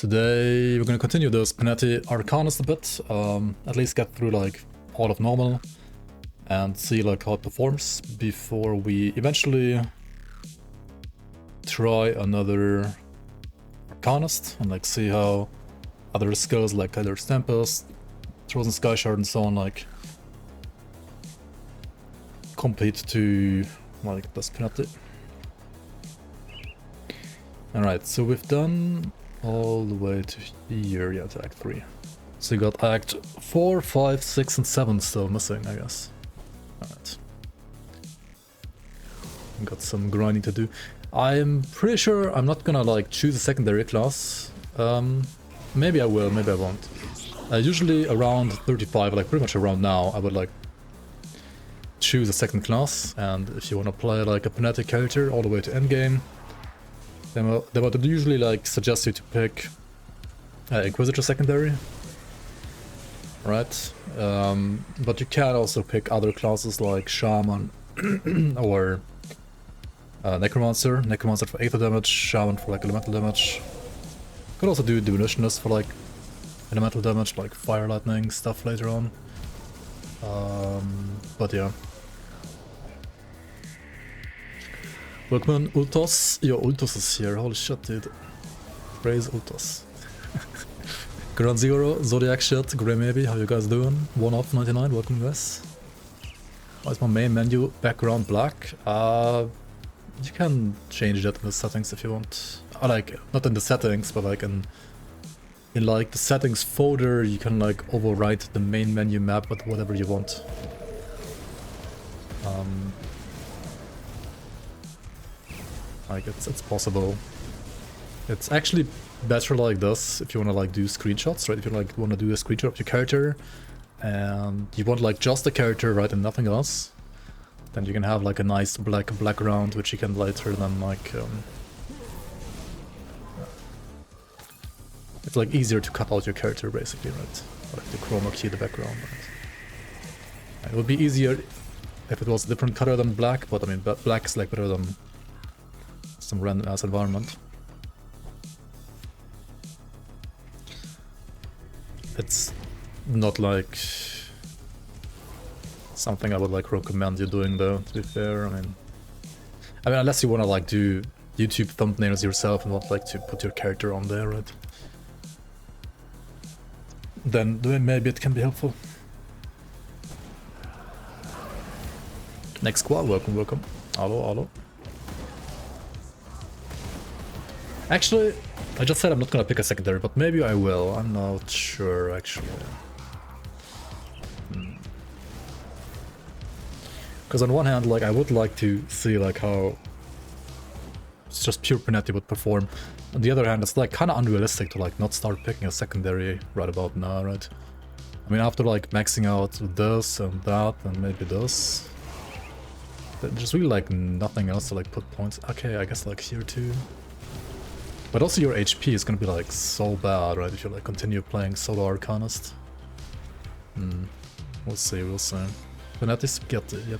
Today we're gonna continue this Panetti Arcanist a bit, at least get through like all of normal and see like how it performs before we eventually try another Arcanist and like see how other skills like Kyler's Tempest, Frozen Sky Shard and so on like compete to like this Panetti. Alright, so we've done all the way to here, yeah, to Act 3. So you got Act 4, 5, 6 and 7 still missing, I guess. Alright. Got some grinding to do. I'm pretty sure I'm not gonna like choose a secondary class. Maybe I will, maybe I won't. Usually around 35, like pretty much around now, I would like choose a second class, and if you want to play like a Panetti character all the way to endgame, they would usually like suggest you to pick Inquisitor secondary, right? But you can also pick other classes like Shaman or Necromancer. Necromancer for 8 damage, Shaman for like elemental damage. Could also do Diminutionist for like elemental damage, like Fire Lightning stuff later on. But yeah. Workman, Ultos. Yo, Ultos is here. Holy shit, dude. Praise Ultos. Ground Zero, Zodiac shit, Grey Maybe, how you guys doing? 1 off 99, welcome guys. Why is my main menu background black? You can change that in the settings if you want. Like, not in the settings, but like in like the settings folder, you can like overwrite the main menu map with whatever you want. Like it's possible. It's actually better like this if you want to like do screenshots, right? If you like want to do a screenshot of your character and you want like just the character, right, and nothing else, then you can have like a nice black background which you can later then like it's like easier to cut out your character basically, right? Like the chroma key the background. Right? It would be easier if it was a different color than black, but I mean black is like better than some random ass environment. It's not like something I would like recommend you doing though, to be fair. I mean unless you want to like do YouTube thumbnails yourself and want like to put your character on there, right? Then maybe it can be helpful. Next squad, welcome. Hello. Actually, I just said I'm not gonna pick a secondary, but maybe I will. I'm not sure, actually. Because on one hand, like, I would like to see, like, how it's just pure Panetti would perform. On the other hand, it's, like, kind of unrealistic to, like, not start picking a secondary right about now, right? I mean, after, like, maxing out this and that and maybe this, there's really, like, nothing else to, like, put points. Okay, I guess, like, here too. But also your HP is gonna be like so bad, right, if you like continue playing solo Arcanist. We'll see. Panetti spaghetti, yep.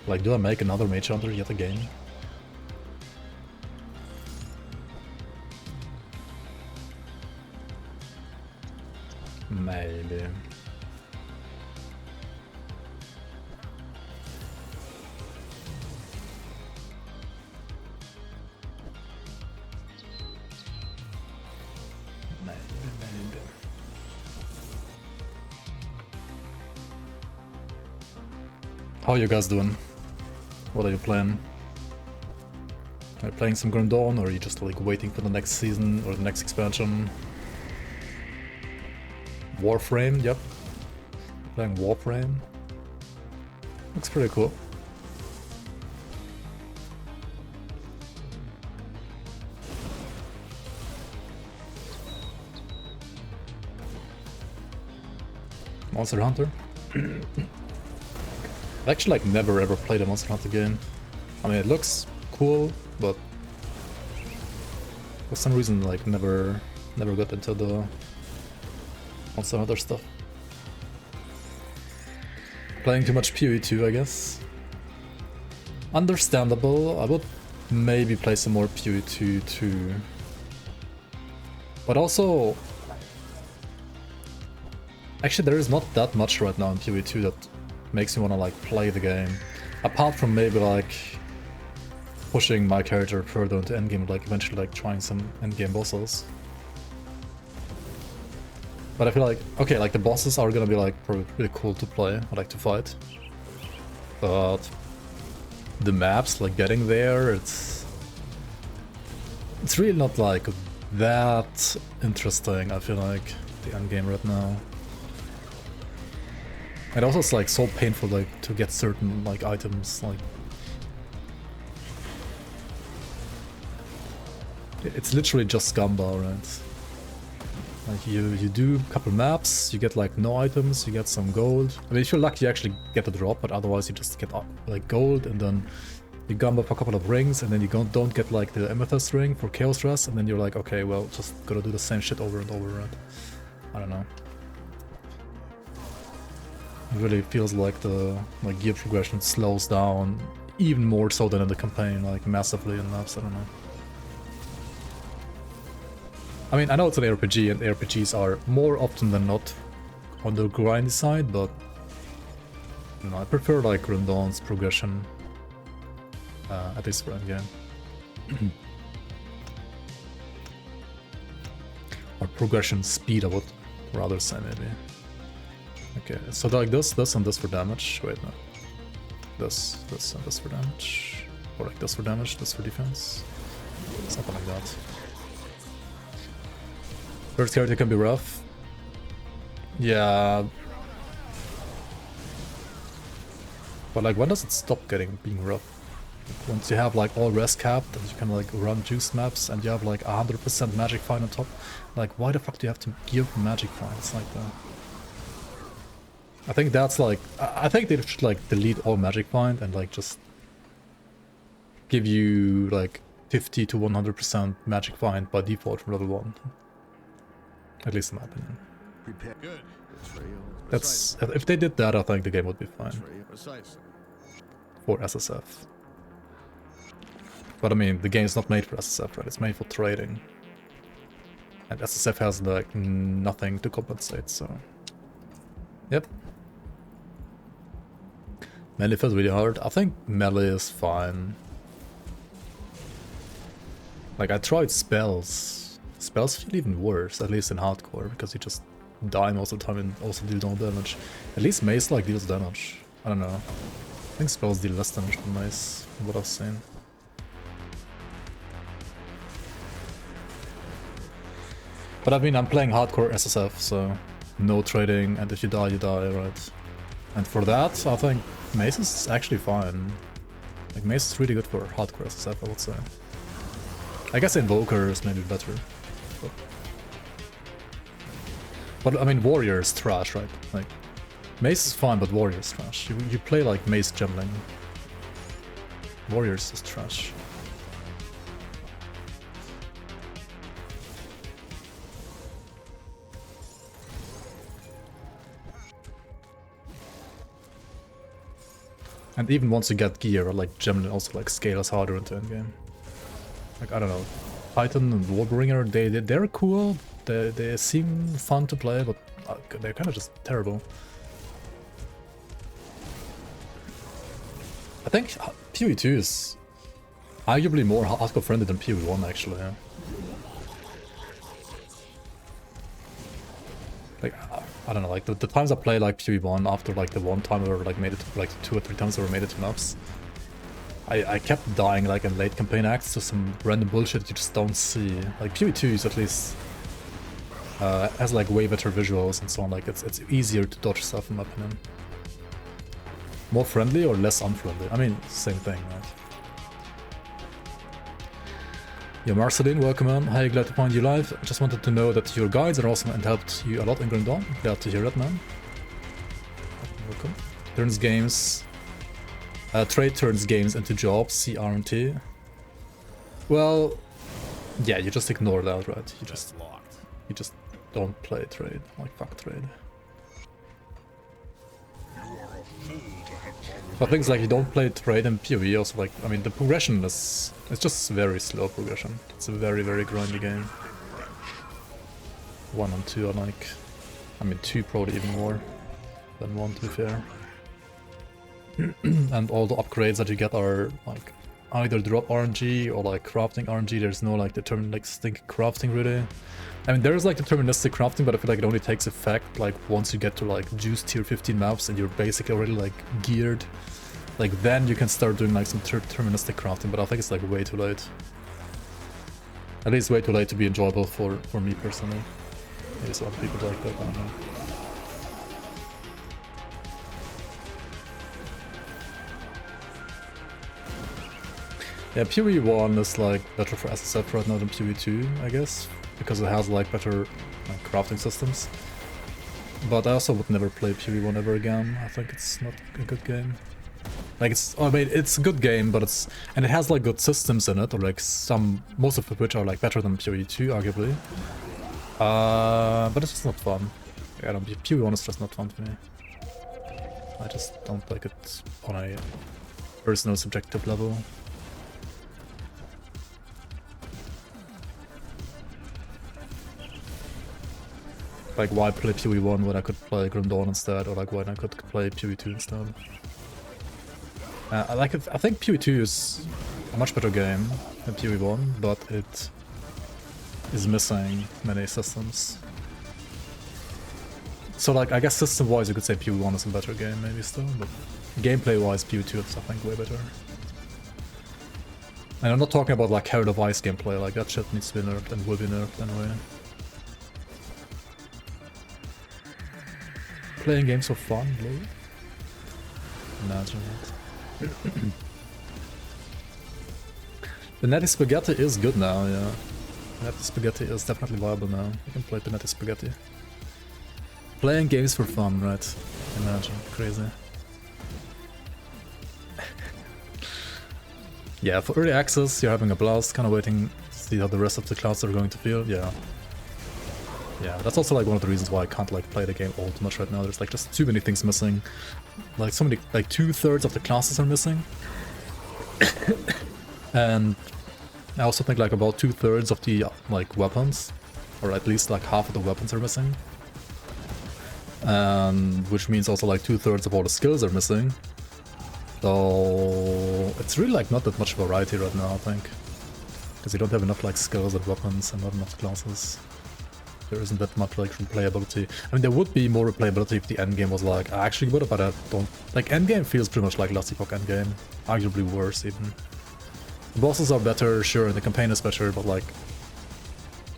Like, do I make another Mage Hunter yet again? Maybe. How are you guys doing? What are you playing? Are you playing some Grim Dawn, or are you just like waiting for the next season or the next expansion? Warframe, yep. Playing Warframe. Looks pretty cool. Monster Hunter? I've actually like never ever played a Monster Hunter game. I mean, it looks cool, but for some reason like never got into the Monster Hunter stuff. Playing too much PoE 2, I guess. Understandable. I would maybe play some more PoE 2 too. But also... Actually, there is not that much right now in PoE 2 that makes me want to like play the game. Apart from maybe like pushing my character further into endgame, like eventually like trying some endgame bosses. But I feel like, okay, like the bosses are gonna be like probably really cool to play, or like to fight. But the maps, like getting there, it's really not like that interesting, I feel like, the endgame right now. And also it's like so painful like to get certain like items, like it's literally just Gamba, right? Like you do a couple maps, you get like no items, you get some gold. I mean, if you're lucky you actually get a drop, but otherwise you just get like gold, and then you Gamba for a couple of rings, and then you don't get like the amethyst ring for Chaos Rest, and then you're like, okay, well, just gotta do the same shit over and over, right? I don't know. It really feels like the gear progression slows down even more so than in the campaign, like massively in maps, I don't know. I mean, I know it's an RPG and RPGs are more often than not on the grindy side, but you know, I prefer like Rundon's progression, at least for endgame. Or progression speed, I would rather say maybe. Okay, so like this and this for damage. Wait, no. This and this for damage. Or like this for damage, this for defense. Something like that. First character can be rough. Yeah. But like, when does it stop being rough? Once you have like all rest capped and you can like run juice maps and you have like 100% magic find on top, like why the fuck do you have to give magic finds like that? I think that's like, I think they should like delete all magic find and like just give you like 50 to 100% magic find by default from level 1. At least in my opinion. That's, if they did that, I think the game would be fine. For SSF. But I mean, the game's not made for SSF, right? It's made for trading. And SSF has like nothing to compensate, so... Yep. Melee feels really hard. I think melee is fine. Like, I tried spells. Spells feel even worse, at least in hardcore, because you just die most of the time and also deal no damage. At least Mace like deals damage. I don't know. I think spells deal less damage than Mace, from what I've seen. But I mean, I'm playing hardcore SSF, so no trading, and if you die, right? And for that, I think Mace is actually fine. Like, Mace is really good for hardcore SSF, I would say. I guess Invoker is maybe better. But I mean, Warrior is trash, right? Like, Mace is fine, but Warrior is trash. You play like Mace Gemling. Warriors is trash. And even once you get gear, like Gemini also like scales harder into endgame. Like, I don't know, Titan and Warbringer, they're cool, they seem fun to play, but they're kind of just terrible. I think PoE 2 is arguably more hardcore friendly than PoE 1 actually. Yeah. Like, I don't know, like the times I play like PoE 1 after like the one time I ever like made it to, like 2 or 3 times I ever made it to maps. I kept dying like in late campaign acts to some random bullshit you just don't see. Like PoE 2 is at least has like way better visuals and so on, like it's easier to dodge stuff in my opinion. More friendly or less unfriendly? I mean, same thing, right? Yo, Marceline, welcome on. Hi, glad to find you live. I just wanted to know that your guides are awesome and helped you a lot in Grim Dawn. Glad to hear that, man. Welcome. Turns games... trade turns games into jobs, see RMT. Well... yeah, you just ignore that, right? You just don't play trade. Like, fuck trade. But things like you don't play trade in PoE also, like, I mean, the progression is, it's just very slow progression. It's a very, very grindy game. 1 and 2 are like, I mean 2 probably even more than 1 to be fair. And all the upgrades that you get are like either drop RNG or like crafting RNG. There's no like deterministic crafting really. I mean, there's like deterministic crafting, but I feel like it only takes effect like once you get to like juice tier 15 maps and you're basically already like geared. Like then you can start doing like some deterministic crafting, but I think it's like way too late. At least way too late to be enjoyable for me personally. Maybe some other people like that, I don't know. Yeah, PoE 1 is like better for SSF right now than PoE 2, I guess, because it has like better like, crafting systems. But I also would never play PoE 1 ever again. I think it's not a good game. Like it's, I mean, it's a good game, but it's, and it has like good systems in it, or like most of which are like better than PoE 2, arguably. But it's just not fun. Yeah, PoE 1 is just not fun for me. I just don't like it on a personal subjective level. Like, why play PoE 1 when I could play Grim Dawn instead, or like when I could play PoE 2 instead? I think PoE 2 is a much better game than PoE 1, but it is missing many systems. So like, I guess system-wise you could say PoE 1 is a better game maybe still, but gameplay-wise PoE 2 is I think way better. And I'm not talking about like Herald of Ice gameplay, like that shit needs to be nerfed and will be nerfed anyway. Playing games for fun, really? Imagine that. Panetti Spaghetti is good now, yeah. Panetti Spaghetti is definitely viable now. You can play Panetti Spaghetti. Playing games for fun, right? Imagine, crazy. Yeah, for early access, you're having a blast, kind of waiting to see how the rest of the classes are going to feel, yeah. Yeah, that's also like one of the reasons why I can't like play the game all too much right now. There's like just too many things missing. Like so many, like 2/3 of the classes are missing. And I also think like about 2/3 of the like weapons, or at least like half of the weapons are missing. Which means also like 2/3 of all the skills are missing. So it's really like not that much variety right now, I think. Because you don't have enough like skills and weapons and not enough classes. There isn't that much like replayability. I mean, there would be more replayability if the endgame was like actually good, but I don't... Like, endgame feels pretty much like Last Epoch endgame. Arguably worse, even. The bosses are better, sure, and the campaign is better, but like...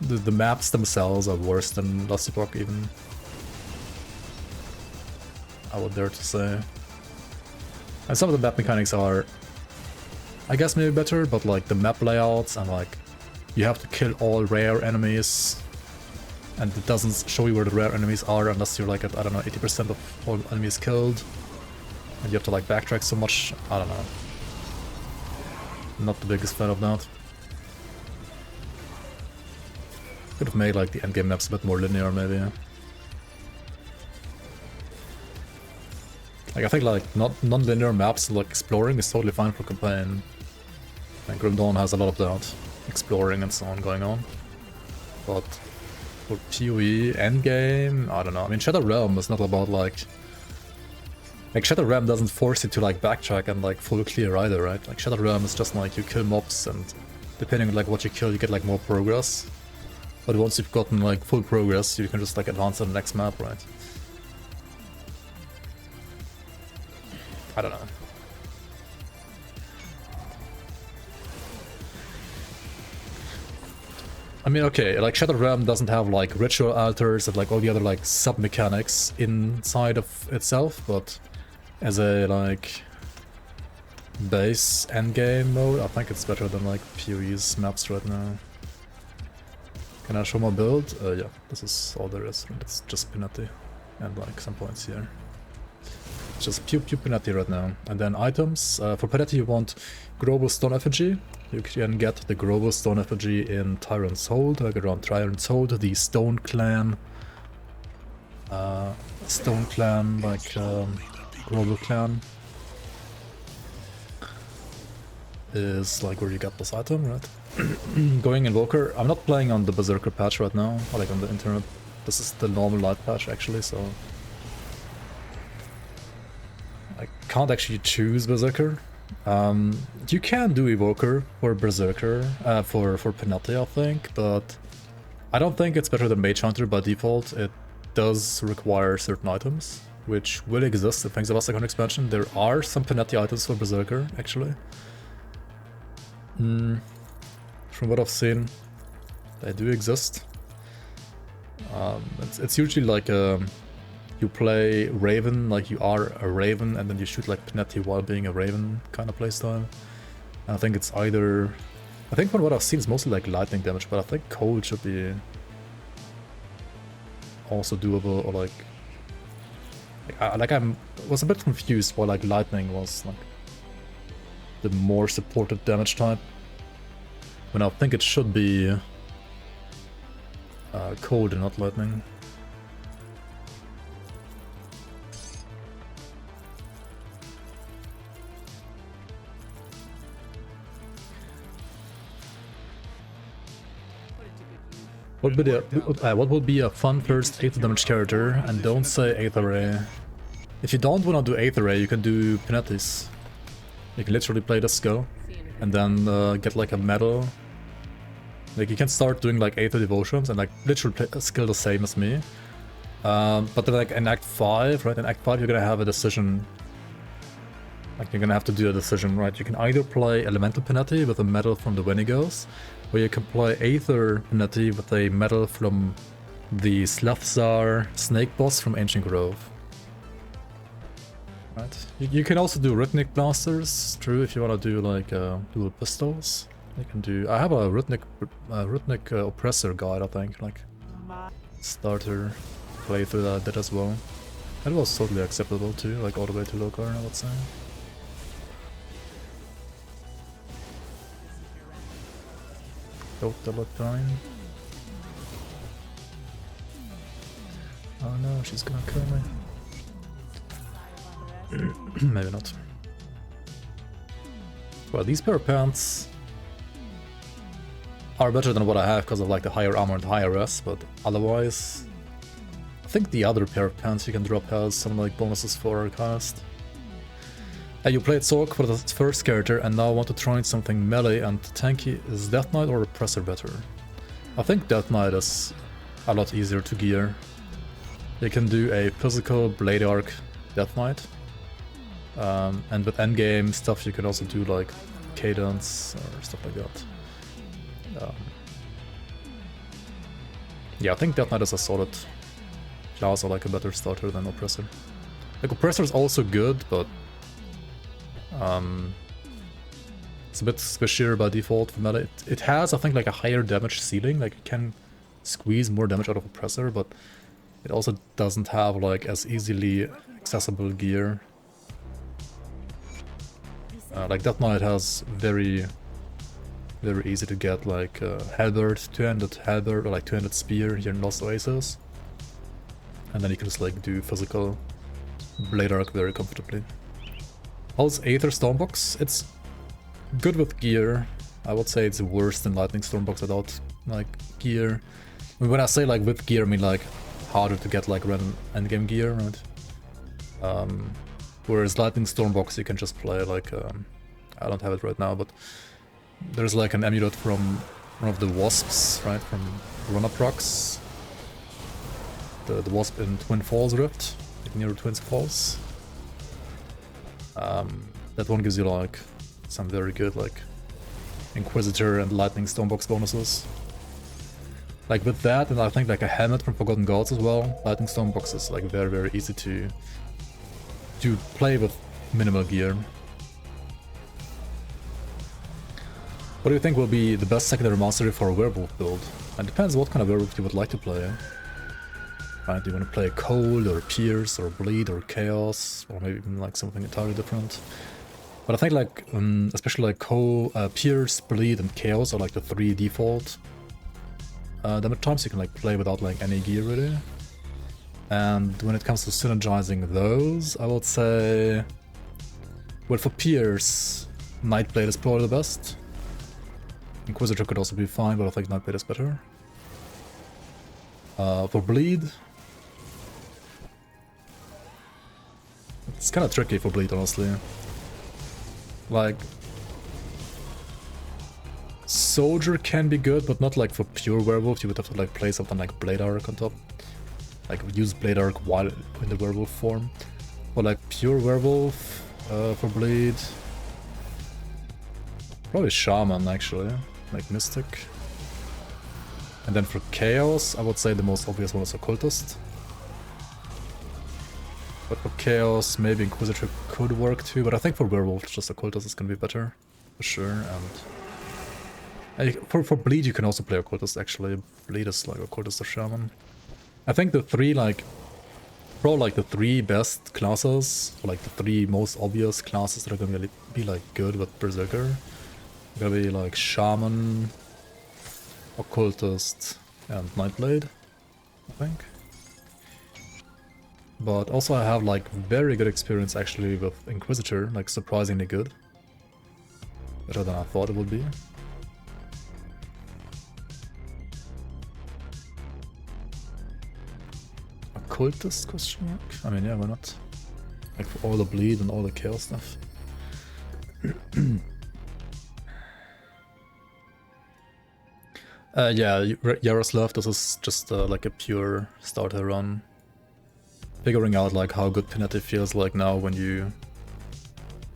The maps themselves are worse than Last Epoch, even. I would dare to say. And some of the map mechanics are... I guess maybe better, but like the map layouts and like... You have to kill all rare enemies. And it doesn't show you where the rare enemies are unless you're like at, I don't know, 80% of all enemies killed. And you have to like backtrack so much, I don't know. Not the biggest fan of that. Could have made like the endgame maps a bit more linear maybe. Like I think like non-linear maps like exploring is totally fine for campaign. And Grim Dawn has a lot of that. Exploring and so on going on. But for PoE, endgame, I don't know. I mean, Shadow Realm is not about like Shadow Realm doesn't force you to like backtrack and like full clear either, right? Like Shadow Realm is just like you kill mobs and depending on like what you kill, you get like more progress. But once you've gotten like full progress, you can just like advance to the next map, right? I don't know. I mean, okay, like Shadow Realm doesn't have like ritual altars and like all the other like sub-mechanics inside of itself, but as a like base endgame mode, I think it's better than like PoE's maps right now. Can I show my build? Yeah, this is all there is. It's just Panetti and like some points here. It's just pure Panetti right now. And then items. For Panetti you want Global Stone Effigy. You can get the Global Stone Effigy in Tyrant's Hold, like around Tyrant's Hold, the Stone Clan like global clan is like where you get this item, right? Going Invoker. I'm not playing on the Berserker patch right now, or like on the internet. This is the normal light patch actually, so I can't actually choose Berserker. You can do Evoker for Berserker, for Panetti I think, but I don't think it's better than Mage Hunter by default. It does require certain items, which will exist in Fangs of Second expansion. There are some Panetti items for Berserker, actually. From what I've seen, they do exist. It's usually like you play Raven, like you are a Raven, and then you shoot like Panetti while being a Raven kind of playstyle. I think it's either... I think from what I've seen it's mostly like lightning damage, but I think cold should be also doable, or like I was a bit confused why like lightning was like the more supported damage type, when I think it should be cold and not lightning. What would be a fun first 8th damage character? And don't say 8th array. If you don't want to do 8th array, you can do Panettis. You can literally play the skill and then get like a medal. Like you can start doing like 8th devotions and like literally play a skill the same as me. But then like in Act 5, right? In Act 5 you're gonna have a decision. Like you're gonna have to do a decision, right? You can either play Elemental Panetti with a medal from the Wenigos, or you can play Aether Panetti with a medal from the Slathzar Snake Boss from Ancient Grove. Right. You can also do Rhythmic Blasters, true, if you want to do like dual pistols. You can do... I have a Rhythmic Oppressor guide, I think, like starter playthrough that as well. That was totally acceptable too, like all the way to Lokarn, I would say. The Lokarn. Oh no, she's gonna kill me. Maybe not. Well, these pair of pants are better than what I have because of like the higher armor and higher res, but otherwise I think the other pair of pants you can drop has some like bonuses for Arcanist. You played Sork for the first character and now want to try something melee and tanky. Is Death Knight or Oppressor better? I think Death Knight is a lot easier to gear. You can do a physical Blade Arc Death Knight. And with endgame stuff you can also do like Cadence or stuff like that. Yeah, I think Death Knight is a solid class, or like a better starter than Oppressor. Like Oppressor is also good, but it's a bit squishier by default for meta. It has, I think, like a higher damage ceiling, like it can squeeze more damage out of Oppressor, but it also doesn't have like as easily accessible gear. Like Death Knight has very easy to get like halberd, two-handed halberd, or like two-handed spear here in Lost Oasis. And then you can just like do physical Blade Arc very comfortably. Also, Aether Stormbox, it's good with gear. I would say it's worse than Lightning Stormbox without like gear. I mean, when I say like with gear, I mean like harder to get like random endgame gear, right? Whereas Lightning Stormbox you can just play like, I don't have it right now, but there's like an amulet from one of the wasps, right? From Runaprox. The wasp in Twin Falls Rift, like near Twin Falls. That one gives you like some very good like Inquisitor and Lightning Stormbox bonuses. Like with that, and I think like a helmet from Forgotten Gods as well, Lightning Stormbox is like very easy to play with minimal gear. What do you think will be the best secondary mastery for a werewolf build? It depends what kind of werewolf you would like to play. Right, do you want to play Cold, or Pierce, or Bleed, or Chaos, or maybe even like something entirely different? But I think like, especially like Pierce, Bleed, and Chaos are like the 3 default damage types you can like play without like any gear really. And when it comes to synergizing those, I would say... Well, for Pierce, Nightblade is probably the best. Inquisitor could also be fine, but I think Nightblade is better. For Bleed... It's kind of tricky for Bleed, honestly. Like... Soldier can be good, but not like for pure werewolf. You would have to like play something like Blade Arc on top. Like use Blade Arc while in the werewolf form. Or like pure werewolf for Bleed. Probably Shaman actually, like Mystic. And then for Chaos, I would say the most obvious one is Occultist. But for Chaos, maybe Inquisitor could work too, but I think for Werewolf, just Occultist is gonna be better, for sure. And for Bleed, you can also play Occultist actually. Bleed is like Occultist or Shaman. I think the three, like, probably like the three best classes, or like the three most obvious classes that are gonna be like good with Berserker, are gonna be like Shaman, Occultist, and Nightblade, I think. But also I have like very good experience actually with Inquisitor, like surprisingly good. Better than I thought it would be. Occultist question mark? I mean, yeah, why not? Like for all the bleed and all the chaos stuff. Yeah, Yaroslav, this is just like a pure starter run. Figuring out like how good Panetti feels like now when you...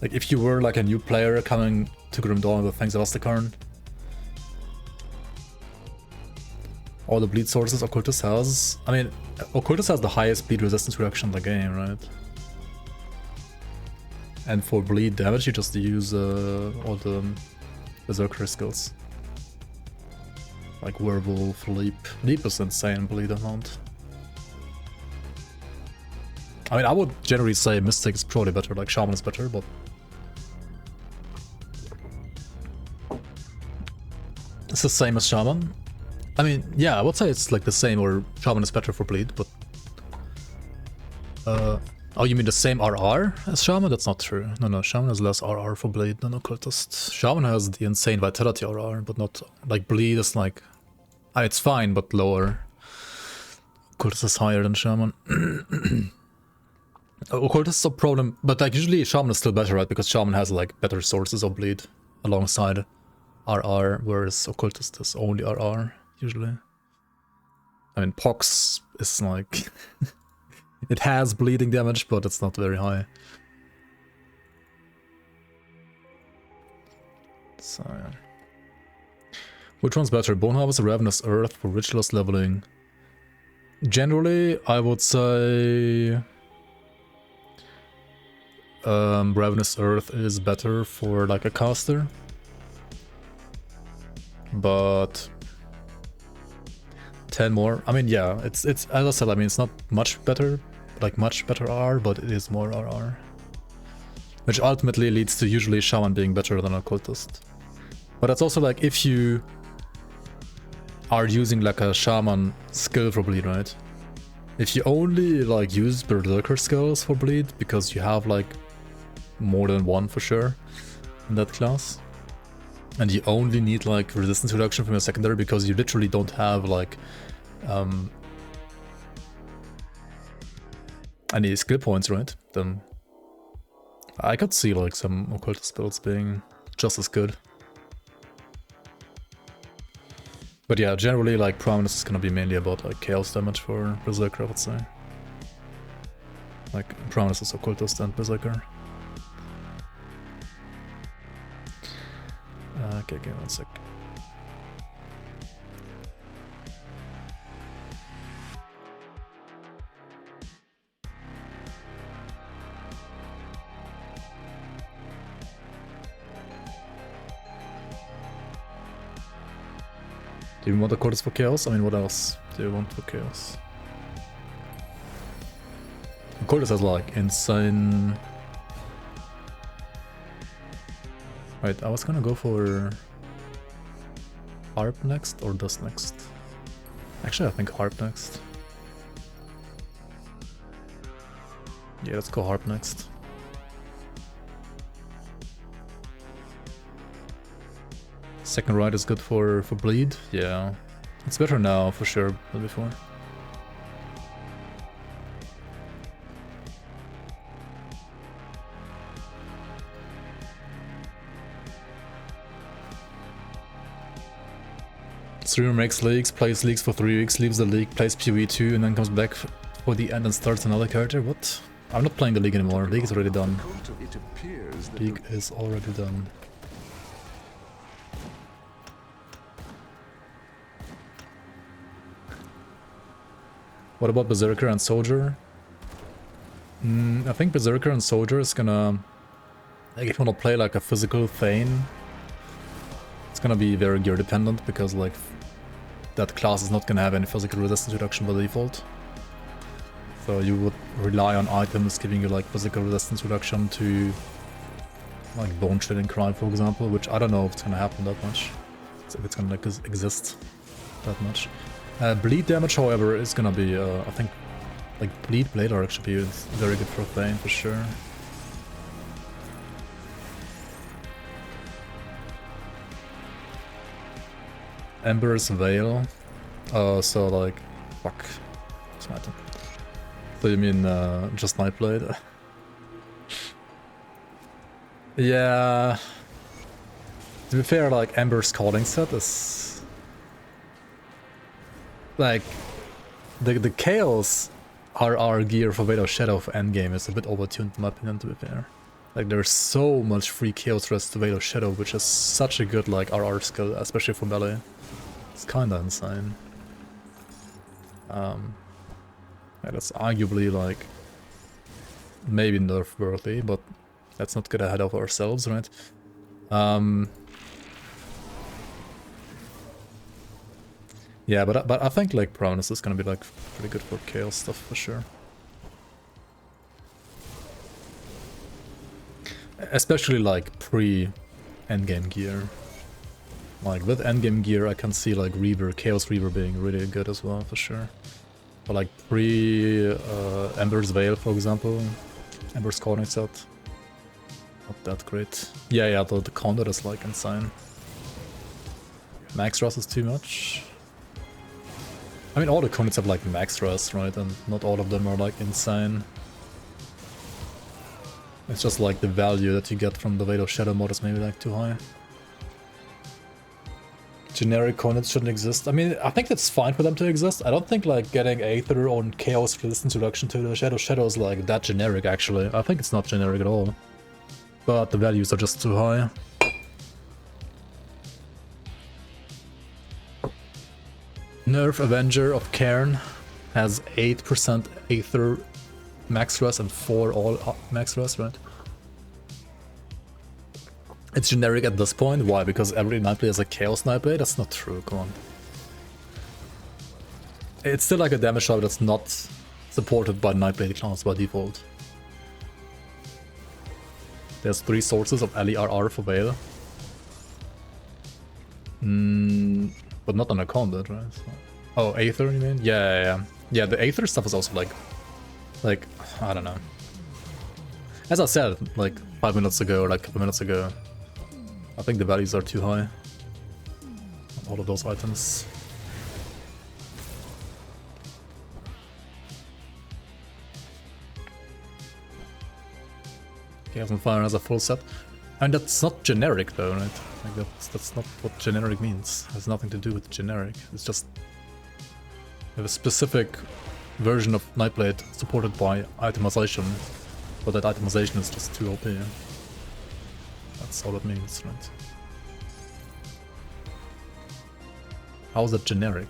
Like if you were like a new player coming to Grim Dawn with Fangs of Aztekarn. All the bleed sources Occultist has... I mean, Occultist has the highest bleed resistance reduction in the game, right? And for bleed damage you just use all the Berserker skills. Like Werewolf, Leap. Leap is insane bleed amount. I mean, I would generally say Mystic is probably better, like Shaman is better, but... It's the same as Shaman. I mean, yeah, I would say it's like the same, or Shaman is better for bleed, but... Oh, you mean the same RR as Shaman? That's not true. No, Shaman has less RR for bleed than Occultist. Shaman has the insane Vitality RR, but not... Like, bleed is like... it's fine, but lower. Occultist is higher than Shaman. Occultist is a problem, but like usually Shaman is still better, right? Because Shaman has like better sources of bleed alongside RR, whereas Occultist is only RR, usually. I mean, Pox is like... it has bleeding damage, but it's not very high. So, yeah. Which one's better? Bone Harvest or Ravenous Earth for Ritualist leveling? Generally, I would say... Ravenous Earth is better for like a caster. But... 10 more. I mean, yeah, it's as I said, I mean, it's not much better, like much better RR, but it is more RR. Which ultimately leads to usually Shaman being better than Occultist. But that's also like if you are using like a Shaman skill for bleed, right? If you only like use Berserker skills for bleed, because you have like more than one for sure in that class, and you only need like resistance reduction from your secondary because you literally don't have like any skill points, right? Then I could see like some Occultist builds being just as good. But yeah, generally like Prominence is gonna be mainly about like chaos damage for Berserker, I would say. Like Prominence is Occultist and Berserker. Okay, give me 1 sec. Do you want the Occultist for Chaos? I mean, what else do you want for Chaos? Occultist has like insane... Wait, I was gonna go for Harp next or Dust next. Actually, I think Harp next. Yeah, let's go Harp next. Second right is good for bleed. Yeah, it's better now for sure than before. Streamer makes leagues, plays leagues for 3 weeks, leaves the league, plays PoE 2, and then comes back for the end and starts another character. What? I'm not playing the league anymore. League is already done. League is already done. What about Berserker and Soldier? I think Berserker and Soldier is gonna... Like, if you wanna play like a physical Thane, it's gonna be very gear dependent, because like that class is not gonna have any physical resistance reduction by default. So you would rely on items giving you like physical resistance reduction to like Bone Shredding Cry, for example, which I don't know if it's gonna happen that much. If it's gonna like exist that much. Bleed damage, however, is gonna be, I think, like Bleed Blade Arc should be very good for Thane for sure. Ember's Veil. So like, fuck. What's my turn? So you mean just Nightblade? Yeah. To be fair, like Ember's Calling set is like the Chaos RR gear for Veil of Shadow for endgame is a bit overtuned in my opinion, to be fair. Like there's so much free Chaos Rest to Veil of Shadow, which is such a good like RR skill, especially for melee. It's kinda insane. Yeah, that's arguably like maybe nerf worthy, but let's not get ahead of ourselves, right? Yeah, but I think like Prominence is gonna be like pretty good for chaos stuff for sure. Especially like pre-endgame gear. Like with endgame gear I can see like Reaver, Chaos Reaver being really good as well for sure. But like Ember's Veil, for example, Ember's Calling set, not that great. Yeah, the combat is like insane. Max Rust is too much. I mean, all the comics have like max rust, right? And not all of them are like insane. It's just like the value that you get from the Veil of Shadow mod is maybe like too high. Generic coordinates shouldn't exist. I mean, I think that's fine for them to exist. I don't think like getting Aether on Chaos Resistance Reduction to the Shadow is like that generic actually. I think it's not generic at all. But the values are just too high. Nerf Avenger of Cairn has 8% Aether max rust and 4 all max rust, right? It's generic at this point. Why? Because every Nightblade has a Chaos Nightblade? That's not true, come on. It's still like a damage type that's not supported by Nightblade class by default. There's 3 sources of LERR for Veil. But not on a combat, right? So... Oh, Aether, you mean? Yeah. Yeah, the Aether stuff is also like, I don't know. As I said, like 5 minutes ago, or like a couple minutes ago, I think the values are too high. All of those items. Chaos on Fire has a full set. And that's not generic though, right? Like that's not what generic means. It has nothing to do with generic. It's just you have a specific version of Nightblade supported by itemization, but that itemization is just too OP. Yeah? That's all it means, right? How is that generic?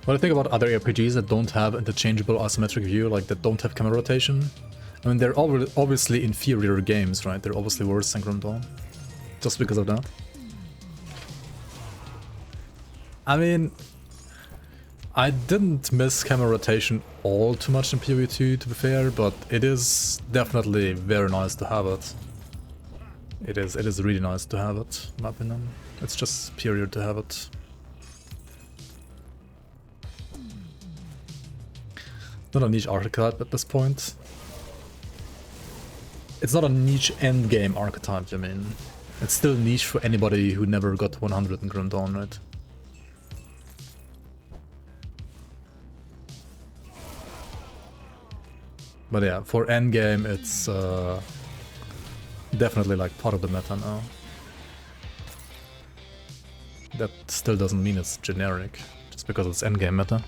What I think about other RPGs that don't have interchangeable asymmetric view, like that don't have camera rotation, I mean, they're obviously inferior games, right? They're obviously worse than Grim Dawn, just because of that. I mean, I didn't miss camera rotation all too much in PoE2, to be fair, but it is definitely very nice to have it. It is really nice to have it, in my opinion. It's just superior to have it. Not a niche archetype at this point. It's not a niche endgame archetype, I mean. It's still niche for anybody who never got 100 in Grim Dawn, right? But yeah, for endgame, it's definitely like part of the meta now. That still doesn't mean it's generic, just because it's endgame meta.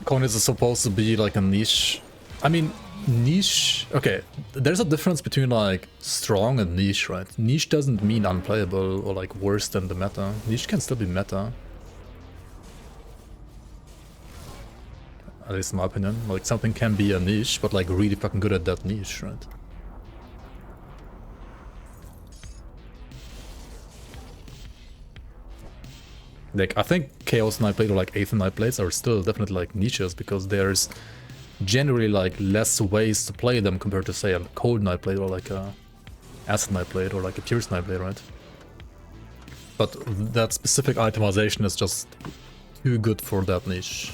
Arcanist is supposed to be like a niche. I mean, niche... Okay, there's a difference between like strong and niche, right? Niche doesn't mean unplayable or like worse than the meta. Niche can still be meta. At least in my opinion. Like something can be a niche, but like really fucking good at that niche, right? Like, I think Chaos Nightblade or like Aether Nightblades are still definitely like niches because there's generally like less ways to play them compared to say a Cold Nightblade or like a Acid Nightblade or like a Pierce Nightblade, right? But that specific itemization is just too good for that niche.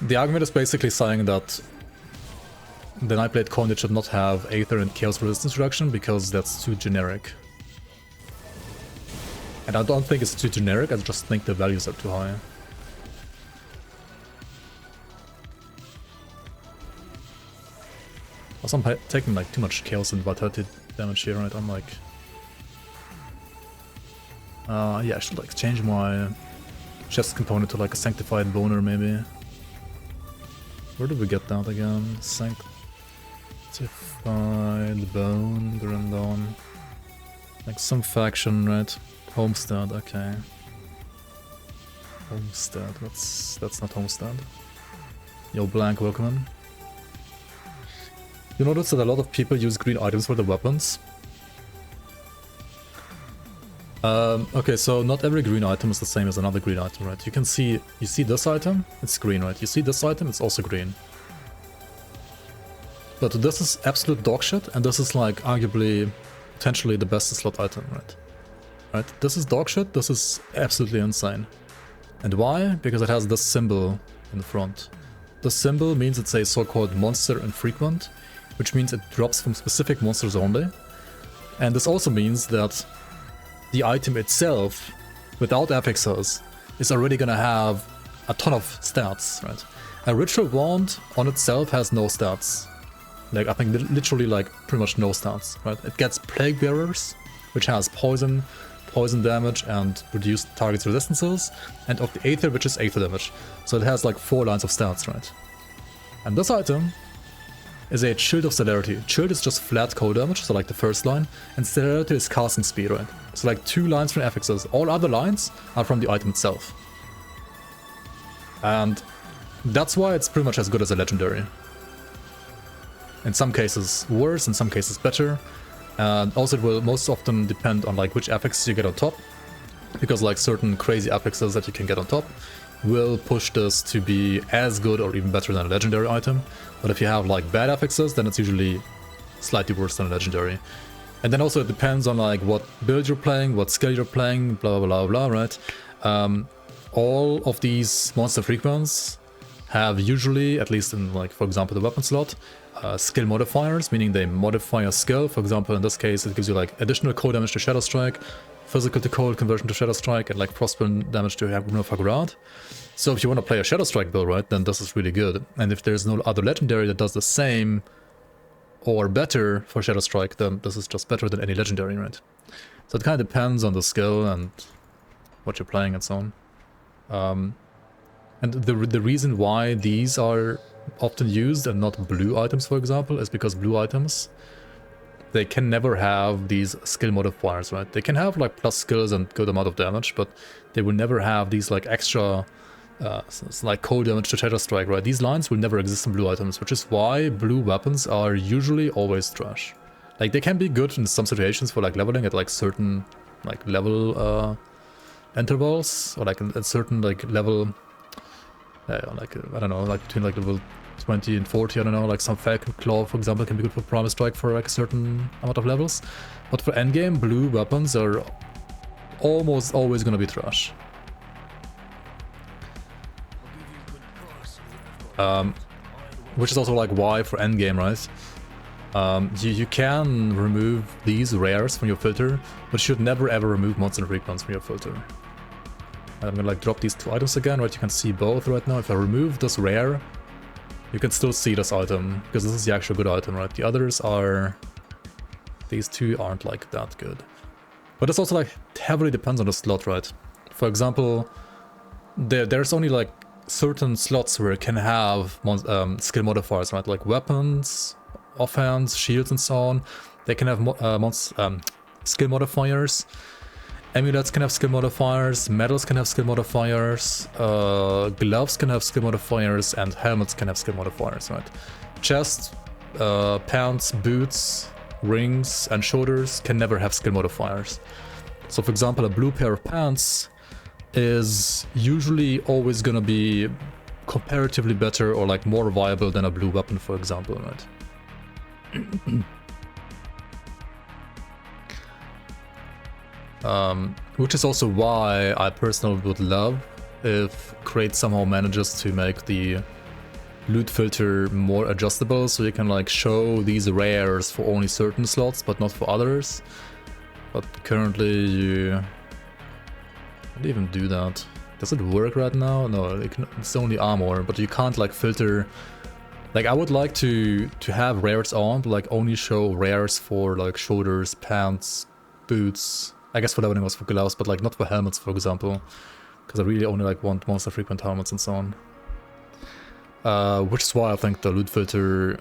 The argument is basically saying that the Nightblade Conduit should not have Aether and Chaos Resistance reduction because that's too generic. And I don't think it's too generic, I just think the values are too high. Also, I'm taking like too much Chaos and Vitality damage here, right? I'm like... yeah, I should like change my chest component to like a Sanctified Boner maybe. Where did we get that again? Sanctified Bone, Grim Dawn. Like some faction, right? Homestead, okay. Homestead, that's not Homestead. Yo, Blank, welcome in. You notice that a lot of people use green items for the weapons? Okay, so not every green item is the same as another green item, right? You see this item, it's green, right? You see this item, it's also green. But this is absolute dog shit, and this is like arguably, potentially the best slot item, right? Right? This is dog shit, this is absolutely insane. And why? Because it has this symbol in the front. This symbol means it's a so-called monster infrequent, which means it drops from specific monsters only. And this also means that the item itself, without affixes, is already gonna have a ton of stats, right? A ritual wand on itself has no stats. Like, I think literally like pretty much no stats, right? It gets Plague Bearers, which has poison damage and reduced target's resistances, and of the Aether, which is Aether damage. So it has like 4 lines of stats, right? And this item is a Shield of Celerity. Shield is just flat cold damage, so like the first line, and Celerity is casting speed, right? So like 2 lines from affixes. All other lines are from the item itself. And that's why it's pretty much as good as a legendary. In some cases worse, in some cases better. And also it will most often depend on like which affixes you get on top. Because like certain crazy affixes that you can get on top will push this to be as good or even better than a legendary item. But if you have like bad affixes, then it's usually slightly worse than a legendary. And then also it depends on like what build you're playing, what skill you're playing, blah blah blah, right? All of these monster frequents have usually, at least in like for example the weapon slot, skill modifiers, meaning they modify a skill. For example, in this case it gives you like additional cold damage to Shadow Strike, physical to cold conversion to Shadow Strike, and like frostburn damage to Hagrunov. So if you want to play a Shadow Strike build, right, then this is really good. And if there's no other legendary that does the same or better for Shadow Strike, then this is just better than any legendary, right? So it kind of depends on the skill and what you're playing and so on. And the reason why these are often used and not blue items, for example, is because blue items, they can never have these skill modifiers, right? They can have like plus skills and good amount of damage, but they will never have these like extra it's like cold damage to Shadow Strike, right? These lines will never exist in blue items, which is why blue weapons are usually always trash. Like, they can be good in some situations for like leveling at like certain like level intervals, or like at certain like level, like I don't know, like between like level 20 and 40, I don't know, like some Falcon Claw, for example, can be good for Primal Strike for like a certain amount of levels. But for endgame, blue weapons are almost always gonna be trash. Which is also like why for endgame, right? You can remove these rares from your filter, but you should never ever remove monster and freak ones from your filter. I'm gonna like drop these 2 items again, right? You can see both right now. If I remove this rare, you can still see this item, because this is the actual good item, right? The others are... These 2 aren't like that good. But it's also like heavily depends on the slot, right? For example, there's only like certain slots where it can have skill modifiers, right? Like weapons, offhand, shields and so on. They can have skill modifiers. Amulets can have skill modifiers, medals can have skill modifiers, gloves can have skill modifiers, and helmets can have skill modifiers, right? Chest, pants, boots, rings, and shoulders can never have skill modifiers. So for example, a blue pair of pants is usually always gonna be comparatively better or like more viable than a blue weapon, for example, right? Which is also why I personally would love if Crate somehow manages to make the loot filter more adjustable, so you can like show these rares for only certain slots but not for others. But currently you can't even do that. Does it work right now? No, it's only armor, but you can't like filter. Like I would like to have rares on, but like only show rares for like shoulders, pants, boots. I guess for leveling was for gloves, but like not for helmets, for example, because I really only like want monster frequent helmets and so on. Which is why I think the loot filter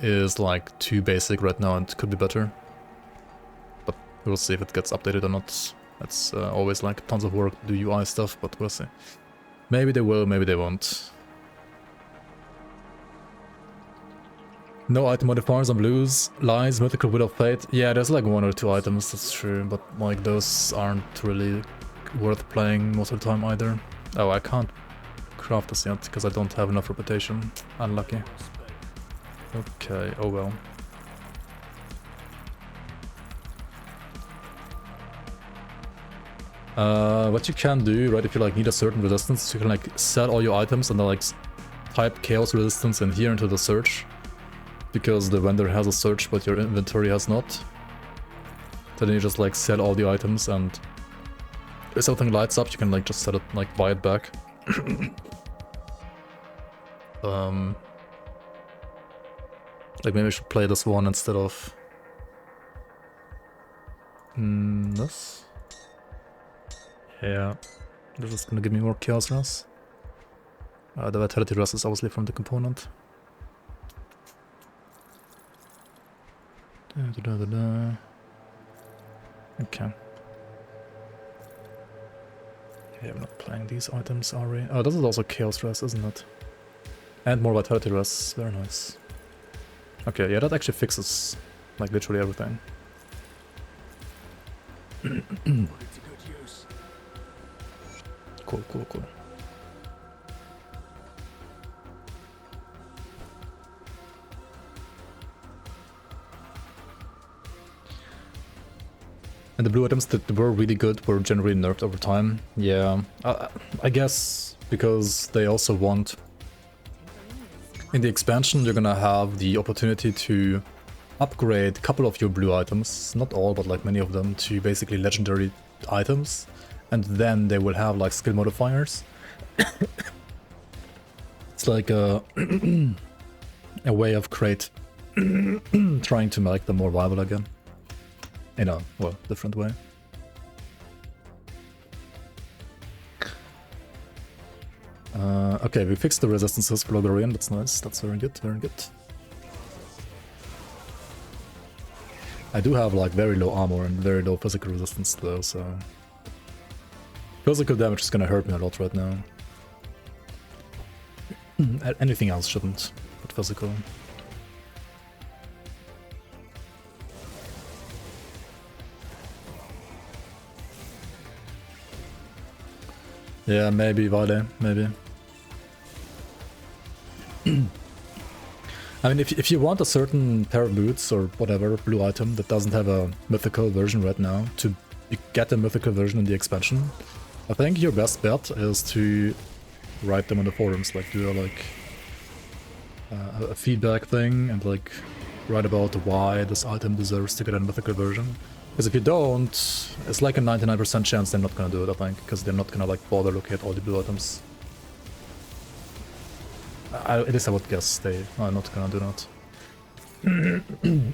is like too basic right now and could be better. But we'll see if it gets updated or not. It's always like tons of work to do UI stuff, but we'll see. Maybe they will, maybe they won't. No item modifiers on blues, lies, mythical Widow of Fate. Yeah, there's like 1 or 2 items, that's true, but like those aren't really worth playing most of the time either. Oh, I can't craft this yet because I don't have enough reputation. Unlucky. Okay, oh well. What you can do, right, if you like need a certain resistance, you can like sell all your items and then like type chaos resistance in here into the search. Because the vendor has a search but your inventory has not. Then you just like sell all the items, and if something lights up you can like just set it, like buy it back. Like maybe I should play this one instead of this. Yeah, this is gonna give me more chaos rush. The vitality rush is obviously from the component. Okay. Yeah, we're not playing these items, are we? Oh, this is also chaos rest, isn't it? And more vitality rest, very nice. Okay, yeah, that actually fixes like literally everything. Cool, cool, cool. And the blue items that were really good were generally nerfed over time. Yeah, I guess because they also want... In the expansion you're gonna have the opportunity to upgrade a couple of your blue items, not all, but like many of them, to basically legendary items. And then they will have like skill modifiers. It's like a, a way of Crate trying to make them more viable again. In a, well, different way. Okay, we fixed the resistances for Logarian, that's nice, that's very good, very good. I do have like very low armor and very low physical resistance though, so... Physical damage is gonna hurt me a lot right now. Anything else shouldn't, but physical. Yeah, maybe Vale, maybe. I mean, if you want a certain pair of boots or whatever blue item that doesn't have a mythical version right now to get a mythical version in the expansion, I think your best bet is to write them on the forums, like do a feedback thing and like write about why this item deserves to get a mythical version. Because if you don't, it's like a 99% chance they're not gonna do it, I think, because they're not gonna like bother locate all the blue items. At least I would guess they are not gonna do that.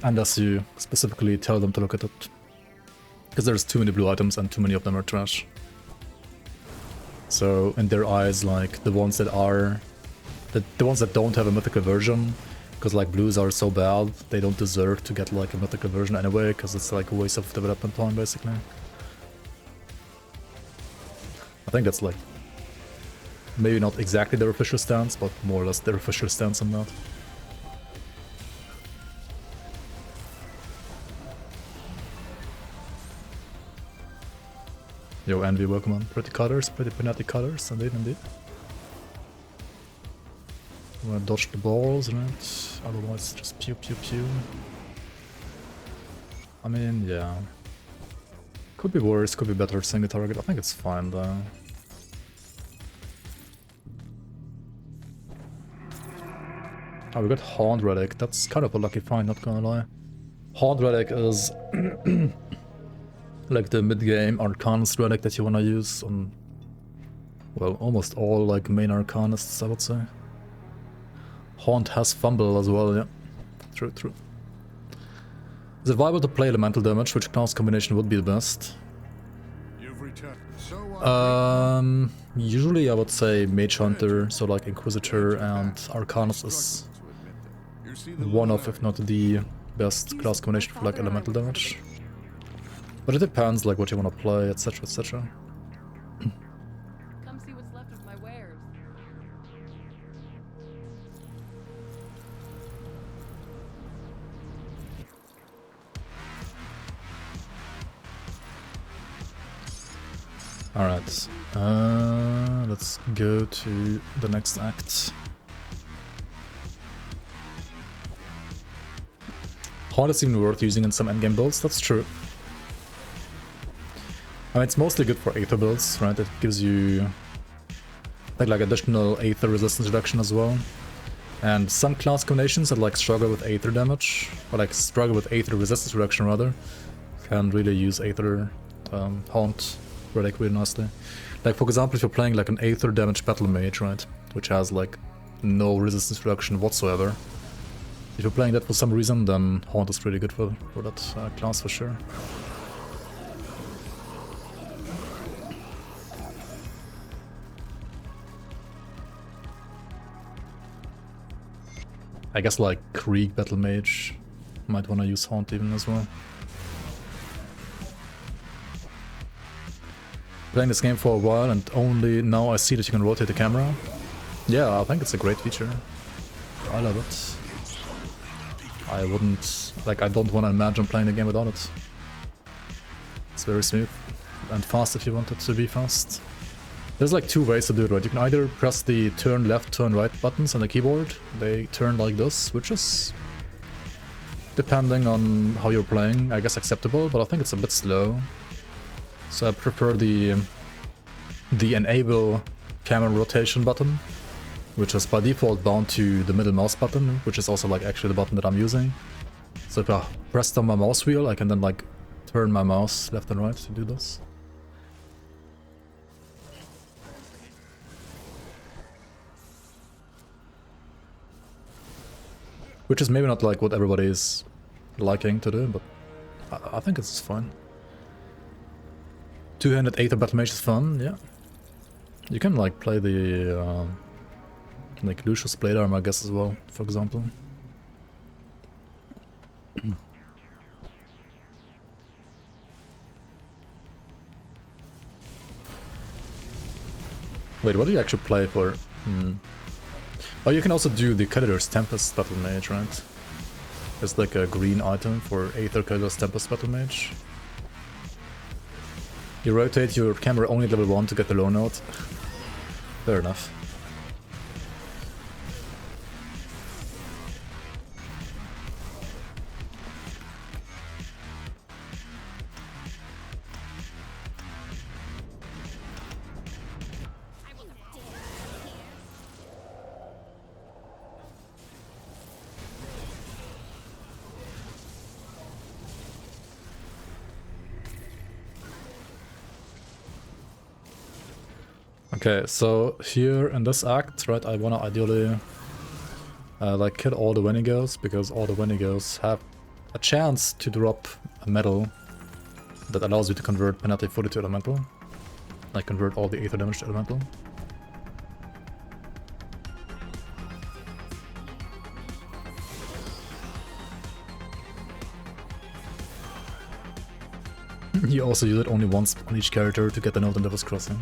Unless you specifically tell them to look at it. Because there's too many blue items and too many of them are trash. So in their eyes, like the ones that are... The ones that don't have a mythical version, because like blues are so bad, they don't deserve to get like a mythical version anyway, because it's like a waste of development time basically. I think that's like... maybe not exactly their official stance, but more or less their official stance on that. Yo, Envy, welcome on. Pretty cutters, pretty Panetti cutters, indeed. I'm gonna dodge the balls, right? Otherwise, just pew pew pew. I mean, yeah. Could be worse, could be better single target. I think it's fine though. Oh, we got Haunt Relic. That's kind of a lucky find, not gonna lie. Haunt Relic is like the mid-game Arcanist relic that you wanna use on, well, almost all like main Arcanists, I would say. Haunt has Fumble as well, yeah. True, true. Is it viable to play elemental damage? Which class combination would be the best? Usually I would say Mage Hunter, so like Inquisitor and Arcanist is one of, if not the best class combination for like elemental damage. But it depends like what you want to play, etc, etc. Come see what's left of my wares. Alright, let's go to the next act. Haunt is even worth using in some endgame builds, that's true. I mean, it's mostly good for Aether builds, right? It gives you like additional Aether resistance reduction as well. And some class combinations that like struggle with Aether damage, or like struggle with Aether resistance reduction rather, can really use Aether Haunt Relic really nicely. Like for example, if you're playing like an Aether damage battle mage, right? Which has like no resistance reduction whatsoever. If you're playing that for some reason, then Haunt is pretty good for that class for sure. I guess like Krieg Battle Mage might want to use Haunt even as well. Playing this game for a while and only now I see that you can rotate the camera. Yeah, I think it's a great feature. I love it. I wouldn't... like, I don't want to imagine playing the game without it. It's very smooth and fast if you want it to be fast. There's like two ways to do it, right? You can either press the turn left, turn right buttons on the keyboard. They turn like this, which is, depending on how you're playing, I guess acceptable, but I think it's a bit slow. So I prefer the enable camera rotation button, which is by default bound to the middle mouse button, which is also like actually the button that I'm using. So if I press down my mouse wheel, I can then like turn my mouse left and right to do this. Which is maybe not like what everybody is liking to do, but I think it's fine. Two-handed Aether Battle Mage is fun, yeah. You can like play the like Lucius Blade Arm, I guess, as well, for example. Wait, what do you actually play for? Oh, you can also do the Cadaver's Tempest Battle Mage, right? It's like a green item for Aether Cadaver's Tempest Battle Mage. You rotate your camera only at level 1 to get the low note. Fair enough. Okay, so here in this act, right, I wanna ideally like kill all the Wendigos, because all the Wendigos have a chance to drop a medal that allows you to convert Panetti fully to elemental. Like convert all the ether damage to elemental. You also use it only once on each character to get the note in Devil's Crossing.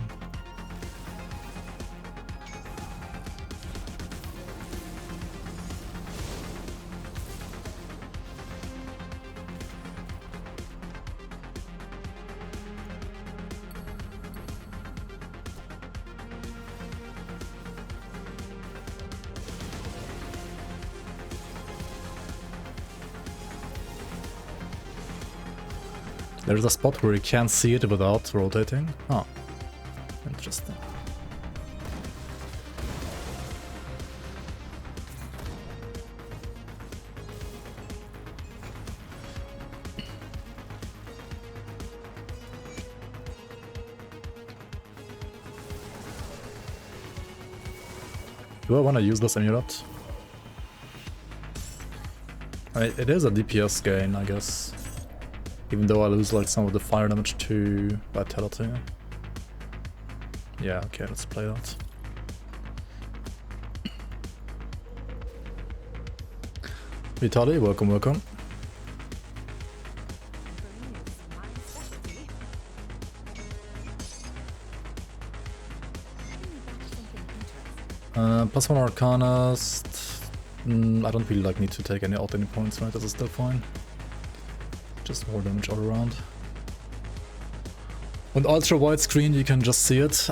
There's a spot where you can't see it without rotating. Oh, interesting. Do I want to use this amulet? It is a DPS gain, I guess. Even though I lose like some of the fire damage to Vitality. Yeah, okay, let's play that. Vitaly, welcome, welcome. Plus one Arcanist. I don't really like need to take any out any points, right? This is still fine. Just more damage all around. On ultra wide screen you can just see it.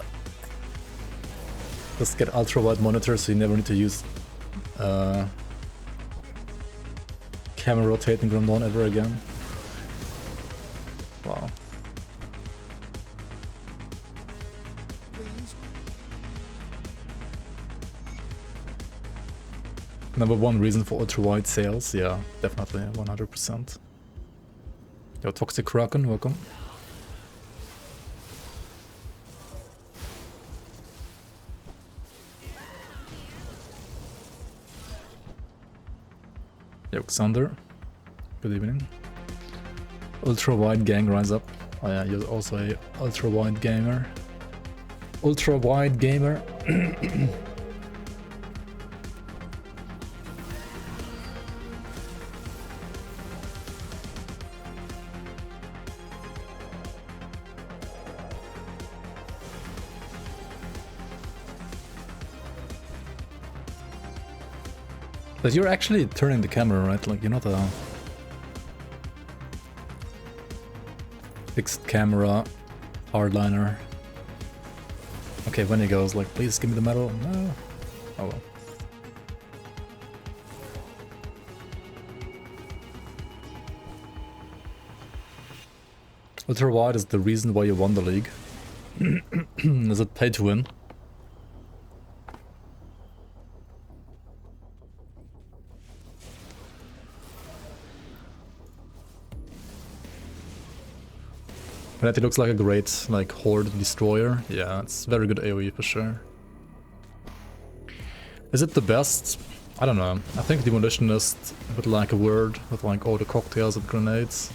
Just get ultra wide monitor so you never need to use camera rotating Grim Dawn ever again. Wow. Number one reason for ultra wide sales, yeah, definitely 100%. Yo, Toxic Kraken, welcome. Yo, Xander, good evening. Ultra wide gang, rise up. Oh yeah, you're also a ultra wide gamer. Ultra wide gamer. But you're actually turning the camera, right? Like, you're not a fixed camera hardliner. Okay, when he goes like, please give me the medal. No. Oh well. Ultra wide is the reason why you won the league. Is it pay to win? Panetti looks like a great, like, horde destroyer. Yeah, it's very good AoE for sure. Is it the best? I don't know. I think Demolitionist with like a word, with like all the cocktails and grenades.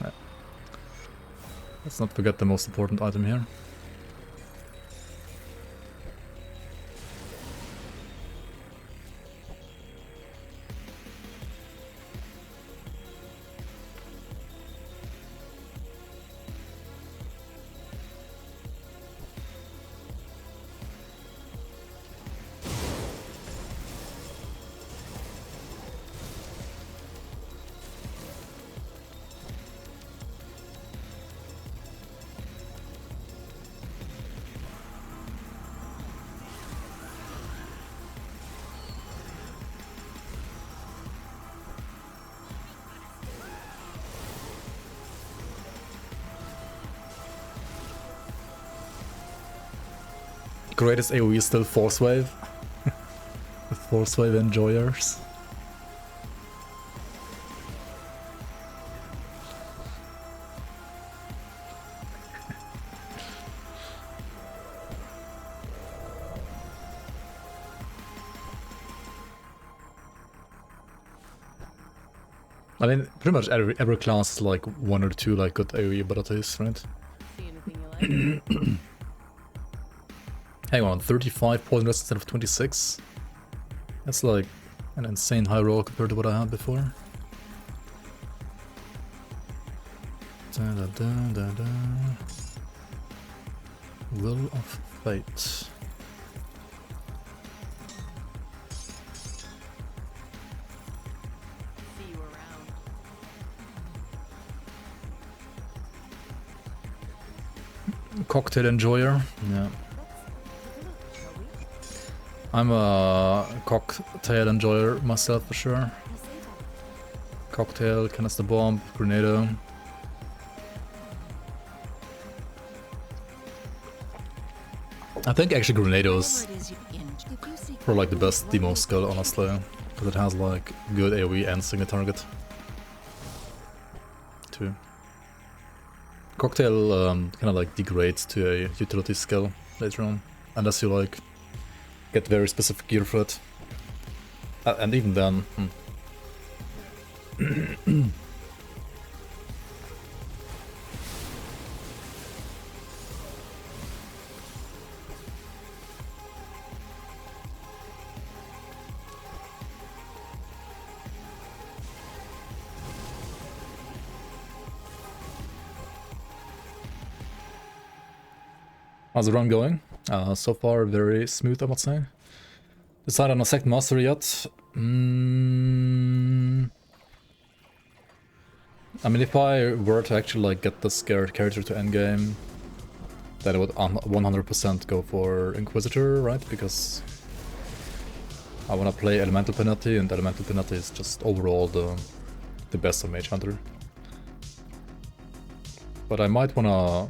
Yeah. Let's not forget the most important item here. greatest AoE is still Force Wave. The Force Wave enjoyers. I mean, pretty much every class is like one or two like good AoE abilities, right? See anything you like? Hang on, 35 poison rest instead of 26? That's like an insane high roll compared to what I had before. Da, da, da, da, da. Will of Fate. Cocktail enjoyer, yeah. I'm a cocktail enjoyer myself for sure. Cocktail, canister bomb, grenado. I think actually grenado is for like the best demo skill, honestly, because it has like good AoE and single target too. Cocktail kind of like degrades to a utility skill later on, unless you like get very specific gear for it. And even then... How's the run going? So far very smooth, I would say. Decided on a second master yet? I mean, if I were to actually like get the scared character to endgame, then I would 100% go for Inquisitor, right? Because I want to play Elemental Panetti, and Elemental Panetti is just overall the best of Mage Hunter. But I might want to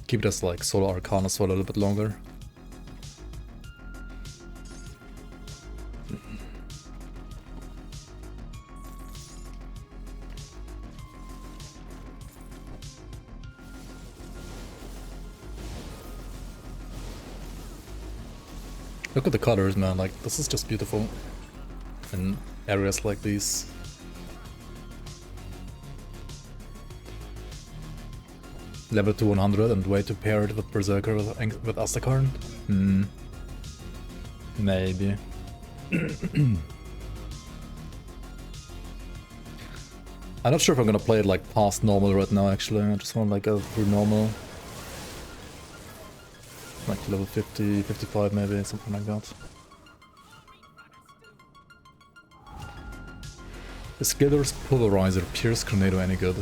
keep it as like solo Arcanist for a little bit longer. Look at the colors, man, like this is just beautiful in areas like these. Level to 100 and way to pair it with Berserker with Astakarn? Maybe. I'm not sure if I'm gonna play it like past normal right now actually, I just want to like go through normal. Like level 50, 55 maybe, something like that. Is Gilder's Pulverizer Pierce Grenado any good?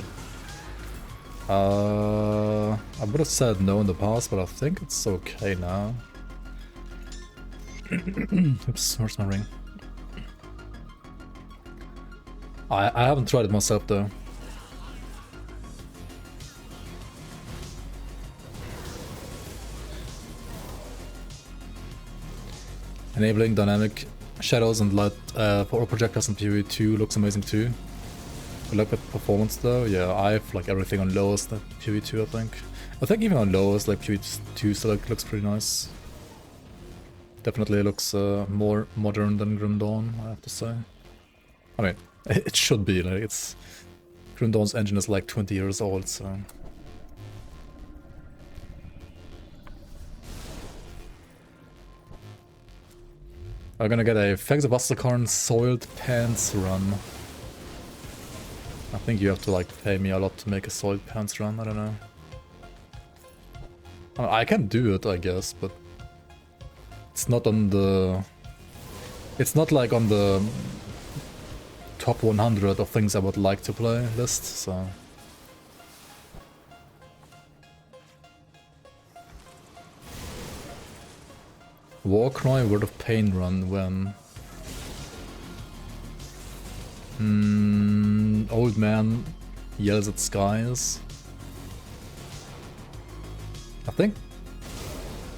I would have said no in the past, but I think it's okay now. Oops, where's my ring? I haven't tried it myself though. Enabling dynamic shadows and light for all projectiles in PoE 2 looks amazing too. Good luck with performance though. Yeah, I have like everything on lowest at PoE 2 I think. I think even on lowest like PoE 2 still looks pretty nice. Definitely looks more modern than Grim Dawn, I have to say. I mean, it should be, like it's... Grim Dawn's engine is like 20 years old, so... I'm gonna get a Fangs of Astakarn Soiled Pants run. I think you have to like pay me a lot to make a Soiled Pants run, I don't know. I can do it, I guess, but... It's not on the... It's not like on the... top 100 of things I would like to play list, so... Warcry Word of Pain run when... Old man yells at skies. I think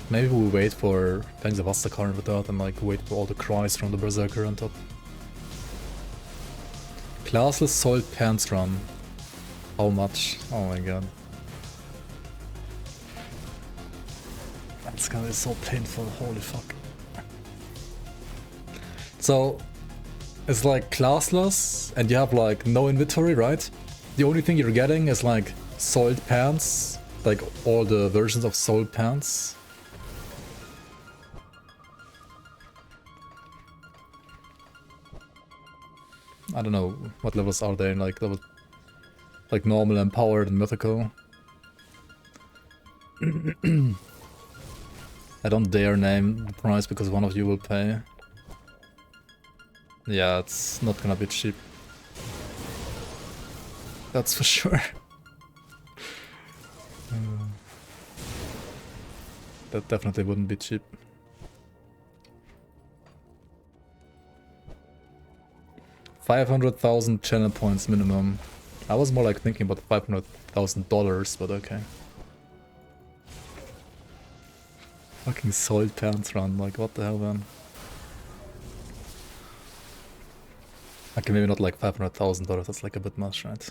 Maybe we wait for Fangs of Astakar with that and like wait for all the cries from the Berserker on top. Classless Soiled Pants Run. How much? Oh my god. That's gonna be so painful, holy fuck. So, it's like classless and you have like no inventory, right? The only thing you're getting is like soiled pants, like all the versions of soiled pants. I don't know what levels are there, like level, like normal, empowered, and mythical. I don't dare name the price because one of you will pay. Yeah, it's not gonna be cheap. That's for sure. That definitely wouldn't be cheap. $500,000 channel points minimum. I was more like thinking about $500,000, but okay. Fucking soiled pants run, like what the hell, man? Okay, maybe not like $500,000, that's like a bit much, right?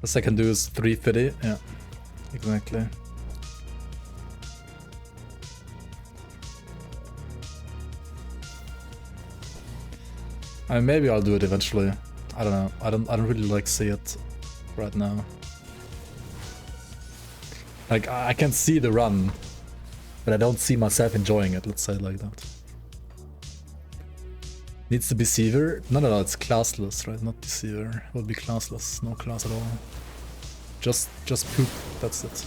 The second do is 350, yeah, exactly. I mean, maybe I'll do it eventually. I don't know. I don't really like see it right now. Like I can see the run, but I don't see myself enjoying it. Let's say it like that. Needs to be Deceiver? No, it's classless, right? Not Deceiver. It would be classless. No class at all. Just poop. That's it.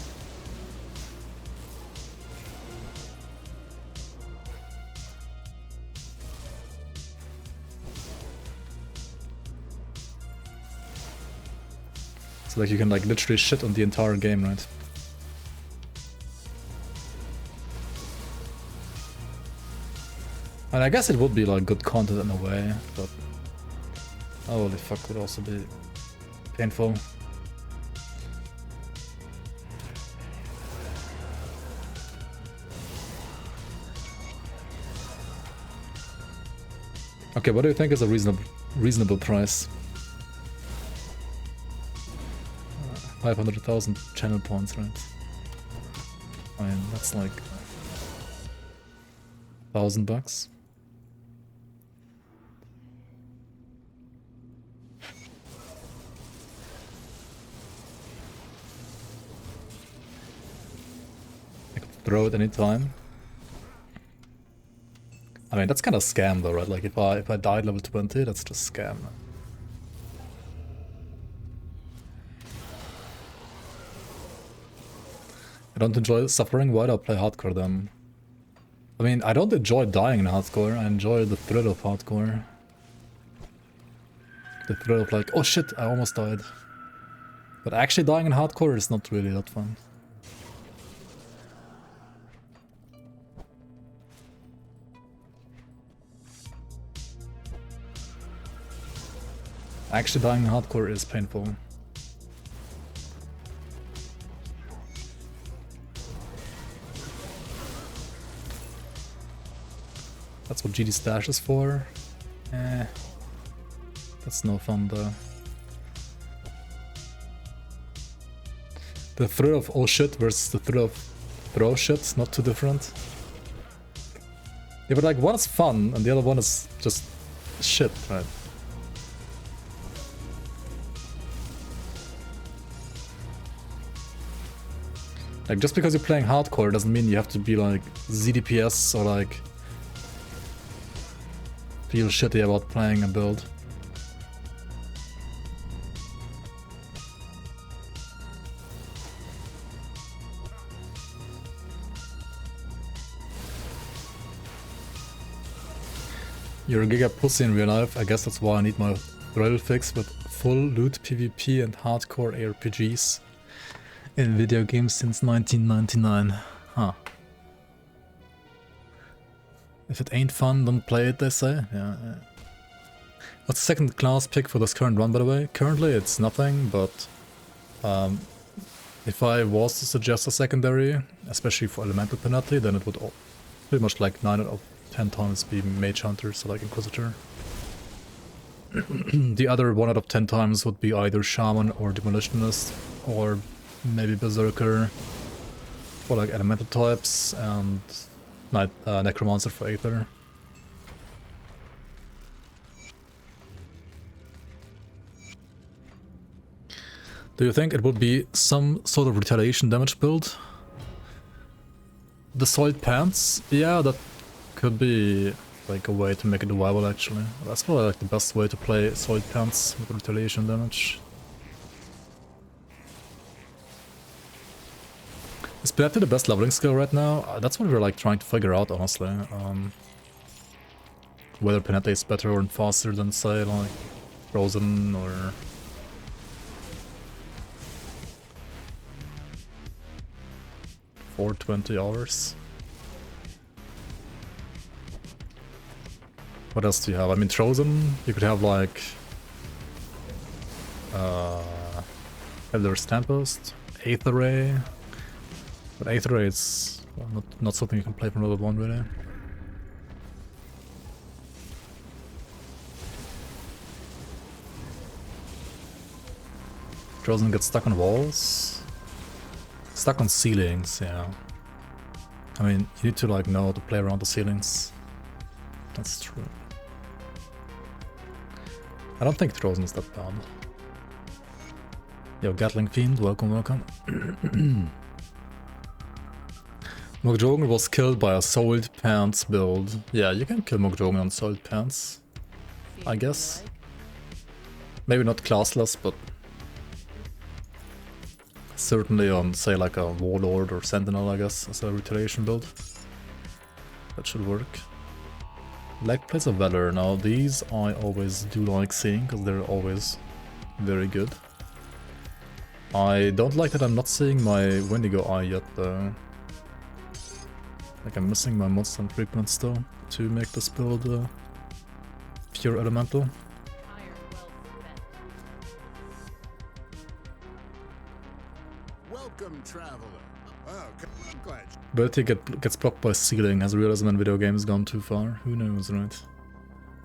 So like you can like literally shit on the entire game, right? And I guess it would be like good content in a way, but holy fuck, would also be painful. Okay, what do you think is a reasonable price? 500,000 channel points, right? I mean, that's like $1,000. I could throw it anytime. I mean, that's kind of scam though, right? Like if I died level 20, that's just scam. I don't enjoy suffering, why do I play hardcore then? I mean, I don't enjoy dying in hardcore, I enjoy the thrill of hardcore. The thrill of like, oh shit, I almost died. But actually dying in hardcore is not really that fun. Actually dying in hardcore is painful. That's what GD Stash is for. That's no fun though. The thrill of oh shit versus the thrill of throw shit, not too different. Yeah, but like one is fun and the other one is just shit, right? Like just because you're playing hardcore doesn't mean you have to be like ZDPS or like feel shitty about playing a build. You're a giga pussy in real life, I guess that's why I need my thrill fix with full loot PvP and hardcore ARPGs in video games since 1999. Huh. If it ain't fun, don't play it, they say. Yeah. What's the second class pick for this current run, by the way? Currently it's nothing, but if I was to suggest a secondary, especially for elemental Panetti, then it would pretty much like 9 out of 10 times be Mage Hunter, so like Inquisitor. The other 1 out of 10 times would be either Shaman or Demolitionist, or maybe Berserker, for like elemental types, and Necromancer for Aether. Do you think it would be some sort of retaliation damage build? The soiled pants? Yeah, that could be like a way to make it viable actually. That's probably like the best way to play soiled pants with retaliation damage. Is Panetti the best leveling skill right now? That's what we're like trying to figure out, honestly. Whether Panetti is better or faster than, say, like Frozen or... or 20 hours. What else do you have? I mean, Frozen, you could have like... Elder's Tempest, Aether Ray. But Aether Ray is well, not something you can play from level 1 really. Frozen gets stuck on walls. Stuck on ceilings, yeah. I mean, you need to like know how to play around the ceilings. That's true. I don't think Frozen is that bad. Yo, Gatling Fiend, welcome, welcome. Mokjogen was killed by a soiled pants build. Yeah, you can kill Mokjogen on soiled pants, I guess. Maybe not classless, but certainly on, say, like a Warlord or Sentinel, I guess, as a retaliation build. That should work. Leg plates of Valor. Now, these I always do like seeing, because they're always very good. I don't like that I'm not seeing my Wendigo Eye yet, though. Like, I'm missing my monster and frequent still to make this build pure elemental. Welcome, traveler. Oh, I'm glad. Ability gets blocked by ceiling. Has realism in video games gone too far? Who knows, right?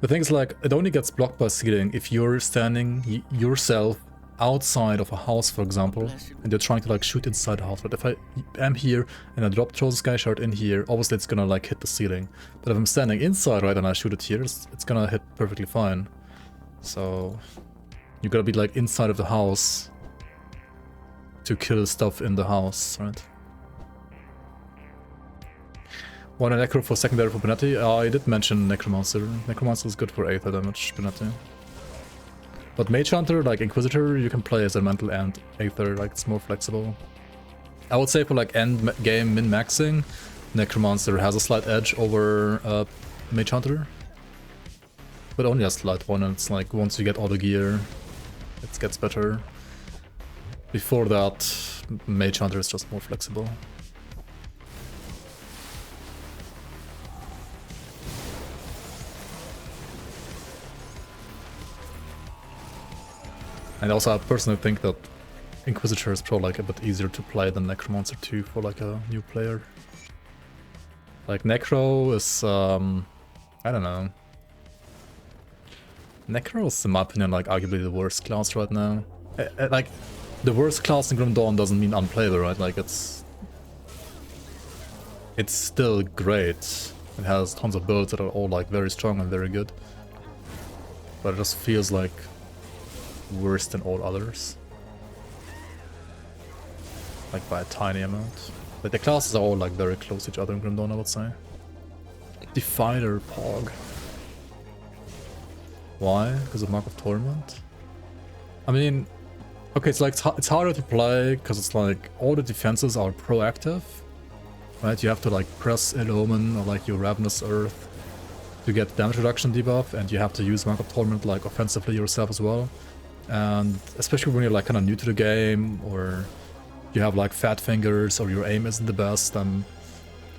The thing is, like, it only gets blocked by ceiling if you're standing yourself outside of a house, for example, and you're trying to like shoot inside the house. But if I am here and I drop throw the sky shard in here, obviously it's gonna like hit the ceiling. But if I'm standing inside, right, and I shoot it here, it's gonna hit perfectly fine. So you gotta be like inside of the house to kill stuff in the house, right? One Necro for secondary for Panetti. I did mention Necromancer. Necromancer is good for Aether damage, Panetti. But Mage Hunter, like Inquisitor, you can play as Elemental and Aether, like it's more flexible. I would say for like end game min-maxing, Necromancer has a slight edge over Mage Hunter. But only a slight one, and it's like once you get all the gear, it gets better. Before that, Mage Hunter is just more flexible. And also I personally think that Inquisitor is probably like a bit easier to play than Necromancer 2 for like a new player. Like Necro is, I don't know. Necro is, in my opinion, like arguably the worst class right now. Like, the worst class in Grim Dawn doesn't mean unplayable, right? Like, it's still great. It has tons of builds that are all like very strong and very good. But it just feels like worse than all others. Like by a tiny amount. Like the classes are all like very close to each other in Grim Dawn, I would say. Defiler Pog. Why? Because of Mark of Torment? I mean, okay, it's like it's harder to play because it's like all the defenses are proactive, right? You have to like press Ill Omen or like your Ravenous Earth to get damage reduction debuff, and you have to use Mark of Torment like offensively yourself as well. And especially when you're like kind of new to the game, or you have like fat fingers, or your aim isn't the best, and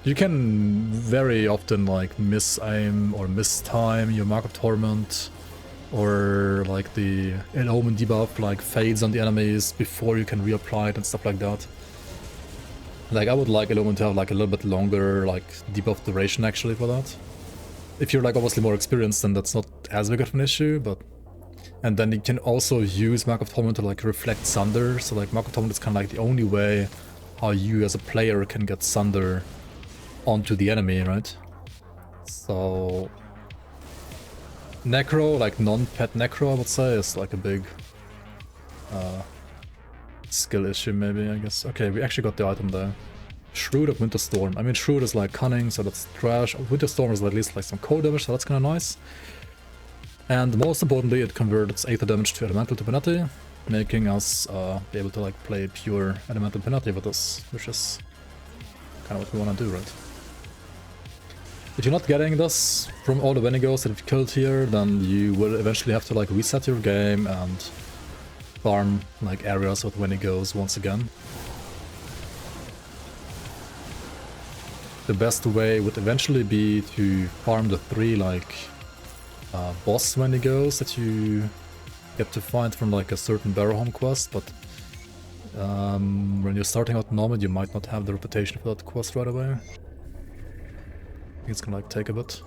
you can very often like miss aim or miss time your Mark of Torment, or like the Ill Omen debuff like fades on the enemies before you can reapply it and stuff like that. Like I would like Ill Omen to have like a little bit longer like debuff duration actually for that. If you're like obviously more experienced, then that's not as big of an issue, but... And then you can also use Mark of Torment to like reflect Sunder, so like Mark of Torment is kind of like the only way how you as a player can get Sunder onto the enemy, right? So... Necro, like non-pet Necro I would say, is like a big skill issue maybe, I guess. Okay, we actually got the item there. Shrewd of Winterstorm. I mean, Shrewd is like cunning, so that's trash. Winterstorm is at least like some cold damage, so that's kind of nice. And most importantly, it converts Aether damage to Elemental to Panetti, making us be able to like play pure Elemental Panetti with this, which is kind of what we want to do, right? If you're not getting this from all the Venigos that you've killed here, then you will eventually have to like reset your game and farm like areas with Venigos once again. The best way would eventually be to farm the 3 like boss Venigos that you get to find from like a certain Barrowhome quest, but when you're starting out Nomad you might not have the reputation for that quest right away. I think it's gonna like take a bit.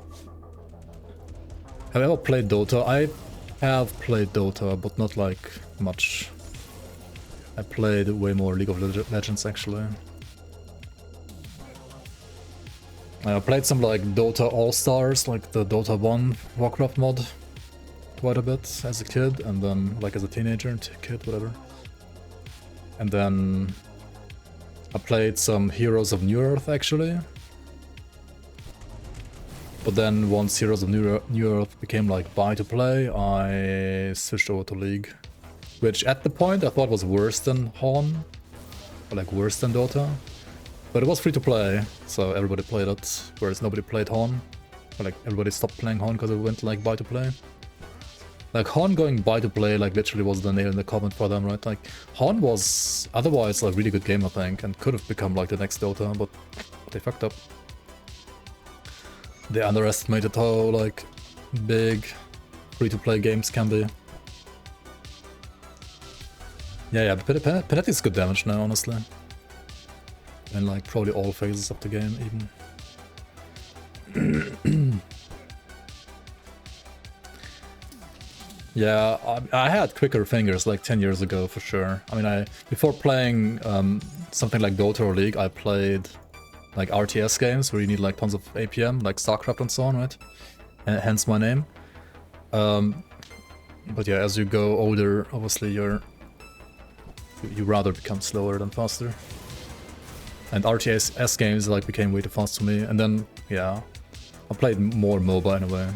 Have I ever played Dota? I have played Dota, but not like much. I played way more League of Legends actually. I played some like Dota All-Stars, like the Dota 1 Warcraft mod, quite a bit as a kid, and then like as a teenager, kid, whatever. And then I played some Heroes of New Earth actually. But then once Heroes of New Earth became like buy to play, I switched over to League. Which at the point I thought was worse than HoN, or like worse than Dota. But it was free to play, so everybody played it, whereas nobody played HoN. Or like everybody stopped playing HoN because it went like buy to play. Like HoN going buy to play like literally was the nail in the coffin for them, right? Like HoN was otherwise a really good game I think, and could have become like the next Dota, but they fucked up. They underestimated how like big free to play games can be. Yeah, but Panetti is good damage now, honestly. In like probably all phases of the game, even. Yeah, I had quicker fingers like 10 years ago for sure. I mean, before playing something like Dota or League, I played like RTS games where you need like tons of APM, like StarCraft and so on, right? Hence my name. But yeah, as you go older, obviously you rather become slower than faster. And RTS games like became way too fast for me, and then yeah, I played more MOBA in a way.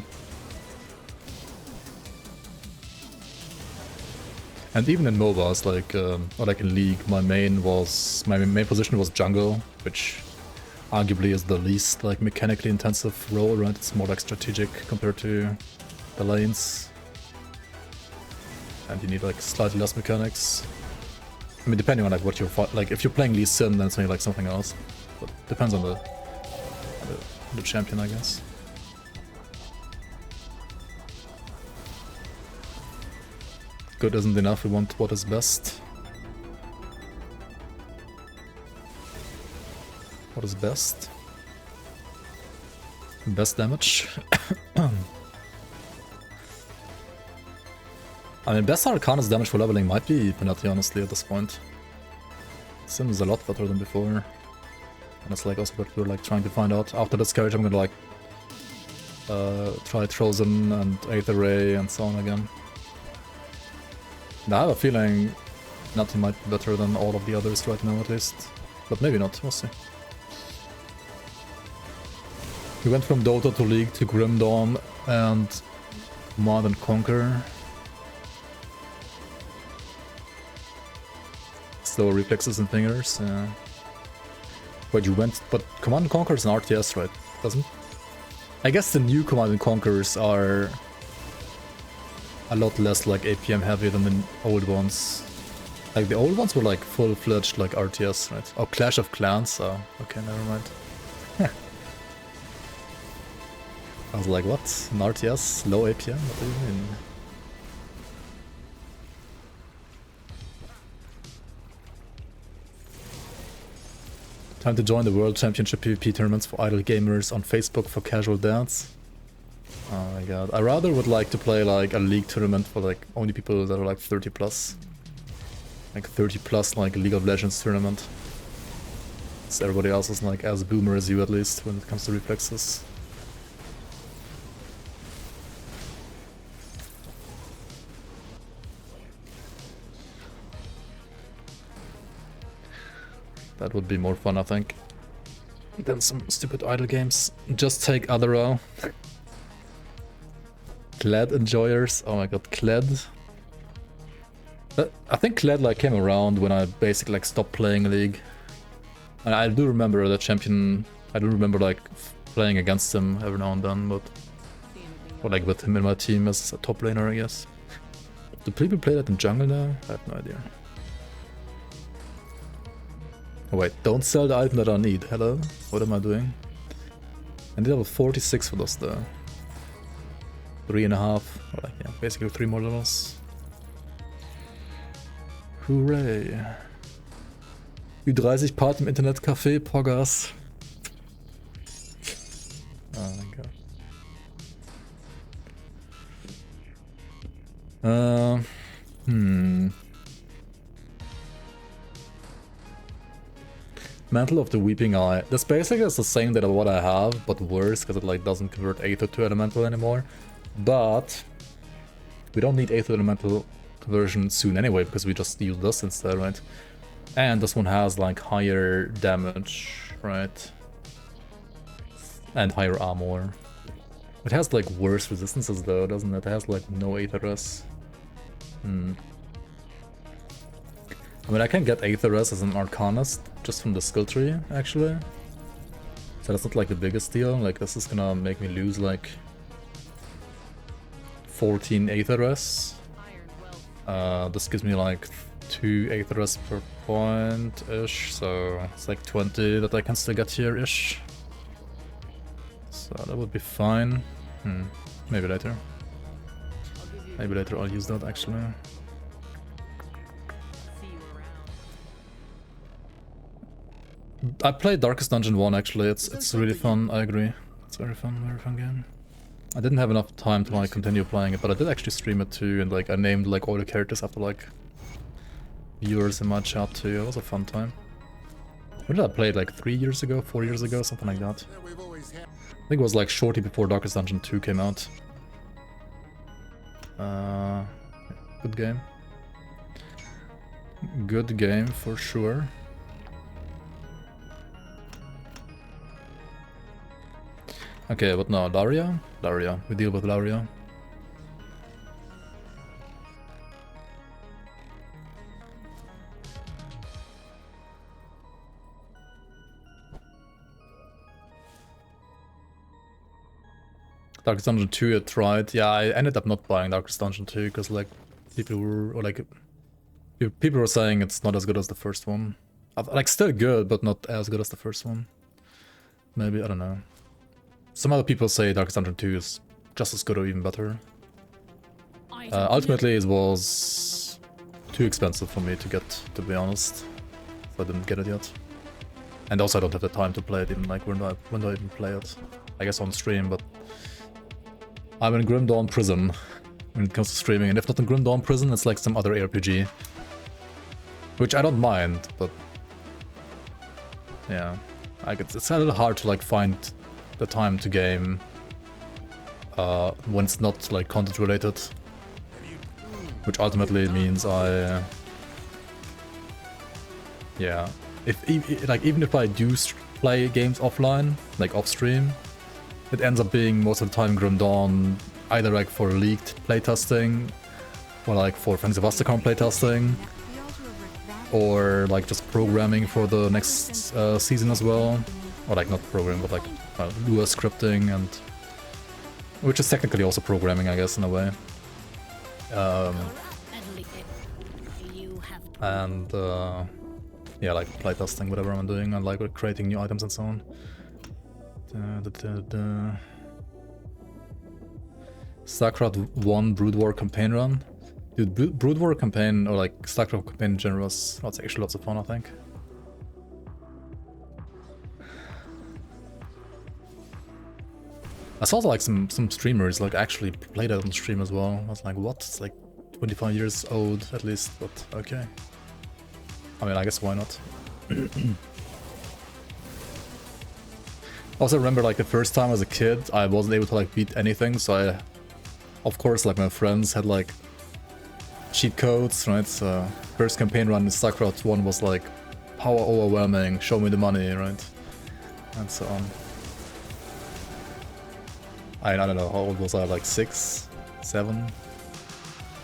And even in MOBAs, like or like in League, my main position was jungle, which arguably is the least like mechanically intensive role, right? It's more like strategic compared to the lanes, and you need like slightly less mechanics. I mean, depending on like what you're like, if you're playing Lee Sin, then it's maybe like something else. But depends on the champion, I guess. Good isn't enough. We want what is best. What is best? Best damage. I mean, best Arcanist damage for leveling might be Panetti, honestly, at this point. Seems a lot better than before. And it's like also what we're like trying to find out. After this carriage, I'm gonna like try Trozen and Aether Ray and so on again. And I have a feeling Panetti might be better than all of the others right now, at least. But maybe not, we'll see. We went from Dota to League to Grim Dawn and Command and Conquer. Slower reflexes and fingers, yeah. But you went... But Command & Conquer is an RTS, right? Doesn't? I guess the new Command & Conquers are... a lot less like APM heavy than the old ones. Like the old ones were like full-fledged like RTS, right? Oh, Clash of Clans. Oh, okay, never mind. I was like, what? An RTS? Low APM? What do you mean? Time to join the World Championship PvP tournaments for idle gamers on Facebook for casual dance. Oh my god. I rather would like to play like a league tournament for like only people that are like 30 plus. Like 30 plus like League of Legends tournament. So everybody else is like as boomer as you at least when it comes to reflexes. That would be more fun, I think, than some stupid idle games. Just take Adderall. Kled enjoyers. Oh my god, Kled. I think Kled like came around when I basically like stopped playing League. And I do remember the champion. I do remember like playing against him every now and then, but or like with him in my team as a top laner, I guess. Do people play that in jungle now? I have no idea. Oh wait, don't sell the item that I need. Hello? What am I doing? I need level 46 for those though. 3.5. Or like, yeah, basically 3 more levels. Hooray. Ü30 Part im Internetcafé, Poggers. Oh my god. Mantle of the Weeping Eye. This basically is the same that what I have, but worse, because it like doesn't convert Aether to Elemental anymore. But we don't need Aether Elemental conversion soon anyway, because we just use this instead, right? And this one has like higher damage, right? And higher armor. It has like worse resistances though, doesn't it? It has like no Aetheress. I mean, I can get Aetheress as an Arcanist just from the skill tree, actually. So that's not like the biggest deal. Like, this is gonna make me lose like 14 Aetheress. This gives me like 2 Aetheress per point-ish, so it's like 20 that I can still get here-ish. So that would be fine. Maybe later. Maybe later I'll use that, actually. I played Darkest Dungeon 1 actually, it's really fun, I agree. It's very fun game. I didn't have enough time to like continue playing it, but I did actually stream it too, and like I named like all the characters after like viewers in my chat too. It was a fun time. When did I play it? Like 3 years ago, 4 years ago, something like that. I think it was like shortly before Darkest Dungeon 2 came out. Good game. Good game for sure. Okay, but now Daria? Daria. We deal with Daria. Darkest Dungeon 2 I tried. Yeah, I ended up not buying Darkest Dungeon 2 because like people were saying it's not as good as the first one. Like still good, but not as good as the first one. Maybe, I don't know. Some other people say Darkest Dungeon 2 is just as good or even better. Ultimately, it was too expensive for me to get, to be honest. So I didn't get it yet. And also I don't have the time to play it, even like when do I even play it? I guess on stream, but I'm in Grim Dawn Prison when it comes to streaming, and if not in Grim Dawn Prison, it's like some other RPG. Which I don't mind, but yeah. Like it's a little hard to like find the time to game when it's not like content related, which ultimately means I even if I do play games offline, like off stream, it ends up being most of the time Grim Dawn, either like for leaked playtesting or like for Fantasy of Astacon playtesting, or like just programming for the next season as well. Or like not programming, but like Lua scripting, and which is technically also programming, I guess, in a way. And yeah, like playtesting whatever I'm doing, and like creating new items and so on. StarCraft 1 Brood War campaign run. Dude, Brood War campaign, or like StarCraft campaign in general, was actually lots of fun, I think. I saw like some streamers like actually played that on stream as well. I was like, what? It's like 25 years old at least, but okay. I mean, I guess why not? Also remember like the first time as a kid, I wasn't able to like beat anything, so I, of course, like my friends had like cheat codes, right? So first campaign run in StarCraft 1 was like power overwhelming, show me the money, right? And so on. I don't know, how old was I, like 6, 7?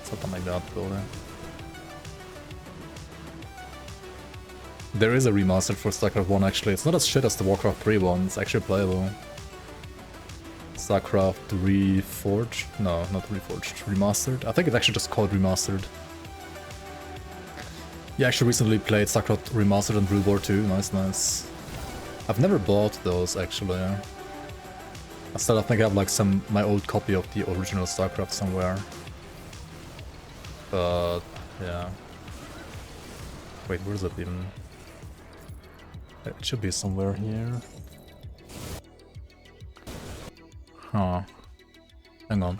Something like that, probably. There is a remastered for StarCraft 1 actually. It's not as shit as the Warcraft 3 one, it's actually playable. StarCraft Reforged? No, not Reforged. Remastered? I think it's actually just called Remastered. Yeah, actually recently played StarCraft Remastered and Brood War 2. Nice, nice. I've never bought those actually. I still think I have like my old copy of the original StarCraft somewhere. But yeah. Wait, where is it even? It should be somewhere here. Huh. Hang on.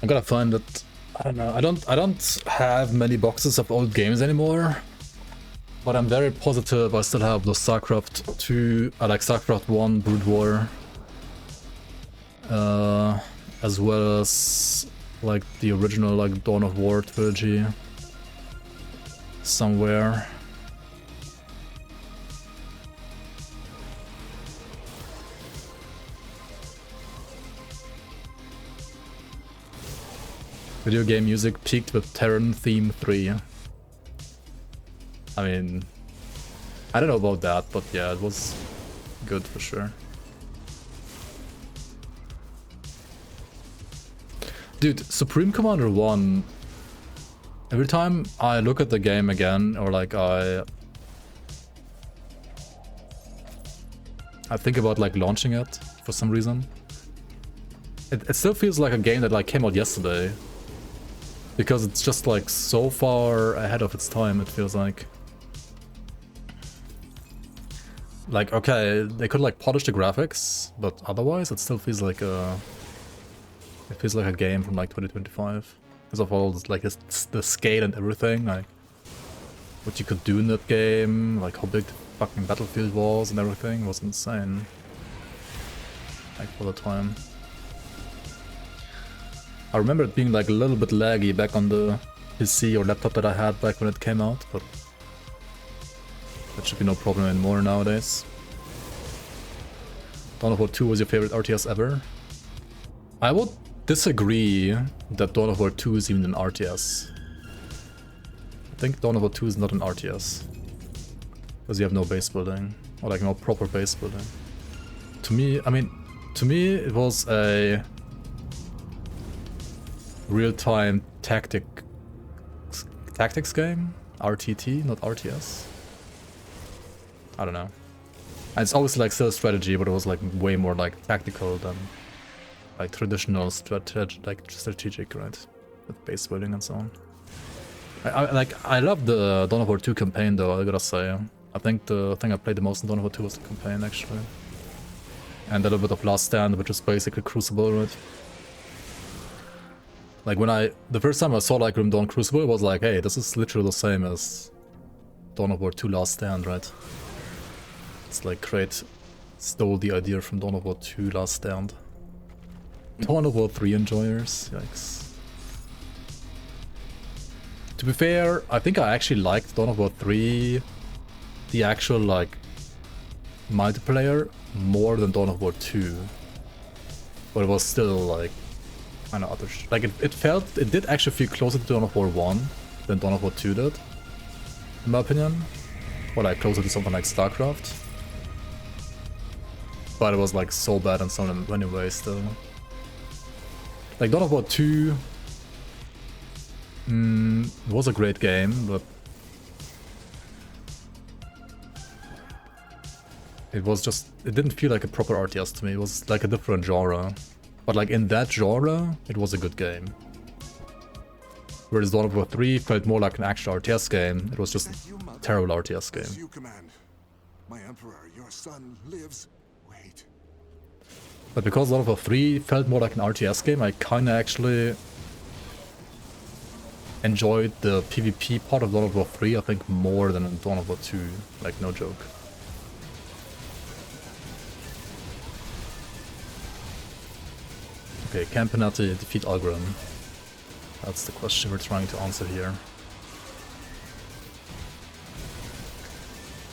I gotta find it. I don't know. I don't have many boxes of old games anymore, but I'm very positive I still have the StarCraft 2, like StarCraft 1 Brood War, as well as like the original like Dawn of War trilogy somewhere. Video game music peaked with Terran Theme 3. I mean, I don't know about that, but yeah, it was good for sure. Dude, Supreme Commander 1, every time I look at the game again, or like I think about like launching it for some reason, it still feels like a game that like came out yesterday. Because it's just like so far ahead of its time, it feels like. Like, okay, they could like polish the graphics, but otherwise it still feels like a... It feels like a game from like 2025. Because of all this, like the scale and everything, like what you could do in that game, like how big the fucking battlefield was and everything was insane. Like for the time. I remember it being like a little bit laggy back on the PC or laptop that I had back when it came out, but that should be no problem anymore nowadays. Dawn of War 2 was your favorite RTS ever? I would disagree that Dawn of War 2 is even an RTS. I think Dawn of War 2 is not an RTS. Because you have no base building, or like no proper base building. To me, I mean, to me it was a real-time tactics game? RTT, not RTS? I don't know. And it's always like still strategy, but it was like way more like tactical than like traditional strategic, right? With base building and so on. I love the Dawn of War 2 campaign though, I gotta say. I think the thing I played the most in Dawn of War 2 was the campaign, actually. And a little bit of Last Stand, which is basically Crucible, right? Like the first time I saw like Grim Dawn Crucible, it was like, hey, this is literally the same as Dawn of War 2 Last Stand, right? It's like Crate stole the idea from Dawn of War 2 Last Stand. Dawn of War 3 enjoyers, yikes. To be fair, I think I actually liked Dawn of War 3, the actual like multiplayer, more than Dawn of War 2. But it was still like kind of other like it did actually feel closer to Dawn of War 1 than Dawn of War 2 did, in my opinion. Or like closer to something like StarCraft. But it was like so bad in some many ways still. Like Dawn of War 2 it was a great game, but it didn't feel like a proper RTS to me. It was like a different genre. But like in that genre, it was a good game. Whereas Dawn of War 3 felt more like an actual RTS game. It was just a terrible RTS game. You command. My emperor, your son lives. Wait. But because Dawn of War 3 felt more like an RTS game, I kinda actually enjoyed the PvP part of Dawn of War 3, I think, more than in Dawn of War 2. Like, no joke. Okay, can Panetti defeat Algrim? That's the question we're trying to answer here.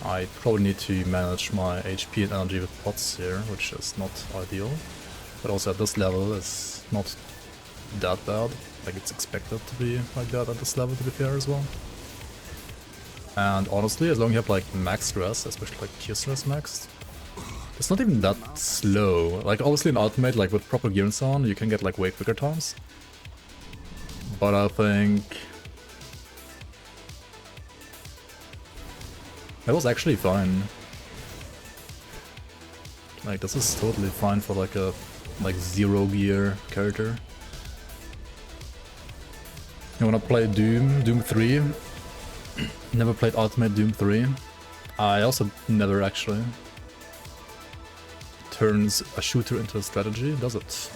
I probably need to manage my HP and energy with pots here, which is not ideal. But also at this level, it's not that bad. Like, it's expected to be like that at this level, to be fair, as well. And honestly, as long as you have like max stress, especially like Q stress maxed, it's not even that slow. Like, obviously in Ultimate, like with proper gear and so on, you can get like way quicker times. But I think that was actually fine. Like, this is totally fine for like a zero gear character. You wanna play Doom 3? Never played Ultimate Doom 3. I also never actually. Turns a shooter into a strategy, does it?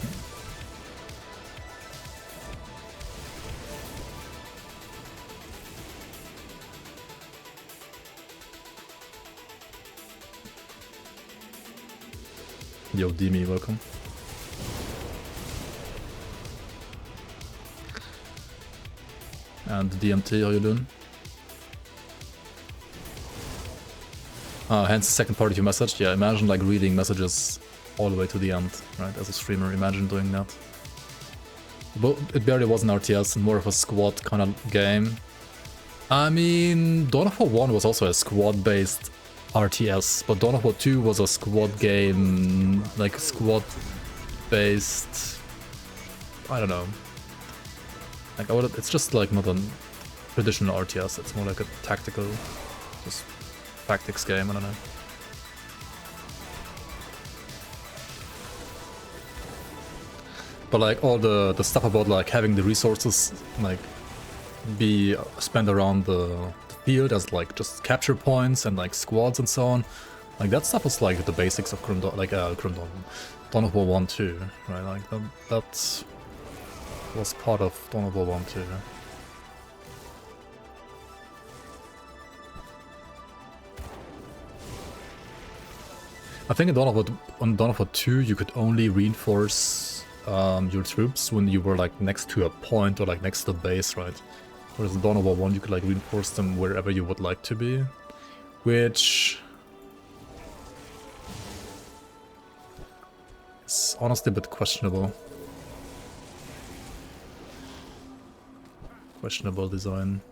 Yo, Dimi, welcome. And DMT, how you doing? Hence the second part of your message. Yeah, imagine like reading messages all the way to the end, right? As a streamer, imagine doing that. But it barely was an RTS and more of a squad kind of game. I mean, Dawn of War 1 was also a squad-based RTS, but Dawn of War 2 was a squad game, like squad-based. I don't know. Like it's just like not a traditional RTS. It's more like a tactical, just tactics game. I don't know. But like all the stuff about like having the resources like be spent around the field as like just capture points and like squads and so on, like that stuff is like the basics of Dawn of War 1 too, right? Like that was part of Dawn of War 1 too. I think in Dawn of War 2 you could only reinforce your troops when you were like next to a point or like next to the base, right? Whereas in Dawn of War 1 you could like reinforce them wherever you would like to be, which is honestly a bit questionable. Questionable design.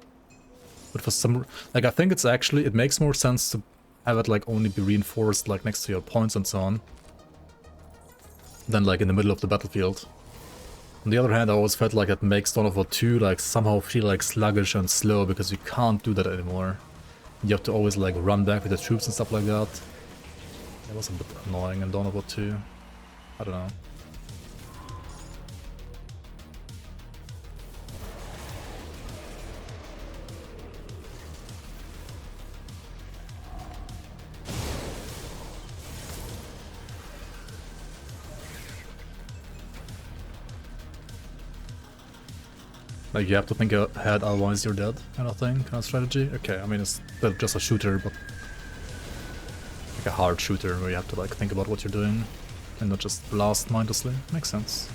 But for some, like, I think it makes more sense to have it like only be reinforced like next to your points and so on, than like in the middle of the battlefield. On the other hand, I always felt like it makes Dawn of War 2 like somehow feel like sluggish and slow because you can't do that anymore. You have to always like run back with the troops and stuff like that. It was a bit annoying in Dawn of War 2. I don't know. Like you have to think ahead, otherwise you're dead, kind of thing, kind of strategy. Okay, I mean it's still just a shooter, but like a hard shooter where you have to like think about what you're doing and not just blast mindlessly. Makes sense.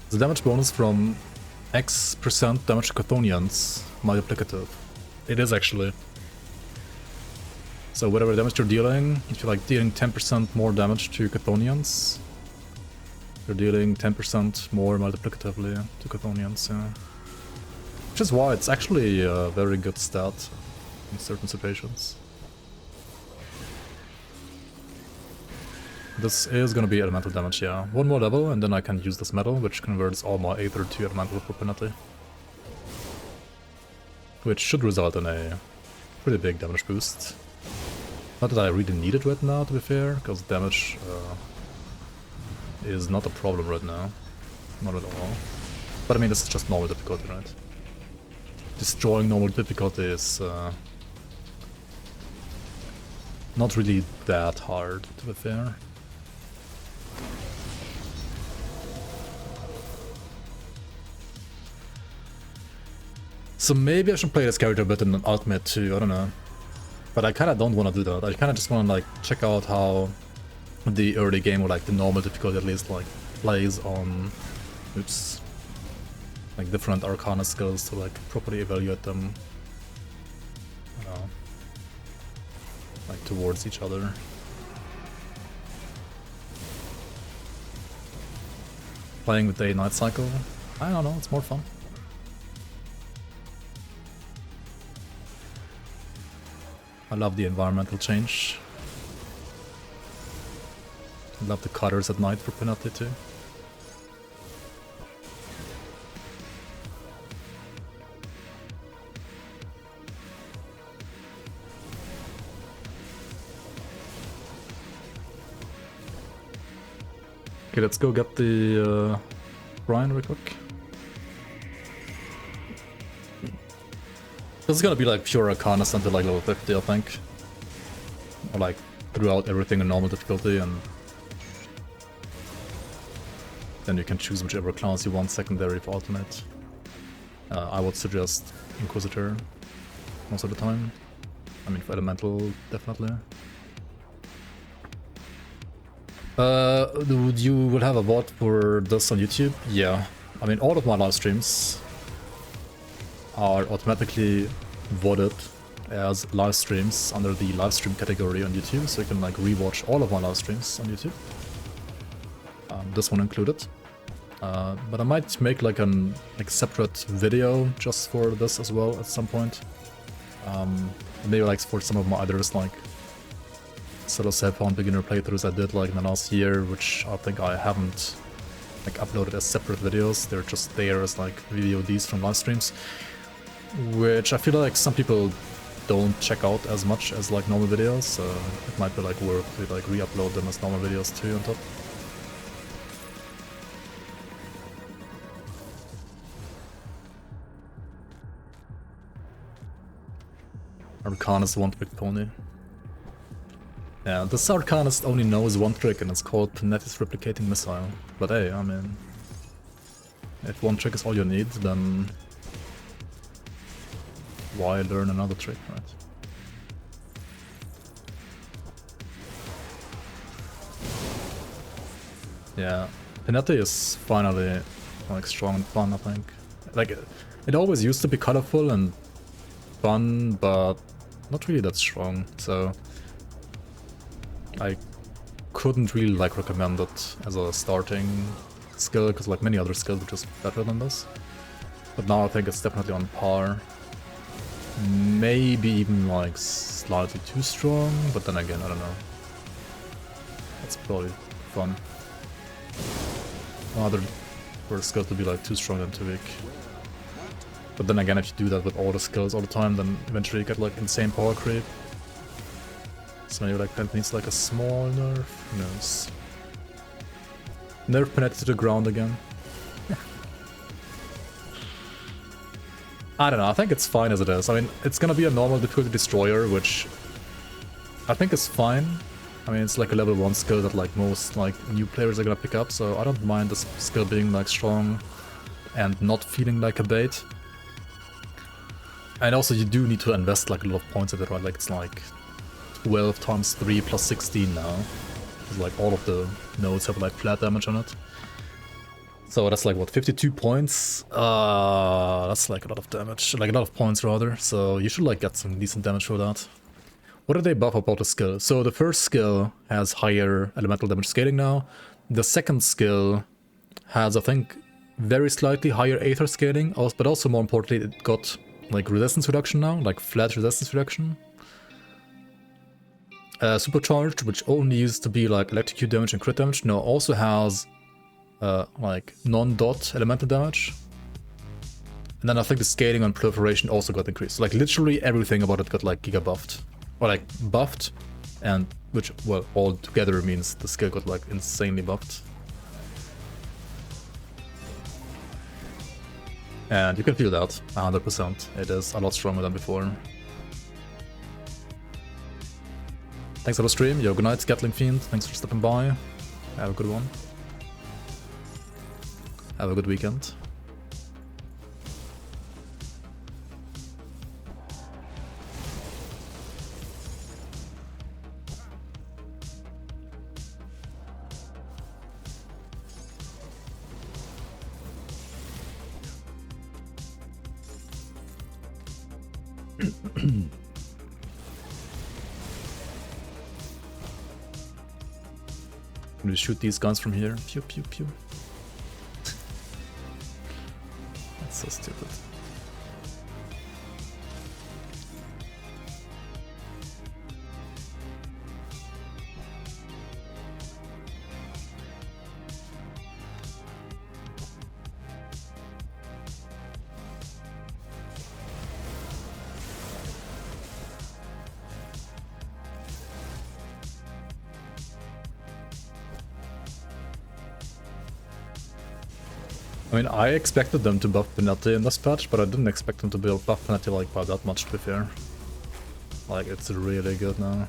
The damage bonus from X% damage to Chthonians multiplicative. It is actually. So whatever damage you're dealing, if you're like dealing 10% more damage to Chthonians, you're dealing 10% more multiplicatively to Chthonians, yeah. Which is why it's actually a very good stat in certain situations. This is gonna be elemental damage, yeah. One more level and then I can use this metal, which converts all my Aether to elemental for Panetti. Which should result in a pretty big damage boost. Not that I really need it right now, to be fair, because damage is not a problem right now. Not at all. But I mean, this is just normal difficulty, right? Destroying normal difficulty is not really that hard, to be fair. So maybe I should play this character a bit in an ultimate too, I don't know. But I kinda don't wanna do that. I kinda just wanna like check out how the early game, or like the normal difficulty at least, like plays on like different Arcanist skills to like properly evaluate them, you know, like towards each other. Playing with day-night cycle, I don't know, it's more fun. I love the environmental change. I love the cutters at night for Panetti too. Okay, let's go get the Brian real quick. This is gonna be like pure Arcanist until like level 50, I think. Or like throughout everything in normal difficulty, and then you can choose whichever class you want secondary for ultimate. I would suggest Inquisitor most of the time. I mean, for elemental, definitely. You will have a VOD for this on YouTube? Yeah. I mean, all of my live streams are automatically voted as live streams under the live stream category on YouTube, so you can like rewatch all of my live streams on YouTube. This one included. But I might make like an separate video just for this as well at some point. Maybe like for some of my others, like sort of self-found beginner playthroughs I did like in the last year, which I think I haven't like uploaded as separate videos. They're just there as like VODs from live streams, which I feel like some people don't check out as much as like normal videos, so it might be like worth to like re-upload them as normal videos too on top. Arcanist one trick pony. Yeah, this Arcanist only knows one trick and it's called Panetti's Replicating Missile. But hey, I mean, if one trick is all you need, then why learn another trick, right? Yeah, Panetti is finally like strong and fun, I think. Like, it always used to be colorful and fun, but not really that strong, so I couldn't really like recommend it as a starting skill, because like many other skills are just better than this. But now I think it's definitely on par. Maybe even like slightly too strong, but then again, I don't know. It's probably fun. Rather for a skill to be like too strong than too weak. But then again, if you do that with all the skills all the time, then eventually you get like insane power creep. So maybe like Panetti needs like a small nerf. Who knows? Nerf Panetti to the ground again. I don't know, I think it's fine as it is. I mean, it's gonna be a normal difficulty destroyer, which I think is fine. I mean, it's like a level 1 skill that like most like new players are gonna pick up, so I don't mind this skill being like strong and not feeling like a bait. And also you do need to invest like a lot of points in it, right? Like it's like 12 times 3 plus 16 now. It's like all of the nodes have like flat damage on it. So that's like what, 52 points? That's like a lot of damage, like a lot of points rather. So you should like get some decent damage for that. What did they buff about the skill? So the first skill has higher elemental damage scaling now. The second skill has, I think, very slightly higher aether scaling, but also more importantly, it got like resistance reduction now, like flat resistance reduction. Supercharged, which only used to be like electrocute damage and crit damage, now also has like non-dot elemental damage. And then I think the scaling on proliferation also got increased. Like literally everything about it got like giga buffed. Or like buffed, and which, well, all together means the skill got like insanely buffed. And you can feel that 100%. It is a lot stronger than before. Thanks for the stream. Yo, good night, Gatling Fiend. Thanks for stepping by. Have a good one. Have a good weekend. We shoot these guns from here. Pew pew pew. That's so stupid. I mean, I expected them to buff Panetti in this patch, but I didn't expect them to buff Panetti like by that much, to be fair. Like, it's really good now.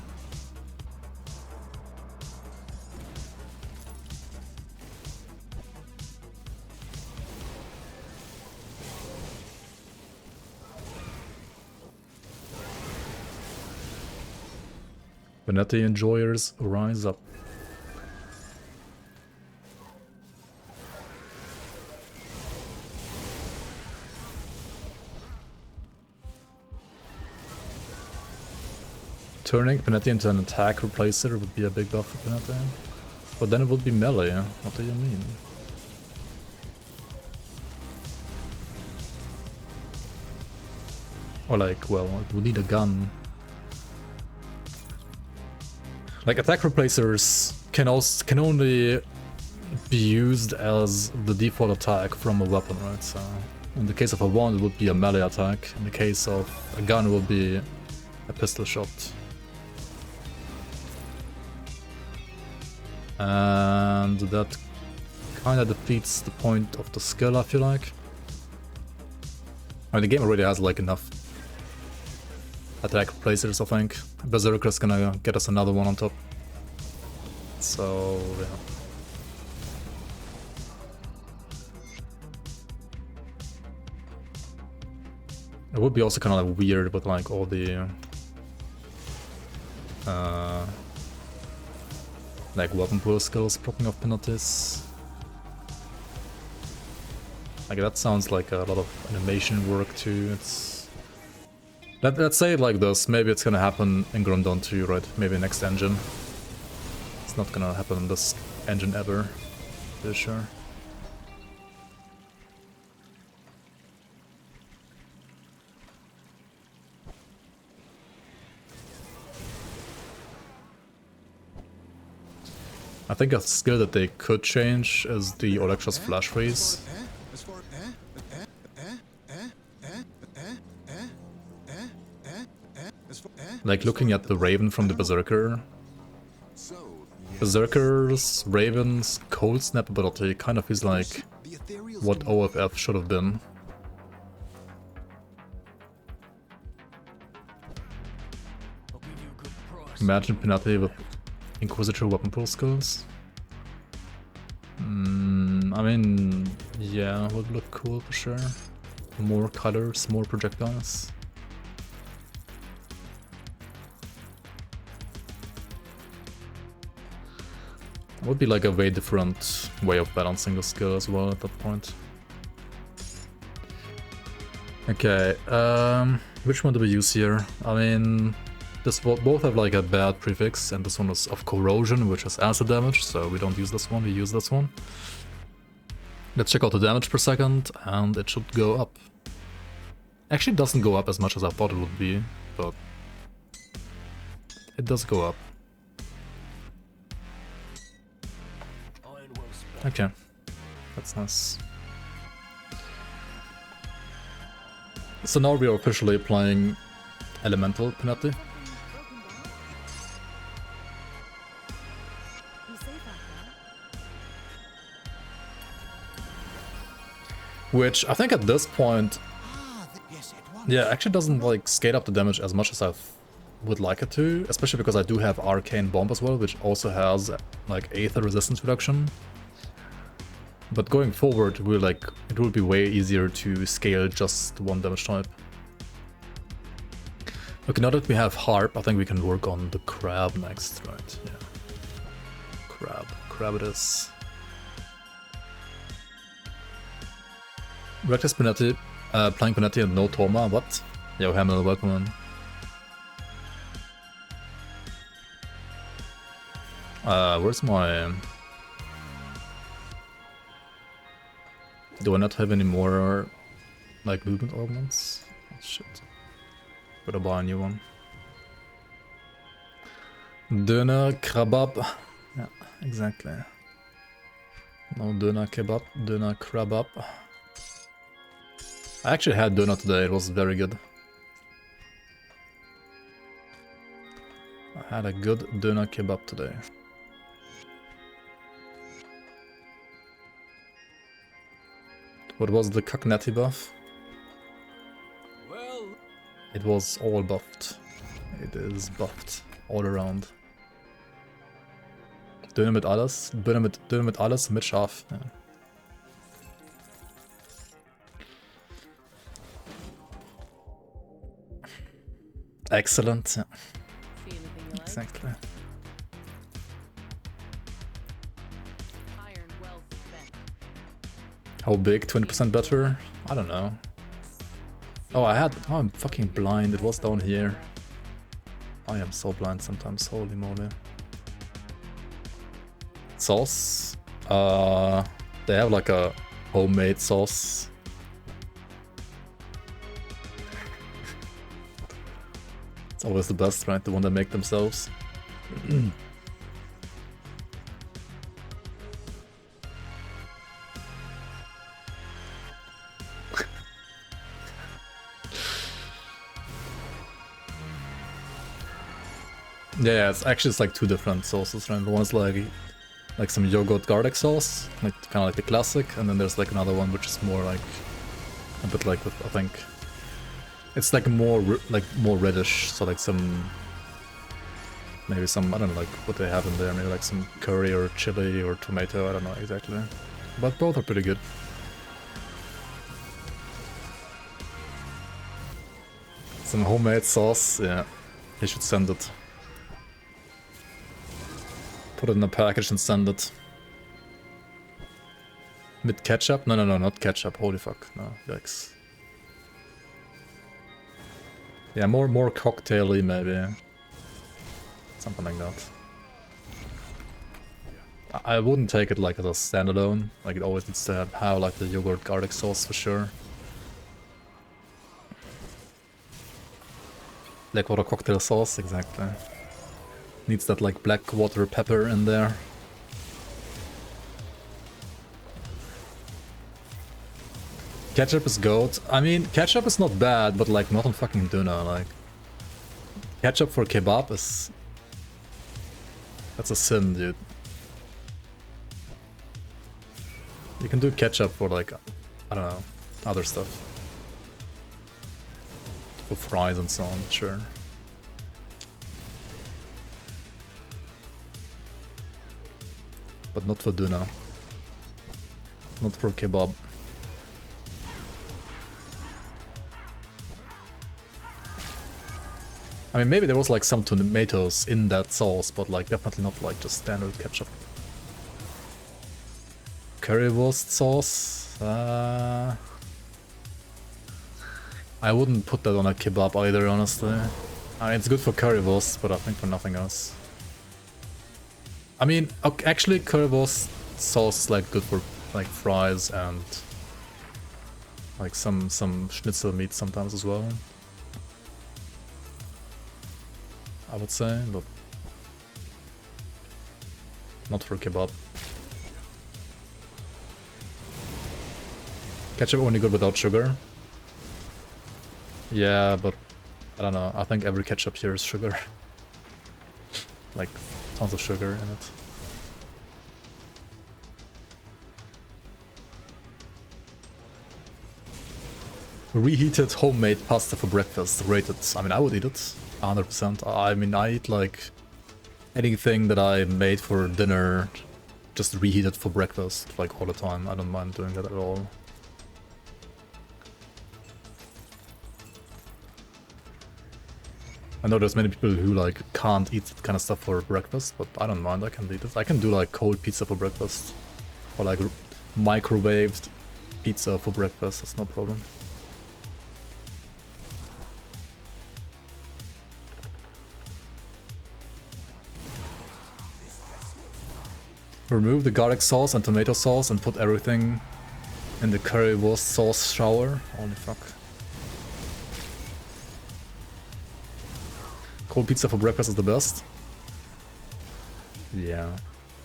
Panetti enjoyers, rise up. Turning Panetti into an attack replacer would be a big buff for Panetti. But then it would be melee. What do you mean? Or like, well, it would need a gun. Like attack replacers can only be used as the default attack from a weapon, right? So in the case of a wand, it would be a melee attack. In the case of a gun, it would be a pistol shot. And that kind of defeats the point of the skill, I feel like. I mean, the game already has like enough attack replacers, I think. Berserker's gonna get us another one on top. So, yeah. It would be also kind of like weird with like all the like weapon pool skills propping off penalties. Like that sounds like a lot of animation work too. It's let's say it like this. Maybe it's gonna happen in Grandon 2, right? Maybe next engine. It's not gonna happen in this engine ever. For sure. I think a skill that they could change is the Electra's Flash Freeze. like looking at the Raven from the Berserker. So, Berserkers, Ravens, Cold Snap ability kind of feels like the ethereal what OFF should have been. Imagine Panetti with Inquisitor weapon pull skills. I mean, yeah, would look cool for sure. More colors, more projectiles. Would be like a way different way of balancing the skill as well at that point. Okay, which one do we use here? I mean, both have like a bad prefix, and this one is of corrosion, which has acid damage, so we don't use this one, we use this one. Let's check out the damage per second, and it should go up. Actually, it doesn't go up as much as I thought it would be, but it does go up. Okay, that's nice. So now we are officially applying Elemental Panetti. Which I think at this point, yeah, actually doesn't like scale up the damage as much as I would like it to, especially because I do have Arcane Bomb as well, which also has like Aether resistance reduction. But going forward, it will be way easier to scale just one damage type. Okay, now that we have Harp, I think we can work on the Crab next, right? Yeah. Crab it is. Reckless Panetti, playing Panetti and no Toma, what? Yo, Hamel, welcome in. Where's my... Do I not have any more, like, movement augments? Oh, shit. Better buy a new one. Döner, Krabab. Yeah, exactly. No Döner Kebab, Döner Krabab. I actually had Döner today, it was very good. I had a good Döner Kebab today. What was the Panetti buff? Well, it was all buffed. It is buffed all around. Döner mit alles, Döner mit alles, mit Schaf. Ja. Excellent. Yeah. See anything you like? Exactly. Iron well spent. How big? 20% better? I don't know. Oh, I'm fucking blind. It was down here. I am so blind sometimes. Holy moly. Sauce. They have like a homemade sauce. It's always the best, right? The one they make themselves. Yeah, it's like two different sauces, right? One's like some yogurt garlic sauce, like kind of like the classic, and then there's like another one which is more like a bit like with, I think it's like more reddish, so like maybe some, I don't know, like what they have in there, maybe like some curry or chili or tomato, I don't know exactly, but both are pretty good. Some homemade sauce, yeah, he should send it. Put it in a package and send it. With ketchup? No, not ketchup. Holy fuck. No, yikes. Yeah, more cocktail-y maybe. Something like that. I wouldn't take it like as a standalone. Like it always needs to have like the yogurt garlic sauce for sure. Like what a cocktail sauce, exactly. Needs that like black water pepper in there. Ketchup is goat. I mean, ketchup is not bad, but like not on fucking Duna, like. Ketchup for kebab is... That's a sin, dude. You can do ketchup for like, I don't know, other stuff. For fries and so on, sure. But not for tuna. Not for kebab. I mean, maybe there was like some tomatoes in that sauce, but like definitely not like just standard ketchup. Currywurst sauce? I wouldn't put that on a kebab either, honestly. I mean, it's good for currywurst, but I think for nothing else. I mean, actually currywurst sauce is like good for like fries and like some schnitzel meat sometimes as well. I would say, but not for kebab. Ketchup only good without sugar. Yeah, but I don't know. I think every ketchup here is sugar. Like tons of sugar in it. Reheated homemade pasta for breakfast. Rated. I mean, I would eat it. 100%. I mean, I eat like anything that I made for dinner, just reheated for breakfast, like all the time. I don't mind doing that at all. I know there's many people who like can't eat that kind of stuff for breakfast, but I don't mind. I can eat it. I can do like cold pizza for breakfast, or like microwaved pizza for breakfast. That's no problem. Remove the garlic sauce and tomato sauce and put everything in the currywurst sauce shower. Holy fuck. Cold pizza for breakfast is the best. Yeah.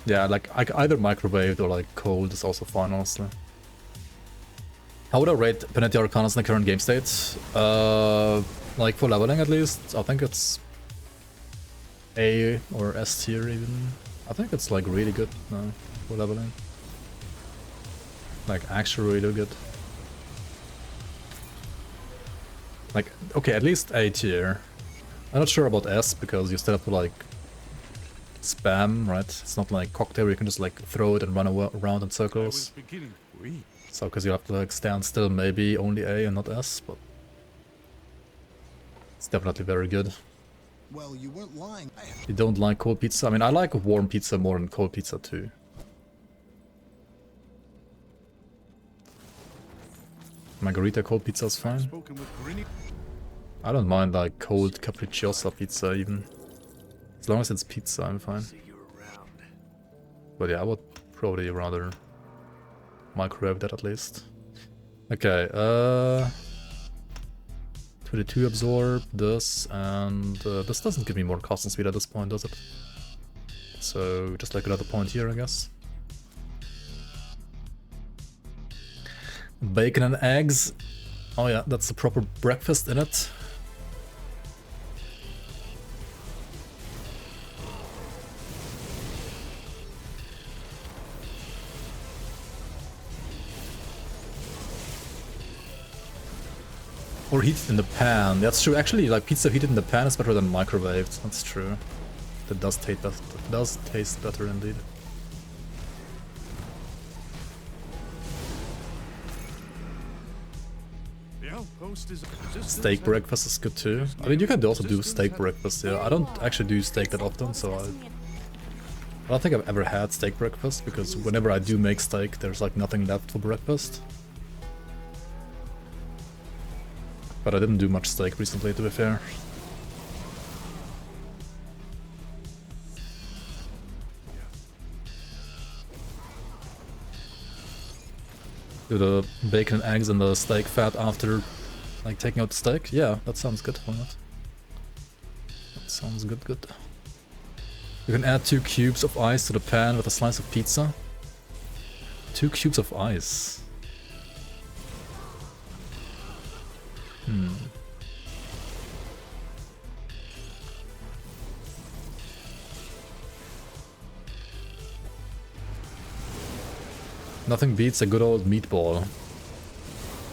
Yeah, like either microwaved or like cold is also fine, honestly. How would I rate Panetti Arcanist in the current game state? Like for leveling at least, I think it's A or S tier even. I think it's like really good now for leveling. Like actually really good. Like, okay, at least A tier. I'm not sure about S because you still have to like spam, right? It's not like cocktail where you can just like throw it and run around in circles. So because you have to like stand still, maybe only A and not S, but it's definitely very good. Well, you weren't lying. You don't like cold pizza? I mean, I like warm pizza more than cold pizza too. Margarita cold pizza is fine. I don't mind like cold capricciosa pizza even. As long as it's pizza, I'm fine. But yeah, I would probably rather microwave that at least. Okay, 22 absorb, this, and this doesn't give me more casting speed at this point, does it? So just like another point here, I guess. Bacon and eggs. Oh yeah, that's the proper breakfast in it. Or heated in the pan. That's true. Actually, like pizza heated in the pan is better than microwaved. That's true. That does taste better. That does taste better indeed. Steak breakfast is good too. I mean, you can also do steak breakfast. Yeah, I don't actually do steak that often, so I don't think I've ever had steak breakfast because whenever I do make steak, there's like nothing left for breakfast. But I didn't do much steak recently, to be fair. Do the bacon and eggs and the steak fat after, like, taking out the steak? Yeah, that sounds good. Why not? That sounds good, good. You can add 2 cubes of ice to the pan with a slice of pizza. 2 cubes of ice. Nothing beats a good old meatball.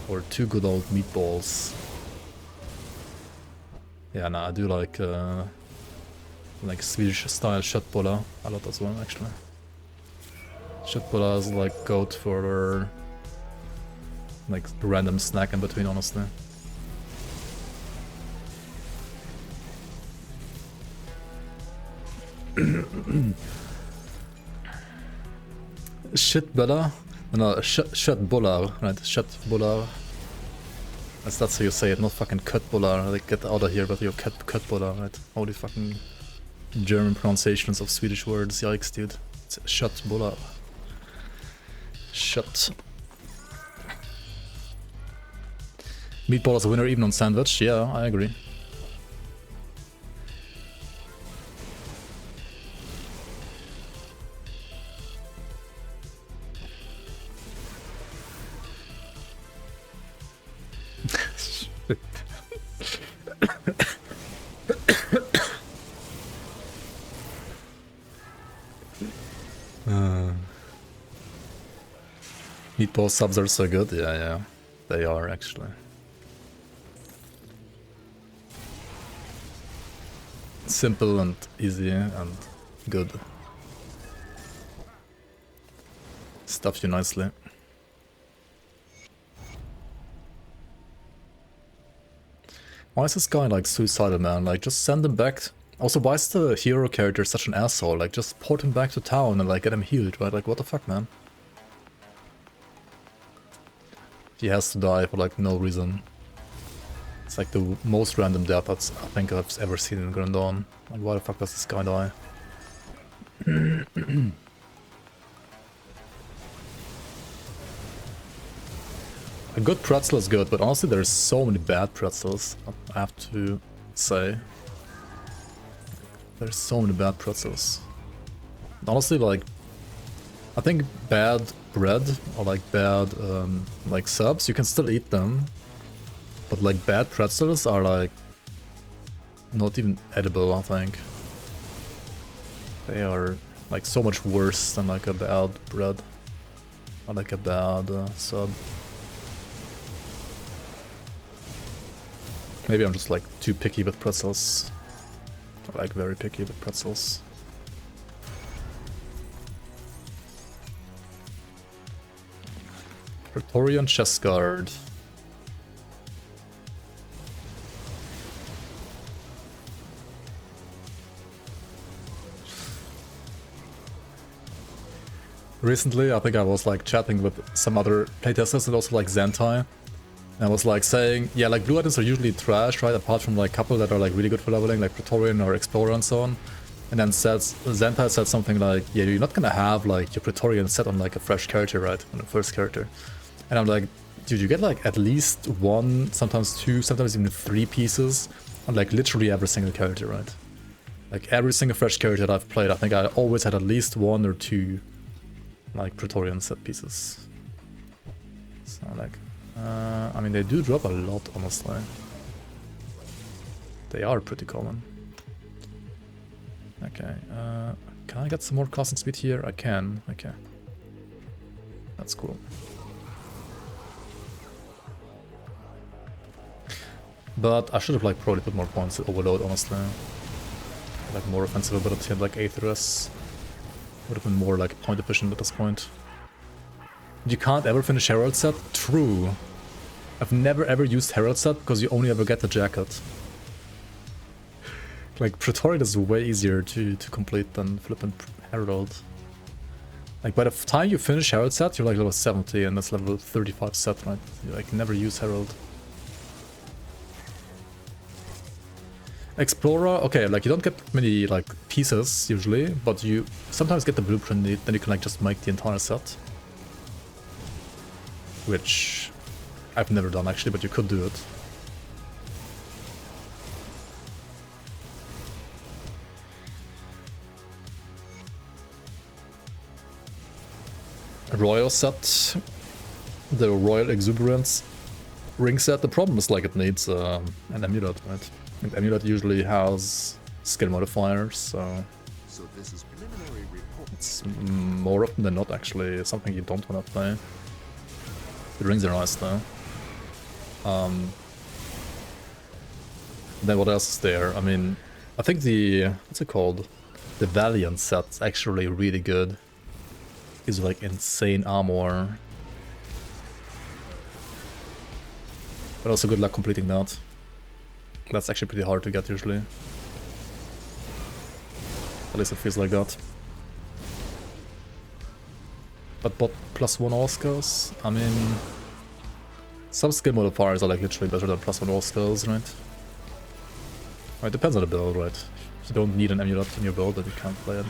Or two good old meatballs. Yeah, nah, I do like Swedish style köttbullar a lot as well, actually. Köttbullar is like goat for like random snack in between, honestly. Shitbullar? No, köttbullar, right? Köttbullar. That's how you say it, not fucking köttbullar. Like, get out of here with your köttbullar, right? Holy fucking German pronunciations of Swedish words, yikes, dude. It's köttbullar. Shut. Meatball is a winner even on sandwich, yeah, I agree. Meatball subs are so good, yeah, they are actually. Simple and easy and good. Stuff you nicely. Why is this guy like suicidal, man? Like, just send him back. Also, why is the hero character such an asshole? Like, just port him back to town and like get him healed, right? Like, what the fuck, man? He has to die for like no reason. It's like the most random death I think I've ever seen in Grand Dawn. Like, why the fuck does this guy die? A good pretzel is good, but honestly there's so many bad pretzels, I have to say. There's so many bad pretzels. Honestly, like, I think bad bread or like bad like subs, you can still eat them. But like bad pretzels are like not even edible, I think. They are like so much worse than like a bad bread or like a bad sub. Maybe I'm just like too picky with pretzels. I like very picky with pretzels. Praetorian chest guard. Recently, I think I was like chatting with some other playtesters and also like Zentai. And I was like saying, yeah, like blue items are usually trash, right? Apart from like a couple that are like really good for leveling, like Praetorian or Explorer and so on. And then Zentai said something like, yeah, you're not gonna have like your Praetorian set on like a fresh character, right? On the first character. And I'm like, dude, you get like at least one, sometimes two, sometimes even three pieces on like literally every single character, right? Like every single fresh character that I've played, I think I always had at least one or two like Praetorian set pieces. So like, I mean, they do drop a lot, honestly. They are pretty common. Okay, can I get some more casting speed here? I can, okay. That's cool. But I should have like probably put more points to Overload, honestly. Like more offensive ability and like Aetherus. Would have been more like point efficient at this point. You can't ever finish Herald set? True. I've never ever used Herald set because you only ever get the jacket. Like Praetorian is way easier to complete than flippin' Herald. Like by the time you finish Herald set, you're like level 70 and that's level 35 set, right? You like never use Herald. Explorer, okay, like you don't get many like pieces usually, but you sometimes get the blueprint, then you can like just make the entire set. Which I've never done actually, but you could do it. Royal set, the Royal Exuberance ring set. The problem is like it needs an amulet, right? And amulet usually has skill modifiers, so So this is preliminary report. It's more often than not actually something you don't want to play. The rings are nice though. Then what else is there? I mean, I think the, what's it called? The Valiant set's actually really good. It's like insane armor. But also good luck completing that. That's actually pretty hard to get usually. At least it feels like that. But bot +1 all skills? I mean... Some skill modifiers are like literally better than +1 all skills, right? Well, it depends on the build, right? If you don't need an amulet in your build, then you can't play it.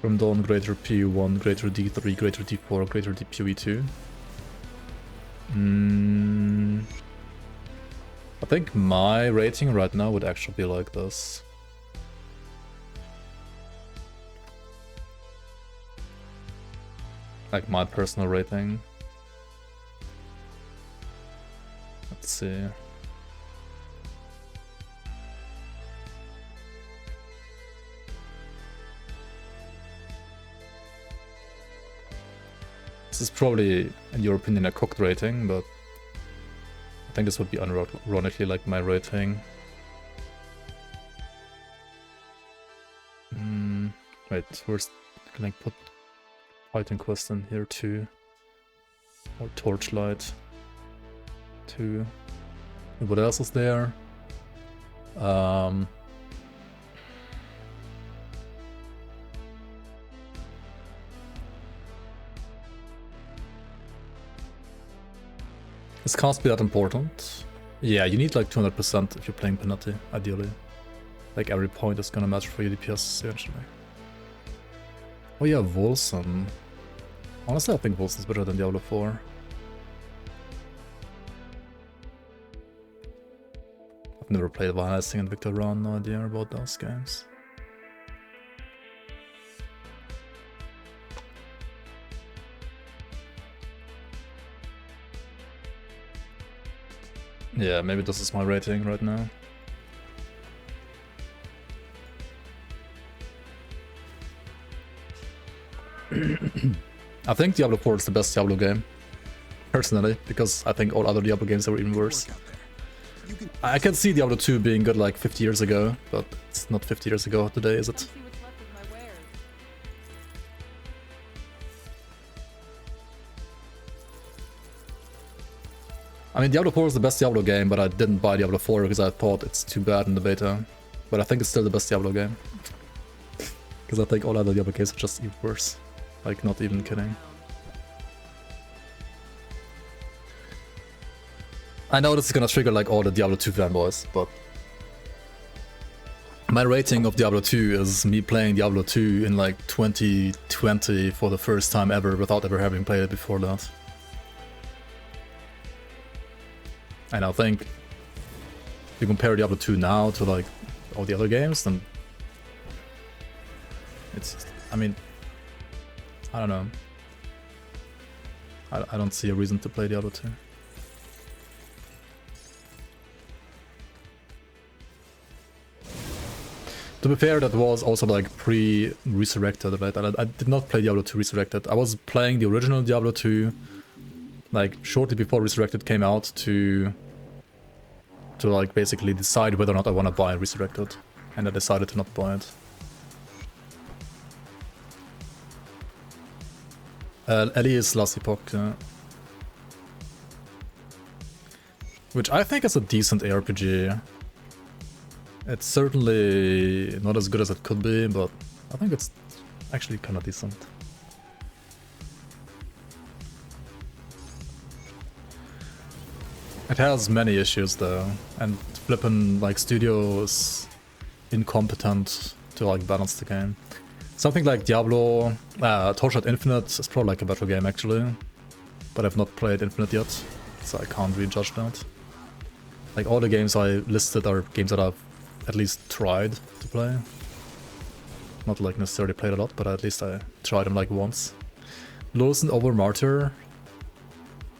From Dawn, greater PU1, greater D3, greater D4, greater DPUE2. I think my rating right now would actually be like this. Like my personal rating. Let's see. This is probably, in your opinion, a cooked rating, but I think this would be unironically like my rating. Wait, first can I put Fighting Quest in here too? Or Torchlight 2. And what else is there? Is cast be that important? Yeah, you need like 200% if you're playing Panetti, ideally. Like every point is gonna matter for your DPS eventually. Oh yeah, Volson. Honestly, I think Volson's better than Diablo 4. I've never played Vanessing and Victor Run, no idea about those games. Yeah, maybe this is my rating right now. I think Diablo 4 is the best Diablo game, personally, because I think all other Diablo games are even worse. I can see Diablo 2 being good like 50 years ago, but it's not 50 years ago today, is it? Come see what's left of my wares. I mean, Diablo 4 is the best Diablo game, but I didn't buy Diablo 4 because I thought it's too bad in the beta. But I think it's still the best Diablo game. Because I think all other Diablo games are just even worse. Like, not even kidding. I know this is gonna trigger like all the Diablo 2 fanboys, but my rating of Diablo 2 is me playing Diablo 2 in like 2020 for the first time ever without ever having played it before that. And I think if you compare Diablo 2 now to like all the other games, then it's, I mean, I don't know. I don't see a reason to play Diablo 2. To be fair, that was also like pre-Resurrected, right? I did not play Diablo 2 Resurrected. I was playing the original Diablo 2 like shortly before Resurrected came out to like basically decide whether or not I want to buy Resurrected, and I decided to not buy it. Ellie is Last Epoch, which I think is a decent ARPG. It's certainly not as good as it could be, but I think it's actually kind of decent. It has many issues though, and flippin' like studio is incompetent to like balance the game. Something like Diablo, Torchlight Infinite is probably like a better game actually, but I've not played Infinite yet, so I can't really judge that. Like all the games I listed are games that I've at least tried to play. Not like necessarily played a lot, but at least I tried him like once. Lawson over Martyr.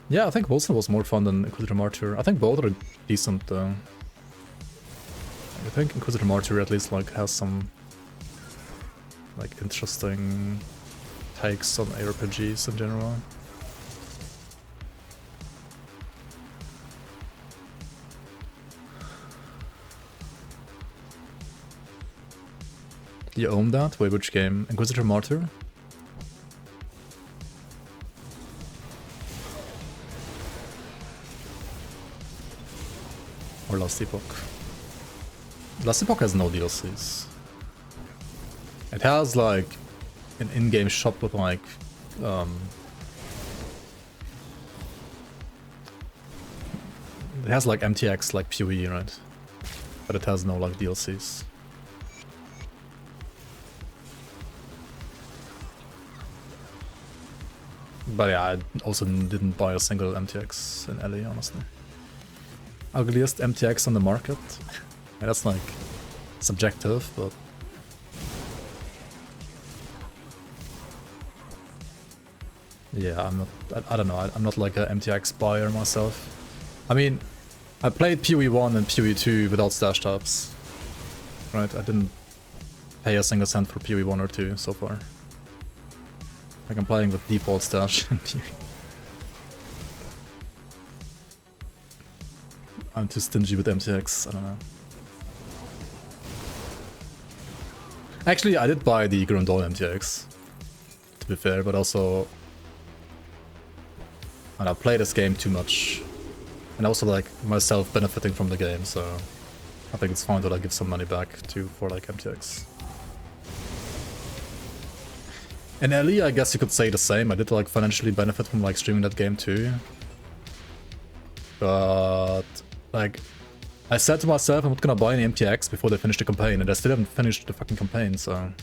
Yeah, I think Wilson was more fun than Inquisitor Martyr. I think both are decent though. I think Inquisitor Martyr at least like has some like interesting takes on ARPGs in general. You own that? Wait, which game? Inquisitor Martyr? Or Last Epoch? Last Epoch has no DLCs. It has like an in-game shop with like it has like MTX like FoA, right? But it has no like DLCs. But yeah, I also didn't buy a single MTX in LA, honestly. Ugliest MTX on the market? Yeah, that's like subjective, but yeah, I'm not. I don't know. I'm not like a MTX buyer myself. I mean, I played PoE 1 and PoE 2 without stash tabs. Right? I didn't pay a single cent for PoE 1 or 2 so far. Like I'm playing with default stash in PoE. I'm too stingy with MTX. I don't know. Actually, I did buy the Grim Dawn MTX, to be fair, but also and I play this game too much, and also like myself benefiting from the game, so I think it's fine to like give some money back to for like MTX. In LE, I guess you could say the same. I did like financially benefit from like streaming that game too, but like I said to myself I'm not gonna buy any MTX before they finish the campaign, and I still haven't finished the fucking campaign, so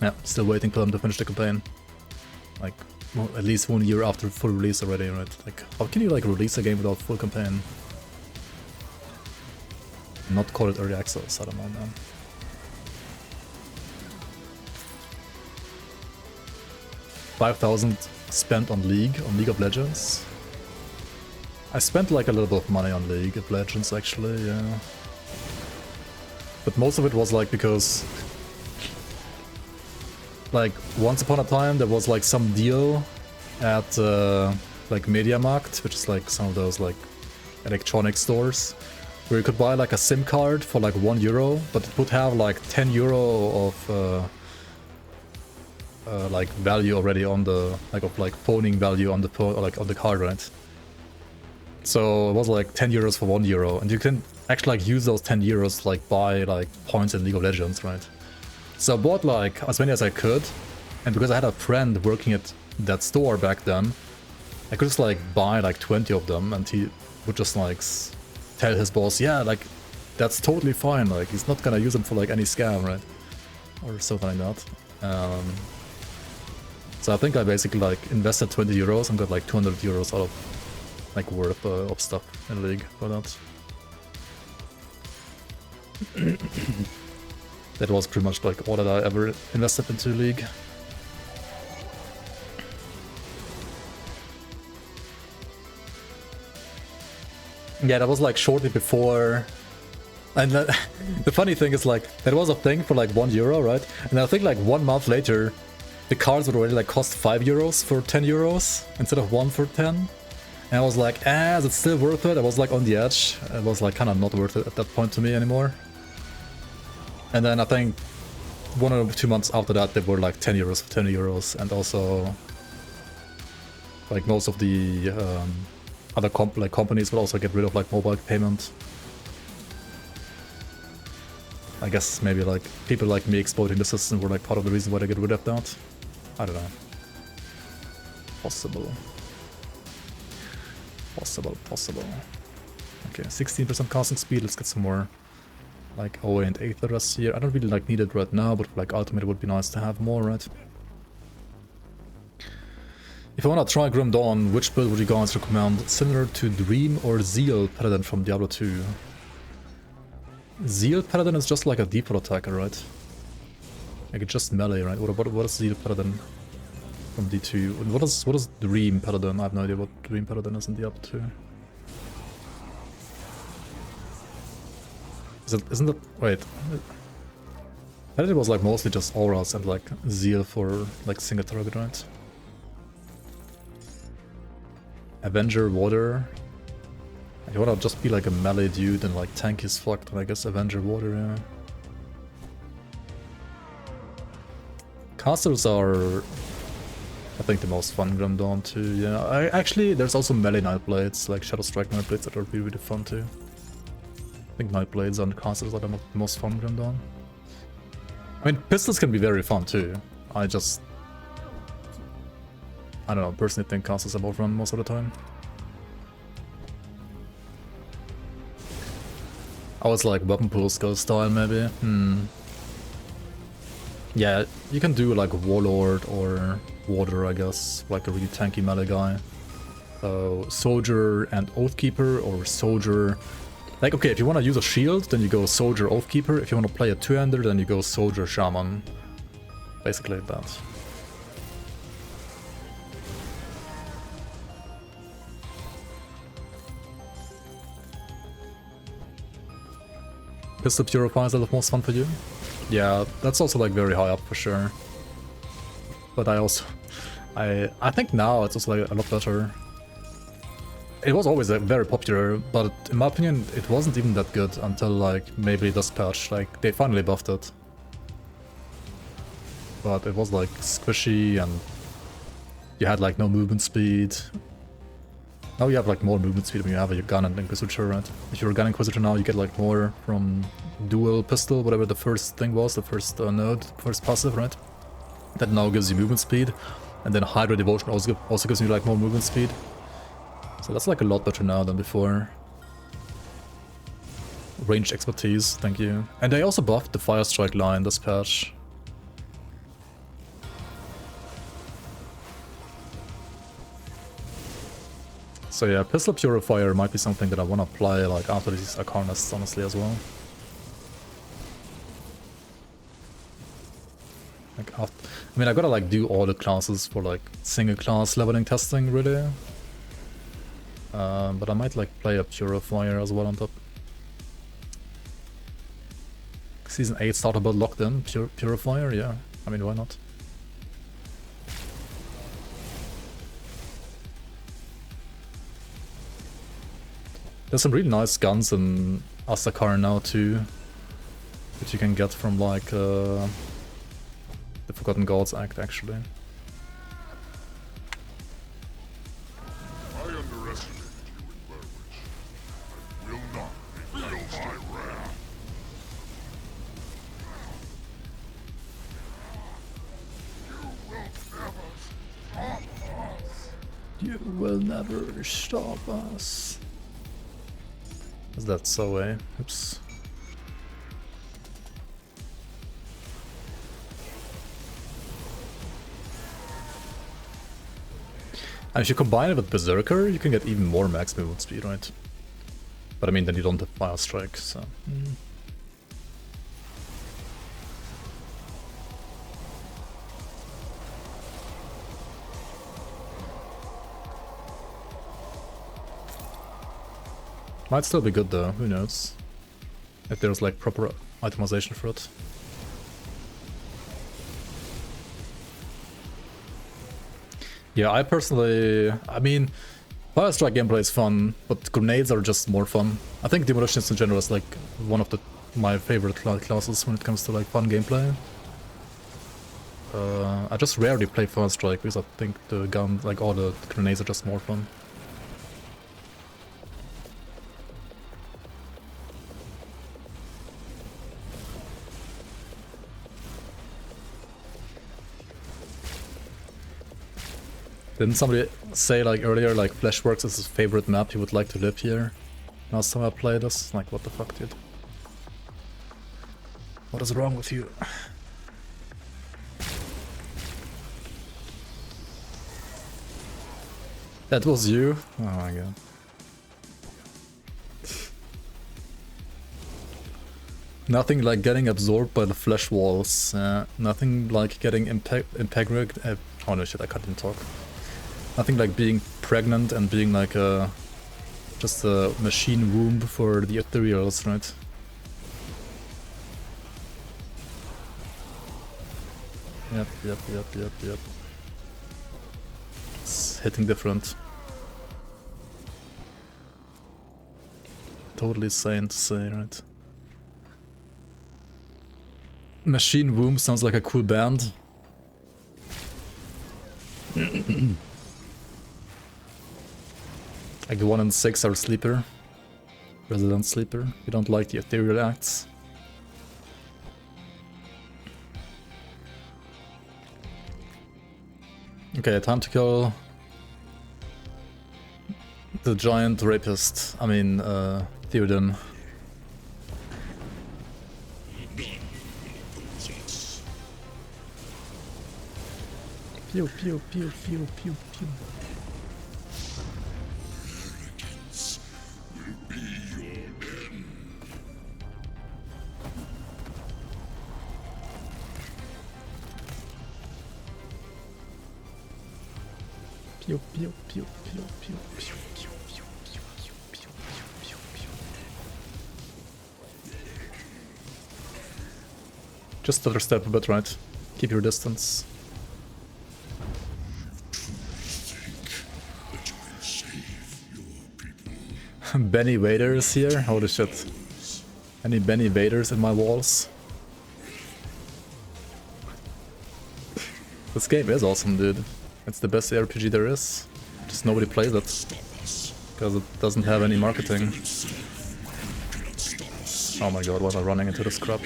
yeah, still waiting for them to finish the campaign. Like, well, at least 1 year after full release already, right? Like, how can you like release a game without full campaign? Not call it early access, I don't know, man. $5,000 spent on League of Legends. I spent like a little bit of money on League of Legends actually, yeah. But most of it was like because like once upon a time there was like some deal at like MediaMarkt, which is like some of those like electronic stores, where you could buy like a SIM card for like €1, but it would have like €10 of like value already on the like of like phoning value on the phone or like on the card, right? So it was like €10 for €1, and you can actually like use those €10 to like buy like points in League of Legends, right? So I bought like as many as I could, and because I had a friend working at that store back then, I could just like buy like 20 of them, and he would just like tell his boss, yeah, like that's totally fine, like he's not gonna use them for like any scam, right? Or something like that. So I think I basically like invested €20 and got like €200 out of like worth of stuff in League for that. That was pretty much like all that I ever invested into League. Yeah, that was like shortly before. And the funny thing is like, that was a thing for like €1, right? And I think like 1 month later, the cards would already like cost €5 for €10 instead of 1 for 10. And I was like, is it still worth it? I was like on the edge. It was like kind of not worth it at that point to me anymore. And then I think 1 or 2 months after that, they were like €10 for €10, and also like most of the other companies will also get rid of like mobile payment. I guess maybe like people like me exploiting the system were like part of the reason why they get rid of that. I don't know. Possible. Possible. Okay, 16% casting speed. Let's get some more like OA and Aether Rest here. I don't really like need it right now, but like Ultimate it would be nice to have more, right? If I wanna try Grim Dawn, which build would you guys recommend? Similar to Dream or Zeal Paladin from Diablo 2? Zeal Paladin is just like a default attacker, right? Like it's just melee, right? What is Zeal Paladin from D2? What is Dream Paladin? I have no idea what Dream Paladin is in the up to. Isn't it? Wait. Paladin was like mostly just auras and like Zeal for like single target, right? Avenger Water. You wanna just be like a melee dude and like tanky as fuck, then I guess Avenger Water, yeah. Casters are, I think, the most fun Grim Dawn too, yeah. Actually, there's also melee Nightblades, like Shadow Strike Nightblades that are really fun too. I think Nightblades and casters are the most fun Grim Dawn. I mean, pistols can be very fun too. I don't know, personally think casters are more fun most of the time. I was like weapon pool skill style maybe. Yeah, you can do like Warlord or Water, I guess, like a really tanky melee guy. So Soldier and Oathkeeper, or Soldier. Like, okay, if you want to use a shield, then you go Soldier Oathkeeper. If you want to play a two-hander, then you go Soldier Shaman. Basically that. Pistol Purifiers are the most fun for you? Yeah, that's also like very high up for sure. But I think now it's also like a lot better. It was always very popular, but in my opinion it wasn't even that good until like maybe this patch. Like they finally buffed it. But it was like squishy and you had like no movement speed. Now you have like more movement speed when you have a gun and Inquisitor, right? If you're a gun Inquisitor now, you get like more from dual pistol, whatever the first thing was, the first node, first passive, right? That now gives you movement speed, and then Hydra Devotion also gives you like more movement speed. So that's like a lot better now than before. Ranged expertise, thank you. And they also buffed the Fire Strike line this patch. So yeah, Pistol Purifier might be something that I want to play like after these Arcanists, honestly, as well. Like I mean, I gotta like do all the classes for like single class leveling testing, really. But I might like play a Purifier as well on top. Season 8 starter build locked in, Purifier, yeah. I mean, why not? There's some really nice guns in Astakar now too, that you can get from like the Forgotten Gods Act, actually. I underestimated you in Burbage. I will not feel my wrath. You will never stop us. Is that FoA? Oops. And if you combine it with Berserker, you can get even more max movement speed, right? But I mean, then you don't have Fire Strike, so... Might still be good though, who knows? If there's like proper itemization for it. Yeah, I personally... I mean, Fire Strike gameplay is fun, but grenades are just more fun. I think Demolitionist in general is like one of my favorite classes when it comes to like fun gameplay. I just rarely play Fire Strike because I think the gun, like all the grenades are just more fun. Didn't somebody say like earlier like Fleshworks is his favorite map, he would like to live here? Last time I played this, like what the fuck, dude? What is wrong with you? That was you? Oh my god. Nothing like getting absorbed by the flesh walls. Nothing like getting impregnated. Oh no shit, I can't even talk. Nothing like being pregnant and being like a just a machine womb for the ethereals, right? Yep. It's hitting different. Totally sane to say, right? Machine Womb sounds like a cool band. Like the 1 and 6 are sleeper. Resident sleeper. We don't like the ethereal acts. Okay, time to kill the giant rapist. I mean, Theoden. Pew pew pew pew pew pew. Pew pew pew pew pew pew pew pew pew pew pew pew. Just stutter step a bit, right? Keep your distance. Benny Vaders here? Holy shit. Any Benny Vaders in my walls? This game is awesome, dude. It's the best RPG there is. Just nobody plays it. Because it doesn't have any marketing. Oh my god, why am I running into this crap?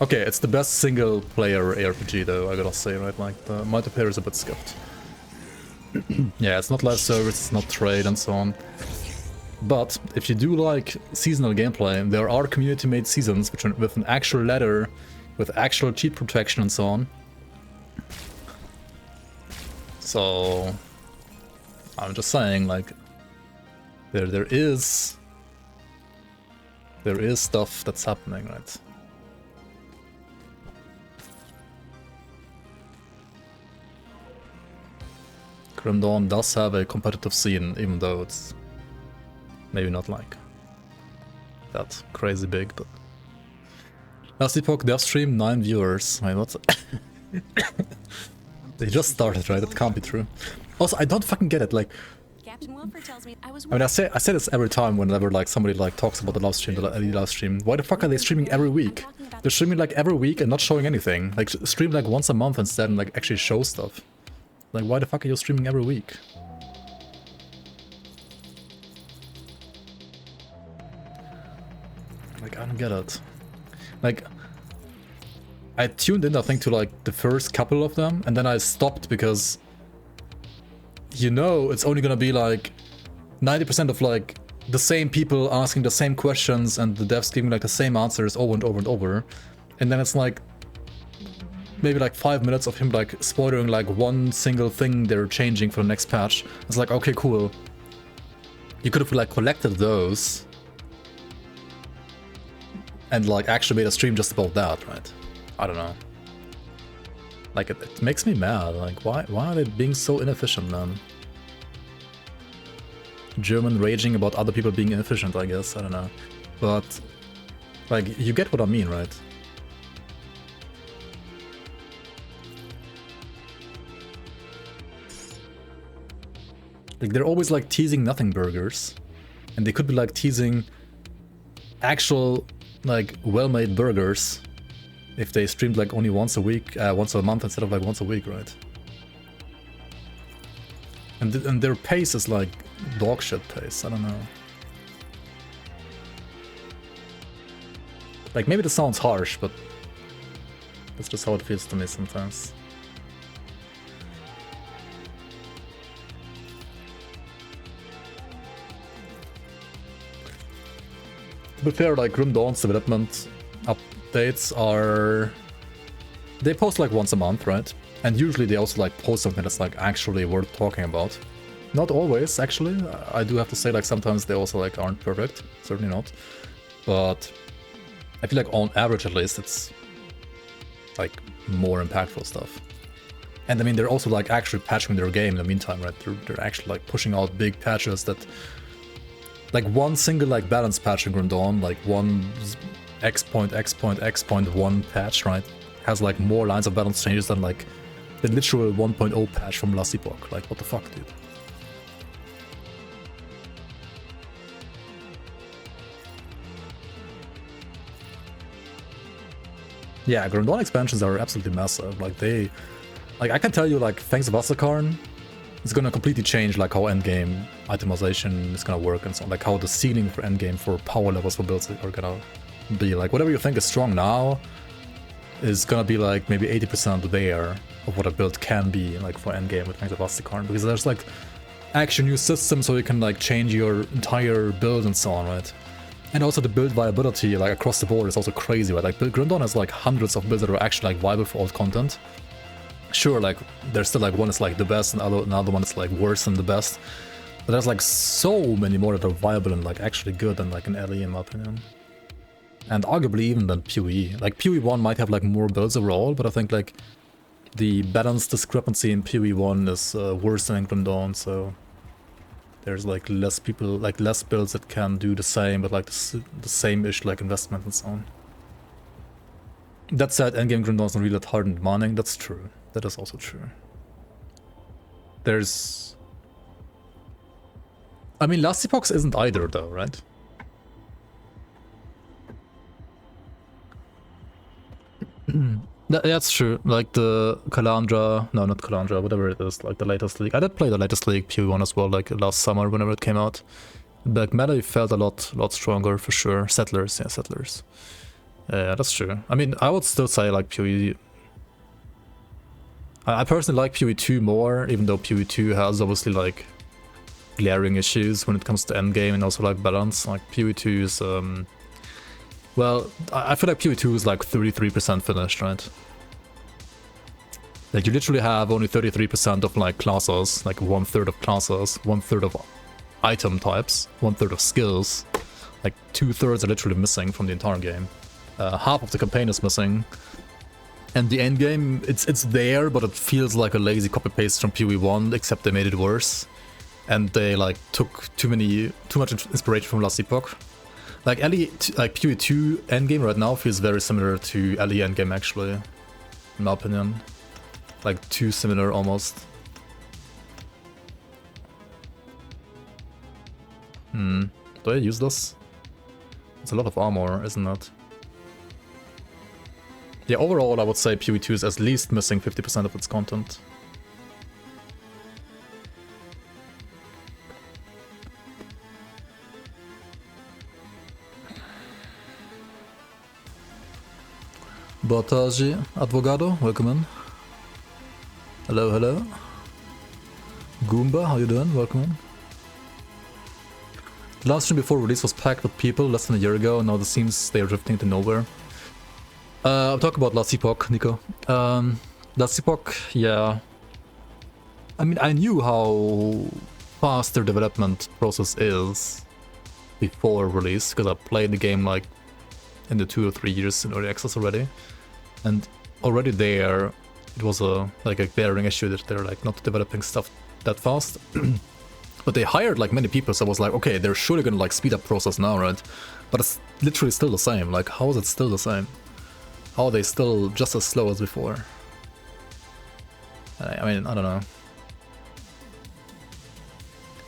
Okay, it's the best single player RPG though, I gotta say, right? Like, the multiplayer is a bit skipped. Yeah, it's not live service, it's not trade and so on. But if you do like seasonal gameplay, there are community-made seasons which are with an actual ladder, with actual cheat protection and so on. So I'm just saying, like, there is stuff that's happening, right? Grim Dawn does have a competitive scene, even though it's maybe not like that crazy big, but... Last Epoch dev stream, 9 viewers. Wait, what? They just started, right? That can't be true. Also, I don't fucking get it, like... Captain Wilford tells me I was... I mean, I say this every time whenever like somebody like talks about the live stream, the live stream. Why the fuck are they streaming every week? They're streaming like every week and not showing anything. Like, stream like once a month instead and like actually show stuff. Like, why the fuck are you streaming every week? Like, I don't get it. Like, I tuned in, I think, to like the first couple of them, and then I stopped because, you know, it's only gonna be like 90% of like the same people asking the same questions and the devs giving like the same answers over and over and over. And then it's like maybe like 5 minutes of him like spoiling like one single thing they're changing for the next patch. It's like, okay, cool. You could have like collected those and like actually made a stream just about that, right? I don't know. Like, it makes me mad. Like, why are they being so inefficient, man? German raging about other people being inefficient, I guess. I don't know. But, like, you get what I mean, right? Like, they're always, like, teasing nothing burgers. And they could be, like, teasing actual, like, well-made burgers if they streamed, like, only once a week, once a month instead of, like, once a week, right? And their pace is, like, dog shit pace. I don't know. Like, maybe this sounds harsh, but that's just how it feels to me sometimes. To be fair, like, Grim Dawn's development updates are... They post like once a month, right? And usually they also like post something that's like actually worth talking about. Not always, actually. I do have to say, like, sometimes they also, like, aren't perfect. Certainly not. But I feel like on average, at least, it's, like, more impactful stuff. And I mean, they're also, like, actually patching their game in the meantime, right? They're actually, like, pushing out big patches that... Like, one single, like, balance patch in Grim Dawn, like, one X.X.X.1 patch, right? Has, like, more lines of balance changes than, like, the literal 1.0 patch from last epoch. Like, what the fuck, dude? Yeah, Grim Dawn expansions are absolutely massive. Like, I can tell you, like, thanks to Vasakarn, it's gonna completely change, like, how endgame itemization is gonna work and so on. Like, how the ceiling for endgame for power levels for builds are gonna be. Like, whatever you think is strong now is gonna be, like, maybe 80% there of what a build can be, like, for endgame with thanks to Vasakarn. Because there's, like, actual new systems so you can, like, change your entire build and so on, right? And also the build viability, like, across the board is also crazy, right? Like, Grim Dawn has, like, hundreds of builds that are actually, like, viable for old content. Sure, like, there's still, like, one is, like, the best, and another one is, like, worse than the best. But there's, like, so many more that are viable and, like, actually good than, like, an LE, in my opinion. And arguably even than PoE. Like, PoE 1 might have, like, more builds overall, but I think, like, the balance discrepancy in PoE 1 is worse than in Grim Dawn, so... There's, like, less people, like, less builds that can do the same, but, like, the same-ish, like, investment and so on. That said, endgame Grim Dawn's not really that hard and demanding. That's true. That is also true. There's... I mean, Last Epoch isn't either, though, right? That's true. Like the Kalandra, no, not Kalandra, whatever it is, like the latest league. I did play the latest league, PoE1 as well, like last summer whenever it came out. Like melee felt a lot stronger for sure. Settlers, yeah, Settlers. Yeah, that's true. I mean, I would still say like PoE. I personally like PoE2 more, even though PoE2 has obviously like glaring issues when it comes to endgame and also like balance. Like PoE2 is well, I feel like PoE2 is like 33% finished, right? Like you literally have only 33% of like classes, like 1/3 of classes, 1/3 of item types, 1/3 of skills. Like 2/3 are literally missing from the entire game. Half of the campaign is missing. And the end game, it's there, but it feels like a lazy copy-paste from PoE1, except they made it worse. And they like took too much inspiration from Last Epoch. Like PoE2 endgame right now feels very similar to LE endgame actually, in my opinion. Like too similar almost. Do I use this? It's a lot of armor, isn't it? Yeah, overall I would say PoE2 is at least missing 50% of its content. Botaji Advogado, welcome in. Hello, hello. Goomba, how you doing? Welcome in. The last stream before release was packed with people less than a year ago, and now it seems they are drifting to nowhere. I'll talk about Last Epoch, Nico. Last Epoch, yeah. I mean, I knew how fast their development process is before release, because I played the game like in the 2 or 3 years in early access already. And already there, it was a glaring issue that they're like not developing stuff that fast. But they hired like many people, so I was like, okay, they're surely gonna like speed up process now, right? But it's literally still the same. Like, how is it still the same? How are they still just as slow as before? I mean, I don't know.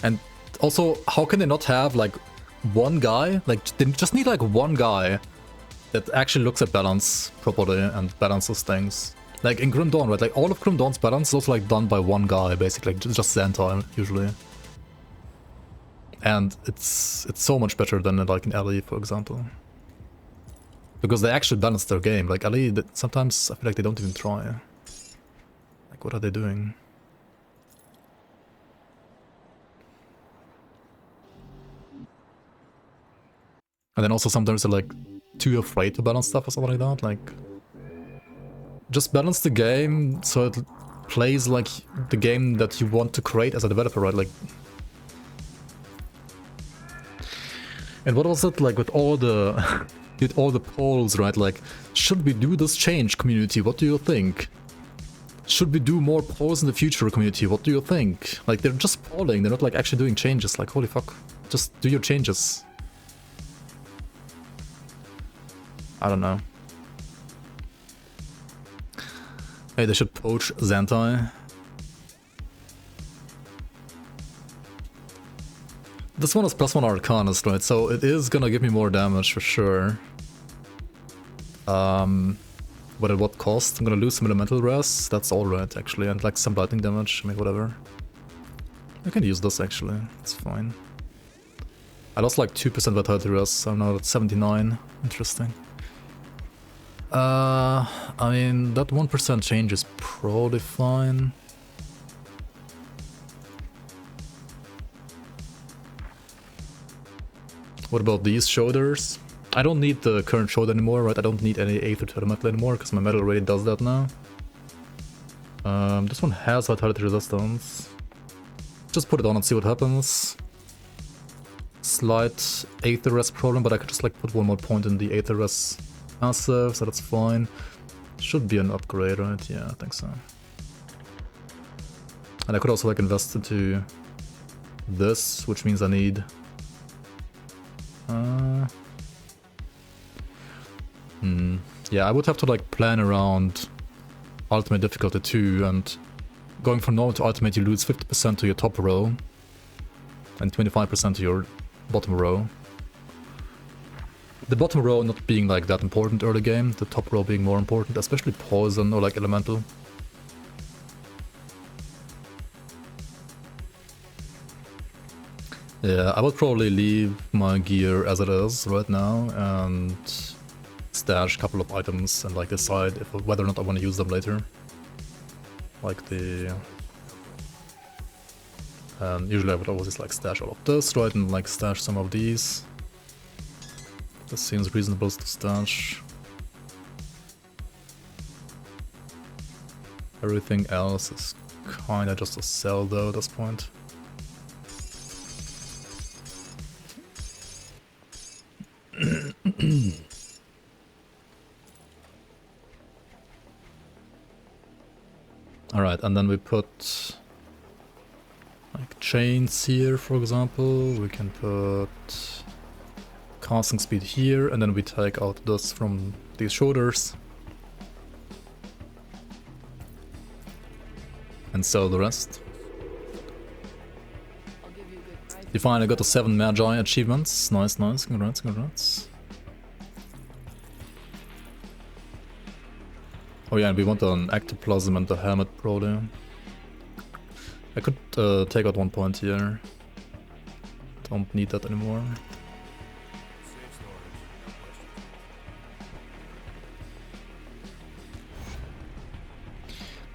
And also, how can they not have like one guy? Like, they just need like one guy that actually looks at balance properly and balances things. Like in Grim Dawn, right? Like all of Grim Dawn's balance is also like done by one guy, basically, like just Xantar usually. And it's so much better than like in LE, for example. Because they actually balance their game. Like LE, sometimes I feel like they don't even try. Like, what are they doing? And then also sometimes they're like too afraid to balance stuff or something like that. Like, just balance the game so it plays like the game that you want to create as a developer, right? Like, and what was it like with all the with all the polls, right? Like, should we do this change, community? What do you think? Should we do more polls in the future, community? What do you think? Like, they're just polling, they're not like actually doing changes. Like, holy fuck, just do your changes. I don't know. Hey, they should poach Xantai. This one is +1 Arcanist, right? So it is gonna give me more damage for sure. But at what cost? I'm gonna lose some elemental res. That's alright, actually, and like some lightning damage. I mean, whatever. I can use this actually. It's fine. I lost like 2% vitality res, so I'm now at 79. Interesting. I mean, that 1% change is probably fine. What about these shoulders? I don't need the current shoulder anymore, right? I don't need any Aether to metal anymore, because my metal already does that now. This one has vitality resistance. Just put it on and see what happens. Slight Aether res problem, but I could just like put one more point in the Aether res passive, so that's fine. Should be an upgrade, right? Yeah, I think so. And I could also like invest into this, which means I need... Yeah, I would have to like plan around ultimate difficulty too, and going from normal to ultimate you lose 50% to your top row and 25% to your bottom row. The bottom row not being like that important early game, the top row being more important, especially poison or like elemental. Yeah, I would probably leave my gear as it is right now and stash a couple of items and like decide if, whether or not I want to use them later. Like the... usually I would always just like stash all of this, right, and like stash some of these. This seems reasonable to stash. Everything else is kinda just a sell though at this point. Alright, and then we put like chains here, for example. We can put casting speed here, and then we take out this from these shoulders. And sell the rest. You finally got the 7 Magi achievements. Nice, nice. Congrats, congrats. Oh yeah, and we want an ectoplasm and the helmet probably. I could take out 1 point here. Don't need that anymore.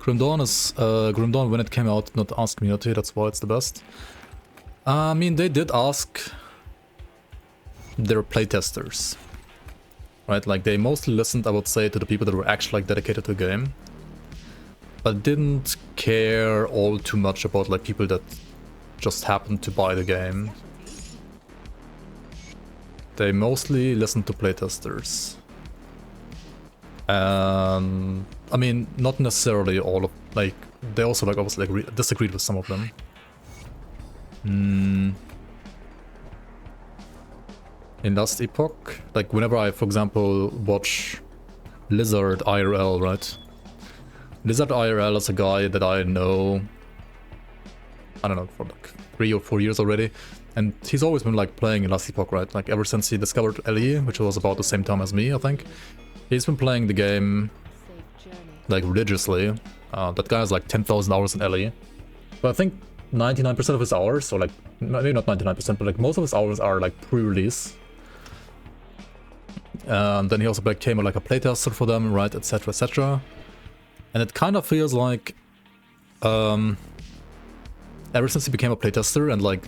Grim Dawn is Grim Dawn when it came out did not ask community, that's why it's the best. I mean, they did ask their playtesters. Right, like they mostly listened, I would say, to the people that were actually like dedicated to the game, but didn't care all too much about like people that just happened to buy the game. They mostly listened to playtesters. I mean, not necessarily all of, like, they also like obviously disagreed with some of them. In Last Epoch, like whenever I, for example, watch Lizard IRL, right? Lizard IRL is a guy that I know, I don't know, for like 3 or 4 years already, and he's always been like playing in Last Epoch, right? Like ever since he discovered LE, which was about the same time as me, I think. He's been playing the game like religiously. That guy has like 10,000 hours in LE, but I think 99% of his hours, or like maybe not 99%, but like most of his hours are like pre-release. Then he also became like a playtester for them, right, etc, etc. And it kind of feels like ever since he became a playtester and like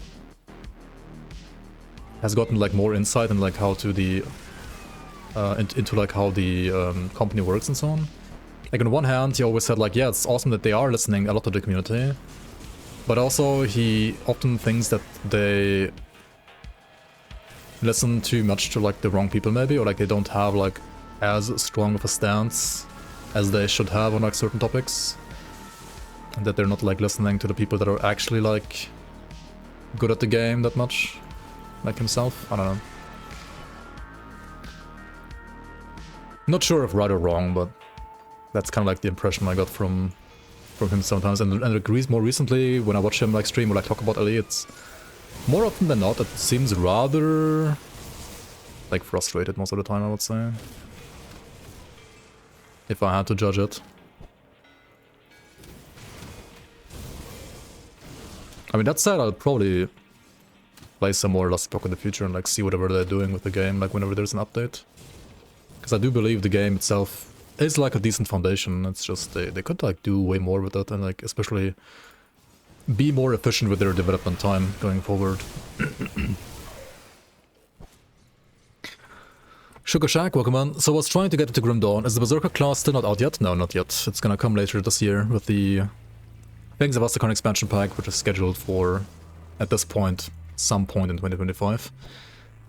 has gotten like more insight and like how to the into like how the company works and so on, Like on one hand, he always said like, yeah, it's awesome that they are listening a lot to the community. But also he often thinks that they listen too much to like the wrong people maybe, or like they don't have like as strong of a stance as they should have on like certain topics. And that they're not like listening to the people that are actually like good at the game that much. Like himself, I don't know. Not sure if right or wrong, but that's kind of like the impression I got from him sometimes. And more recently, when I watch him like stream or like talk about LE, it's more often than not, it seems rather like frustrated most of the time, I would say. If I had to judge it. I mean, that said, I'll probably play some more Lost Epoch in the future and like see whatever they're doing with the game, like whenever there's an update. Because I do believe the game itself is like a decent foundation. It's just they could like do way more with it and like especially be more efficient with their development time going forward. Sugar Shack, welcome on. So I was trying to get into Grim Dawn. Is the Berserker class still not out yet? No, not yet. It's gonna come later this year with the Things of Astakon expansion pack, which is scheduled for, at this point, some point in 2025.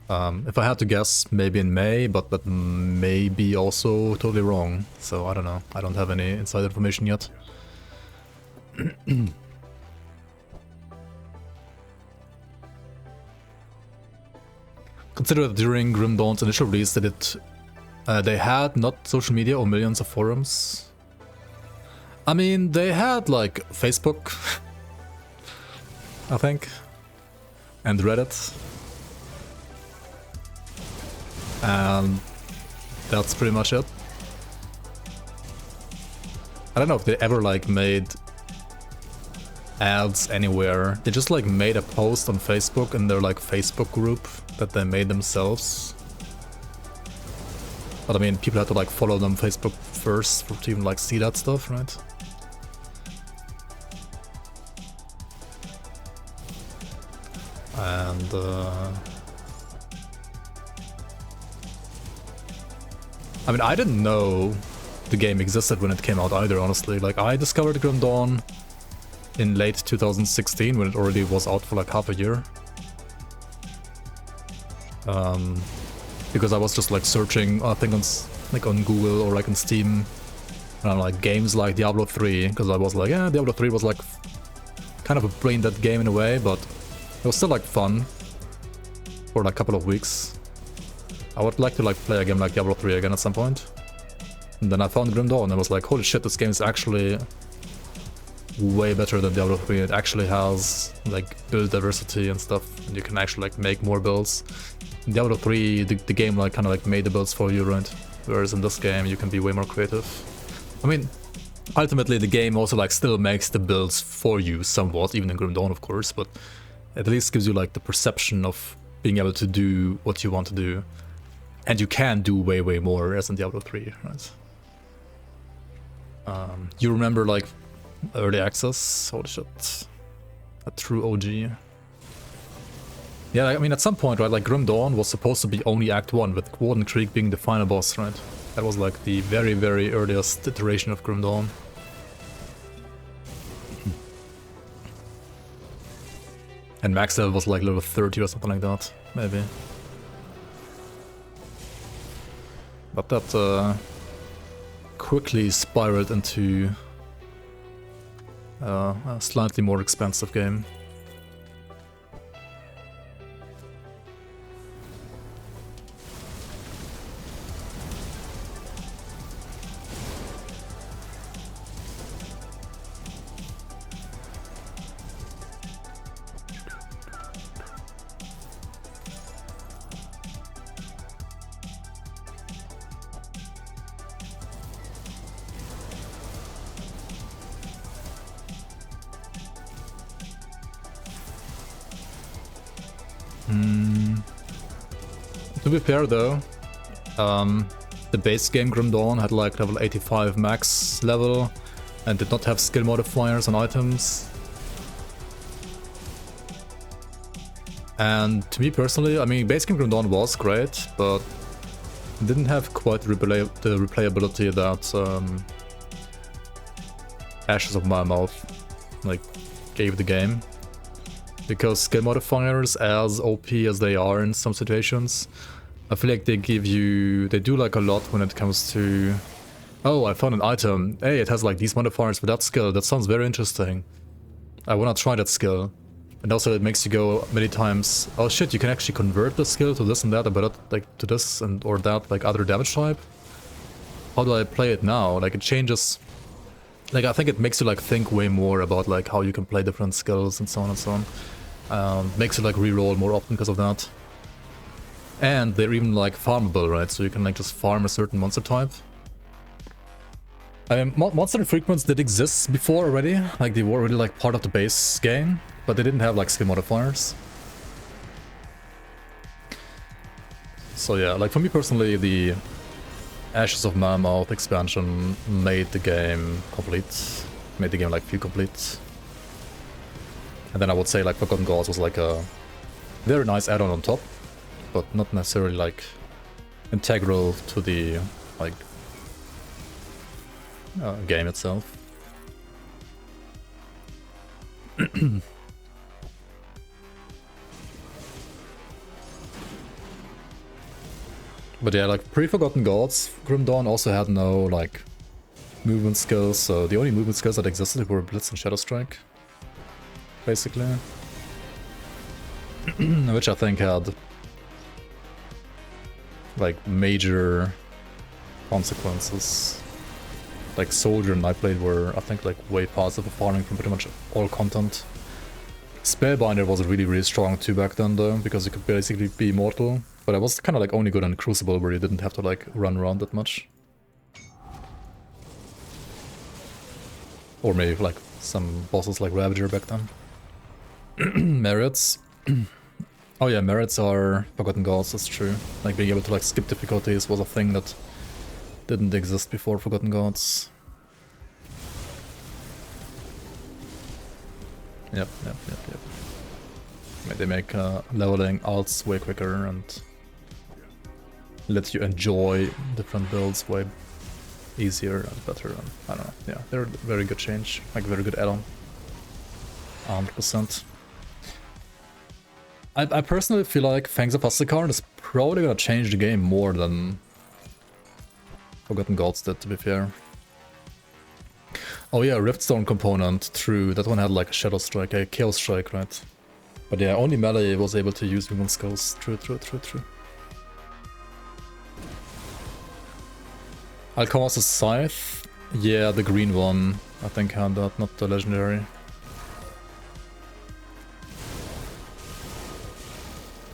If I had to guess, maybe in May, but that may be also totally wrong. So I don't know. I don't have any inside information yet. Consider that during Grim Dawn's initial release they had not social media or millions of forums. I mean, they had like Facebook, I think, and Reddit. And that's pretty much it. I don't know if they ever like made ads anywhere. They just like made a post on Facebook in their like Facebook group that they made themselves. But I mean, people had to like follow them Facebook first to even like see that stuff, right? And I mean, I didn't know the game existed when it came out either, honestly. Like, I discovered Grim Dawn in late 2016 when it already was out for like half a year. Because I was just like searching, I think on Google or like on Steam, like games like Diablo 3, because I was like, yeah, Diablo 3 was like kind of a brain dead game in a way, but it was still like fun for like a couple of weeks. I would like to like play a game like Diablo 3 again at some point. And then I found Grim Dawn and I was like, holy shit, this game is actually way better than Diablo 3. It actually has like build diversity and stuff, and you can actually like make more builds. In Diablo 3, the game like kind of like made the builds for you, right? Whereas in this game, you can be way more creative. I mean, ultimately the game also like still makes the builds for you somewhat, even in Grim Dawn, of course, but at least gives you like the perception of being able to do what you want to do. And you can do way, way more as in Diablo 3, right? You remember like early access? Holy shit. A true OG. Yeah, I mean at some point, right, like Grim Dawn was supposed to be only Act 1, with Warden Creek being the final boss, right? That was like the very, very earliest iteration of Grim Dawn. And max level was like level 30 or something like that, maybe. But that quickly spiraled into a slightly more expensive game. To be fair though, the base game Grim Dawn had like level 85 max level and did not have skill modifiers on items. And to me personally, I mean, base game Grim Dawn was great, but didn't have quite the replayability that Ashes of My Mouth like gave the game. Because skill modifiers, as OP as they are in some situations, I feel like they do like a lot when it comes to, oh, I found an item, hey, it has like these modifiers for that skill, that sounds very interesting. I wanna try that skill. And also it makes you go many times, oh shit, you can actually convert the skill to this and that, but like to this and or that, like other damage type. How do I play it now? Like it changes, like I think it makes you like think way more about like how you can play different skills and so on and so on. Makes you like reroll more often because of that. And they're even like farmable, right? So you can like just farm a certain monster type. I mean, monster frequents did exist before already, like they were already like part of the base game, but they didn't have like skill modifiers. So yeah, like for me personally, the Ashes of Mammoth expansion made the game complete, made the game like feel complete. And then I would say like Forgotten Gods was like a very nice add-on on top, but not necessarily like integral to the like game itself. But yeah, like pre-Forgotten Gods, Grim Dawn also had no like movement skills, so the only movement skills that existed were Blitz and Shadow Strike, basically. Which I think had like major consequences. Like Soldier and Nightblade were, I think, like way positive for farming from pretty much all content. Spellbinder was really strong too back then though, because you could basically be immortal. But I was kind of like only good in Crucible, where you didn't have to like run around that much. Or maybe like some bosses like Ravager back then. Merits. Oh yeah, merits are Forgotten Gods, that's true. Like being able to like skip difficulties was a thing that didn't exist before Forgotten Gods. Yep. They make leveling alts way quicker and let you enjoy different builds way easier and better. And I don't know. Yeah, they're a very good change, like very good add-on. 100%. I personally feel like Fangs of Asgard is probably gonna change the game more than Forgotten Gods did, to be fair. Oh yeah, Riftstone component, true. That one had like a Shadow Strike, a Chaos Strike, right? But yeah, only melee was able to use movement skills. True. Alcama's Scythe? Yeah, the green one, I think had that, not the legendary.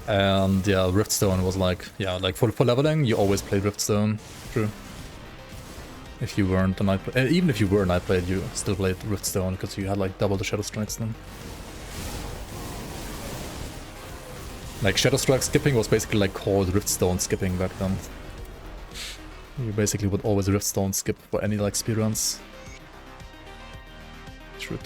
And yeah, Riftstone was like, yeah, like for leveling, you always played Riftstone. True. If you weren't a Nightblade, even if you were a Nightblade, you still played Riftstone because you had like double the Shadow Strikes then. Like Shadow Strike skipping was basically like called Riftstone skipping back then. You basically would always Riftstone skip for any like speedruns. True.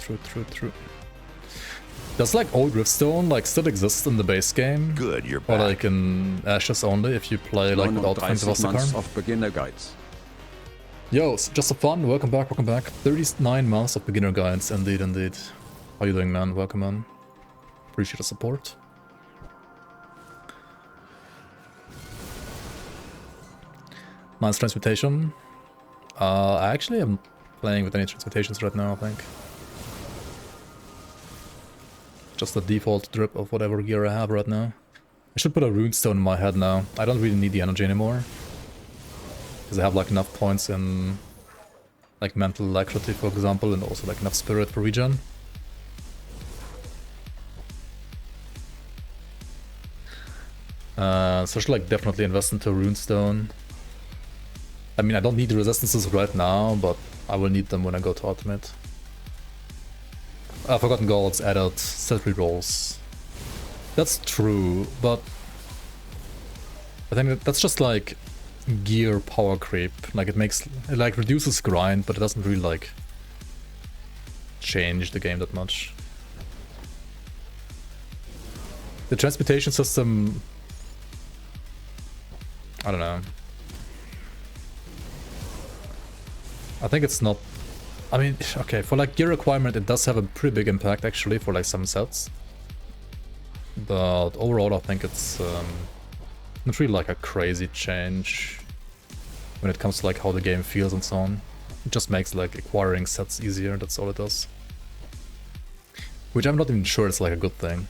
Does like old Riftstone like still exist in the base game? Good, you're back. Or like in Ashes only if you play like without Fangs of Asgard? Of beginner guides. Yo, just for fun, welcome back. 39 months of beginner guides, indeed. How you doing, man? Welcome, man. Appreciate the support. Nice transmutation. I actually am playing with any transmutations right now, I think. Just the default drip of whatever gear I have right now. I should put a runestone in my head now. I don't really need the energy anymore. Because I have like enough points in like mental alacrity, for example, and also like enough spirit for regen. So I should like definitely invest into a runestone. I mean, I don't need the resistances right now, but I will need them when I go to Ultimate. Forgotten Gods added set rerolls. That's true, but I think that's just like gear power creep. Like it like reduces grind, but it doesn't really like change the game that much. The transmutation system, I don't know. I think it's not I mean, okay, for like gear requirement, it does have a pretty big impact actually for like some sets. But overall, I think it's not really like a crazy change when it comes to like how the game feels and so on. It just makes like acquiring sets easier, that's all it does. Which I'm not even sure it's like a good thing.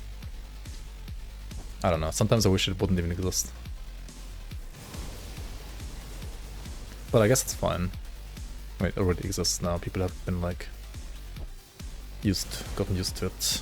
I don't know, sometimes I wish it wouldn't even exist. But I guess it's fine. Wait, it already exists now, people have been like gotten used to it.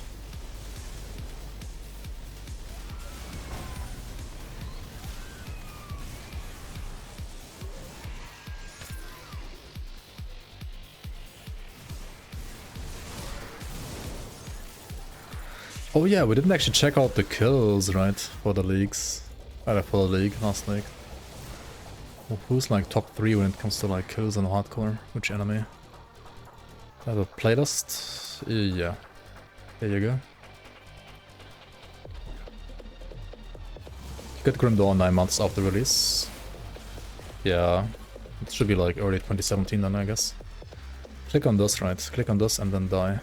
Oh yeah, we didn't actually check out the kills, right, for the leagues. For the league, last league. Well, who's like top 3 when it comes to like kills in hardcore? Which enemy? I have a playlist? Yeah. There you go. Get Grim Dawn 9 months after release. Yeah. It should be like early 2017 then, I guess. Click on this, right? Click on this and then die.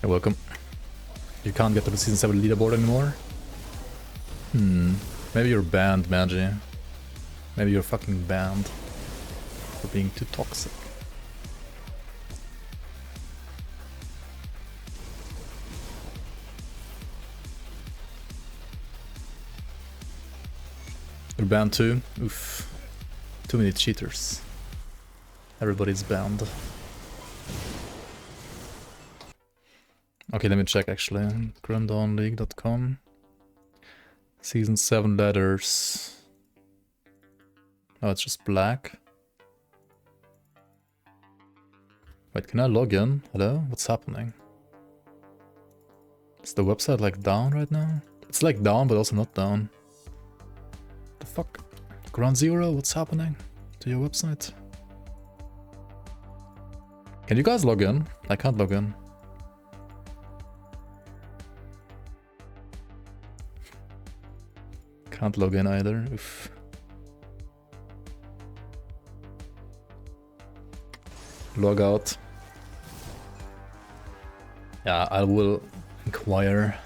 You're welcome. You can't get to the Season 7 leaderboard anymore? Maybe you're banned, Magi. Maybe you're fucking banned for being too toxic. You're banned too? Oof. Too many cheaters. Everybody's banned. Okay, let me check actually. Grimdawnleague.com. Season 7 letters. Oh, it's just black. Wait, can I log in? Hello? What's happening? Is the website like down right now? It's like down, but also not down. The fuck? Ground Zero, what's happening to your website? Can you guys log in? I can't log in. Can't log in either. Oof. Log out. Yeah, I will inquire.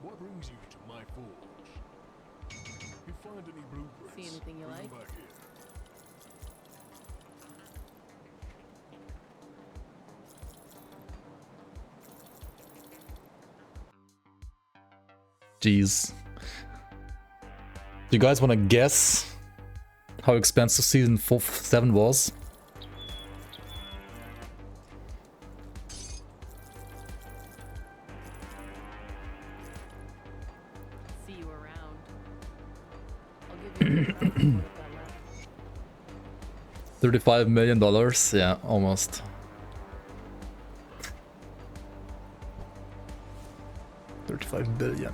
What brings you to my forge? If you find any blueprints, See anything you bring them like? back here. Jeez. Do you guys want to guess how expensive Season 7 was? See you around. I'll give you a $35 million, yeah, almost. 35 billion.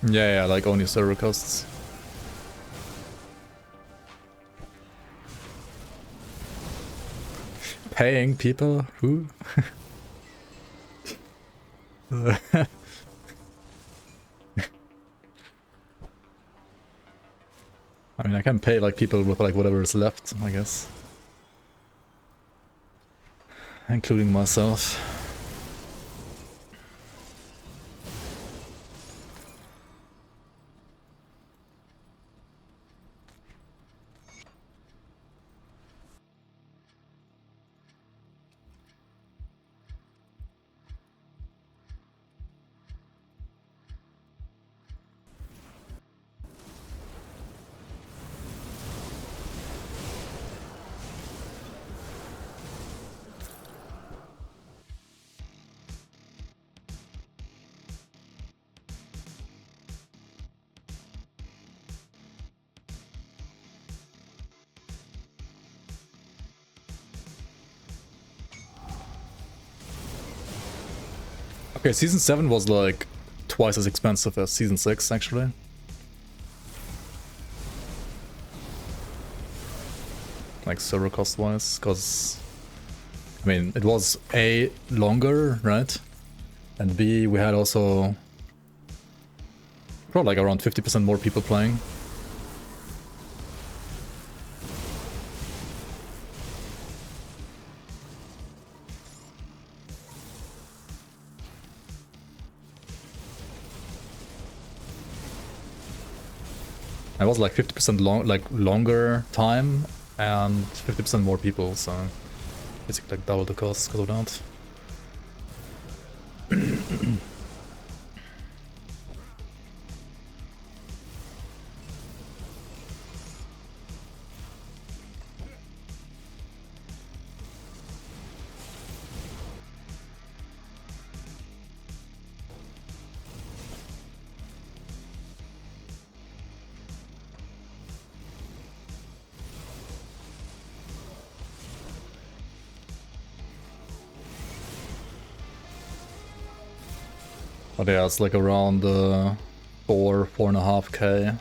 Yeah, like only server costs. Paying people? Who? I mean, I can pay like people with like whatever is left, I guess. Including myself. Okay, Season 7 was like twice as expensive as Season 6, actually. Like server cost-wise, because... I mean, it was A, longer, right? And B, we had also... probably like around 50% more people playing. It was like 50% longer time and 50% more people, so basically like double the cost because of that. But yeah, it's like around 4.5k.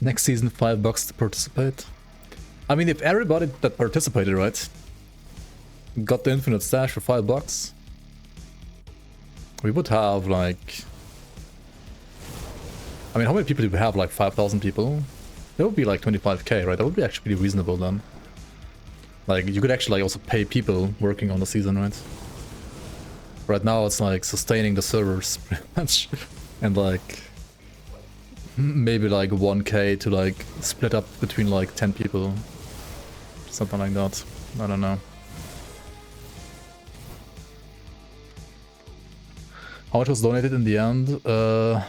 Next season, $5 to participate. I mean, if everybody that participated, right, got the infinite stash for $5, we would have like... I mean, how many people do we have? Like 5,000 people? That would be like 25k, right? That would be actually pretty reasonable then. Like, you could actually like also pay people working on the season, right? Right now it's like sustaining the servers pretty much. And like... maybe like 1k to like split up between like 10 people. Something like that. I don't know. How much was donated in the end? Let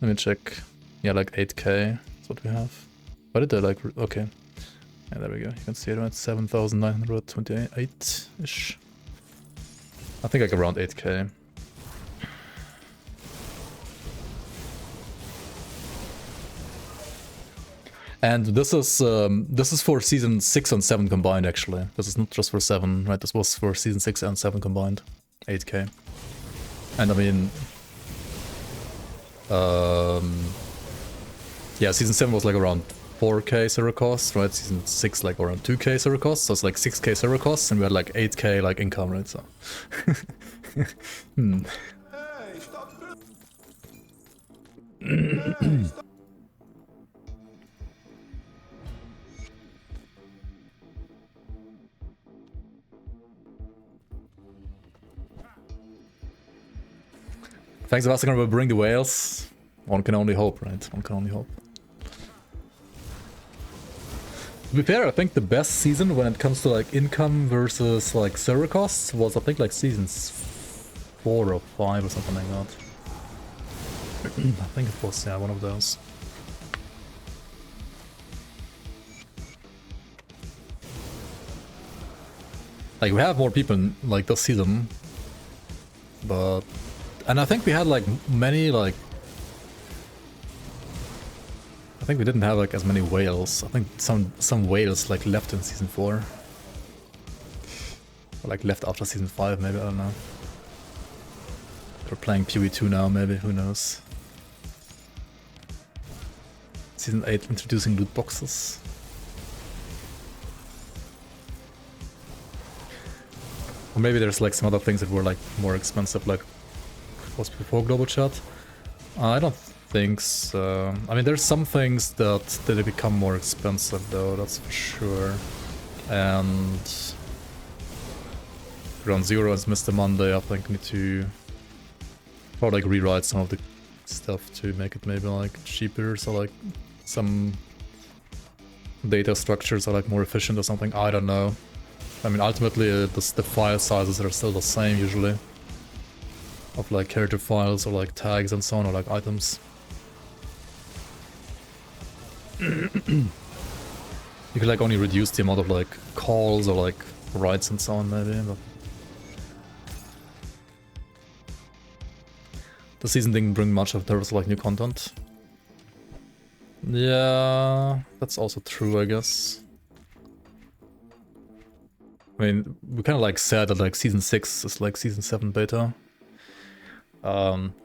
me check. Yeah, like 8k. That's what we have. Why did I like... okay. Yeah, there we go. You can see it around 7,928-ish. I think like around 8k. And this is for season 6 and 7 combined, actually. This is not just for 7, right? This was for season 6 and 7 combined. 8k. And I mean... Yeah, season 7 was like around 4k server costs, right? Season 6 like around 2k server costs, so it's like 6k server costs, and we had like 8k like income, right? So. Thanks, Vastigan, will bring the whales. One can only hope, right? One can only hope. To be fair, I think the best season when it comes to like income versus like server costs was I think like seasons 4 or 5 or something like that. I think it was, yeah, one of those. Like we have more people in, like this season, but and I think we had like many like I think we didn't have like as many whales. I think some whales like left in season 4. Or like left after season 5 maybe, I don't know. They're playing PoE2 now maybe, who knows. Season 8 introducing loot boxes. Or maybe there's like some other things that were like more expensive, like was before global chat. I don't think so. I mean, there's some things that did become more expensive though, that's for sure. And Ground Zero as Mr. Monday, I think need to probably like rewrite some of the stuff to make it maybe like cheaper, so like some data structures are like more efficient or something. I don't know. I mean, ultimately the file sizes are still the same usually, of like character files or like tags and so on, or like items. You could like only reduce the amount of like calls or like writes and so on maybe, but the season didn't bring much of terms of like new content. Yeah, that's also true, I guess. I mean, we kind of like said that like season 6 is like season 7 beta.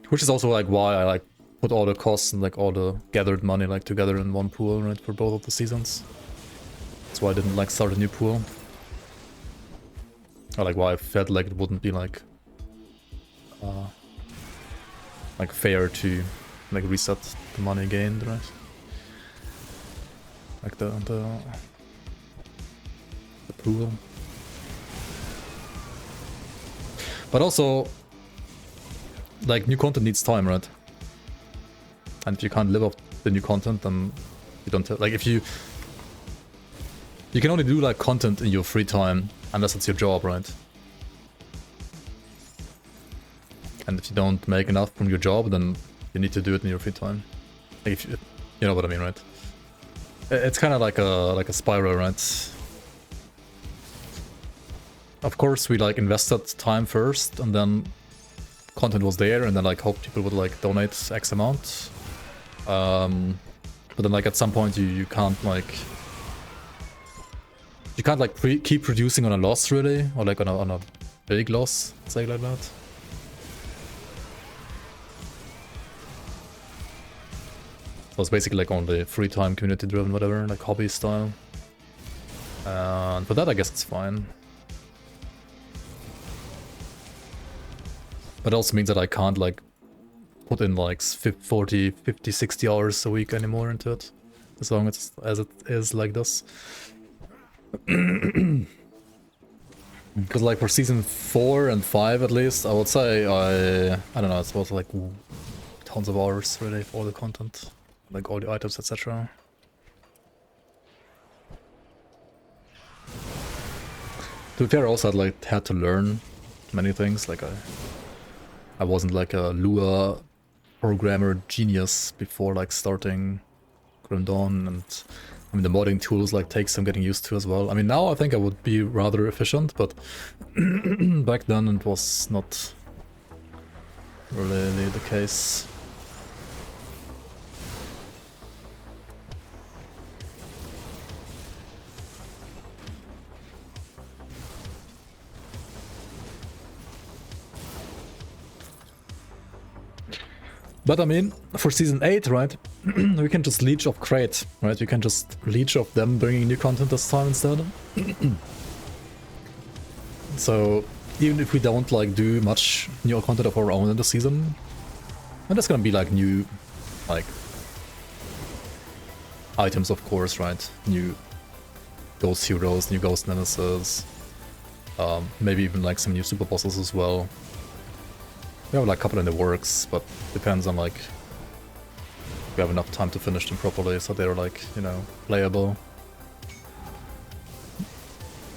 Which is also like why I like put all the costs and like all the gathered money like together in one pool, right, for both of the seasons. That's why I didn't like start a new pool. Or like why I felt like it wouldn't be like fair to like reset the money gained, right? Like the pool. But also, like, new content needs time, right? And if you can't live off the new content, then you don't like, if you can only do like content in your free time unless it's your job, right? And if you don't make enough from your job, then you need to do it in your free time. Like if you know what I mean, right? It's kind of like a spiral, right? Of course, we like invested time first, and then content was there, and then like hope people would like donate X amount. But then like at some point you can't like keep producing on a loss really, or like on a big loss, say like that. So it's basically like only free time, community driven, whatever, like hobby style. And for that I guess it's fine. But it also means that I can't like put in like 40, 50, 60 hours a week anymore into it, as long as it is like this. Because like for season 4 and 5 at least, I would say I don't know, it's about like tons of hours really for all the content, like all the items, etc. To be fair, I also had to learn many things. Like I wasn't like a Lua programmer genius before like starting Grim Dawn, and I mean the modding tools like take some getting used to as well. I mean now I think I would be rather efficient, but back then it was not really the case. But I mean, for Season 8, right, we can just leech off Crate, right? We can just leech off them bringing new content this time instead. So, even if we don't, like, do much new content of our own in the season, and there's gonna be, like, new, like, items, of course, right? New Ghost Heroes, new Ghost Nemesis, maybe even, like, some new Super Bosses as well. We have like a couple in the works, but depends on like if we have enough time to finish them properly so they're like, you know, playable.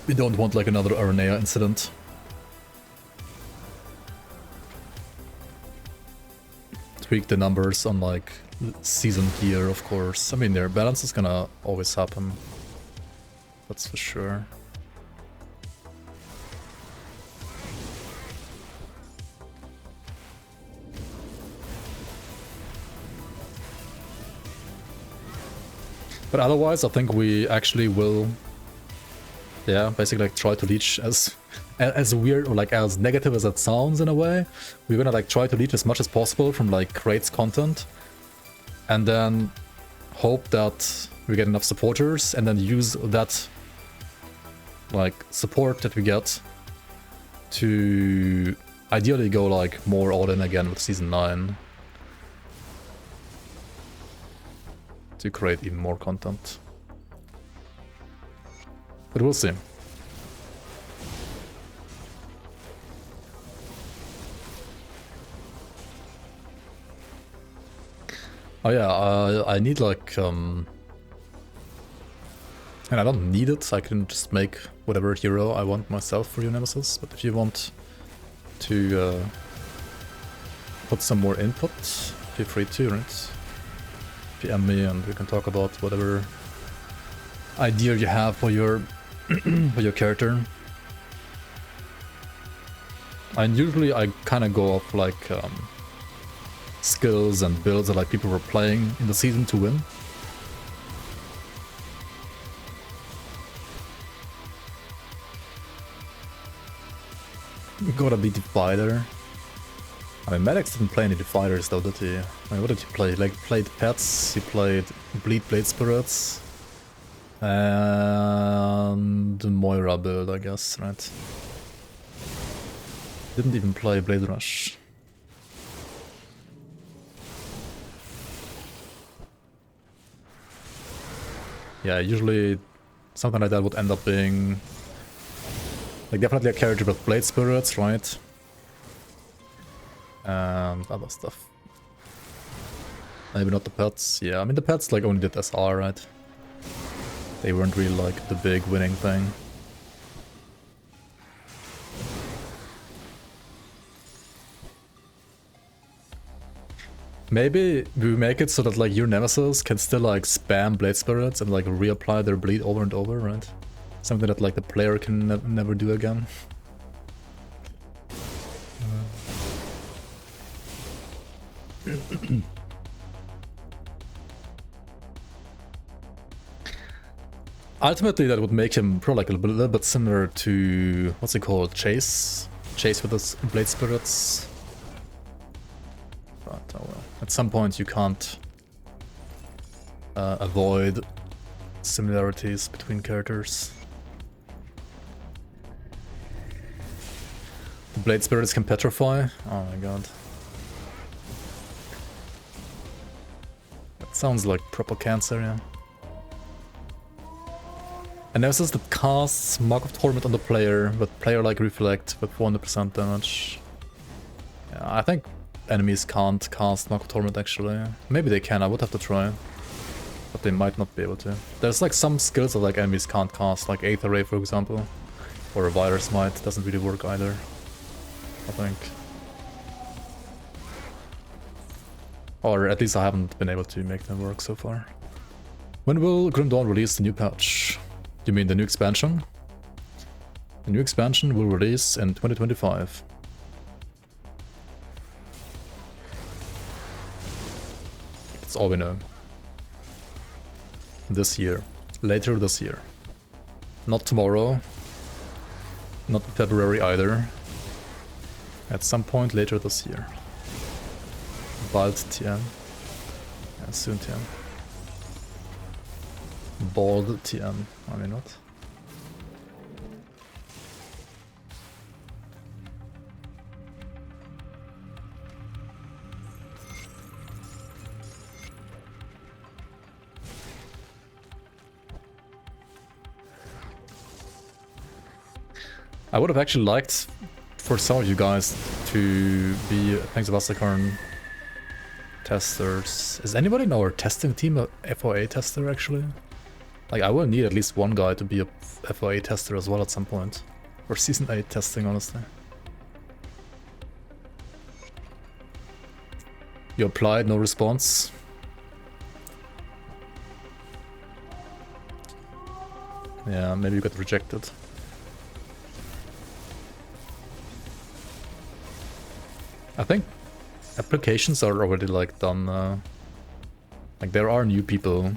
We don't want like another Aranea incident. Tweak the numbers on like season gear, of course. I mean, their balance is gonna always happen. That's for sure. But otherwise, I think we actually will, yeah, basically like try to leech as weird or like as negative as that sounds in a way. We're gonna like try to leech as much as possible from like Crate's content, and then hope that we get enough supporters, and then use that like support that we get to ideally go like more all in again with Season 9. To create even more content. But we'll see. Oh yeah, I need like and I don't need it, I can just make whatever hero I want myself for your Nemesis, but if you want to put some more input, feel free to, right? PM me and we can talk about whatever idea you have for your for your character. And usually I kind of go off like skills and builds that like people were playing in the season to win. Gotta be Divider. I mean, Maddox didn't play any Dividers though, did he? I mean, what did he play? Like, played Pets, he played Bleed Blade Spirits, and Moira build, I guess, right? Didn't even play Blade Rush. Yeah, usually something like that would end up being like definitely a character with Blade Spirits, right? And other stuff. Maybe not the pets. Yeah, I mean the pets like only did SR, right? They weren't really like the big winning thing. Maybe we make it so that like your Nemesis can still like spam Blade Spirits and like reapply their bleed over and over, right? Something that like the player can never do again. Ultimately, that would make him probably like a little bit similar to what's it called, Chase with his Blade Spirits. But oh well, at some point you can't avoid similarities between characters. The Blade Spirits can petrify. Oh my god. Sounds like proper cancer, yeah. And Nemesis that casts Mark of Torment on the player, with player like Reflect with 400% damage. Yeah, I think enemies can't cast Mark of Torment actually. Maybe they can, I would have to try. But they might not be able to. There's like some skills that like enemies can't cast, like Aether Ray for example. Or a Virus Might, doesn't really work either, I think. Or at least I haven't been able to make them work so far. When will Grim Dawn release the new patch? You mean the new expansion? The new expansion will release in 2025. That's all we know. This year. Later this year. Not tomorrow. Not in February either. At some point later this year. Bald TM. Yeah, soon TM. Bald TM. I mean, what? I would have actually liked for some of you guys to be Hexabasticorn testers. Is anybody in our testing team a FoA tester actually? Like, I will need at least one guy to be a FoA tester as well at some point. Or Season 8 testing, honestly. You applied, no response. Yeah, maybe you got rejected. I think applications are already like done. Like there are new people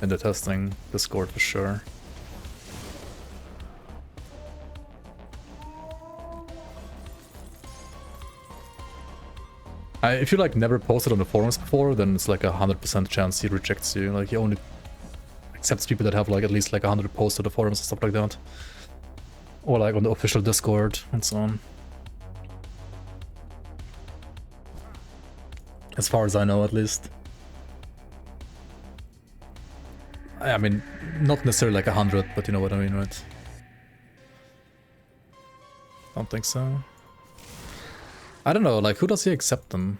in the testing Discord for sure. If you like never posted on the forums before, then it's like 100% chance he rejects you. Like he only accepts people that have like at least like 100 posts on the forums and stuff like that, or like on the official Discord and so on. As far as I know, at least. I mean, not necessarily like 100, but you know what I mean, right? Don't think so. I don't know, like, who does he accept them?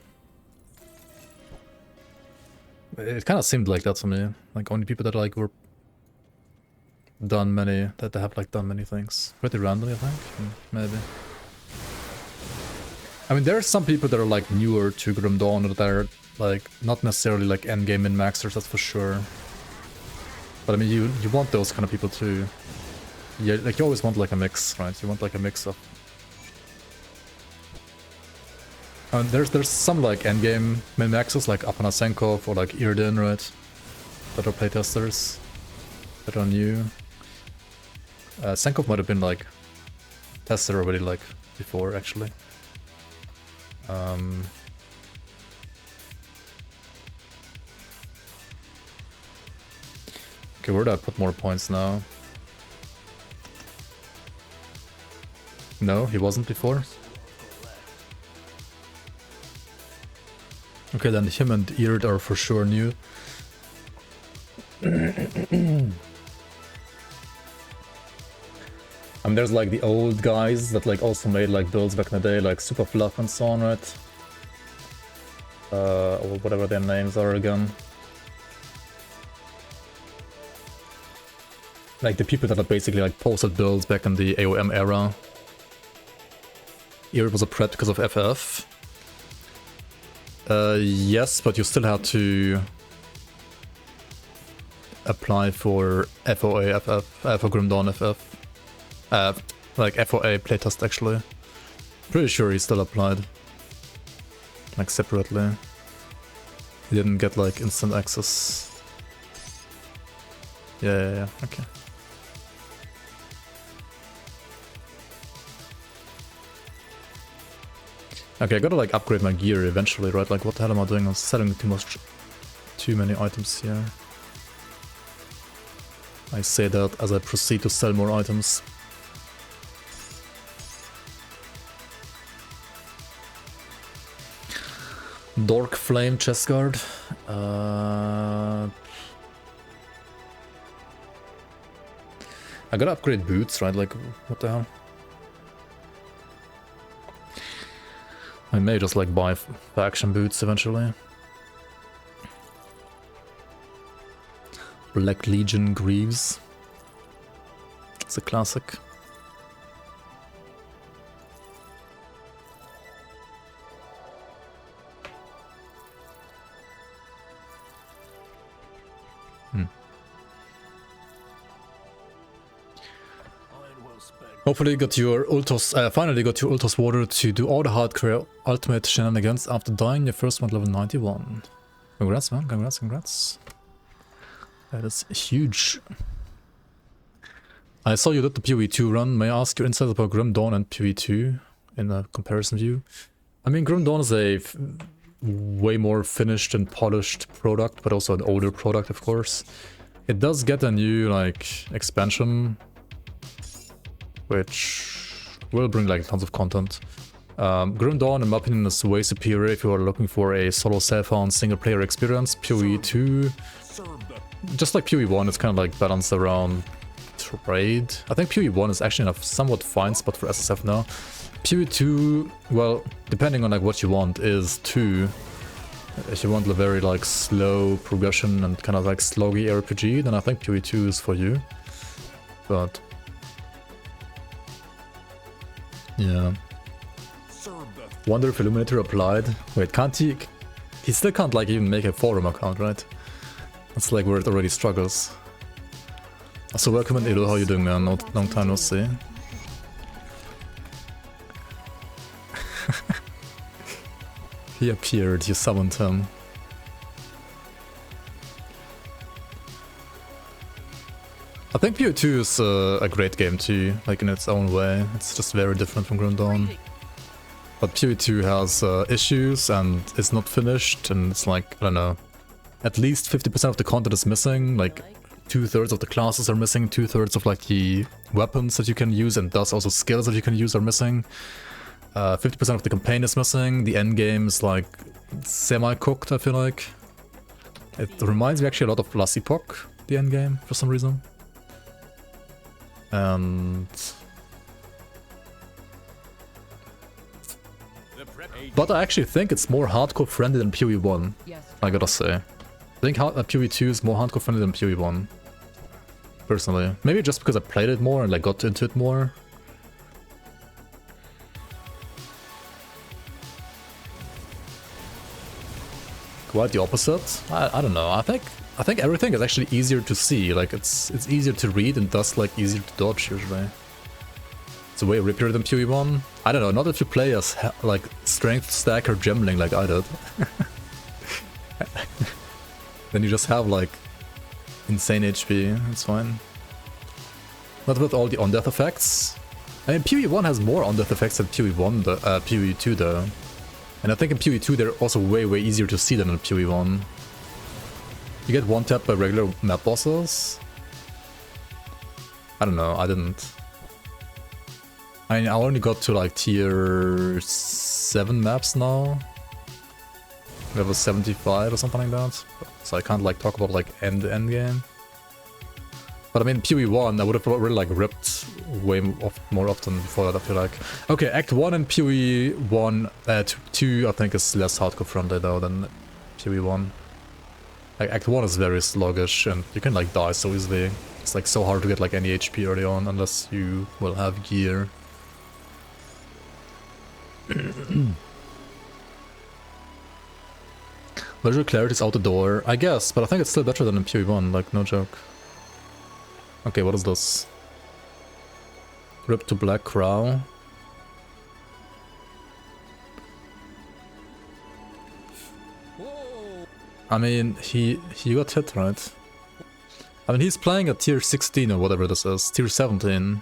It kind of seemed like that to me. Like, only people that, like, were done many, that they have, like, done many things. Pretty randomly, I think. Maybe. I mean, there are some people that are, like, newer to Grim Dawn that are, like, not necessarily, like, endgame min-maxers, that's for sure. But, I mean, you want those kind of people, too. Yeah, like, you always want, like, a mix, right? You want, like, a mix of... And there's some like endgame min-maxers like Apanasenkov or like Irdin, right? That are playtesters that are new. Senkov might have been like tested already like before actually. Okay, where do I put more points now? No, he wasn't before. Okay, then him and Eard are for sure new. And there's like the old guys that like also made like builds back in the day, like Super Fluff and so on, right? Or whatever their names are again. Like the people that are basically like posted builds back in the AOM era. Eard was a pret because of FF. Yes, but you still had to apply for FoA FF, for Grim Dawn FF. Like FoA playtest actually. Pretty sure he still applied. Like separately. He didn't get like instant access. Yeah, okay. Okay, I gotta like upgrade my gear eventually, right? Like what the hell am I doing? I'm selling too many items here. I say that as I proceed to sell more items. Dork Flame chest guard. I gotta upgrade boots, right? Like what the hell? I may just like buy faction boots eventually. Black Legion Greaves. It's a classic. Hopefully you got your Ultos, finally got your Ultos Water to do all the hardcore ultimate shenanigans after dying your first one level 91. Congrats man, congrats. That is huge. I saw you did the PoE2 run. May I ask your insights about Grim Dawn and PoE2 in a comparison view? I mean, Grim Dawn is a way more finished and polished product, but also an older product, of course. It does get a new, like, expansion, which will bring, like, tons of content. Grim Dawn, in my opinion, is way superior if you are looking for a solo self-found single-player experience. PoE 2, just like PoE 1, it's kind of, like, balanced around trade. I think PoE 1 is actually in a somewhat fine spot for SSF now. PoE 2, well, depending on, like, what you want, is 2. If you want a very, like, slow progression and kind of, like, sloggy RPG, then I think PoE 2 is for you. But yeah. Wonder if Illuminator applied. Wait, can't he? He still can't, like, even make a forum account, right? That's like where it already struggles. So welcome in Edo, how you doing, man? Long time no see. He appeared, you summoned him. I think PoE 2 is a great game too, like in its own way. It's just very different from Grim Dawn. But PoE 2 has issues and it's not finished, and it's like, I don't know, at least 50% of the content is missing, like 2/3 of the classes are missing, 2/3 of like the weapons that you can use and thus also skills that you can use are missing. 50% of the campaign is missing, the end game is like semi-cooked, I feel like. It reminds me actually a lot of Last Epoch, the end game, for some reason. And but I actually think it's more hardcore friendly than PoE 1, I gotta say. I think PoE 2 is more hardcore friendly than PoE 1, personally. Maybe just because I played it more and like got into it more. Quite the opposite. I don't know. I think everything is actually easier to see. Like it's easier to read and thus like easier to dodge usually. It's way rippier than PoE 1. I don't know. Not if you play as like strength stack or gemling like I did. Then you just have like insane HP. It's fine. Not with all the on-death effects. I mean, PoE 1 has more on-death effects than PoE 2 though. And I think in PoE 2 they're also way easier to see than in PoE 1. You get one tap by regular map bosses. I don't know, I didn't. I mean, I only got to like tier 7 maps now. Level 75 or something like that. So I can't like talk about like end game. But I mean, PoE 1, I would have really like ripped way more often before that, I feel like. Okay, Act 1 and PoE 1, 2 I think is less hardcore friendly though than PoE 1. Like Act 1 is very sluggish and you can like die so easily. It's like so hard to get like any HP early on unless you will have gear. Visual clarity is out the door, I guess, but I think it's still better than in PoE 1, like no joke. Okay, what is this? Rip to Black Crow. I mean, he got hit, right? I mean, he's playing at tier 16 or whatever this is, tier 17.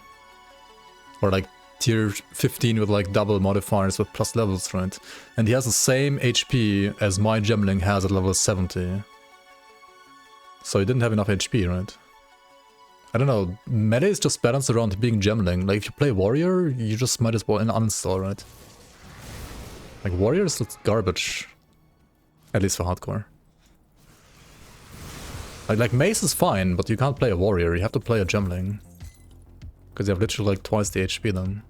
Or like tier 15 with like double modifiers with plus levels, right? And he has the same HP as my Gemling has at level 70. So he didn't have enough HP, right? I don't know, melee is just balanced around being Gemling. Like if you play Warrior, you just might as well uninstall, right? Like Warrior is garbage. At least for hardcore. Like Mace is fine, but you can't play a Warrior, you have to play a Gemling. Because you have literally like twice the HP then.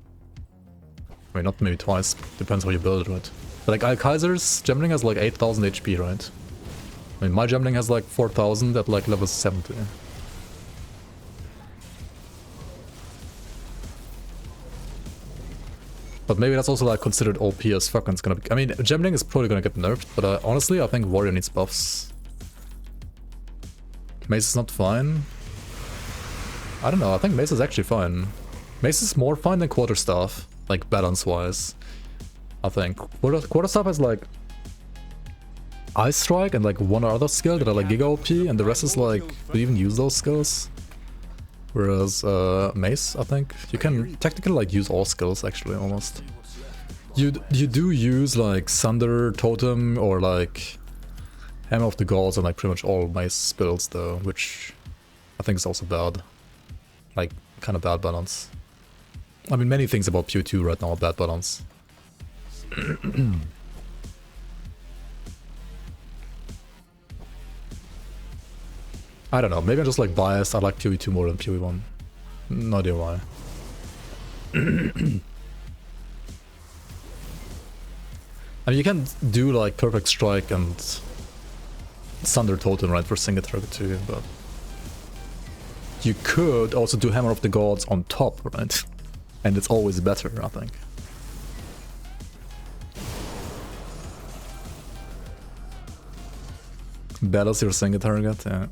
I mean, not maybe twice, depends how you build it, right? But like Alkaiser's Gemling has like 8000 HP, right? I mean, my Gemling has like 4000 at like level 70. But maybe that's also like considered OP as fuck and it's gonna be... I mean, Gemling is probably gonna get nerfed, but honestly I think Warrior needs buffs. Mace is not fine. I don't know, I think Mace is actually fine. Mace is more fine than Quarterstaff, like balance-wise. I think. Quarterstaff has like Ice Strike and like one other skill that are like Giga OP, and the rest is like, do you even use those skills? Whereas Mace, I think, you can technically like use all skills actually, almost. You do use like Thunder Totem or like Hammer of the Gods on like pretty much all Mace builds though, which I think is also bad. Like, kind of bad balance. I mean, many things about PoE2 right now are bad balance. I don't know, maybe I'm just like biased. I like PoE2 more than PoE1. No idea why. I mean, you can do like Perfect Strike and Thunder Totem, right, for single target too, but you could also do Hammer of the Gods on top, right? And it's always better, I think. Bell is your single target, yeah.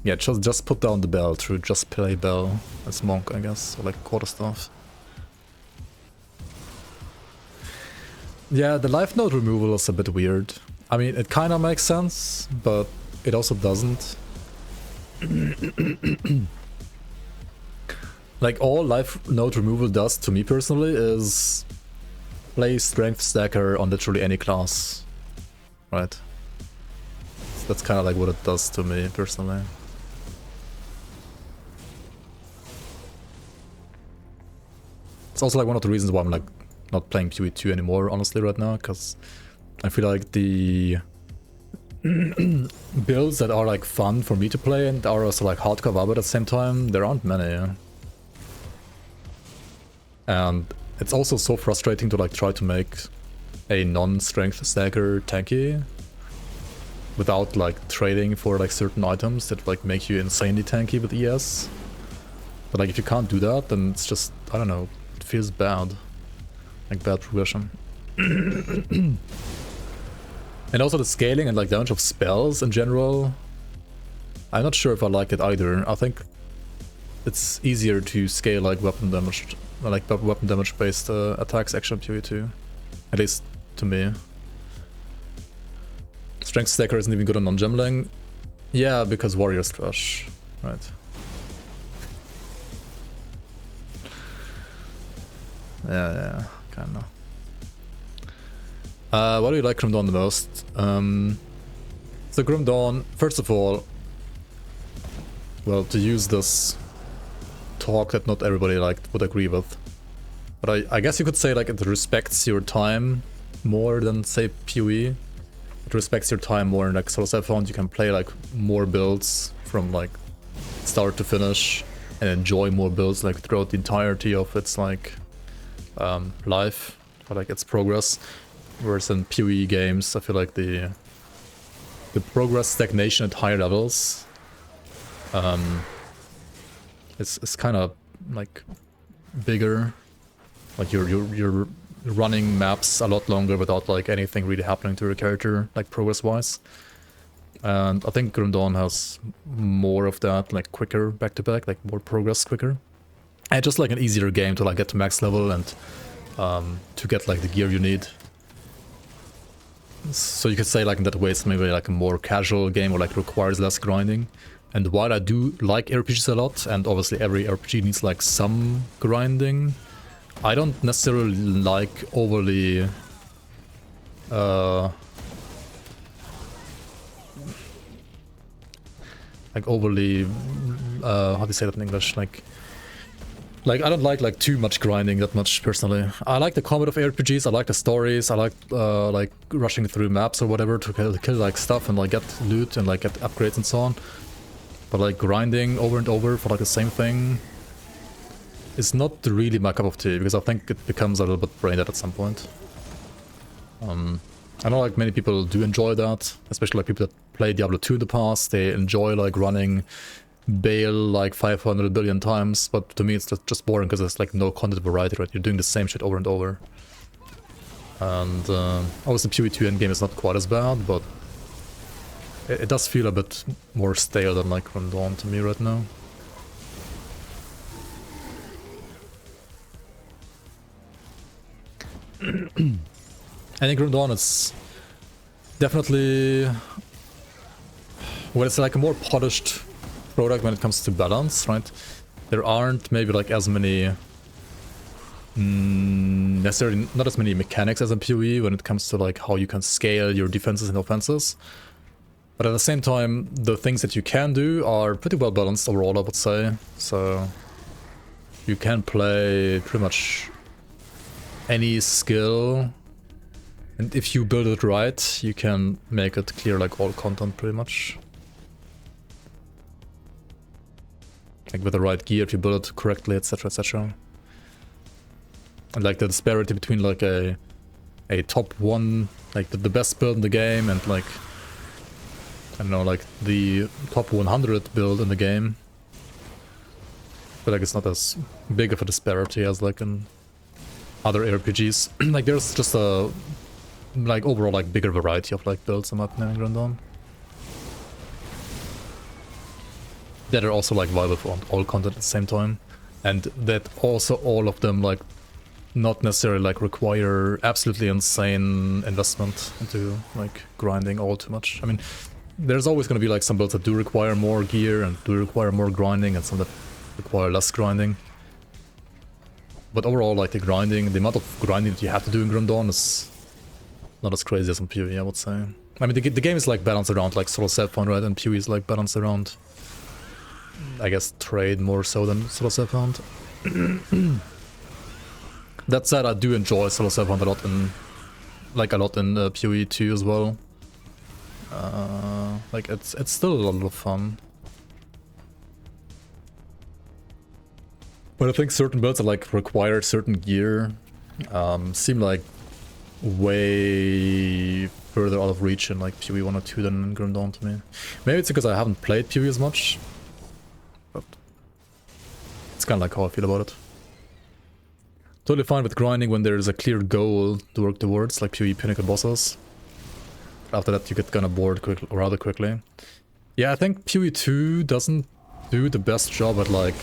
Yeah, just put down the bell through just play bell as monk, I guess, or like quarterstaff. Yeah, the life node removal is a bit weird. I mean, it kind of makes sense, but it also doesn't. Like, all life node removal does to me personally is play strength stacker on literally any class, right? So that's kind of like what it does to me personally. It's also like one of the reasons why I'm like not playing PoE2 anymore, honestly, right now, because I feel like the builds that are like fun for me to play and are also like hardcore viable at the same time, there aren't many. And it's also so frustrating to like try to make a non-strength stacker tanky without like trading for like certain items that like make you insanely tanky with ES. But like if you can't do that, then it's just, I don't know, it feels bad. Like bad progression. And also the scaling and like damage of spells in general, I'm not sure if I like it either. I think it's easier to scale like weapon damage, like weapon damage based attacks actually in PoE2. At least to me. Strength stacker isn't even good on non-gemling. Yeah, because warrior's trash, right? Yeah, kinda. What do you like Grim Dawn the most? So Grim Dawn, first of all, well, to use this talk that not everybody like would agree with, but I guess you could say like it respects your time more than say PoE. It respects your time more, and like Solos I found you can play like more builds from like start to finish and enjoy more builds like throughout the entirety of its like life, or like its progress. Whereas in PoE games, I feel like the progress stagnation at higher levels it's kind of like bigger. Like you're running maps a lot longer without like anything really happening to your character, like progress wise. And I think Grim Dawn has more of that, like quicker back to back, like more progress quicker. And just like an easier game to like get to max level and to get like the gear you need. So you could say like in that way it's maybe like a more casual game or like requires less grinding. And while I do like RPGs a lot, and obviously every RPG needs like some grinding, I don't necessarily like overly how do you say that in English? Like I don't like too much grinding that much personally. I like the combat of RPGs, I like the stories, I like rushing through maps or whatever to kill like stuff and like get loot and like get upgrades and so on. But like grinding over and over for like the same thing is not really my cup of tea, because I think it becomes a little bit brain dead at some point. I know like many people do enjoy that, especially like people that play Diablo 2 in the past. They enjoy like running Bale like 500 billion times, but to me it's just boring because there's like no content variety, right? You're doing the same shit over and over. And obviously PoE2 endgame is not quite as bad, but it does feel a bit more stale than like Grim Dawn to me right now. I think Grim Dawn is definitely, well, it's like a more polished product when it comes to balance, right? There aren't maybe like as many necessarily not as many mechanics as in PoE when it comes to like how you can scale your defenses and offenses. But at the same time, the things that you can do are pretty well balanced overall, I would say. So you can play pretty much any skill, and if you build it right, you can make it clear like all content pretty much. Like with the right gear, if you build it correctly, etc, etc. And like the disparity between like a top one, like the best build in the game, and like, I don't know, like the top 100 build in the game. But like it's not as big of a disparity as like in other RPGs. Like there's just a like overall like bigger variety of like builds in my opinion in Grand Dawn. That are also like viable for all content at the same time. And that also all of them like not necessarily like require absolutely insane investment into like grinding all too much. I mean, there's always going to be like some builds that do require more gear and do require more grinding, and some that require less grinding. But overall, like the amount of grinding that you have to do in Grand Dawn is not as crazy as in PoE, I would say. I mean, the game is like balanced around like solo save point, right? And PoE is like balanced around, I guess, trade more so than solo save point. That said, I do enjoy solo save point a lot in PoE 2 as well. Like it's still a lot of fun. But I think certain builds that like require certain gear seem like way further out of reach in like PoE 1 or 2 than in Grand Dawn to me. Maybe it's because I haven't played PoE as much, but it's kind of like how I feel about it. Totally fine with grinding when there is a clear goal to work towards, like PoE pinnacle bosses. After that you get kind of bored rather quickly. Yeah, I think PoE 2 doesn't do the best job at like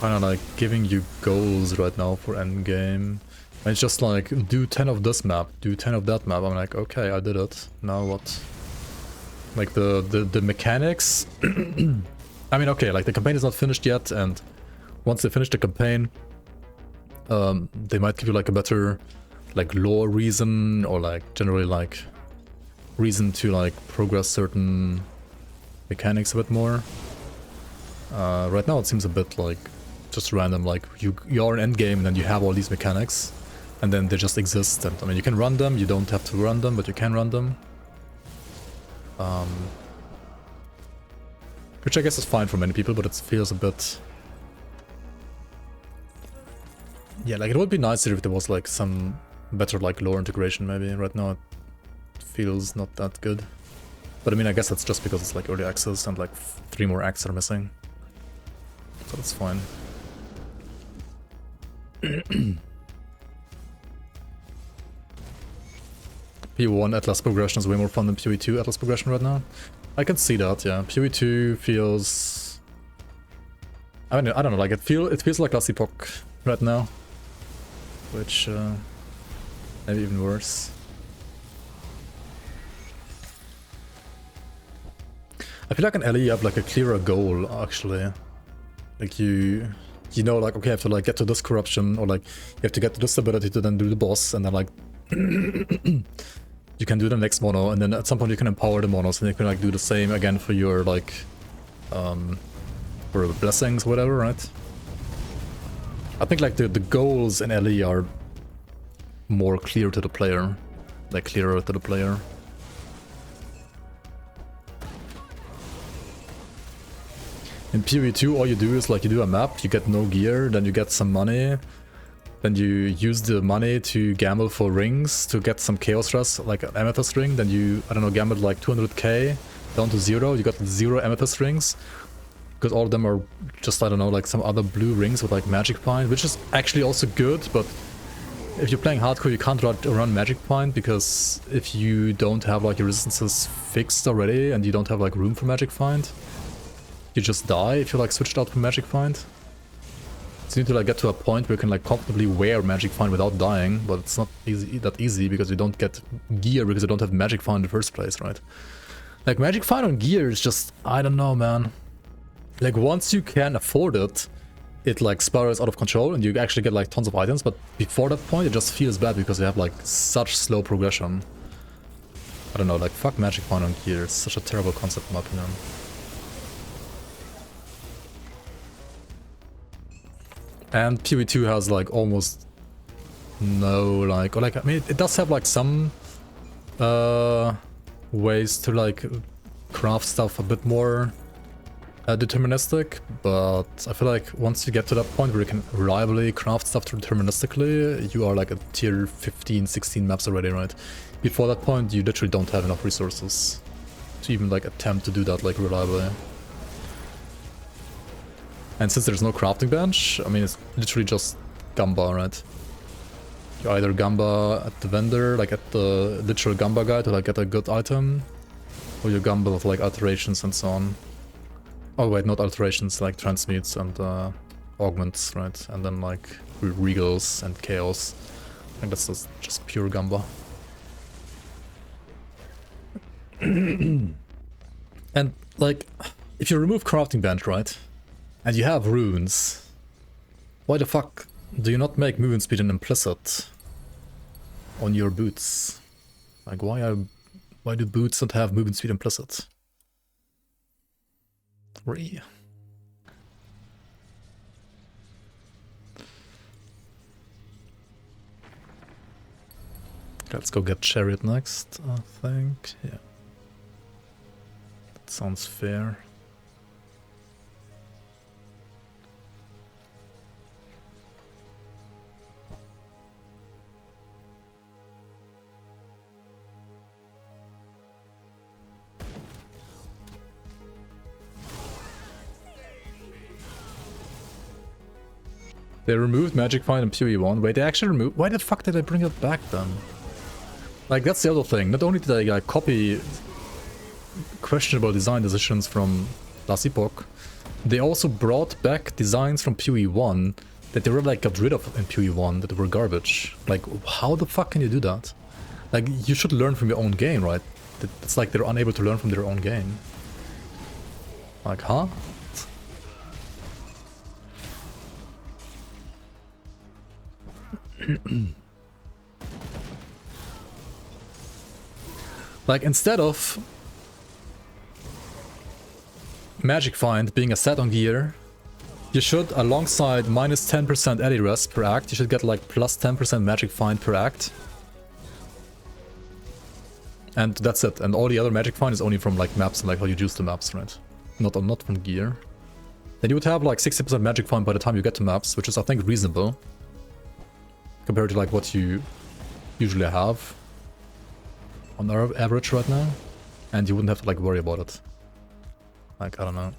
kind of like giving you goals right now for endgame. It's just like, do 10 of this map, do 10 of that map. I'm like, okay, I did it. Now what? Like the mechanics. I mean, okay, like the campaign is not finished yet, and once they finish the campaign, they might give you like a better like lore reason, or like generally like reason to like progress certain mechanics a bit more. Right now it seems a bit like just random, like you are in endgame and then you have all these mechanics and then they just exist, and I mean you can run them, you don't have to run them, but you can run them. Which I guess is fine for many people, but it feels a bit... Yeah, like it would be nicer if there was like some better like lore integration maybe. Right now it feels not that good. But I mean, I guess that's just because it's like early access and like 3 more acts are missing. So that's fine. PoE1 Atlas progression is way more fun than PoE 2 Atlas progression right now. I can see that, yeah. PoE 2 feels... I mean, I don't know, like it feels like Last Epoch right now. Which, maybe even worse. I feel like in LE you have like a clearer goal, actually. Like you know, like, okay, I have to like get to this corruption, or like you have to get to this ability to then do the boss, and then like you can do the next mono, and then at some point you can empower the monos, and you can like do the same again for your like for blessings, whatever, right? I think like the goals in LE are more clear to the player, like clearer to the player. In PoE 2, all you do is like you do a map, you get no gear, then you get some money, then you use the money to gamble for rings to get some chaos rest, like an amethyst ring, then you, I don't know, gambled like 200k down to 0, you got 0 amethyst rings, because all of them are just, I don't know, like some other blue rings with like magic pine, which is actually also good, but if you're playing hardcore you can't run magic pine, because if you don't have like your resistances fixed already and you don't have like room for magic find, you just die if you like switched out from Magic Find. So you need to like get to a point where you can like comfortably wear Magic Find without dying, but it's not that easy because you don't get gear because you don't have Magic Find in the first place, right? Like Magic Find on gear is just, I don't know, man. Like once you can afford it, it like spirals out of control and you actually get like tons of items, but before that point it just feels bad because you have like such slow progression. I don't know, like fuck Magic Find on gear, it's such a terrible concept in my opinion. And PoE2 has like almost no like, or like, I mean it does have like some ways to like craft stuff a bit more deterministic, but I feel like once you get to that point where you can reliably craft stuff deterministically, you are like at tier 15, 16 maps already, right? Before that point, you literally don't have enough resources to even like attempt to do that like reliably. And since there's no crafting bench, I mean it's literally just Gamba, right? You either Gamba at the vendor, like at the literal Gamba guy to like get a good item, or you Gamba with like alterations and so on. Oh wait, not alterations, like transmutes and augments, right? And then like regals and chaos. I think that's just pure Gamba. And like, if you remove crafting bench, right? And you have runes, why the fuck do you not make movement speed an implicit on your boots? Like why do boots not have movement speed implicit? Let's go get Chariot next, I think. Yeah. That sounds fair. They removed Magic Find in PoE1. Wait, they actually removed... Why the fuck did I bring it back then? Like, that's the other thing. Not only did I like, copy questionable design decisions from last epoch, they also brought back designs from PoE1 that they were like got rid of in PoE1 that were garbage. Like, how the fuck can you do that? Like, you should learn from your own game, right? It's like they're unable to learn from their own game. Like, huh? Like, instead of Magic Find being a set on gear, you should, alongside minus 10% Eddy Rest per act, you should get like plus 10% Magic Find per act. And that's it. And all the other Magic Find is only from like maps and like how you juice the maps, right? Not from gear. Then you would have like 60% Magic Find by the time you get to maps, which is I think reasonable compared to like what you usually have on our average right now, and you wouldn't have to like worry about it. Like, I don't know.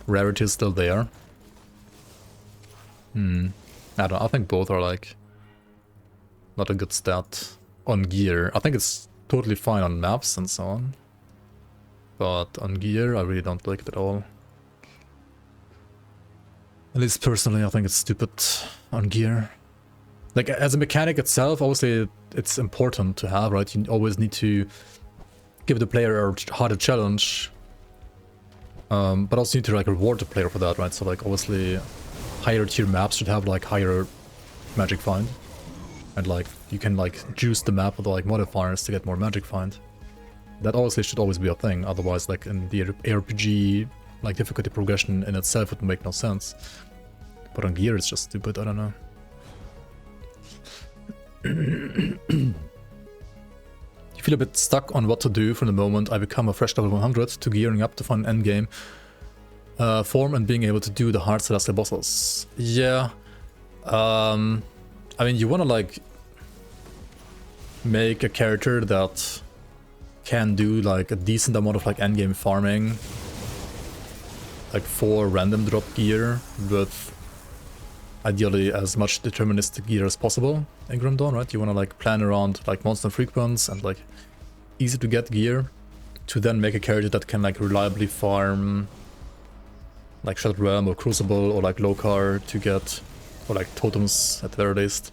Rarity is still there. I don't know, I think both are like not a good stat on gear. I think it's totally fine on maps and so on, but on gear I really don't like it at all. At least personally, I think it's stupid on gear. Like, as a mechanic itself, obviously it's important to have, right? You always need to give the player a harder challenge, but also need to like reward the player for that, right? So like, obviously higher tier maps should have like higher Magic Find, and like you can like juice the map with like modifiers to get more Magic Find. That obviously should always be a thing, otherwise like in the ARPG like difficulty progression in itself would make no sense. But on gear it's just stupid, I don't know. You feel a bit stuck on what to do from the moment I become a fresh level 100 to gearing up to find an endgame form and being able to do the hard celestial bosses. Yeah. I mean, you wanna like make a character that can do like a decent amount of like endgame farming, like for random drop gear with ideally as much deterministic gear as possible in Grim Dawn, right? You want to like plan around like monster frequents and like easy to get gear to then make a character that can like reliably farm like Shattered Realm or Crucible or like Lokar to get, or like totems at the very least,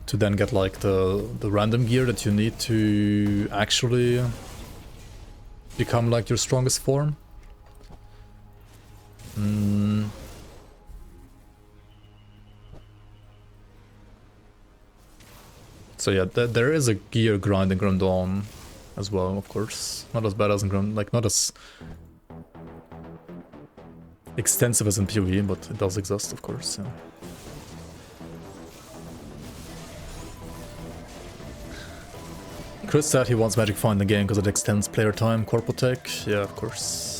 to then get like the random gear that you need to actually become like your strongest form. So yeah, there is a gear grind in Grand Dawn as well, of course. Not as bad as in Grand, like not as extensive as in PoE, but it does exist, of course. Yeah. Chris said he wants Magic Find in the game because it extends player time. Corpotech, yeah, of course.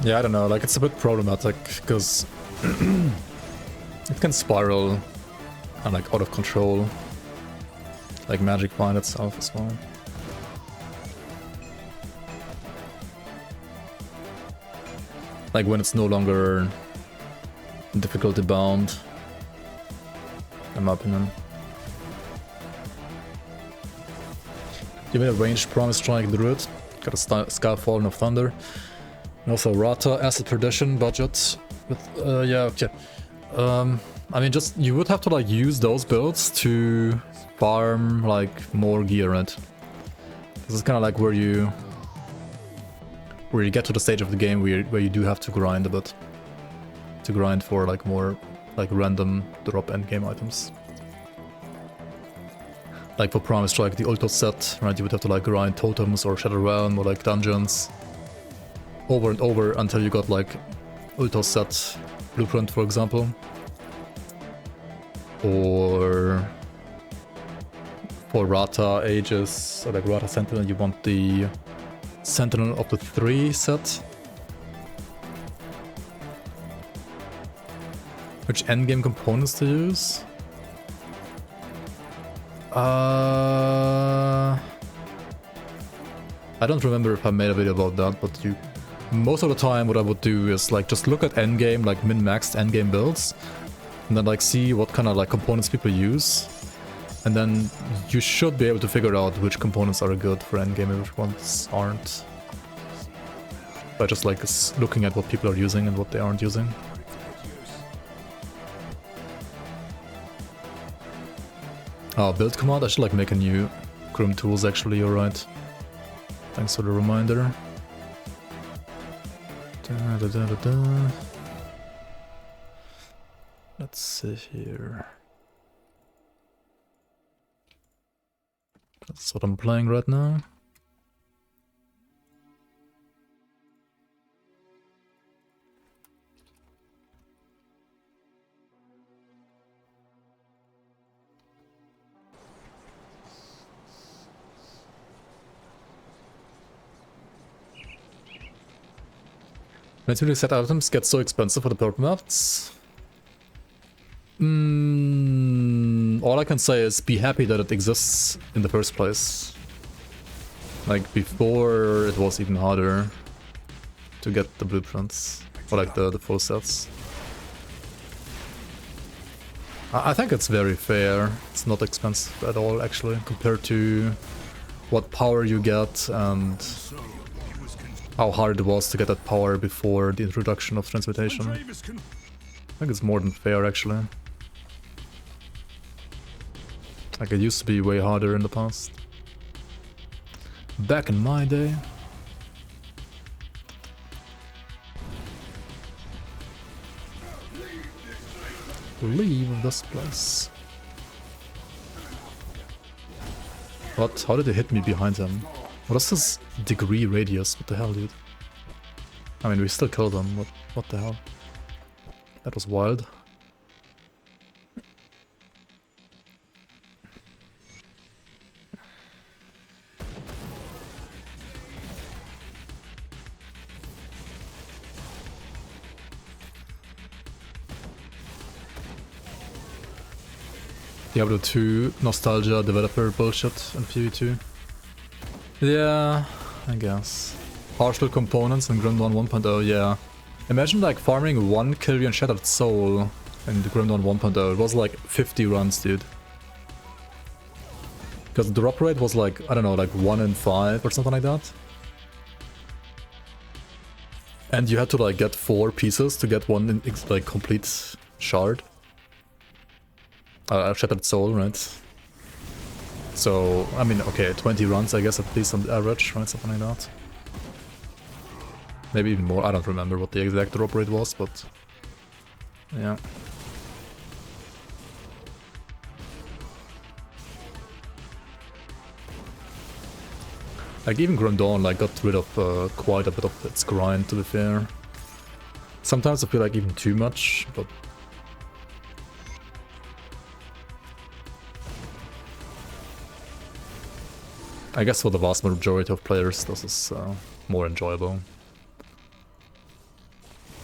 Yeah, I don't know, like it's a bit problematic because it can spiral and like out of control, like Magic Find itself as well. Like when it's no longer difficulty bound, in my opinion. Give me a ranged Promise Strike Druid, got a Skyfallen of Thunder. And also Rata, Acid Perdition budget. With, yeah, okay. I mean, just you would have to like use those builds to farm like more gear, right? This is kind of like where you get to the stage of the game where you do have to grind a bit, to grind for like more like random drop endgame items. Like for Promise Strike, the Ultos set, right? You would have to like grind totems or Shadow Realm or like dungeons over and over until you got like Ultos set blueprint, for example. Or for Rata Aegis, or like Rata Sentinel, you want the Sentinel of the 3 set. Which endgame components to use? I don't remember if I made a video about that, but most of the time what I would do is like just look at endgame, like min-maxed endgame builds, and then like see what kind of like components people use, and then you should be able to figure out which components are good for endgame and which ones aren't, by just like looking at what people are using and what they aren't using. Oh, build command, I should like make a new Grim Tools actually, you're right. Thanks for the reminder. Let's see here. That's what I'm playing right now. Naturally set items get so expensive for the purple maps. All I can say is be happy that it exists in the first place. Like before it was even harder to get the blueprints, or like the full sets. I think it's very fair. It's not expensive at all actually, compared to what power you get and how hard it was to get that power before the introduction of transmutation. I think it's more than fair actually. Like it used to be way harder in the past. Back in my day. Leave this place. What? How did it hit me behind him? What is this degree radius? What the hell, dude? I mean, we still killed him. What the hell? That was wild. Diablo 2 nostalgia developer bullshit and PvE2. Yeah, I guess. Partial components in Grim Dawn 1.0, yeah. Imagine like farming 1 Kyrian Shattered Soul in the Grim Dawn 1.0. It was like 50 runs, dude. Because the drop rate was like, I don't know, like 1 in 5 or something like that. And you had to like get 4 pieces to get one like complete shard. Shattered Soul, right? So, I mean, okay, 20 runs, I guess, at least on the average, right? Something like that. Maybe even more, I don't remember what the exact drop rate was, but... yeah. Like, even Grim Dawn, like, got rid of quite a bit of its grind, to be fair. Sometimes I feel like even too much, but... I guess for the vast majority of players, this is more enjoyable.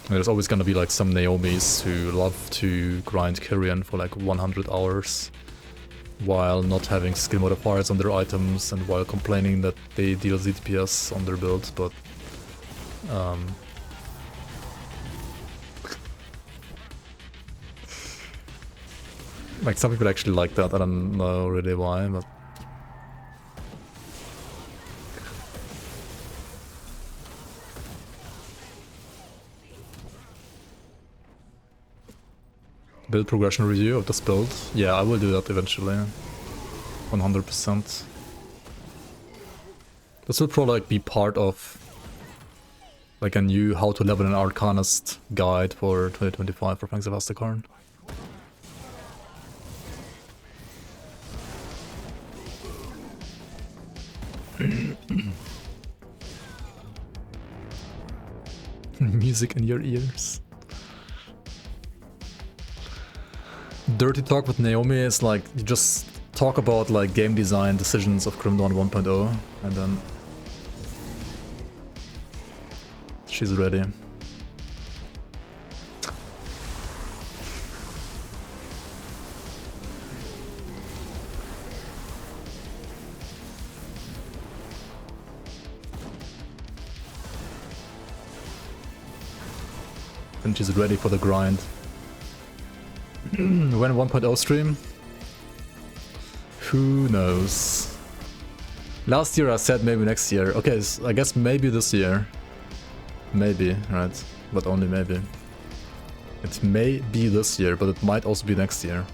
There's always gonna be like some Naomis who love to grind Kyrian for like 100 hours while not having skill modifiers on their items and while complaining that they deal ZTPS on their build, but like some people actually like that, I don't know really why, but build progression review of this build? Yeah, I will do that eventually. 100%. This will probably like, be part of like a new how to level an Arcanist guide for 2025 for Fangs of Astakarn. Music in your ears. Dirty talk with Naomi is like, you just talk about like game design decisions of Grim Dawn 1.0 and then she's ready. And she's ready for the grind. When 1.0 stream? Who knows? Last year I said maybe next year. Okay, so I guess maybe this year. Maybe, right? But only maybe. It may be this year, but it might also be next year.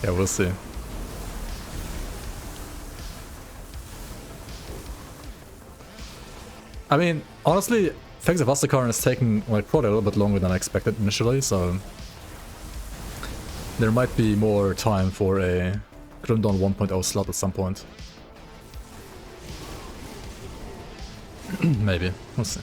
Yeah, we'll see. I mean, honestly, Fangs of Astakarn is taking like probably a little bit longer than I expected initially, so there might be more time for a Grim Dawn 1.0 slot at some point. Maybe, we'll see.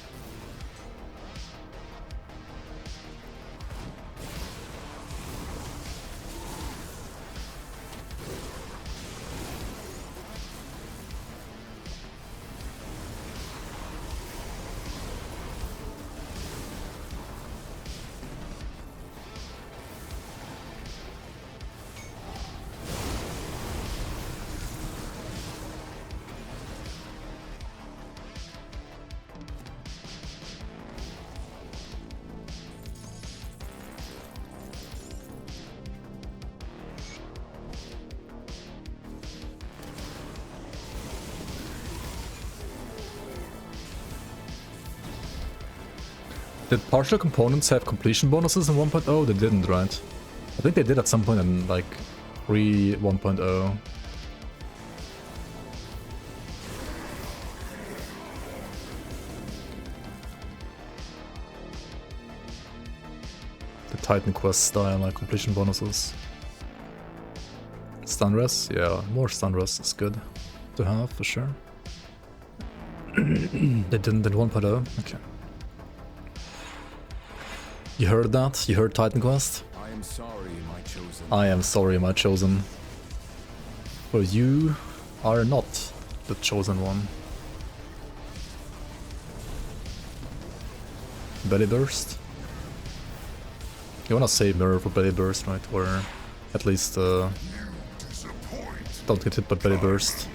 Did partial components have completion bonuses in 1.0? They didn't, right? I think they did at some point in like pre-1.0. The Titan Quest style, like completion bonuses. Stun res? Yeah, more stun res is good to have for sure. They didn't in 1.0? Okay. You heard that? You heard Titan Quest? I am sorry, my chosen. I am sorry, my chosen. For you are not the chosen one. belly burst. You wanna save mirror for belly burst, right? Or at least don't get hit by belly burst.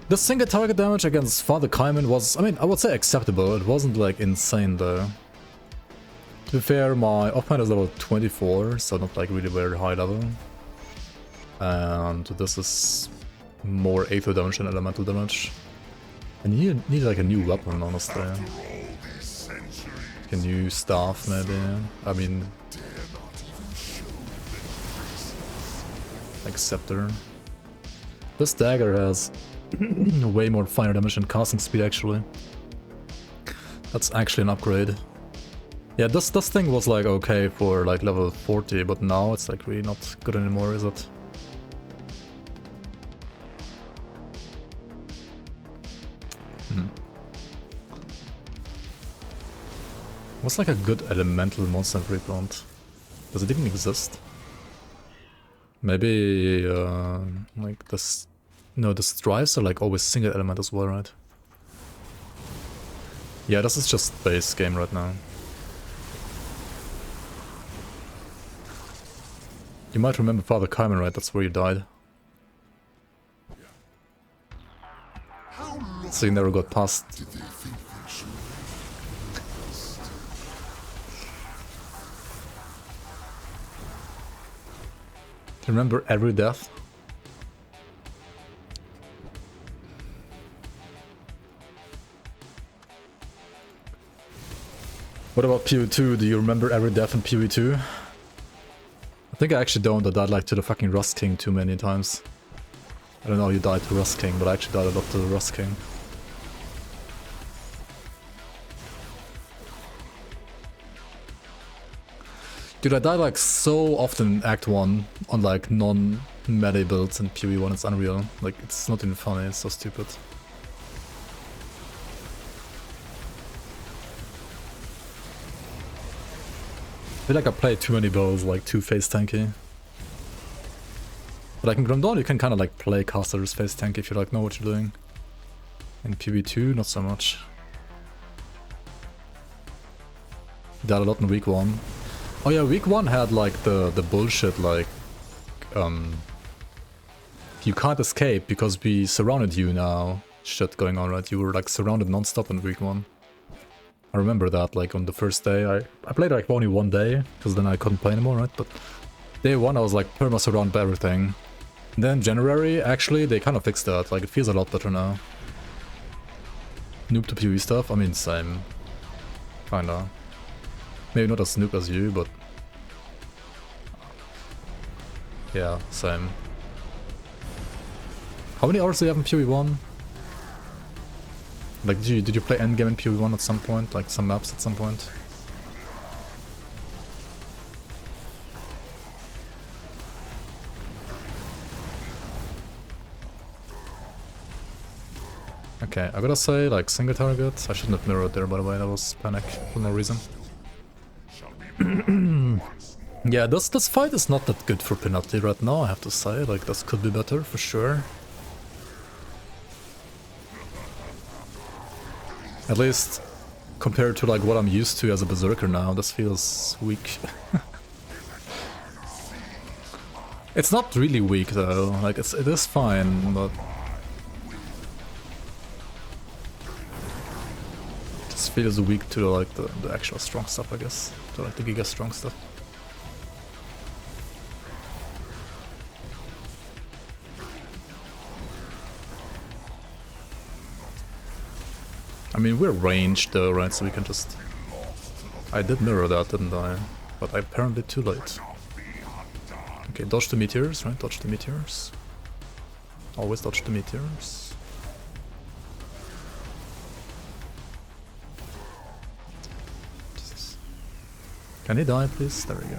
The single target damage against Father Kaiman was, I mean, I would say acceptable. It wasn't like insane though. To be fair, my offhand is level 24, so not like really very high level. And this is more aether damage than elemental damage. And you need like a new weapon, honestly. Like a new staff, maybe. I mean, like scepter. This dagger has way more fire damage and casting speed, actually. That's actually an upgrade. Yeah, this thing was like okay for like level 40, but now it's like really not good anymore, is it? What's like a good elemental monster replant? Does it even exist? Maybe like this. No, the strives are like always single element as well, right? Yeah, this is just base game right now. You might remember Father Kaiman, right? That's where you died. So you never got past. Remember every death? What about PoE2? Do you remember every death in PoE2? I think I actually don't. I died like to the fucking Rust King too many times. I don't know how you died to Rust King, but I actually died a lot to the Rust King. Dude, I die like so often in Act 1 on like non-melee builds in PoE1, it's unreal. Like, it's not even funny, it's so stupid. I feel like I play too many builds, like too face tanky. But like in Grim Dawn, you can kind of like play casters face tanky if you like know what you're doing. In PoE2, not so much. Died a lot in week 1. Oh yeah, week 1 had like the bullshit like you can't escape because we surrounded you now shit going on, right? You were like surrounded non-stop in week 1. I remember that like on the first day. I played like only one day because then I couldn't play anymore, right? But day 1 I was like perma surrounded by everything. And then January actually they kind of fixed that, like it feels a lot better now. Noob to PoE stuff, I mean same. Kinda. Maybe not as noob as you, but yeah, same. How many hours do you have in PoE1? Like, did you play endgame in PoE1 at some point? Like, some maps at some point? Okay, I gotta say, like, single target. I shouldn't have mirrored there, by the way, that was panic for no reason. Yeah, this fight is not that good for Panetti right now, I have to say. Like, this could be better, for sure. At least, compared to like what I'm used to as a berserker now, this feels weak. It's not really weak though, like it is fine, but... It just feels weak to like the actual strong stuff, I guess. To like the giga strong stuff. I mean, we're ranged though, right? So we can just... I did mirror that, didn't I? But apparently too late. Okay, dodge the meteors, right? Dodge the meteors. Always dodge the meteors. Jesus. Can he die, please? There we go.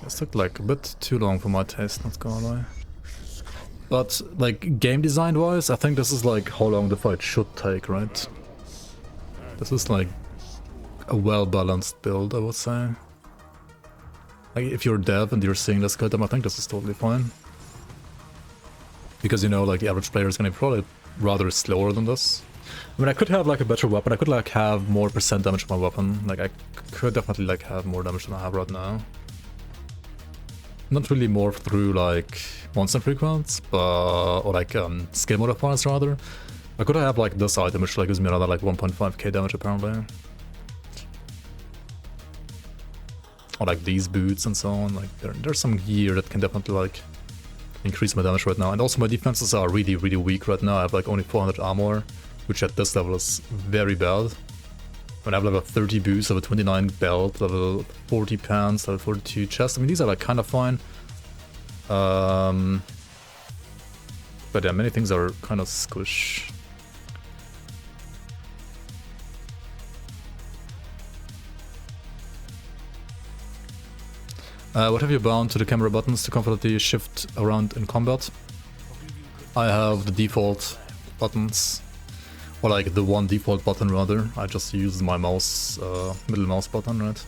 This took like a bit too long for my taste, not gonna lie. But, like, game design-wise, I think this is like how long the fight should take, right? This is like a well-balanced build, I would say. Like, if you're dev and you're seeing this cut, I think this is totally fine. Because, you know, like, the average player is gonna be probably rather slower than this. I mean, I could have like a better weapon. I could like have more % damage on my weapon. Like I could definitely like have more damage than I have right now. Not really more through like monster frequency, but or like skill modifiers rather. I could have like this item, which like gives me another like 1.5k damage apparently. Or like these boots and so on. Like there's some gear that can definitely like increase my damage right now. And also my defenses are really weak right now. I have like only 400 armor, which at this level is very bad. When I have level 30 boots, level 29 belt, level 40 pants, level 42 chest. I mean, these are like kind of fine. But yeah, many things are kind of squish. What have you bound to the camera buttons to comfortably shift around in combat? I have the default buttons. Or like the one default button rather. I just use my mouse, middle mouse button, right?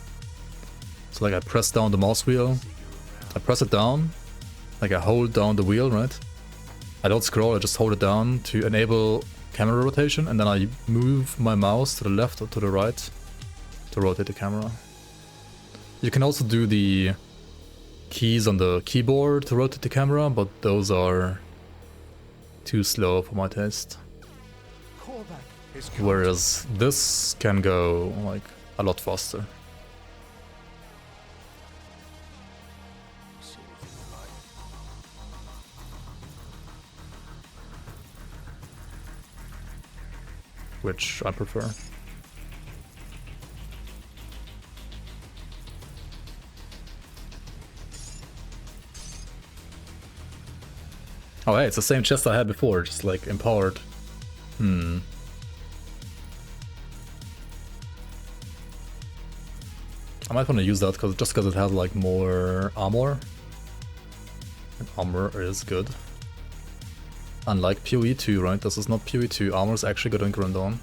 So like I press down the mouse wheel. I press it down. Like I hold down the wheel, right? I don't scroll, I just hold it down to enable camera rotation. And then I move my mouse to the left or to the right to rotate the camera. You can also do the keys on the keyboard to rotate the camera, but those are too slow for my taste. Whereas this can go like a lot faster. Which I prefer. Oh hey, it's the same chest I had before, just like empowered. I might want to use that just because it has like more armor. And armor is good. Unlike PoE 2, right? This is not PoE 2. Armor is actually good in Grandon.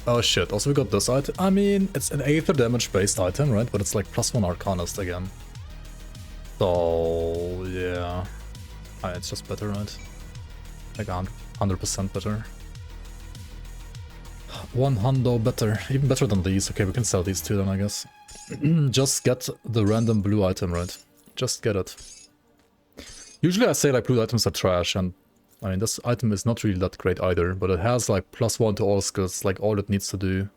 Oh shit, also we got this item. I mean, it's an Aether damage based item, right? But it's like +1 Arcanist again. So, yeah. It's just better, right? Like 100% better. 100 better. Even better than these. Okay, we can sell these two then, I guess. Just get the random blue item, right? Just get it. Usually I say like blue items are trash, and I mean this item is not really that great either, but it has like +1 to all skills, like all it needs to do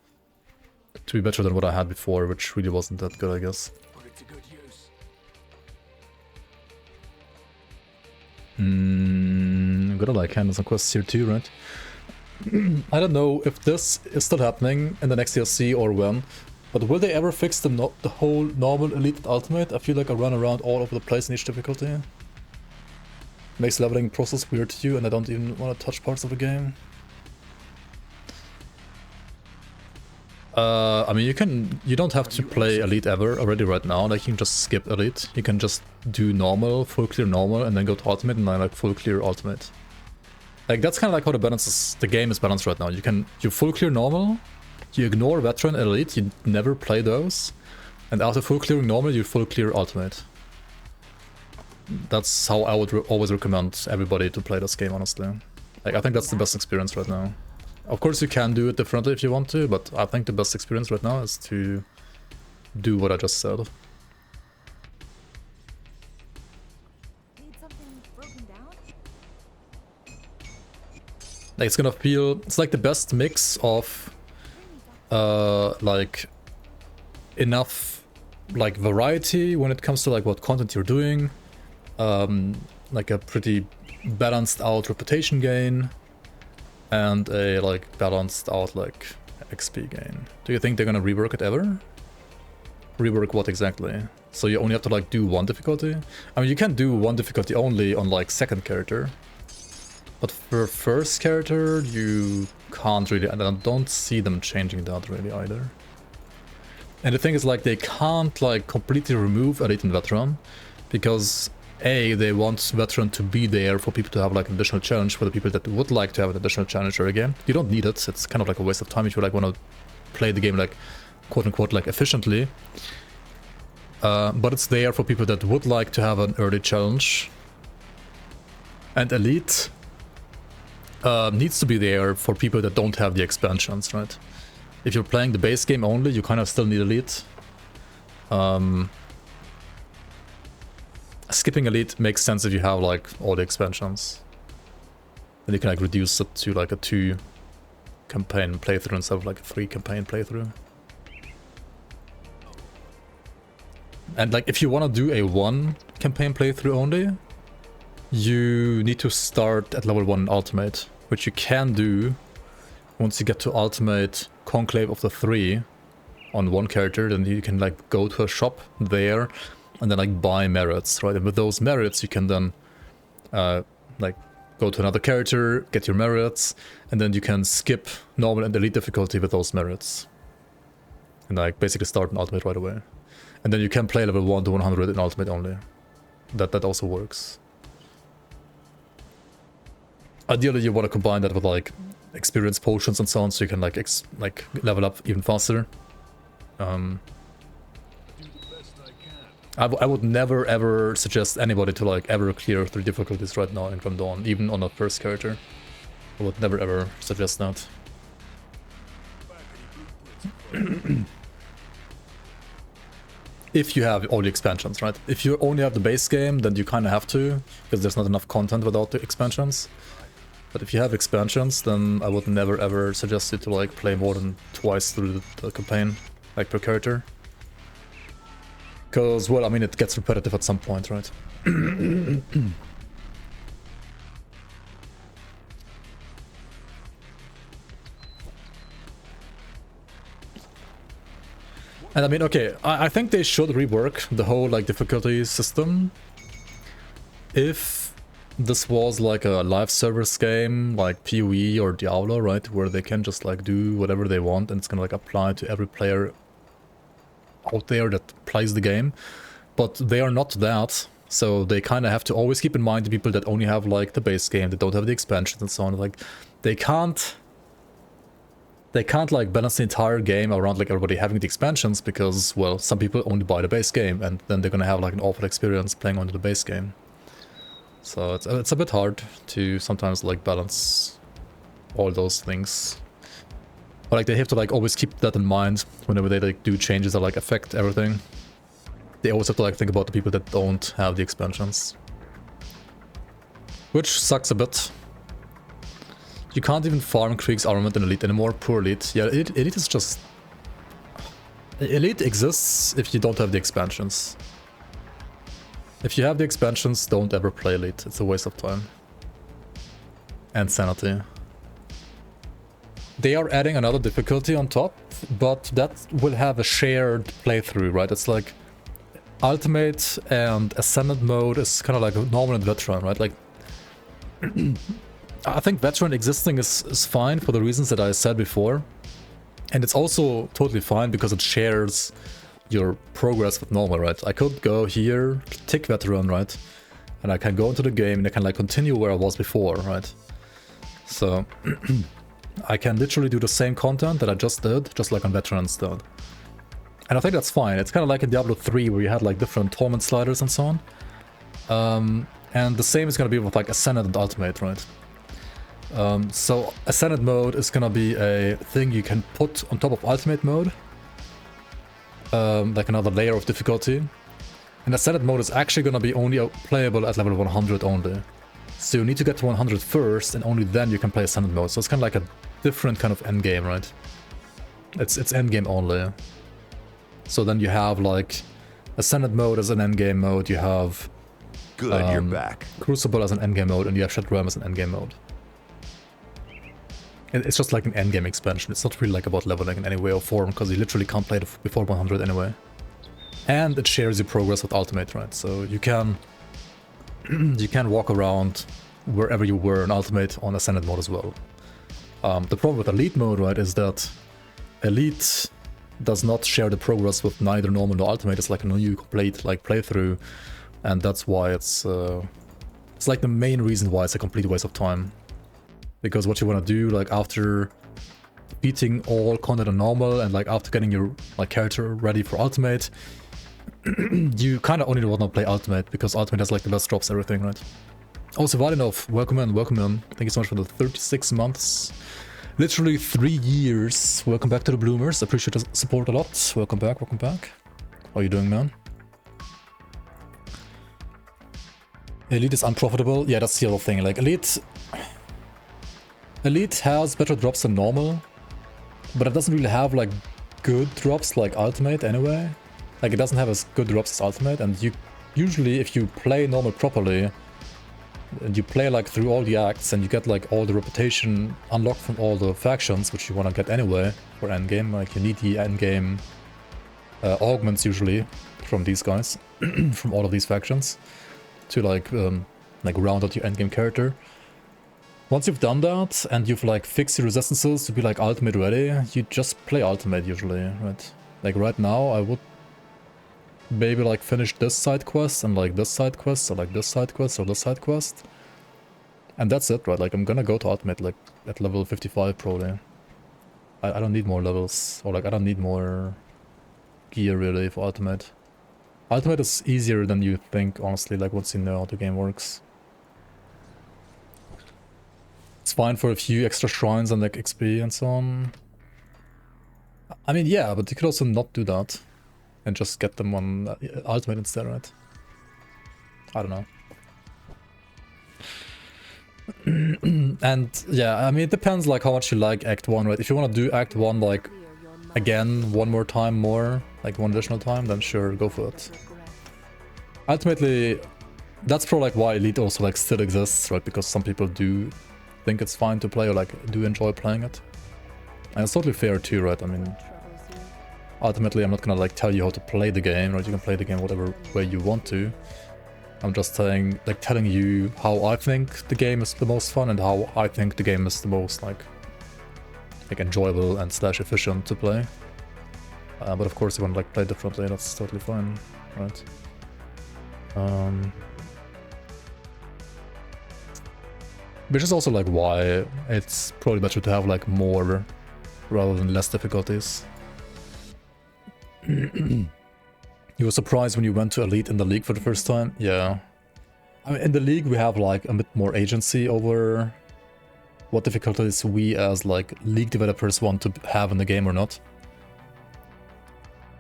to be better than what I had before, which really wasn't that good, I guess. I'm gonna like handle some quests here too, right? I don't know if this is still happening in the next DLC or when, but will they ever fix the whole normal elite and ultimate? I feel like I run around all over the place in each difficulty. Makes leveling process weird to you, and I don't even want to touch parts of the game. I mean, you don't have to play Elite ever already right now. Like, you can just skip Elite. You can just do normal, full clear normal, and then go to Ultimate, and then like full clear Ultimate. Like, that's kind of like how the game is balanced right now. You full clear normal, you ignore Veteran and Elite, you never play those, and after full clearing normal, you full clear Ultimate. That's how I would always recommend everybody to play this game, honestly. Like, I think that's the best experience right now. Of course you can do it differently if you want to, but I think the best experience right now is to do what I just said. Need something broken down? Like, it's gonna feel... It's like the best mix of... like... enough... like, variety when it comes to, like, what content you're doing. Like a pretty balanced out reputation gain. And a, like, balanced out, like, XP gain. Do you think they're gonna rework it ever? Rework what exactly? So you only have to, like, do one difficulty? I mean, you can do one difficulty only on, like, second character. But for first character, you can't really... And I don't see them changing that really either. And the thing is, like, they can't, like, completely remove Elite and Veteran. Because... A, they want Veteran to be there for people to have like an additional challenge for the people that would like to have an additional challenge or a game. You don't need it, it's kind of like a waste of time if you like want to play the game like quote-unquote like efficiently. But it's there for people that would like to have an early challenge. And Elite needs to be there for people that don't have the expansions, right? If you're playing the base game only, you kind of still need Elite. Skipping Elite makes sense if you have like all the expansions. Then you can like reduce it to like a 2 campaign playthrough instead of like a 3 campaign playthrough. And like if you want to do a 1 campaign playthrough only, you need to start at level 1 in Ultimate, which you can do once you get to Ultimate Conclave of the 3 on 1 character. Then you can like go to a shop there and then like buy merits, right? And with those merits you can then like go to another character, get your merits, and then you can skip normal and elite difficulty with those merits. And like basically start in Ultimate right away. And then you can play level 1 to 100 in Ultimate only. That also works. Ideally you want to combine that with like experience potions and so on, so you can like level up even faster. I would never ever suggest anybody to like ever clear 3 difficulties right now in Grim Dawn, even on a first character. I would never ever suggest that. If you have all the expansions, right? If you only have the base game, then you kind of have to, because there's not enough content without the expansions. But if you have expansions, then I would never ever suggest you to like play more than twice through the campaign, like per character. Because, well, I mean, it gets repetitive at some point, right? And I mean, okay, I think they should rework the whole like difficulty system. If this was like a live service game like FoA or Diablo, right, where they can just like do whatever they want and it's gonna like apply to every player out there that plays the game. But they are not that, so they kind of have to always keep in mind the people that only have like the base game, that don't have the expansions and so on. Like they can't like balance the entire game around like everybody having the expansions, because, well, some people only buy the base game and then they're gonna have like an awful experience playing on the base game. So it's a bit hard to sometimes like balance all those things. But like they have to like always keep that in mind whenever they like do changes that like affect everything. They always have to like think about the people that don't have the expansions. Which sucks a bit. You can't even farm Krieg's armament in Elite anymore. Poor Elite. Yeah, Elite is just... Elite exists if you don't have the expansions. If you have the expansions, don't ever play Elite. It's a waste of time. And sanity. They are adding another difficulty on top, but that will have a shared playthrough, right? It's like Ultimate and Ascendant mode is kind of like normal and Veteran, right? Like... I think Veteran existing is fine for the reasons that I said before. And it's also totally fine because it shares your progress with normal, right? I could go here, tick Veteran, right? And I can go into the game and I can like continue where I was before, right? So I can literally do the same content that I just did, just like on Veteran instead. And I think that's fine. It's kind of like in Diablo 3 where you had like different torment sliders and so on. And the same is going to be with like Ascendant and Ultimate, right? So Ascendant mode is gonna be a thing you can put on top of Ultimate mode, like another layer of difficulty. And Ascendant mode is actually gonna be only playable at level 100 only. So you need to get to 100 first, and only then you can play Ascendant mode. So it's kind of like a different kind of endgame, right? It's endgame only. So then you have like Ascendant mode as an endgame mode. You have Good, you're back. Crucible as an endgame mode, and you have Shattered Realm as an endgame mode. It's just like an endgame expansion. It's not really like about leveling in any way or form, because you literally can't play it before 100 anyway. And it shares your progress with Ultimate, right? So you can walk around wherever you were in Ultimate on Ascendant mode as well. The problem with Elite mode, right, is that Elite does not share the progress with neither normal nor Ultimate. It's like a new complete like playthrough, and that's why it's like the main reason why it's a complete waste of time. Because what you want to do, like after beating all content on normal and like after getting your like character ready for Ultimate, you kind of only want to play Ultimate because Ultimate has like the best drops, everything, right? Also, Valinov, welcome in, welcome in. Thank you so much for the 36 months. Literally 3 years. Welcome back to the Bloomers. Appreciate the support a lot. Welcome back, welcome back. How are you doing, man? Elite is unprofitable. Yeah, that's the other thing. Like, Elite has better drops than normal, but it doesn't really have, like, good drops like Ultimate anyway. Like, it doesn't have as good drops as Ultimate, and you usually, if you play normal properly, and you play like through all the acts and you get like all the reputation unlocked from all the factions, which you want to get anyway for endgame, like you need the endgame augments usually from these guys, from all of these factions, to like round out your endgame character. Once you've done that and you've like fixed your resistances to be like ultimate ready, you just play ultimate usually, right? Like right now I would maybe like finish this side quest and like this side quest, or like this side quest or this side quest. And that's it, right? Like I'm gonna go to ultimate like at level 55 probably. I don't need more levels, or like I don't need more gear really for ultimate. Ultimate is easier than you think, honestly, like once you know how the game works. It's fine for a few extra shrines and like XP and so on. I mean, yeah, but you could also not do that and just get them on ultimate instead, right? I don't know. And yeah, I mean, it depends like how much you like Act 1, right? If you want to do Act 1 like again one more time more, like one additional time, then sure, go for it. Ultimately, that's probably like why Elite also like still exists, right? Because some people do think it's fine to play or like do enjoy playing it. And it's totally fair too, right? I mean, ultimately I'm not gonna like tell you how to play the game, right? You can play the game whatever way you want to. I'm just saying, like telling you how I think the game is the most fun and how I think the game is the most like enjoyable and slash efficient to play. But of course, if you want to like play differently, that's totally fine, right? Which is also like why it's probably better to have like more rather than less difficulties. You were surprised when you went to Elite in the League for the first time? Yeah. I mean, in the League we have like a bit more agency over what difficulties we as like League developers want to have in the game or not.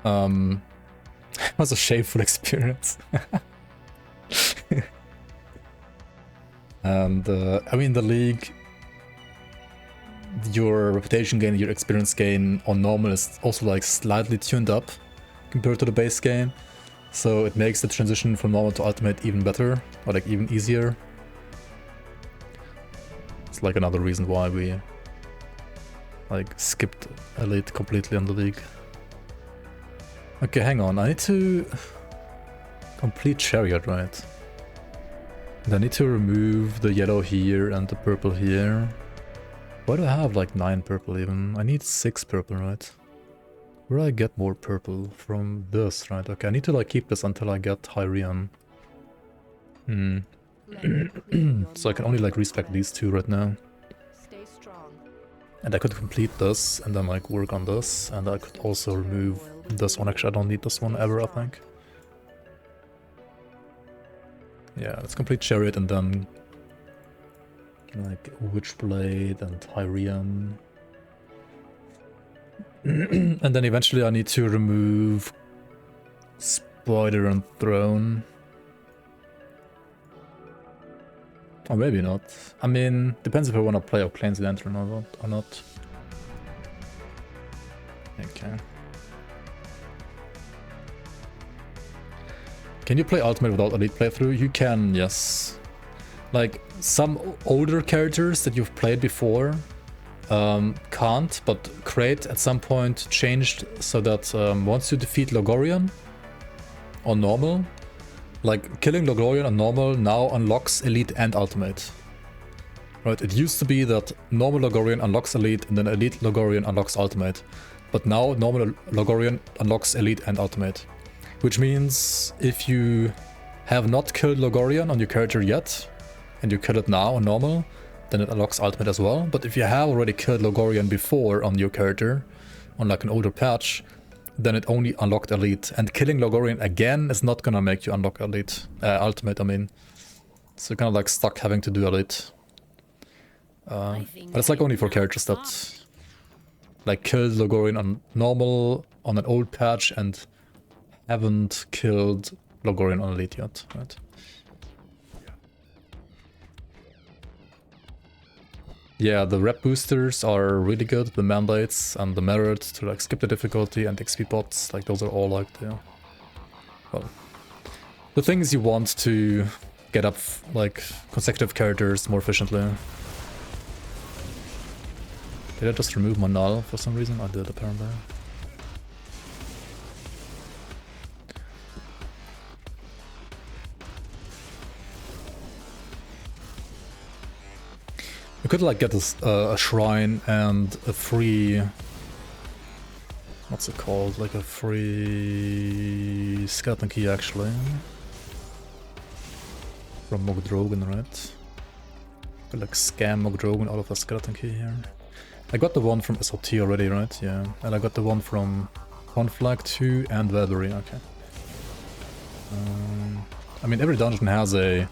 It was a shameful experience. And I mean, the League, your reputation gain, your experience gain on normal is also like slightly tuned up compared to the base game, so it makes the transition from normal to ultimate even better, or like even easier. It's like another reason why we like skipped Elite completely on the League. Okay, hang on, I need to complete Chariot, right? And I need to remove the yellow here and the purple here. Why do I have like 9 purple even? I need 6 purple, right? Where do I get more purple? From this, right? Okay, I need to like keep this until I get Hyrian. So I can only like respec these 2 right now. Stay strong. And I could complete this and then like work on this, and I could also remove this one. Actually, I don't need this one ever, I think. Yeah, let's complete Chariot and then like Witchblade and Hyrian. And then eventually I need to remove Spider and Throne. Or maybe not. I mean, depends if I want to play Plains Lantern or not. Okay. Can you play Ultimate without Elite playthrough? You can, yes. Like, some older characters that you've played before can't, but Crate at some point changed so that once you defeat Logorian on normal, like killing Logorian on normal now unlocks Elite and Ultimate. Right, it used to be that normal Logorian unlocks Elite and then Elite Logorian unlocks Ultimate. But now normal Logorian unlocks Elite and Ultimate. Which means if you have not killed Logorian on your character yet, and you kill it now on normal, then it unlocks Ultimate as well. But if you have already killed Logorian before on your character, on like an older patch, then it only unlocked Elite. And killing Logorian again is not gonna make you unlock Elite. Ultimate, I mean. So you're kind of like stuck having to do elite. But it's like only for characters that like killed Logorian on normal on an old patch and haven't killed Logorian on elite yet, right? Yeah, the rep boosters are really good, the mandates and the merit to like skip the difficulty and XP bots, like those are all like the, well, the things you want to get up like consecutive characters more efficiently. Did I just remove my null for some reason? I did apparently. You could like get a shrine and a free... What's it called? Like a free skeleton key actually. From Mogdrogen, right? Could like scam Mogdrogen out of a skeleton key here. I got the one from SOT already, right? Yeah. And I got the one from Conflag 2 and Velvery, okay. I mean, every dungeon has a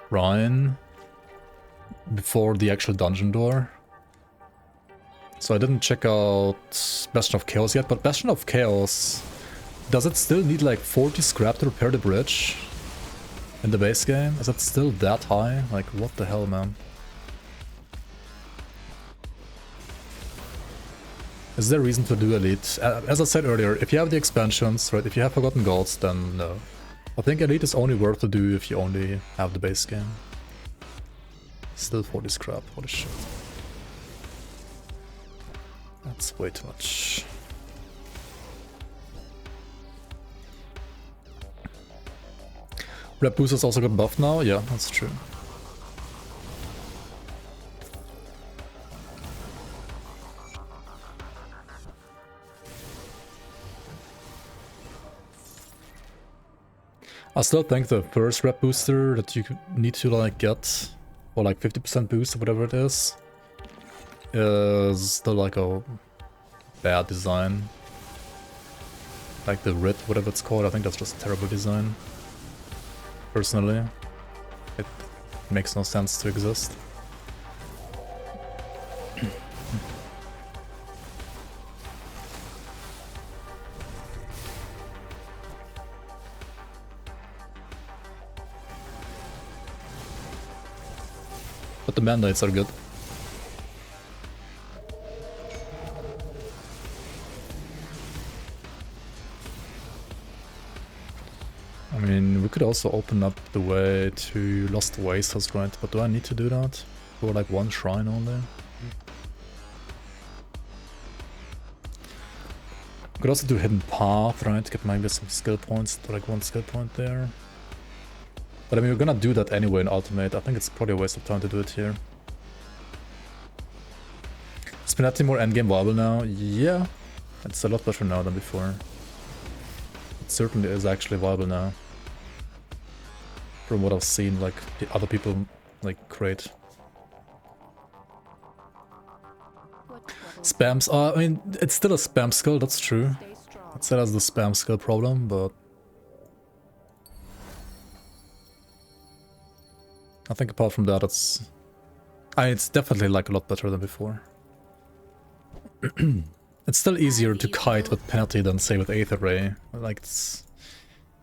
shrine before the actual dungeon door. So I didn't check out Bastion of Chaos yet, but Bastion of Chaos, does it still need like 40 scrap to repair the bridge in the base game? Is it still that high? Like, what the hell, man? Is there a reason to do Elite? As I said earlier, if you have the expansions, right, if you have Forgotten Gods, then no. I think Elite is only worth to do if you only have the base game. Still 40 scrap, holy shit. That's way too much. Rep boosters also got buffed now? Yeah, that's true. I still think the first rep booster that you need to like get, or like 50% boost or whatever it is still like a bad design. Like the Rit, whatever it's called, I think that's just a terrible design. Personally, it makes no sense to exist. But the mandates are good. I mean, we could also open up the way to Lost Oasis, right? But do I need to do that? For like one shrine only? Could also do Hidden Path, right? Get maybe some skill points, like one skill point there. But I mean, we're gonna do that anyway in Ultimate. I think it's probably a waste of time to do it here. Is Panetti more endgame viable now? Yeah, it's a lot better now than before. It certainly is actually viable now. From what I've seen, like, the other people, like, create. Spams, I mean, it's still a spam skill, that's true. It still has the spam skill problem, but... I think apart from that, it's definitely like a lot better than before. It's still easier to kite with Panetti than say with Aether Ray. Like it's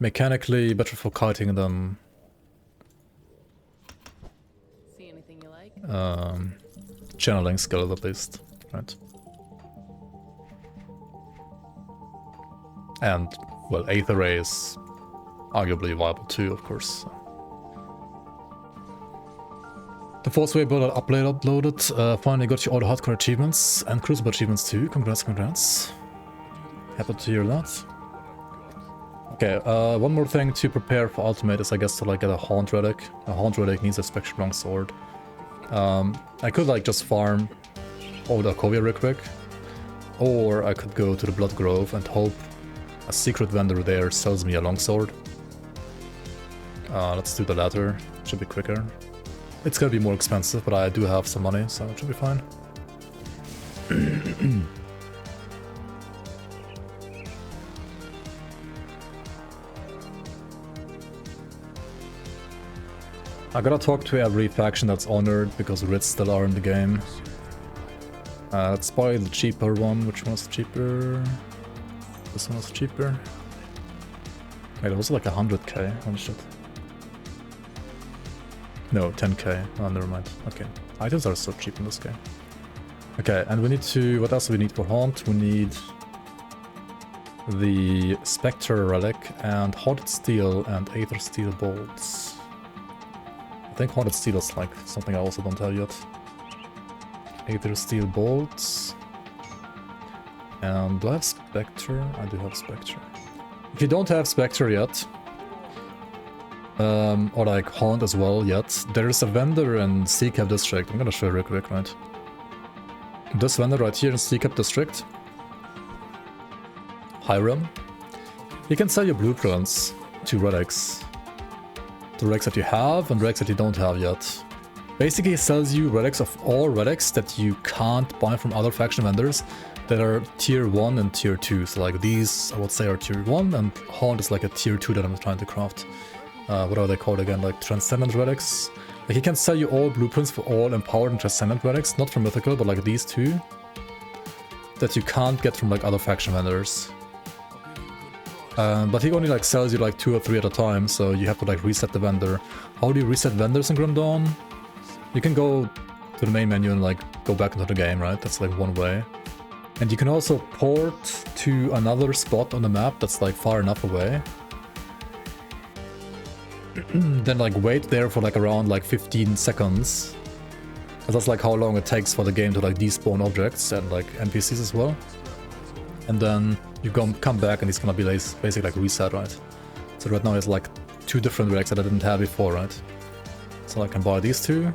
mechanically better for kiting than See anything you like? channeling skill at least, right? And well, Aether Ray is arguably viable too, of course. The Force Way build uploaded. Finally got you all the hardcore achievements and Crucible achievements too. Congrats, congrats. Happy to hear that. Okay, one more thing to prepare for Ultimate is I guess to like get a Haunt Relic. A Haunt Relic needs a Spectral Long Sword. I could like just farm Old Arcovia real quick. Or I could go to the Blood Grove and hope a secret vendor there sells me a longsword. Let's do the latter. Should be quicker. It's gonna be more expensive, but I do have some money, so it should be fine. I gotta talk to every faction that's honored because Rits still are in the game. Let's buy the cheaper one. Which one was cheaper? This one was cheaper. Wait, it was like 100k. Holy shit. No, 10k. Oh, never mind. Okay. Items are so cheap in this game. Okay, and we need to... What else do we need for Haunt? We need the Spectre Relic and Haunted Steel and Aether Steel Bolts. I think Haunted Steel is like something I also don't have yet. Aether Steel Bolts. And do I have Spectre? I do have Spectre. If you don't have Spectre yet, or like Haunt as well yet, there is a vendor in Seacap District. I'm gonna show you real quick, right? This vendor right here in Seacap District, Hiram, he can sell you blueprints to relics. The relics that you have and relics that you don't have yet. Basically, he sells you relics of all relics that you can't buy from other faction vendors that are tier 1 and tier 2. So like these, I would say, are tier 1, and Haunt is like a tier 2 that I'm trying to craft. What are they called again? Like Transcendent Relics? Like he can sell you all blueprints for all Empowered and Transcendent Relics, not from Mythical, but like these two, that you can't get from like other faction vendors. But he only like sells you like 2 or 3 at a time, so you have to like reset the vendor. How do you reset vendors in Grim Dawn? You can go to the main menu and like go back into the game, right? That's like one way. And you can also port to another spot on the map that's like far enough away. Then like wait there for like around like 15 seconds. Because that's like how long it takes for the game to like despawn objects and like NPCs as well. And then you come back and it's gonna be like, basically like reset, right? So right now it's like 2 different relics that I didn't have before, right? So I can buy these 2.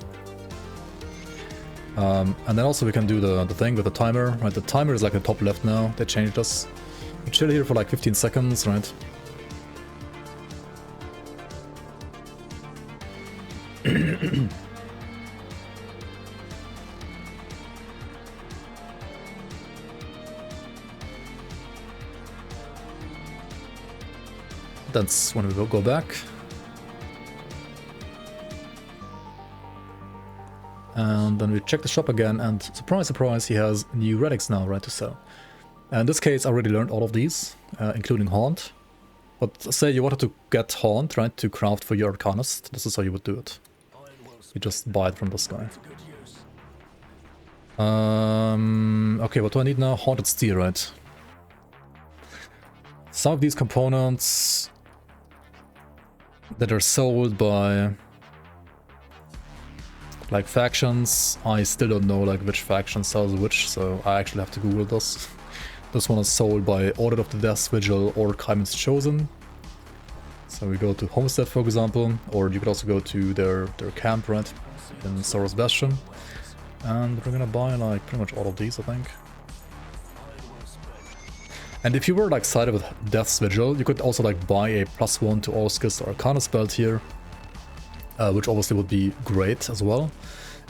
And then also we can do the thing with the timer, right? The timer is like the top left now. They changed us. We chill here for like 15 seconds, right? That's when we will go back. And then we check the shop again, and surprise, surprise, he has new relics now, right, to sell. And in this case, I already learned all of these, including Haunt. But say you wanted to get Haunt, right, to craft for your Arcanist, this is how you would do it. You just buy it from this guy. Okay, what do I need now? Haunted Steel, right? Some of these components that are sold by like factions, I still don't know like which faction sells which, so I actually have to Google this. This one is sold by Audit of the Death Vigil or Kaiman's Chosen. So we go to Homestead, for example, or you could also go to their camp, right, in Sorrow's Bastion. And we're gonna buy like pretty much all of these, I think. And if you were like sided with Death's Vigil, you could also like buy a +1 to all skills to Arcanist belt here. Which obviously would be great as well.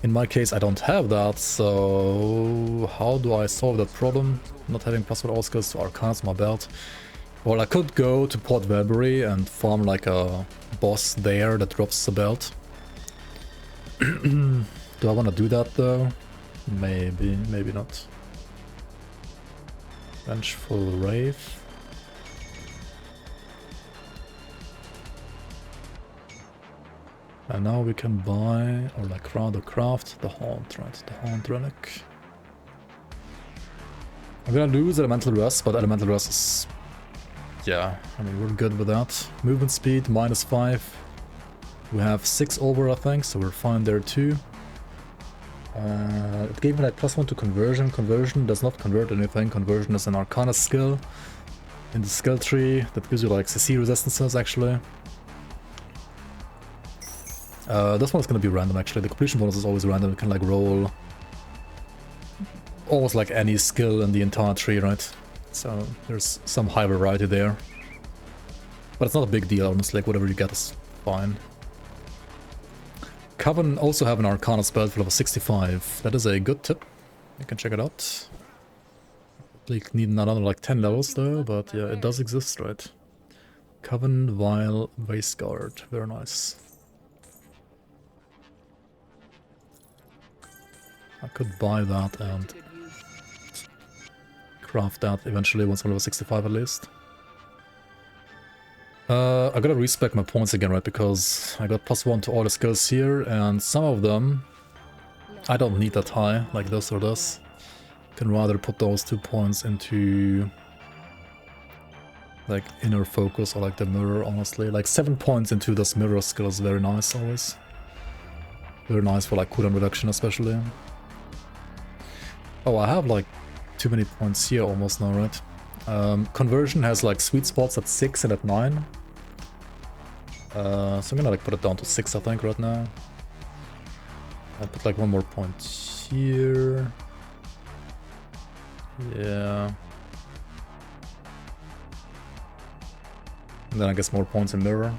In my case, I don't have that, so how do I solve that problem? Not having +1 all skills to Arcanist my belt. Well, I could go to Port Velbury and farm like a boss there that drops the belt. Do I want to do that though? Maybe, maybe not. Vengeful Wraith. And now we can buy, or like rather craft, the Haunt, right? The Haunt Relic. I'm gonna lose Elemental Rest, but Elemental Rest is... yeah, I mean, we're good with that. Movement speed, -5. We have 6 over, I think, so we're fine there too. It gave me like +1 to Conversion. Conversion does not convert anything. Conversion is an Arcana skill in the skill tree that gives you like CC resistances, actually. This one is going to be random, actually. The completion bonus is always random. You can like roll almost like any skill in the entire tree, right? So there's some high variety there. But it's not a big deal, honestly. Like whatever you get is fine. Coven also have an Arcana spell for level 65. That is a good tip. You can check it out. Like need another like 10 levels though, but yeah, it does exist, right? Coven, Vile, Wasteguard. Very nice. I could buy that and Good use. craft that eventually once I'm level 65 at least. I gotta respec my points again, right? Because I got +1 to all the skills here, and some of them I don't need that high, like this or this. Can rather put those 2 points into like inner focus or like the mirror, honestly. Like 7 points into this mirror skill is very nice always. Very nice for like cooldown reduction especially. Oh, I have like too many points here almost now, right? Conversion has like sweet spots at 6 and at 9. So I'm gonna like put it down to 6 I think right now. I'll put like 1 more point here. Yeah. And then I guess more points in mirror.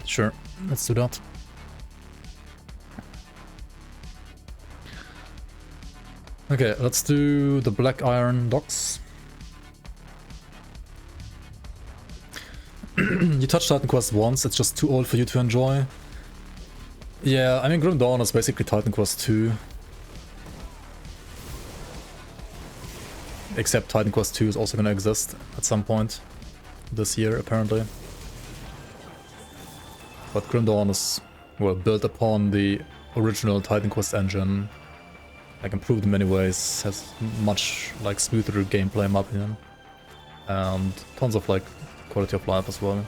Sure, let's do that. Okay, let's do the Black Iron docks. You touched Titan Quest once, it's just too old for you to enjoy. Yeah, I mean Grim Dawn is basically Titan Quest 2. Except Titan Quest 2 is also gonna exist at some point this year, apparently. But Grim Dawn is, well, built upon the original Titan Quest engine. Like, improved in many ways, has much, like, smoother gameplay in my opinion. And tons of, like, quality of life as well.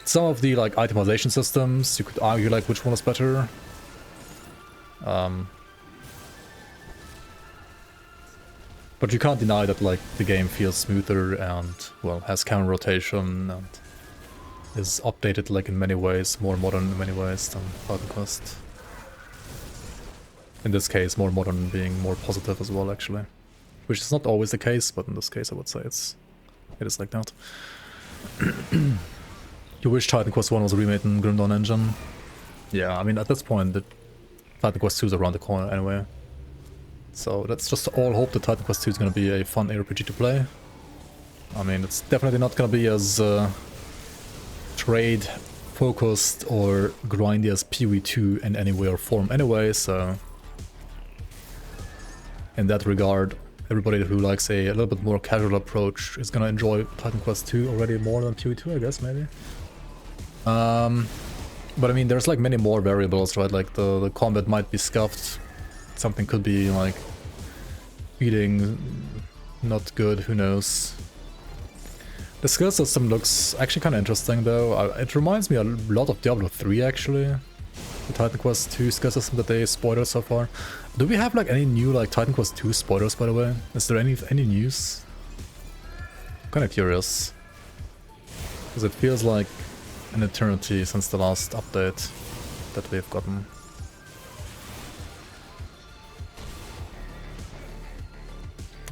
Some of the, like, itemization systems, you could argue, like, which one is better. But you can't deny that, like, the game feels smoother and, well, has camera rotation and is updated, like, in many ways, more modern in many ways than Titan Quest. In this case, more modern being more positive as well, actually. Which is not always the case, but in this case I would say it is like that. You wish Titan Quest 1 was remade in Grim Dawn engine? Yeah, I mean, at this point, the Titan Quest 2 is around the corner anyway. So let's just all hope that Titan Quest 2 is going to be a fun RPG to play. I mean, it's definitely not going to be as trade-focused or grindy as PoE 2 in any way or form anyway, so... In that regard, everybody who likes a little bit more casual approach is gonna enjoy Titan Quest 2 already more than PoE 2, I guess, maybe. But I mean, there's like many more variables, right? Like the combat might be scuffed. Something could be like feeding not good, who knows. The skill system looks actually kind of interesting though. It reminds me a lot of Diablo 3 actually. The Titan Quest 2 skill system that they spoiled so far. Do we have like any new like Titan Quest 2 spoilers by the way? Is there any news? I'm kind of curious. Because it feels like an eternity since the last update that we've gotten.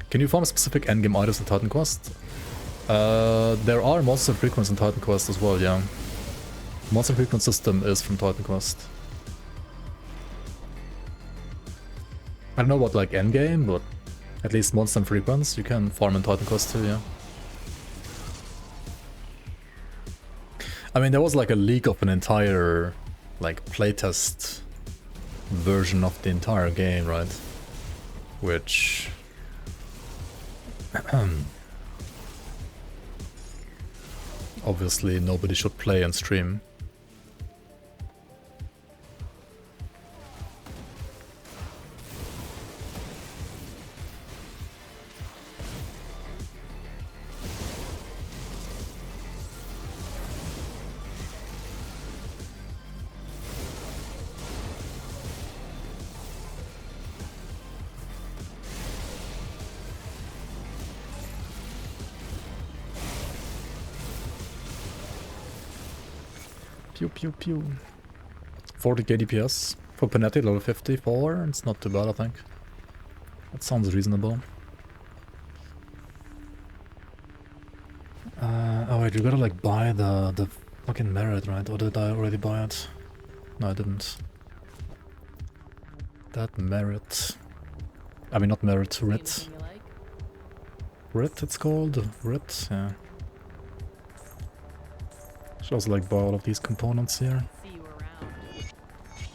Can you farm specific endgame items in Titan Quest? There are monster frequencies in Titan Quest as well, yeah. Monster frequency system is from Titan Quest. I don't know what like endgame, but at least monster frequency you can farm in Titan Quest too, yeah. I mean, there was like a leak of an entire like playtest version of the entire game, right? Which obviously nobody should play and stream. Pew pew pew. 40k DPS for Panetti, level 54. It's not too bad, I think. That sounds reasonable. Oh wait, you gotta like buy the fucking merit, right? Or did I already buy it? No, I didn't. That merit. I mean, not merit, writ. Anything you like? Writ, it's called? Writ, yeah. Should also like buy all of these components here. See you around.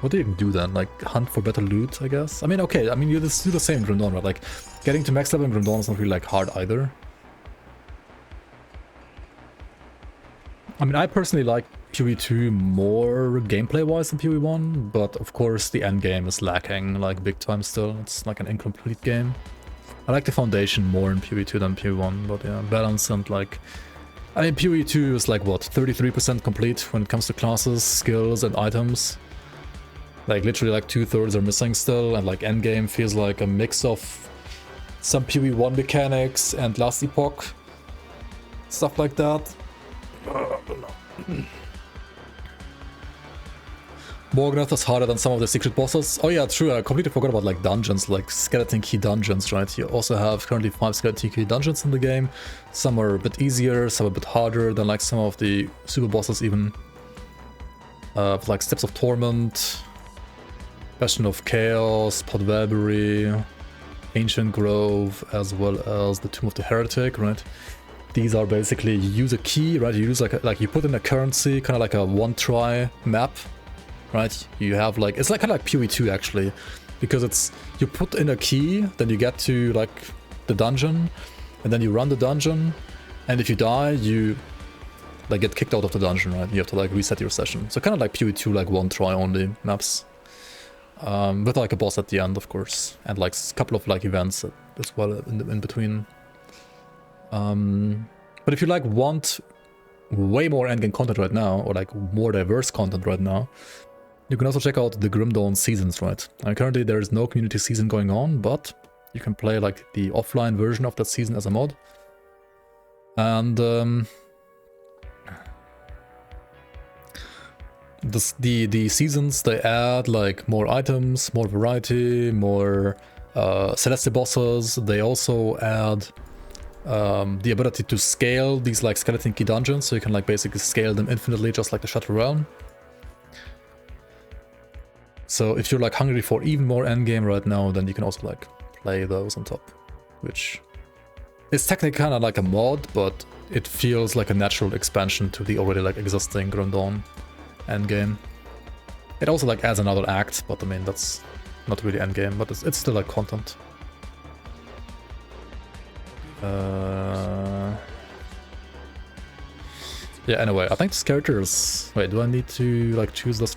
What do you even do then? Like, hunt for better loot, I guess? I mean, okay, I mean, you just do the same in Grim Dawn, right? Like, getting to max level in Grim Dawn is not really, like, hard either. I mean, I personally like PoE2 more gameplay-wise than PoE1, but of course the endgame is lacking, like, big time still. It's like an incomplete game. I like the foundation more in PoE2 than PoE1, but yeah, balance and, like... I mean, PoE2 is, like, what, 33% complete when it comes to classes, skills, and items. Like, literally, like, 2/3 are missing still, and, like, endgame feels like a mix of some PoE1 mechanics and Last Epoch. Stuff like that. Morganath is harder than some of the secret bosses. Oh yeah, true, I completely forgot about, like, dungeons, like skeleton key dungeons, right? You also have currently 5 skeleton key dungeons in the game. Some are a bit easier, some a bit harder than, like, some of the super bosses even. Like Steps of Torment, Bastion of Chaos, Podvelbury, Ancient Grove, as well as the Tomb of the Heretic, right? These are basically, you use a key, right? You use like you put in a currency, kind of like a one-try map, right? You have like, it's like kind of like PoE2 actually, because it's, you put in a key, then you get to like the dungeon, and then you run the dungeon, and if you die, you like get kicked out of the dungeon, right? You have to like reset your session. So kind of like PoE2, like one-try only maps. With like a boss at the end, of course, and like a couple of like events as well in between. But if you like want way more endgame content right now, or like more diverse content right now, you can also check out the Grim Dawn seasons, right? Currently there is no community season going on, but you can play like the offline version of that season as a mod. And the seasons, they add like more items, more variety, more celestial bosses. They also add the ability to scale these like skeleton key dungeons, so you can like basically scale them infinitely, just like the Shattered Realm. So if you're like hungry for even more endgame right now, then you can also like play those on top, which is technically kind of like a mod, but it feels like a natural expansion to the already like existing Grim Dawn endgame. It also like adds another act, but I mean that's not really endgame, but it's still like content. Yeah, anyway, I think this character is... Wait, do I need to like choose this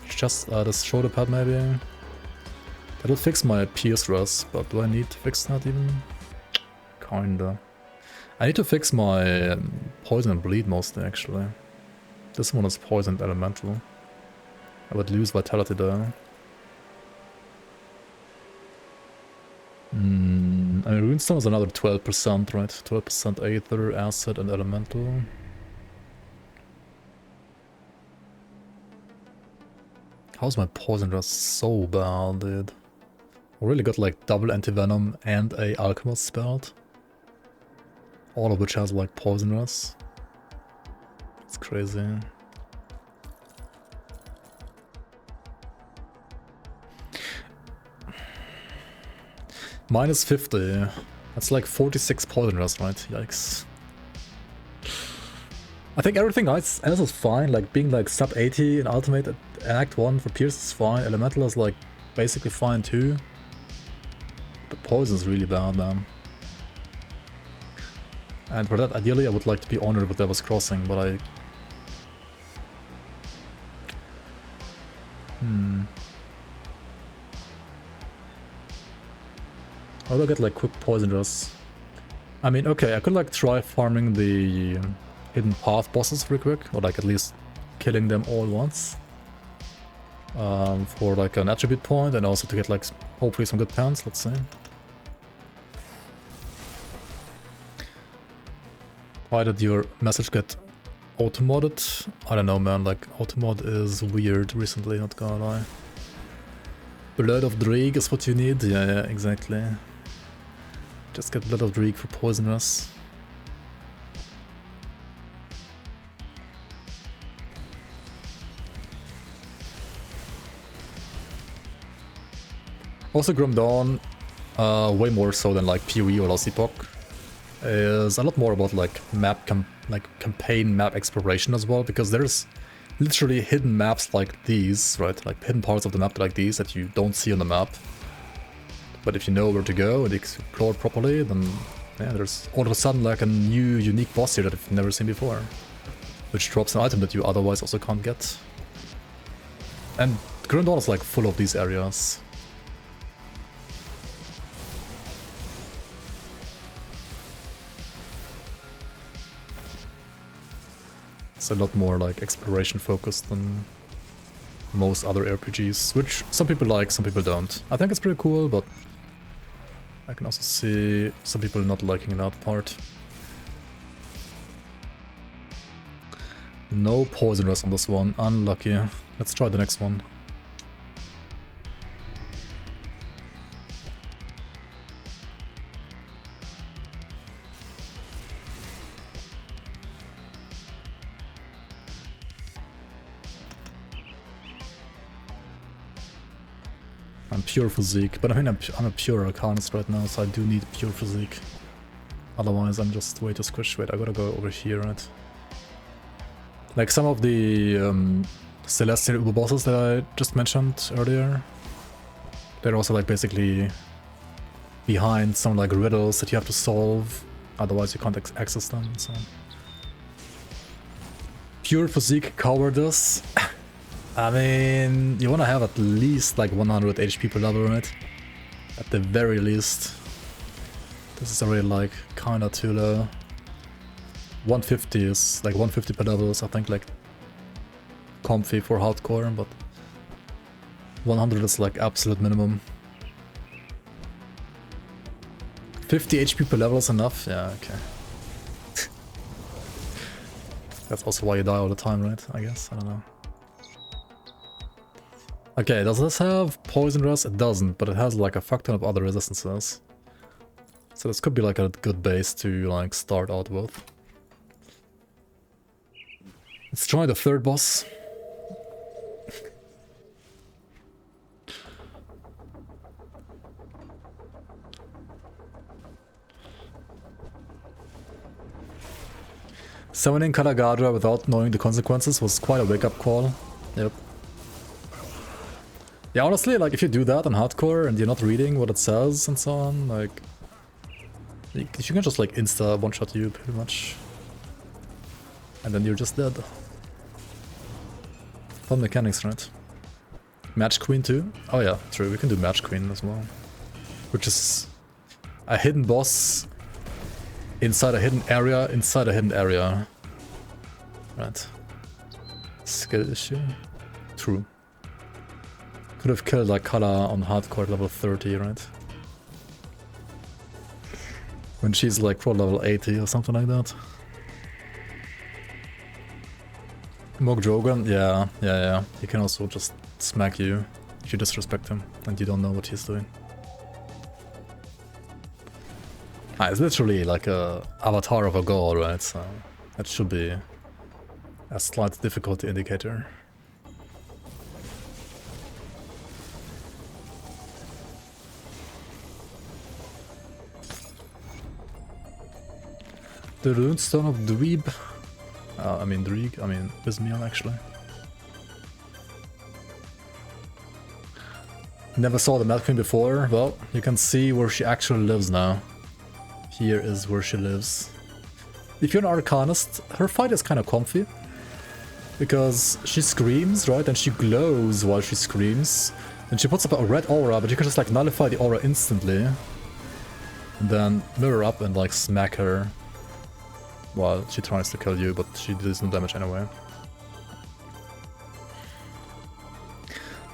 shoulder pad maybe? That will fix my pierce stress, but do I need to fix that even? Kinda. I need to fix my poison and bleed mostly actually. This one is poisoned elemental. I would lose vitality there. I mean, Runestone is another 12%, right? 12% Aether, Acid, and Elemental. How's my poison rust so bad, dude? I really got like double anti-venom and a alchemist spelled. All of which has like poison rust. It's crazy. Minus 50. That's like 46 poison rust, right? Yikes. I think everything else is fine, like being like sub 80 in ultimate at Act 1 for Pierce is fine, Elemental is like basically fine too. But poison is really bad, man. And for that, ideally I would like to be honored with Devil's Crossing, but I... How do I get like quick poison rust? I mean, okay, I could like try farming the hidden path bosses real quick, or like at least killing them all once. For like an attribute point, and also to get like hopefully some good pants, let's see. Why did your message get auto-modded? I don't know, man, like auto-mod is weird recently, not gonna lie. Blood of Drake is what you need? Yeah, exactly. Just get Blood of Drake for poisonous. Also Grim Dawn, way more so than like PoE or Lost Epoch, is a lot more about like campaign map exploration as well, because there's literally hidden maps like these, right? Like hidden parts of the map like these that you don't see on the map. But if you know where to go and explore properly, then yeah, there's all of a sudden like a new unique boss here that you've never seen before. Which drops an item that you otherwise also can't get. And Grim Dawn is like full of these areas. It's a lot more like exploration focused than most other RPGs, which some people like, some people don't. I think it's pretty cool, but I can also see some people not liking that part. No poison rest on this one, unlucky. Let's try the next one. I'm pure physique, but I mean I'm a pure Arcanist right now, so I do need pure physique. Otherwise I'm just way too squished. Wait, I gotta go over here, right? Like some of the Celestial Uber bosses that I just mentioned earlier, they're also like basically behind some like riddles that you have to solve, otherwise you can't access them, so... Pure physique cowardice. I mean, you wanna have at least like 100 HP per level, right? At the very least. This is already like kinda too low. 150 is like 150 per level is I think like comfy for hardcore, but 100 is like absolute minimum. 50 HP per level is enough? Yeah, okay. That's also why you die all the time, right? I guess, I don't know. Okay, does this have poison rest? It doesn't, but it has like a fuck ton of other resistances. So this could be like a good base to like start out with. Let's try the third boss. Summoning Kalagadra without knowing the consequences was quite a wake-up call. Yep. Yeah, honestly, like, if you do that on hardcore and you're not reading what it says and so on, like... You can just, like, insta one-shot you, pretty much. And then you're just dead. Fun mechanics, right? Match Queen too? Oh yeah, true, we can do Match Queen as well. Which is a hidden boss inside a hidden area, inside a hidden area. Right. Skill issue? True. Could have killed like Kala on hardcore level 30, right? When she's like pro level 80 or something like that. Mog Drogon? Yeah. He can also just smack you if you disrespect him and you don't know what he's doing. Ah, it's literally like a avatar of a god, right? So that should be a slight difficulty indicator. The Runestone of Dweeb. Dreeg. Bismiel, actually. Never saw the Mad Queen before. Well, you can see where she actually lives now. Here is where she lives. If you're an Arcanist, her fight is kind of comfy. Because she screams, right? And she glows while she screams. And she puts up a red aura, but you can just like nullify the aura instantly. And then mirror up and like smack her while she tries to kill you, but she does no damage anyway.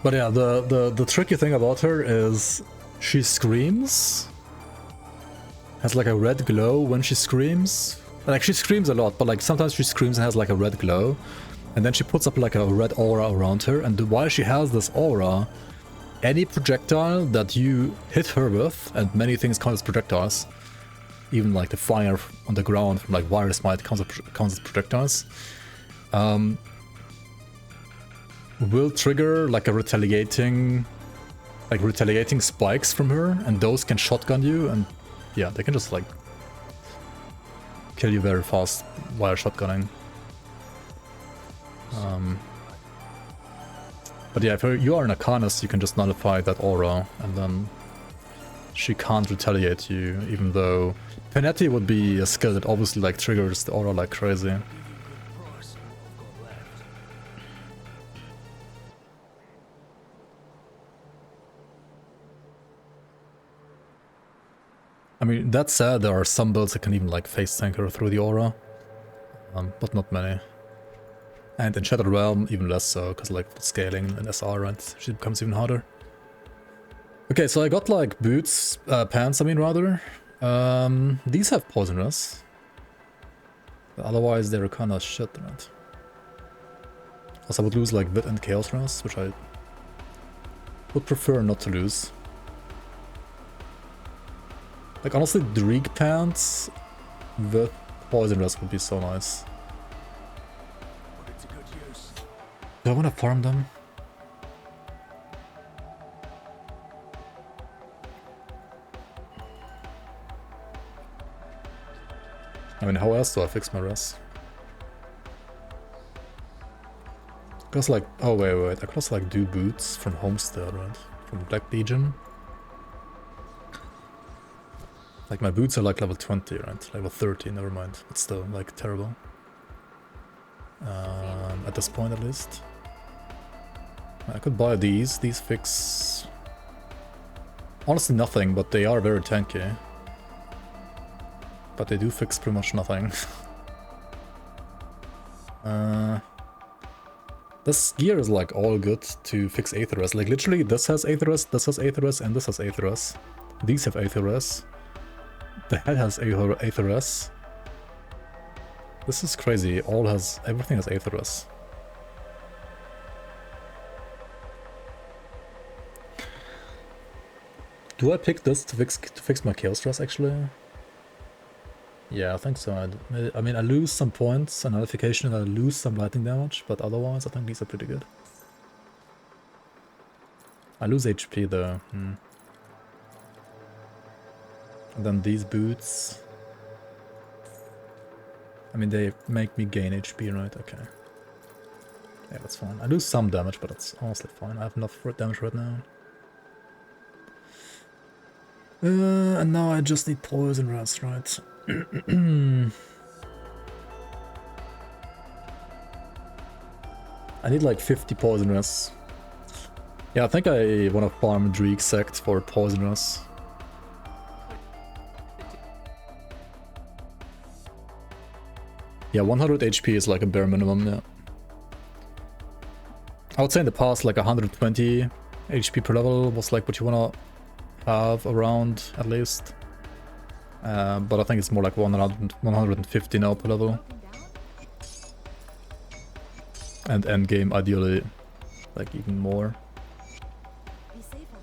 But yeah, the tricky thing about her is she screams, has like a red glow when she screams. Like she screams a lot, but like sometimes she screams and has like a red glow, and then she puts up like a red aura around her, and while she has this aura, any projectile that you hit her with, and many things count as projectiles, even like the fire on the ground from like Wire Smite counts as projectiles, will trigger like a retaliating spikes from her, and those can shotgun you, and yeah, they can just like kill you very fast while shotgunning. But yeah, if you are an Arcanist, you can just nullify that aura, and then she can't retaliate you, even though Panetti would be a skill that obviously like triggers the aura like crazy. Price of what I've got left. I mean, that said, there are some builds that can even like face tank her through the aura, but not many. And in Shattered Realm, even less so, because like scaling and SR, right, she becomes even harder. Okay, so I got like boots, pants, I mean rather. These have poisonous. Otherwise they're kind of shit, right? Also I would lose like Vit and Chaos Rust, which I would prefer not to lose. Like honestly, Dreek pants with poison rest would be so nice. Put it to good use. Do I want to farm them? I mean, how else do I fix my rest? Because like, oh wait, I could also like do boots from Homestead, right? From Black Legion. Like my boots are like level 20, right? Level 30, never mind. It's still like terrible. At this point at least. I could buy these fix... honestly nothing, but they are very tanky. But they do fix pretty much nothing. This gear is like all good to fix Aetherus. Like literally this has Aetherus, this has Aetherus, and this has Aetherus. These have Aetherus. The head has Aetherus. This is crazy. Everything has Aetherus. Do I pick this to fix my Chaos Stress actually? Yeah, I think so. I mean, I lose some points and nullification, and I lose some lightning damage, but otherwise I think these are pretty good. I lose HP though. And then these boots. I mean, they make me gain HP, right? Okay. Yeah, that's fine. I lose some damage, but it's honestly fine. I have enough damage right now. And now I just need poison rest, right? I need like 50 poison rests. Yeah, I think I want to farm Dreek Sect for poison rests. Yeah, 100 HP is like a bare minimum, yeah. I would say in the past like 120 HP per level was like what you wanna have around at least. But I think it's more like 150 now per level. And endgame ideally like even more. Be safer.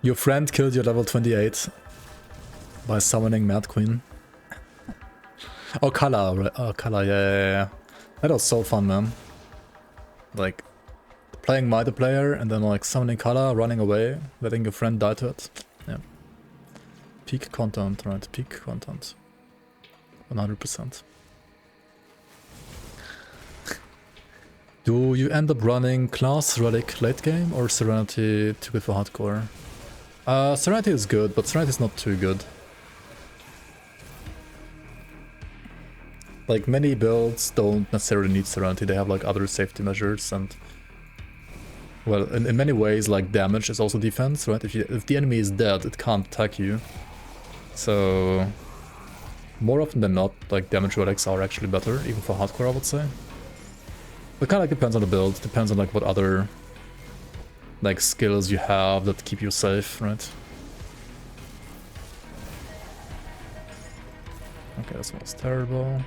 Your friend killed your level 28 by summoning Mad Queen. Oh, Kala, oh, Kala, yeah. That was so fun, man. Like, playing multiplayer and then like summoning Kala, running away, letting your friend die to it. Yeah. Peak content, right? Peak content. 100%. Do you end up running Class Relic late game or Serenity too good for hardcore? Serenity is good, but Serenity is not too good. Like many builds don't necessarily need Serenity, they have like other safety measures and... Well, in many ways like damage is also defense, right? If the enemy is dead, it can't attack you. So... More often than not, like damage relics are actually better, even for hardcore I would say. It kinda like depends on the build, depends on like what other... like skills you have that keep you safe, right? Okay, this one's terrible.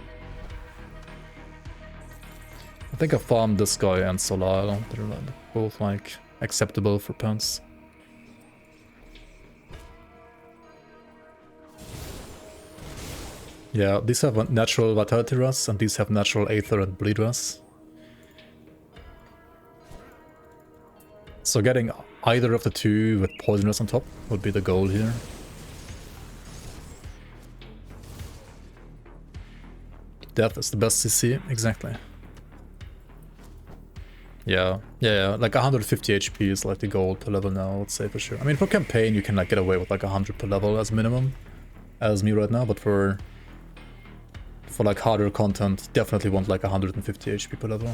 I think I farmed this guy and Solile. They're both like acceptable for pants. Yeah, these have natural Vitality Rust and these have natural Aether and Bleed Rust. So getting either of the two with Poisonous on top would be the goal here. death is the best CC, exactly. Yeah, like 150 HP is like the goal per level now, I would say for sure. I mean, for campaign you can like get away with like 100 per level as minimum, as me right now, but for like harder content, definitely want like 150 HP per level.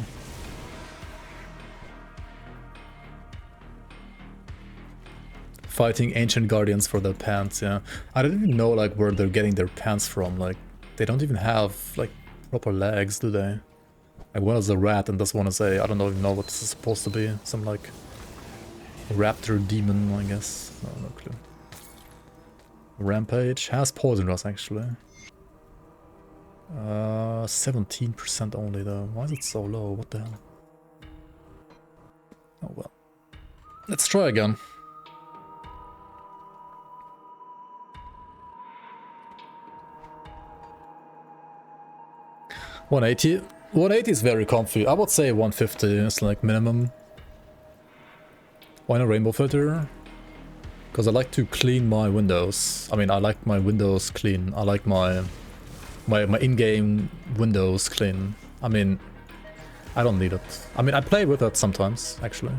Fighting ancient guardians for their pants, yeah. I don't even know like where they're getting their pants from, like they don't even have like proper legs, do they? Like one is a rat and this one is I don't even know what this is supposed to be. Some like raptor demon, I guess. No clue. Rampage has poison rust actually. 17% only though. Why is it so low? What the hell? Oh well. Let's try again. $180. 180 is very comfy. I would say 150 is like minimum. Why not rainbow filter? Because I like to clean my windows. I mean, I like my windows clean. I like my in-game windows clean. I mean, I don't need it. I mean, I play with it sometimes, actually.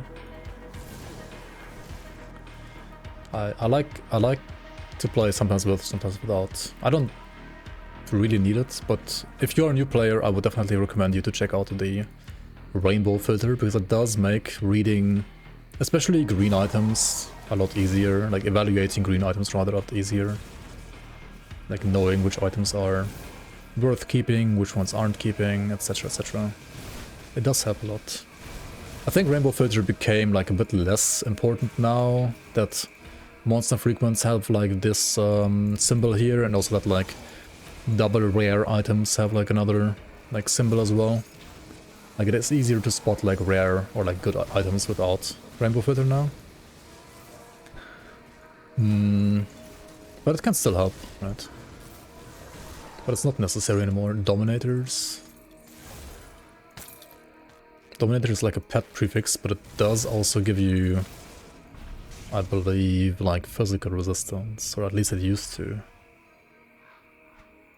I like to play sometimes with, sometimes without. I don't really need it, but if you're a new player, I would definitely recommend you to check out the rainbow filter, because it does make reading, especially green items, a lot easier, like evaluating green items rather a lot easier. Like knowing which items are worth keeping, which ones aren't keeping, etc, etc. It does help a lot. I think rainbow filter became like a bit less important now that monster frequents have like this symbol here, and also that like double rare items have like another like symbol as well. Like it is easier to spot like rare or like good items without rainbow filter now. But it can still help, right? But it's not necessary anymore. Dominators. Dominator is like a pet prefix, but it does also give you, I believe, like physical resistance, or at least it used to.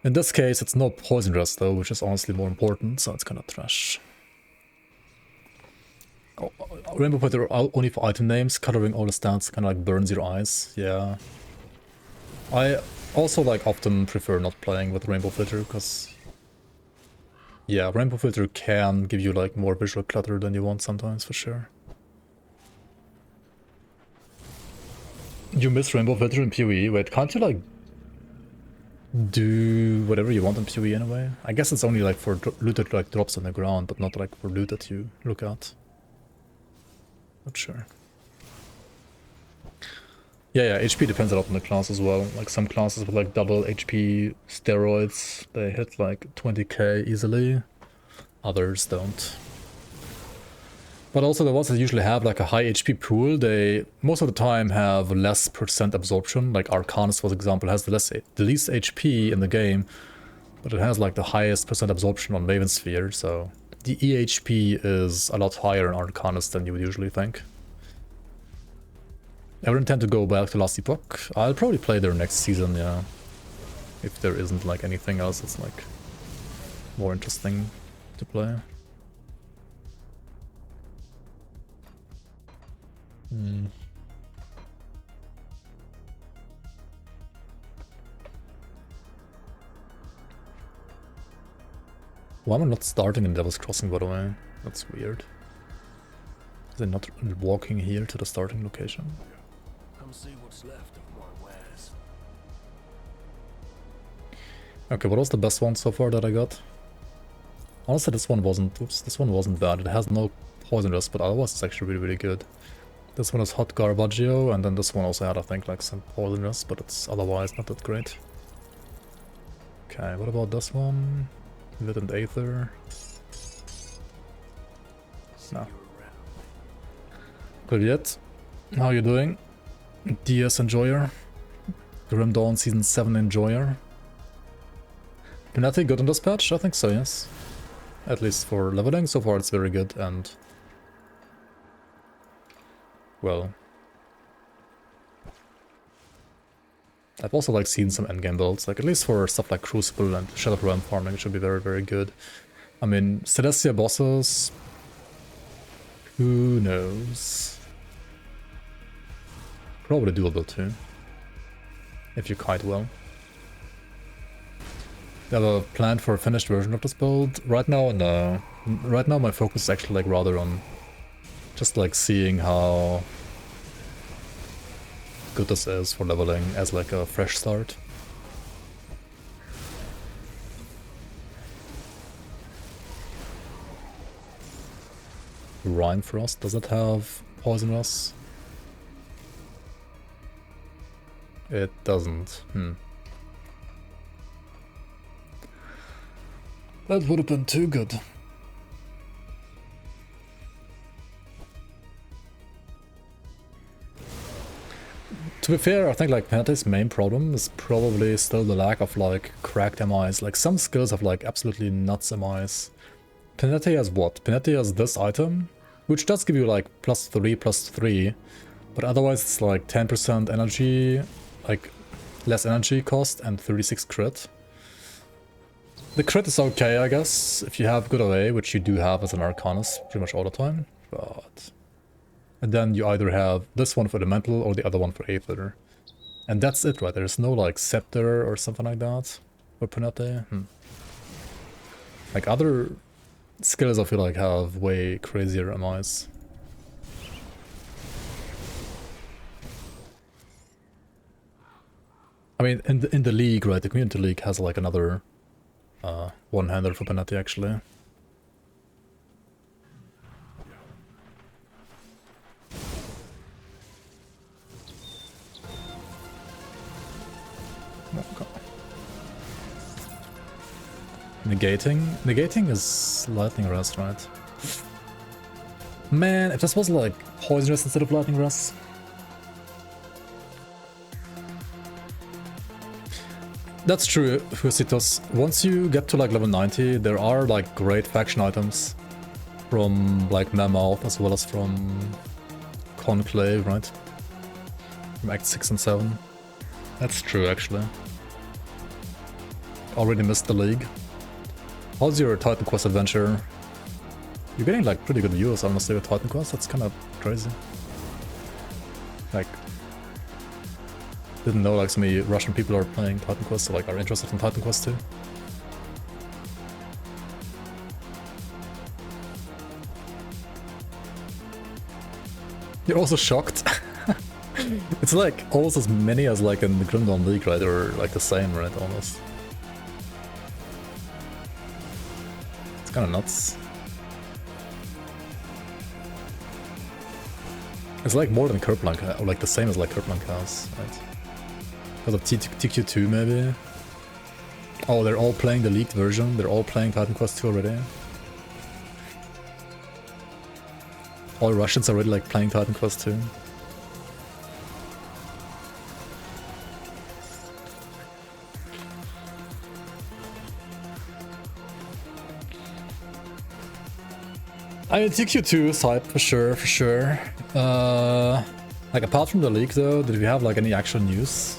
In this case, it's no poison rest though, which is honestly more important, so it's kind of trash. Oh, rainbow filter only for item names, coloring all the stats kind of like burns your eyes, yeah. I also like often prefer not playing with rainbow filter, because yeah, rainbow filter can give you like more visual clutter than you want sometimes, for sure. You miss rainbow filter in PoE? Wait, can't you like do whatever you want in PoE anyway? I guess it's only like for loot that like drops on the ground, but not like for loot that you look at. Not sure. Yeah, HP depends a lot on the class as well. Like some classes with like double HP steroids, they hit like 20k easily. Others don't. But also the ones that usually have like a high HP pool, they most of the time have less percent absorption. Like Arcanist, for example, has the least HP in the game, but it has like the highest percent absorption on Maven Sphere, so the EHP is a lot higher in Arcanist than you would usually think. I would intend to go back to Last Epoch. I'll probably play there next season, yeah. If there isn't like anything else that's like more interesting to play. Why am I not starting in Devil's Crossing, by the way? That's weird. Is it not walking here to the starting location? Come see what's left of my wares. Okay, what was the best one so far that I got? Honestly, this one wasn't. Oops, this one wasn't bad. It has no poison rest, but otherwise it's actually really good. This one is Hot Garbaggio, and then this one also had, I think, like some poison rest, but it's otherwise not that great. Okay, what about this one? Lit and Aether. No. Good yet. How you doing? DS Enjoyer. Grim Dawn Season 7 Enjoyer. Panetti good on this patch? I think so, yes. At least for leveling, so far it's very good, and well, I've also like seen some endgame builds, like at least for stuff like Crucible and Shadow Realm farming, it should be very, very good. I mean, Celestia bosses, who knows? Probably doable too, if you kite well. Do you have a plan for a finished version of this build? Right now, no. Right now my focus is actually like rather on just like seeing how good this is for leveling as like a fresh start. Rime Frost, does it have Poisonous? It doesn't. That would have been too good. To be fair, I think like Panetti's main problem is probably still the lack of like cracked MIs. Like some skills have like absolutely nuts MIs. Panetti has what? Panetti has this item, which does give you like +3/+3, but otherwise it's like 10% energy, like less energy cost and 36 crit. The crit is okay, I guess, if you have good OA, which you do have as an Arcanist pretty much all the time, but... And then you either have this one for Elemental or the other one for Aether. And that's it, right? There's no like Scepter or something like that for Panetti. Like other skills I feel like have way crazier MIs. I mean, in the league, right? The Community League has like another one-hander for Panetti actually. Negating is Lightning Rest, right? Man, if this was like Poisonous instead of Lightning Rest. That's true, Husitos. Once you get to like level 90, there are like great faction items from like Mammoth as well as from Conclave, right? From Act 6 and 7. That's true, actually. Already missed the league. How's your Titan Quest adventure? You're getting like pretty good views, honestly, with Titan Quest. That's kind of crazy. Like, didn't know like so many Russian people are playing Titan Quest, or like are interested in Titan Quest too. You're also shocked. It's like almost as many as like in the Grim Dawn League, right? Or like the same, right? Almost. It's kind of nuts. It's like more than Kerplunk, or like the same as like Kerplunk has, right? Because of TQ2 maybe? Oh, they're all playing the leaked version? They're all playing Titan Quest 2 already? All Russians are already like playing Titan Quest 2? I mean, TQ2 is hype for sure, for sure. Like apart from the leak though, did we have like any actual news?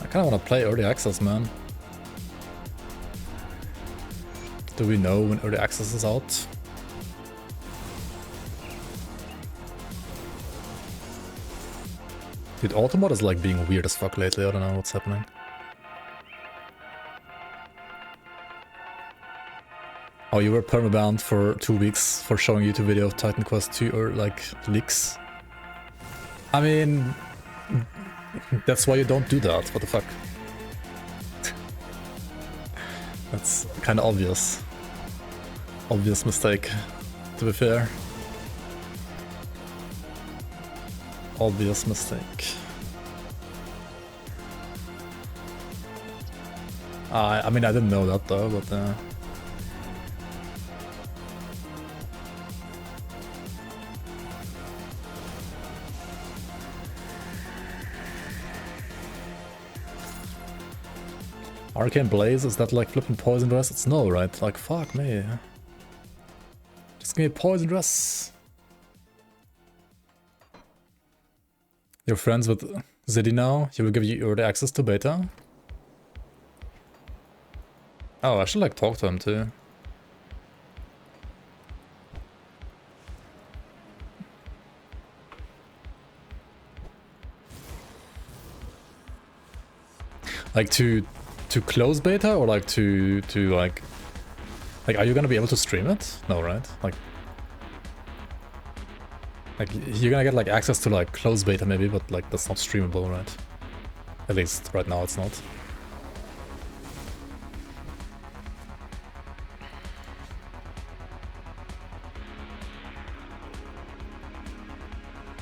I kinda wanna play Early Access, man. Do we know when Early Access is out? Dude, Automod is like being weird as fuck lately, I don't know what's happening. Oh, you were permabanned for 2 weeks for showing YouTube video of Titan Quest 2 or like leaks. I mean, that's why you don't do that. What the fuck? That's kind of obvious. Obvious mistake, to be fair. Obvious mistake. I mean, I didn't know that though, but Arcane Blaze, is that like flipping Poison Dress? It's no, right? Like, fuck me. Just give me Poison Dress. You're friends with Ziddy now? He will give you early access to beta? Oh, I should like talk to him too. Like to close beta or like to like are you gonna be able to stream it? No, right? Like you're gonna get like access to like closed beta maybe, but like that's not streamable, right? At least right now it's not.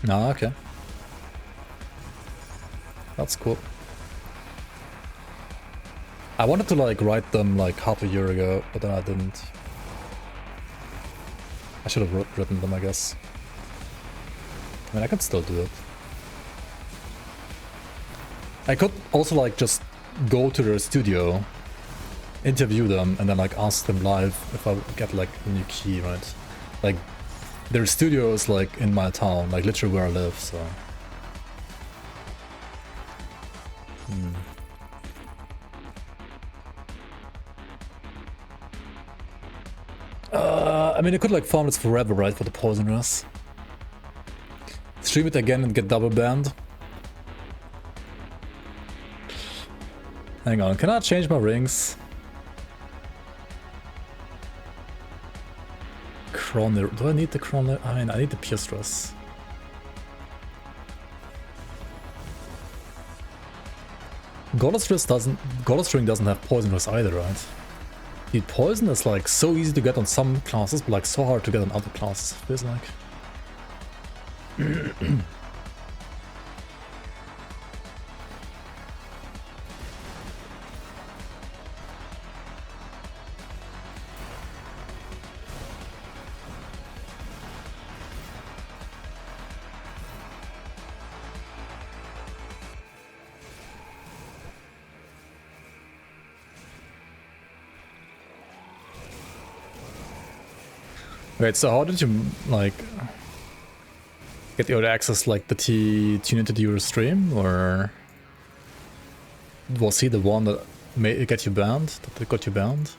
Ah, okay. That's cool. I wanted to like write them like half a year ago, but then I didn't. I should have written them, I guess. I mean, I could still do it. I could also like just go to their studio, interview them, and then like ask them live if I get like a new key, right? Like their studio is like in my town, like literally where I live, so. I mean, I could like farm this forever, right, for the poisoners. Stream it again and get double banned. Hang on, can I change my rings? Chrono, do I need the chrono? I mean, I need the pure stress. Goddess Ring doesn't have poisoners either, right? Dude, poison is like so easy to get on some classes, but like so hard to get on other classes, it feels like. Wait, so how did you, like, get the early access, like, did he tune into your stream, or was he the one that made get you banned, that got you banned?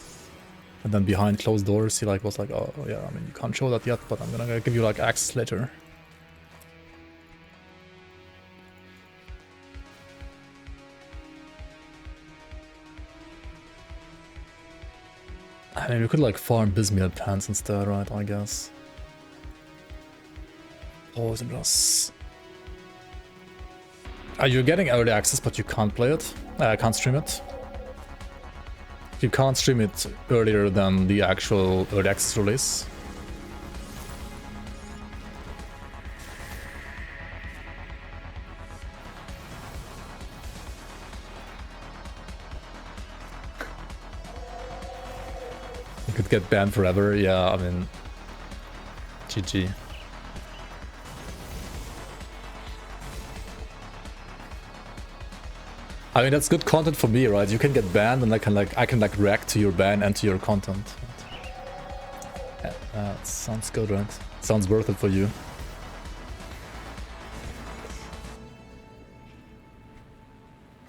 And then behind closed doors, he, like, was like, oh, yeah, I mean, you can't show that yet, but I'm gonna give you, like, access later. I mean, we could like farm Bismuth pants instead, right? I guess. Poison us. You're getting early access, but you can't play it. Can't stream it. You can't stream it earlier than the actual early access release. Could get banned forever, yeah, I mean, GG. I mean, that's good content for me, right? You can get banned and I can react to your ban and to your content. Yeah, that sounds good, right? Sounds worth it for you.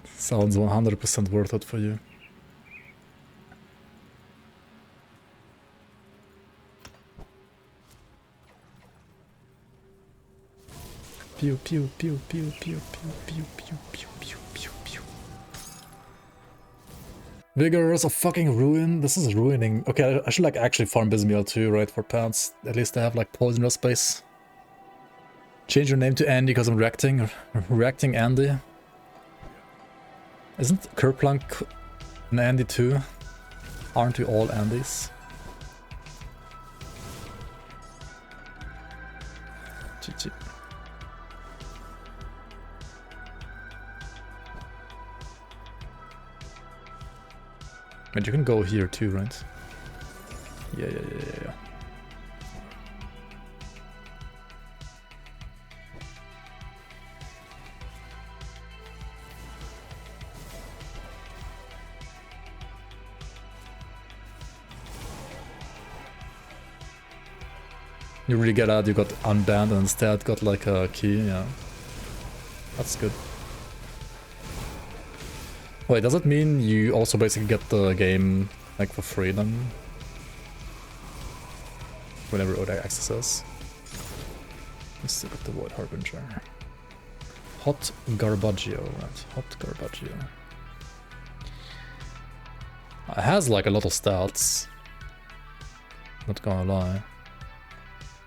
Sounds 100% worth it for you. Pew pew pew pew pew pew pew pew pew pew pew pew. Vigorous of fucking ruin. This is ruining. Okay, I should like actually farm Bismuth too, right? For pants. At least I have like poison space. Change your name to Andy because I'm reacting Andy. Isn't Kerplunk an Andy too? Aren't we all Andys? GG. And you can go here too, right? Yeah. You really get out, you got unbanned and instead got like a key, yeah. That's good. Wait, does it mean you also basically get the game like for free then? Whenever Oda accesses. Let's look at the Void Harbinger. Hot Garbaggio, right? Hot Garbaggio. It has like a lot of stats. Not gonna lie.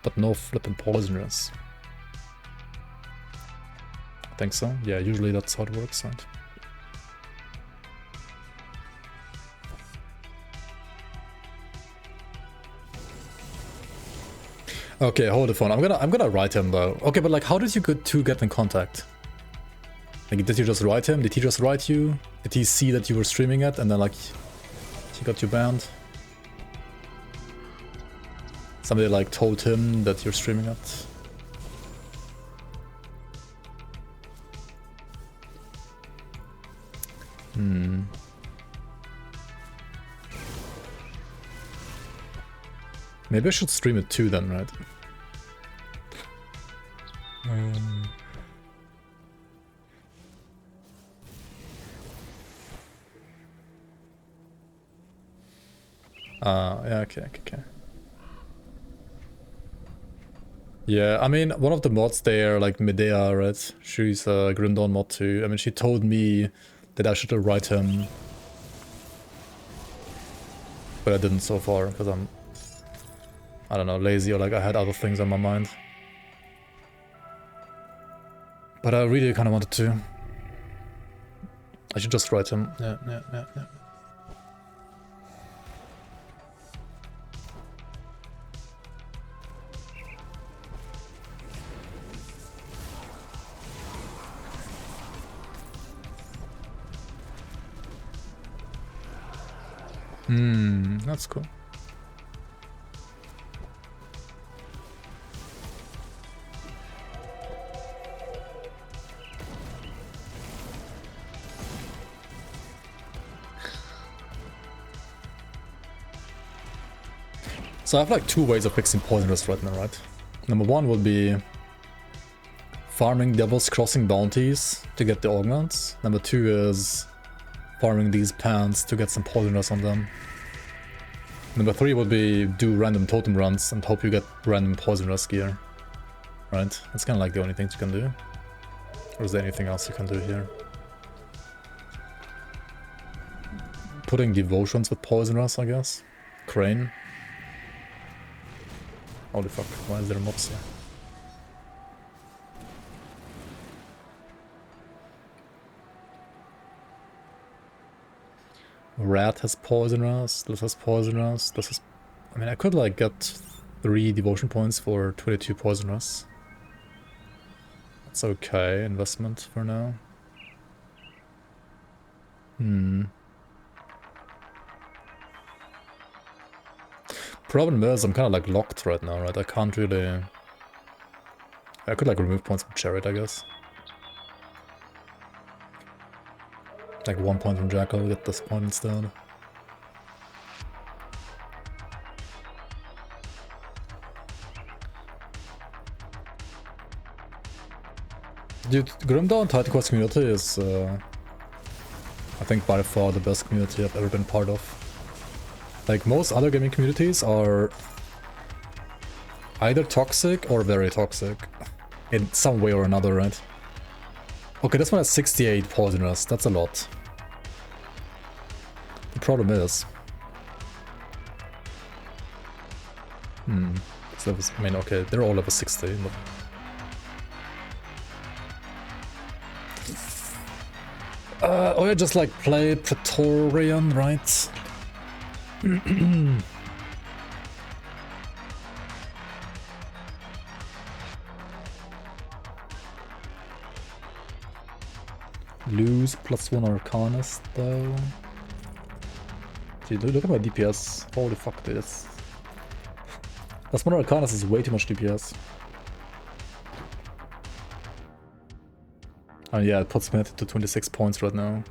But no flippin' poisoners. I think so. Yeah, usually that's how it works, right? Okay, hold the phone. I'm gonna write him though. Okay, but like, how did you get in contact? Like, did you just write him? Did he just write you? Did he see that you were streaming it and then like he got you banned? Somebody like told him that you're streaming it? Maybe I should stream it too then, right? Yeah, okay. Yeah, I mean, one of the mods there, like Medea, right? She's a Grim Dawn mod too. I mean, she told me that I should write him. But I didn't so far, because I don't know, lazy, or like I had other things on my mind. But I really kind of wanted to. I should just write him. Yeah. That's cool. So I have like two ways of fixing poisonous right now, right? Number one would be farming Devil's Crossing bounties to get the augments. Number two is farming these pants to get some poisonous on them. Number three would be do random totem runs and hope you get random poisonous gear. Right? That's kind of like the only things you can do. Or is there anything else you can do here? Putting devotions with poisonous, I guess. Crane. Holy fuck, why is there mobs here? Rat has poisonous, this has poisonous, this is... I mean, I could like get 3 devotion points for 22 poisonous. That's okay, investment for now. Problem is, I'm kind of like locked right now, right? I can't really... I could like remove points from Chariot, I guess. Like 1 point from Jackal, get this point instead. Dude, Grim Dawn Titan Quest community is, I think, by far the best community I've ever been part of. Like, most other gaming communities are either toxic or very toxic. In some way or another, right? Okay, this one has 68 poisonous, that's a lot. The problem is... So I mean, okay, they're all level 60, but... or I just like play Praetorian, right? Lose +1 Arcanist though. Dude, look at my DPS. Holy fuck, this. +1 Arcanist is way too much DPS. Oh yeah, it puts me to 26 points right now.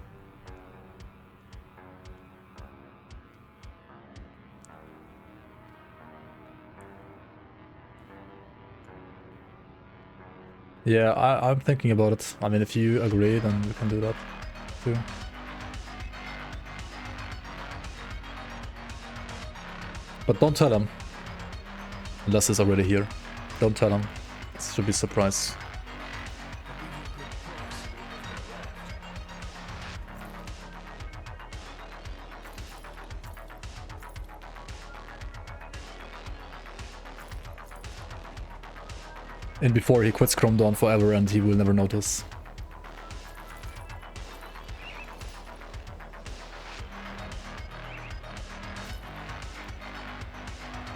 Yeah, I'm thinking about it. I mean, if you agree, then we can do that too. But don't tell him. Unless he's already here. Don't tell him. It should be a surprise. And before he quits Chrome Dawn forever and he will never notice.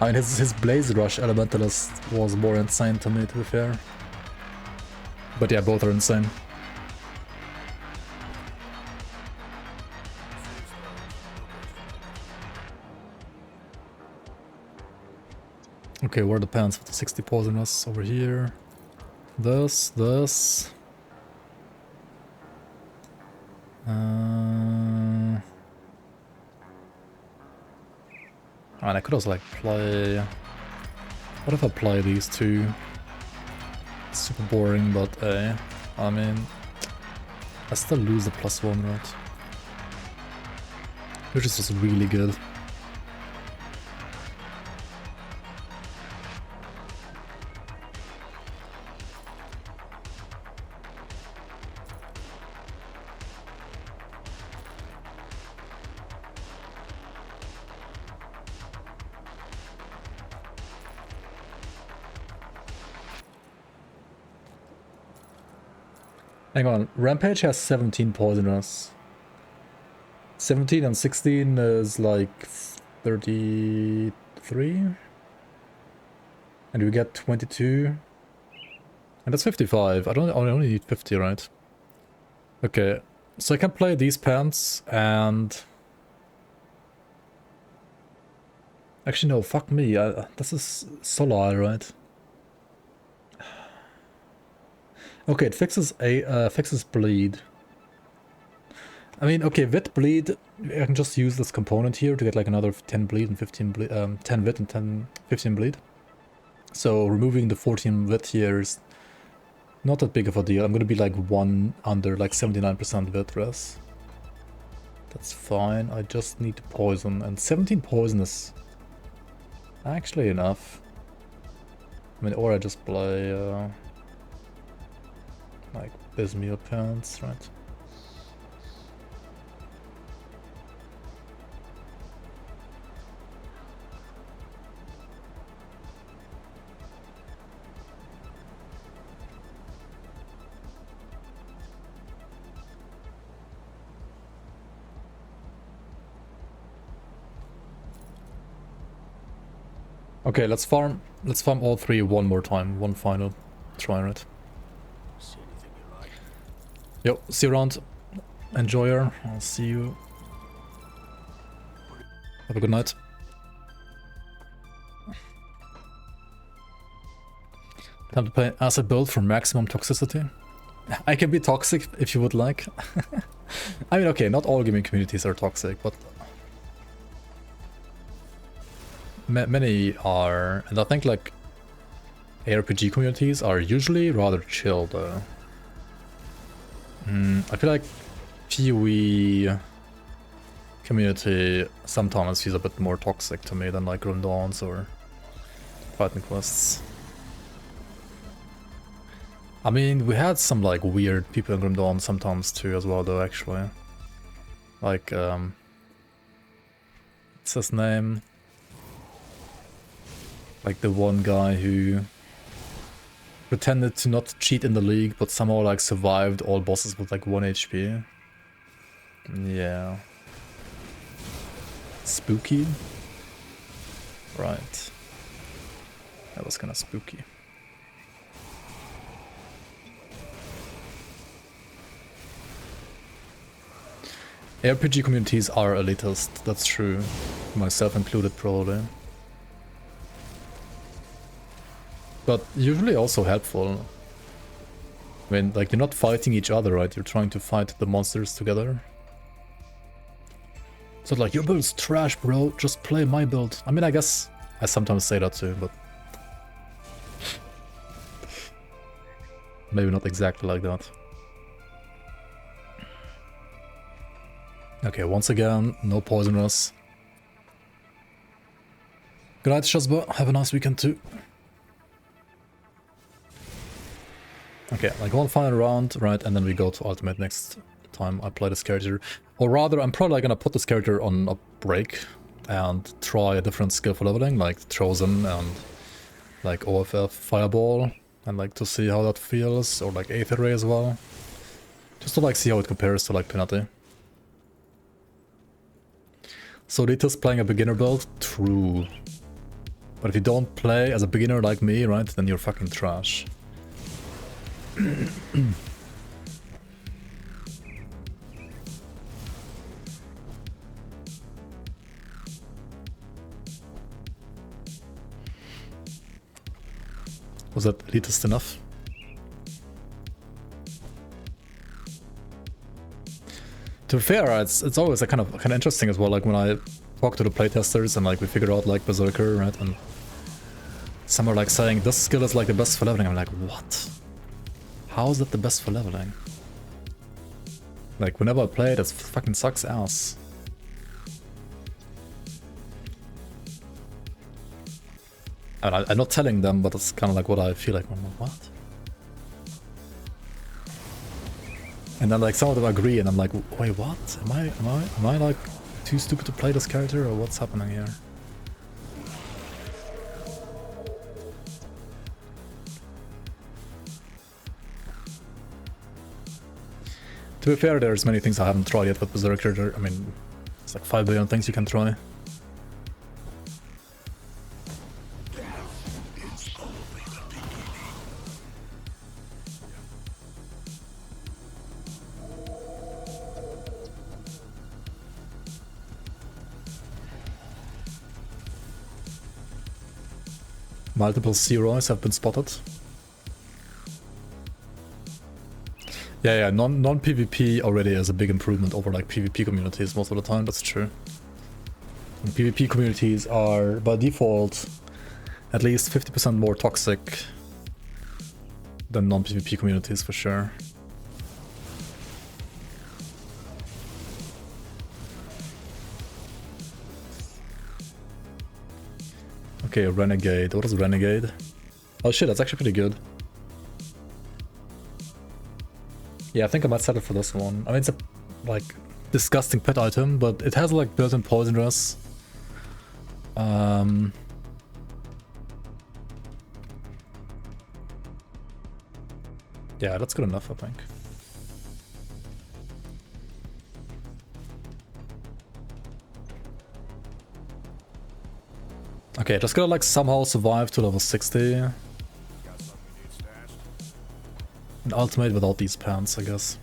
I mean, his Blaze Rush Elementalist was more insane to me, to be fair. But yeah, both are insane. Okay, where are the pants with the 60 poisonous? Over here. This. And I could also like play... What if I play these two? It's super boring, but I mean... I still lose the +1, right? Which is just really good. Hang on, Rampage has 17 poisonous. 17 and 16 is like 33? And we get 22. And that's 55. I only need 50, right? Okay, so I can play these pants and... Actually no, fuck me, this is Solar, right? Okay, it fixes bleed. I mean, okay, Wit bleed, I can just use this component here to get like another 10 bleed and 15 bleed, 10 Wit and 15 bleed. So removing the 14 Wit here is not that big of a deal. I'm gonna be like 1 under, like 79% Wit res. That's fine, I just need to poison, and 17 poison is actually enough. I mean, or I just play... like Bismuth pants, right? Okay, let's farm all three one more time, one final try, right? Yo, see you around. Enjoy her. I'll see you. Have a good night. Time to play as a build for maximum toxicity. I can be toxic if you would like. I mean, okay, not all gaming communities are toxic, but many are, and I think like ARPG communities are usually rather chill though. I feel like FoA community sometimes feels a bit more toxic to me than like Rundans or Fighting Quests. I mean, we had some like weird people in Grim Dawn sometimes too as well though, actually. Like, what's his name? Like the one guy who pretended to not cheat in the league, but somehow like survived all bosses with like 1 HP. Yeah. Spooky? Right. That was kinda spooky. RPG communities are elitist, that's true. Myself included, probably. But usually also helpful. I mean, like, you're not fighting each other, right? You're trying to fight the monsters together. So like, your build's trash, bro, just play my build. I mean, I guess I sometimes say that too, but... maybe not exactly like that. Okay, once again, no poisoners. Good night, Shazba. Have a nice weekend too. Okay, like one final round, right, and then we go to ultimate next time I play this character. Or rather, I'm probably gonna put this character on a break and try a different skill for leveling, like Chosen and like OFF Fireball, and like to see how that feels, or like Aether Ray as well. Just to like see how it compares to like Panetti. So Lita's playing a beginner build? True. But if you don't play as a beginner like me, right, then you're fucking trash. Was that elitist enough? To be fair, it's always a kind of interesting as well. Like when I talk to the playtesters and like we figure out like Berserker, right? And some are like saying this skill is like the best for leveling. I'm like, what? How is that the best for leveling? Like whenever I play it, it fucking sucks ass. I'm not telling them, but it's kind of like what I feel like. What? And then like some of them agree, and I'm like, wait, what? Am I like too stupid to play this character, or what's happening here? To be fair, there's many things I haven't tried yet with Berserker. I mean, it's like 5 billion things you can try. Multiple zeros have been spotted. Yeah, non-PvP already is a big improvement over like PvP communities most of the time, that's true. And PvP communities are, by default, at least 50% more toxic than non-PvP communities for sure. Okay, Renegade. What is Renegade? Oh shit, that's actually pretty good. Yeah, I think I might settle for this one. I mean, it's a, like, disgusting pet item, but it has, like, built-in poison rest. Yeah, that's good enough, I think. Okay, just gotta, like, somehow survive to level 60. An ultimate without these pants, I guess.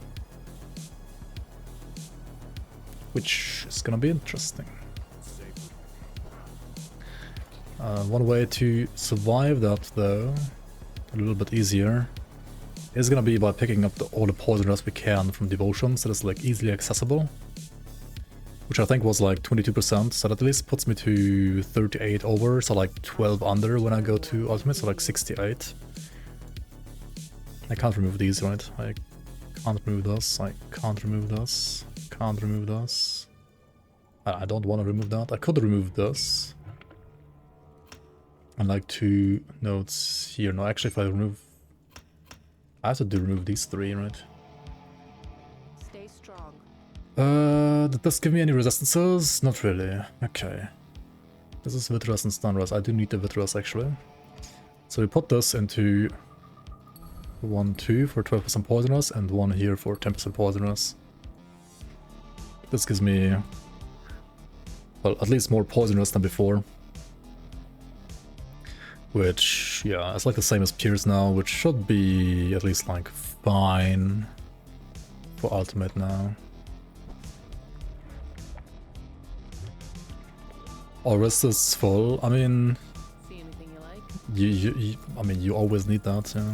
Which is gonna be interesting. One way to survive that, though, a little bit easier, is gonna be by picking up all the poison rest we can from devotions that is like easily accessible. Which I think was like 22%, so that at least puts me to 38 over, so like 12 under when I go to ultimate, so like 68. I can't remove these, right? I can't remove this, I can't remove this, can't remove this. I don't want to remove that. I could remove this. And like 2 nodes here. No, actually if I remove... I have to remove these 3, right? Stay strong. Did this give me any resistances? Not really. Okay. This is Vitreous and Stunrest. I do need the Vitreous actually. So we put this into 1, 2 for 12% poisonous, and 1 here for 10% poisonous. This gives me, well, at least more poisonous than before. Which, yeah, it's like the same as Pierce now, which should be at least like fine for ultimate now. Our wrist is full. I mean, See anything you like? I mean, you always need that, yeah.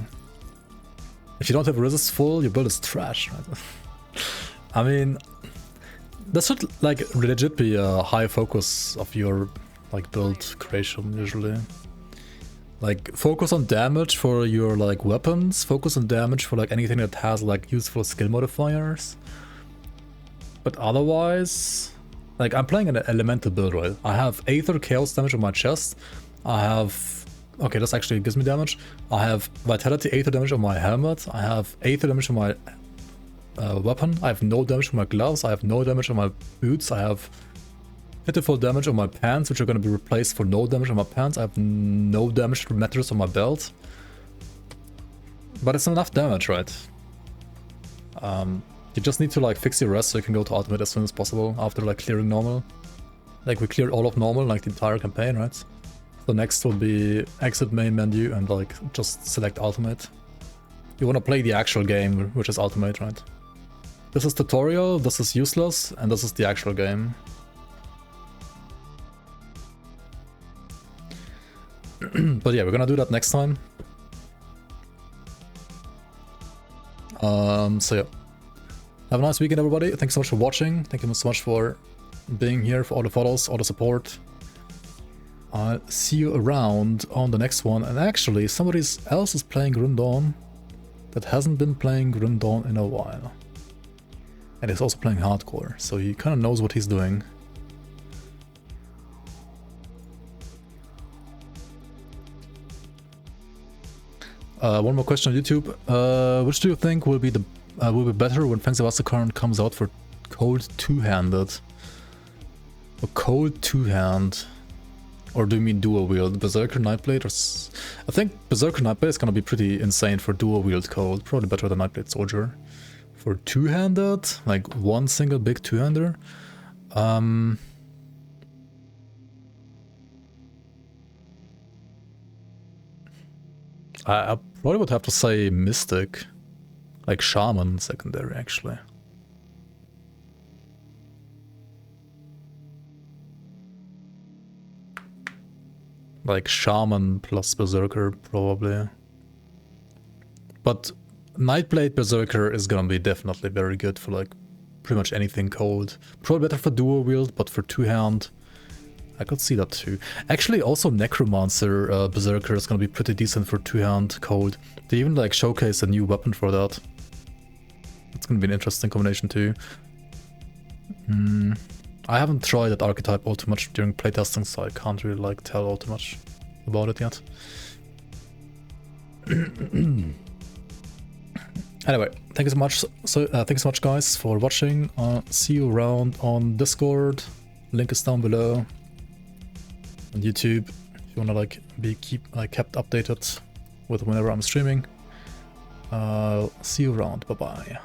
If you don't have resist full, your build is trash, right? I mean, that should like legit be a high focus of your like build creation usually. Like, focus on damage for your, like, weapons. Focus on damage for, like, anything that has, like, useful skill modifiers. But otherwise... Like, I'm playing an elemental build, right? I have Aether Chaos damage on my chest. I have... Okay, this actually gives me damage. I have Vitality Aether damage on my helmet. I have Aether damage on my weapon. I have no damage on my gloves. I have no damage on my boots. I have pitiful damage on my pants, which are going to be replaced for no damage on my pants. I have no damage to matters on my belt. But it's enough damage, right? You just need to like fix your rest so you can go to ultimate as soon as possible after like clearing normal. Like we cleared all of normal, like the entire campaign, right? So next will be exit main menu and like just select ultimate. You want to play the actual game, which is ultimate, right? This is tutorial, this is useless, and this is the actual game. But yeah, we're gonna do that next time. So yeah. Have a nice weekend, everybody. Thanks so much for watching. Thank you so much for being here, for all the follows, all the support. I'll see you around on the next one. And actually, somebody else is playing Grim Dawn that hasn't been playing Grim Dawn in a while. And he's also playing hardcore, so he kind of knows what he's doing. One more question on YouTube. Which do you think will be better when Fangs of Current comes out for cold two-handed? Or cold two-hand? Or do you mean dual wield? Berserker Nightblade? I think Berserker Nightblade is gonna be pretty insane for dual wield cold. Probably better than Nightblade Soldier. For two-handed, like one single big two-hander. I probably would have to say Mystic. Like Shaman secondary, actually. Like Shaman plus Berserker, probably. But Nightblade Berserker is gonna be definitely very good for like pretty much anything cold. Probably better for dual wield, but for two-hand, I could see that too. Actually, also Necromancer Berserker is gonna be pretty decent for two-hand cold. They even like showcase a new weapon for that. It's gonna be an interesting combination too. I haven't tried that archetype all too much during playtesting, so I can't really like tell all too much about it yet. Anyway, thank you so much. Thank you so much, guys, for watching. See you around on Discord. Link is down below. On YouTube, if you wanna like be kept updated with whenever I'm streaming. See you around. Bye bye.